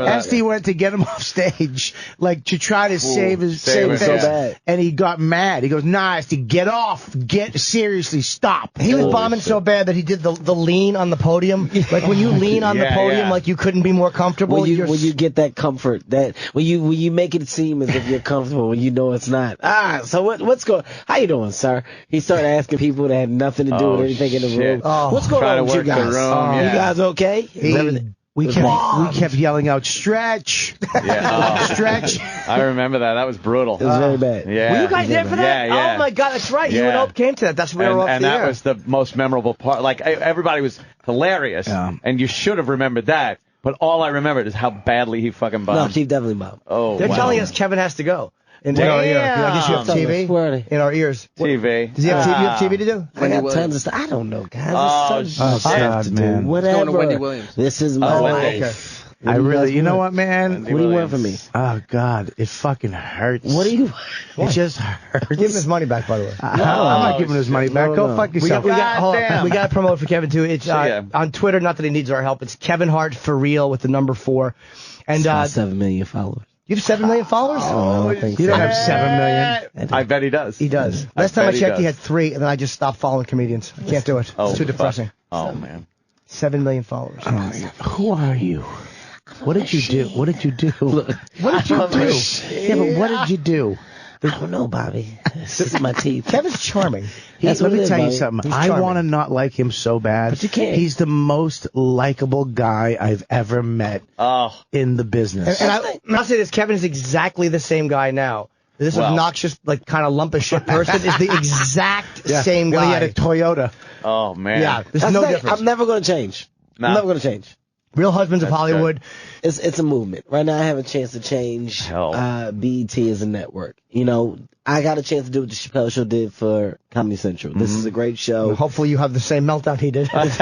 Esty went to get him off stage, like to try to save his
so bad.
And he got mad. He goes, "Nah, Esty, get off. Seriously, stop."
He was bombing so bad that he did the lean on the podium. Like when you lean on the podium, like you couldn't be more comfortable.
When you get that comfort, that when you make it seem as if you're comfortable when you know it's not. So what's going? How you doing, sir? He started asking people that had nothing to do with anything in the room. What's going on with you guys? You guys okay?
We kept yelling out, "Stretch!" Stretch!
I remember that. That was brutal.
It was very bad.
Yeah.
Were you guys there for that?
Yeah.
Oh my God, that's right. You and Ope came to that. That's where we were off
and
the
that
air.
was the most memorable part. Like everybody was hilarious, and you should have remembered that. But all I remembered is how badly he fucking bombed.
No, he definitely bombed.
Oh,
They're telling us Kevin has to go. In our ear. I guess you have TV in our ears.
TV.
Does he have TV? You have TV to do?
I got tons of stuff. I don't know, guys.
God, man.
Whatever.
Wendy Williams.
This is my life.
I really, you know what, man?
What do you want from me?
Oh God, it fucking hurts.
What do you?
It just hurts.
Give him his money back, by the way.
I'm not giving his money back. Go fuck yourself.
We got to promote for Kevin too. It's on Twitter. Not that he needs our help. It's Kevin Hart for real with the number 4. And
7 million followers.
You have 7 million followers?
Oh, I think
you
so.
don't have 7 million.
I bet he does.
He does. Last time I checked, he had 3, and then I just stopped following comedians. I can't do it. It's too depressing.
Oh man.
7 million followers.
Who are you? What did you do? What did you do? What did you do? Yeah, but what did you do?
I don't know, Bobby. This is my teeth.
Kevin's charming.
Let me tell you something. I want to not like him so bad.
But you can't.
He's the most likable guy I've ever met in the business.
And I'll say this, Kevin is exactly the same guy now. This obnoxious, like, kind of lump of shit person is the exact same guy.
He had a Toyota.
Oh, man.
Yeah, there's no difference.
I'm never going to change.
No.
I'm never going to change.
Real Husbands of Hollywood.
It's a movement. Right now I have a chance to change BET as a network. You know, I got a chance to do what the Chappelle Show did for Comedy Central. This is a great show.
Well, hopefully you have the same meltdown he did. Where's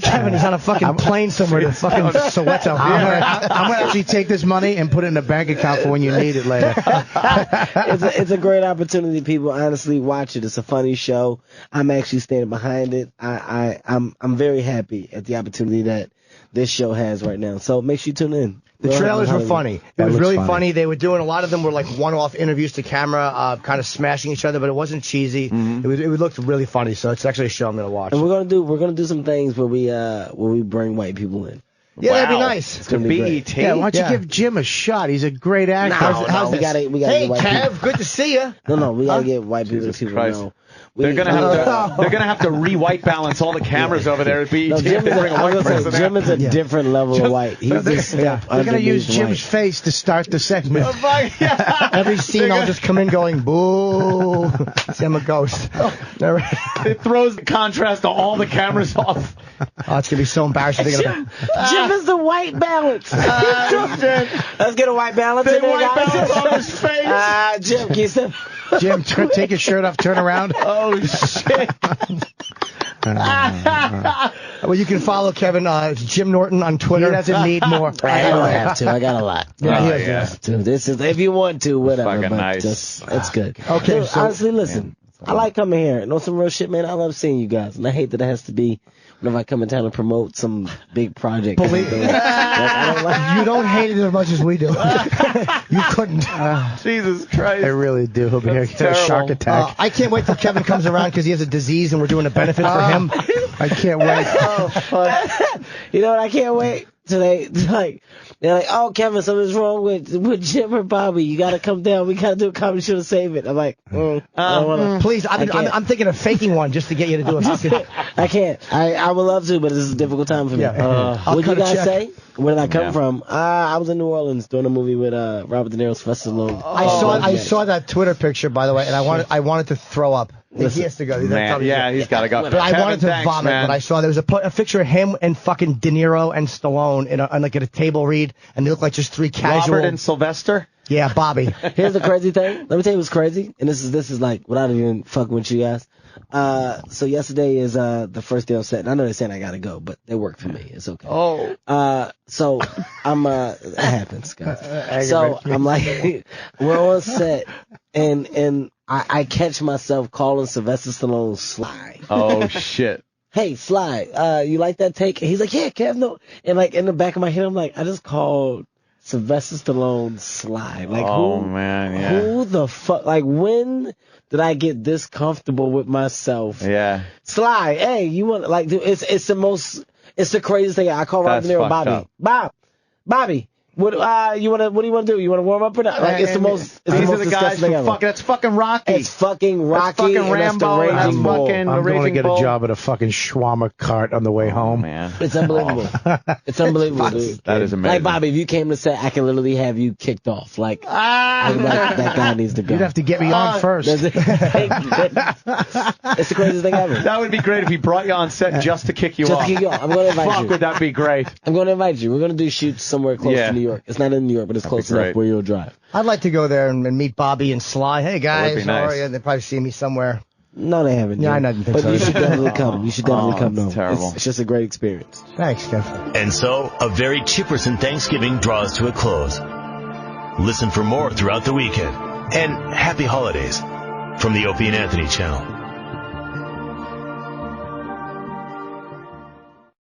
Kevin? He's on a fucking plane somewhere to fucking Soweto.
I'm going to actually take this money and put it in a bank account for when you need it later.
It's a great opportunity. People honestly watch it. It's a funny show. I'm actually standing behind it. I'm very happy at the opportunity that this show has right now. So make sure you tune in.
The trailers were funny. It was really funny. They were doing, a lot of them were like one-off interviews to camera, kind of smashing each other, but it wasn't cheesy. It looked really funny, so it's actually a show I'm going to watch.
And we're gonna do some things where we bring white people in.
Yeah, that'd be nice.
It's gonna be great.
Yeah, why don't you give Jim a shot? He's a great actor.
We gotta
hey,
get white
Kev,
people.
good to see you.
No, we gotta get white people to know.
They're gonna have to re-white balance all the cameras over there at BET.
No, Jim is a different level of white. He's
They're gonna use Jim's face to start the segment.
Every scene I'll just come in going, boo. See, I'm a ghost.
It throws the contrast to all the cameras off.
Oh, it's gonna be so embarrassing.
Jim is the white balance. Let's get a white balance in there,
white
guys.
balance on his face.
Jim, can you step?
Jim, take your shirt off, turn around.
Oh, shit.
Well, you can follow Kevin, Jim Norton on Twitter.
He doesn't need more.
I don't have to. I got a lot.
Yeah,
he has to. This is, if you want to, whatever.
Fucking
but
nice.
it's good.
Okay,
Dude,
so,
honestly, listen. I like coming here. Know some real shit, man. I love seeing you guys, and I hate that it has to be whenever I come in town and promote some big project.
Believe you don't hate it as much as we do. You couldn't.
Jesus Christ.
I really do. He'll be here get a shark attack.
I can't wait till Kevin comes around because he has a disease and we're doing a benefit for him.
I can't wait.
You know what? I can't wait today. They're like, oh, Kevin, something's wrong with Jim or Bobby. You got to come down. We got to do a comedy show to save it. I'm like, I don't wanna.
Please, I'm thinking of faking one just to get you to do it.
I can't. I would love to, but this is a difficult time for me. What did you guys say? Where did I come from? I was in New Orleans doing a movie with Robert De Niro's Sylvester Stallone.
I saw that Twitter picture, by the way, and I wanted to throw up. He has to go.
He's got to go.
But I wanted to vomit.
Man.
But I saw there was a picture of him and fucking De Niro and Stallone in like at a table read, and they look like just three casual.
Robert and Sylvester.
Yeah, Bobby.
Here's the crazy thing. Let me tell you what's crazy, and this is like without even fucking with you guys. So yesterday is the first day on set, and I know they're saying I gotta go, but they work for me. It's okay. So I'm it happens, guys. So I'm like, we're on set, and I catch myself calling Sylvester Stallone Sly.
Oh shit.
Hey Sly, you like that take? And he's like, yeah, Kev, no. And like in the back of my head, I'm like, I just called Sylvester Stallone Sly. Like, who the fuck? Like, when did I get this comfortable with myself?
Yeah.
Sly, hey, you want like? Dude, it's the craziest thing. I call Robert De Niro Bobby. What do you want to do? You want to warm up or not? Like, it's the most. It's
these
the
are
most
the guys
thing ever.
That's fucking Rocky.
It's fucking Rocky.
That's fucking Rambo.
And that's the Raging Bull.
I'm going to get a job at a fucking shawarma cart on the way home.
Man,
it's unbelievable. It's unbelievable, dude.
That is amazing.
Like, Bobby, if you came to say, I can literally have you kicked off. Like that guy needs to go.
You'd have to get me on first.
It's the craziest thing ever.
That would be great if he brought you on set just to kick you off.
Just to kick you off. I'm going to invite you.
Fuck, would that be great?
I'm going to invite you. We're going to do shoots somewhere close to New York. It's not in New York, but it's close enough where you'll drive.
I'd like to go there and meet Bobby and Sly. Hey guys,
nice.
how are you? They probably see me somewhere.
No, they haven't.
Yeah, I didn't think
but
so.
You should definitely come. You should definitely come. No,
terrible.
It's just a great experience.
Thanks, Kev.
And so, a very Chipperson Thanksgiving draws to a close. Listen for more throughout the weekend. And happy holidays from the Opie and Anthony channel.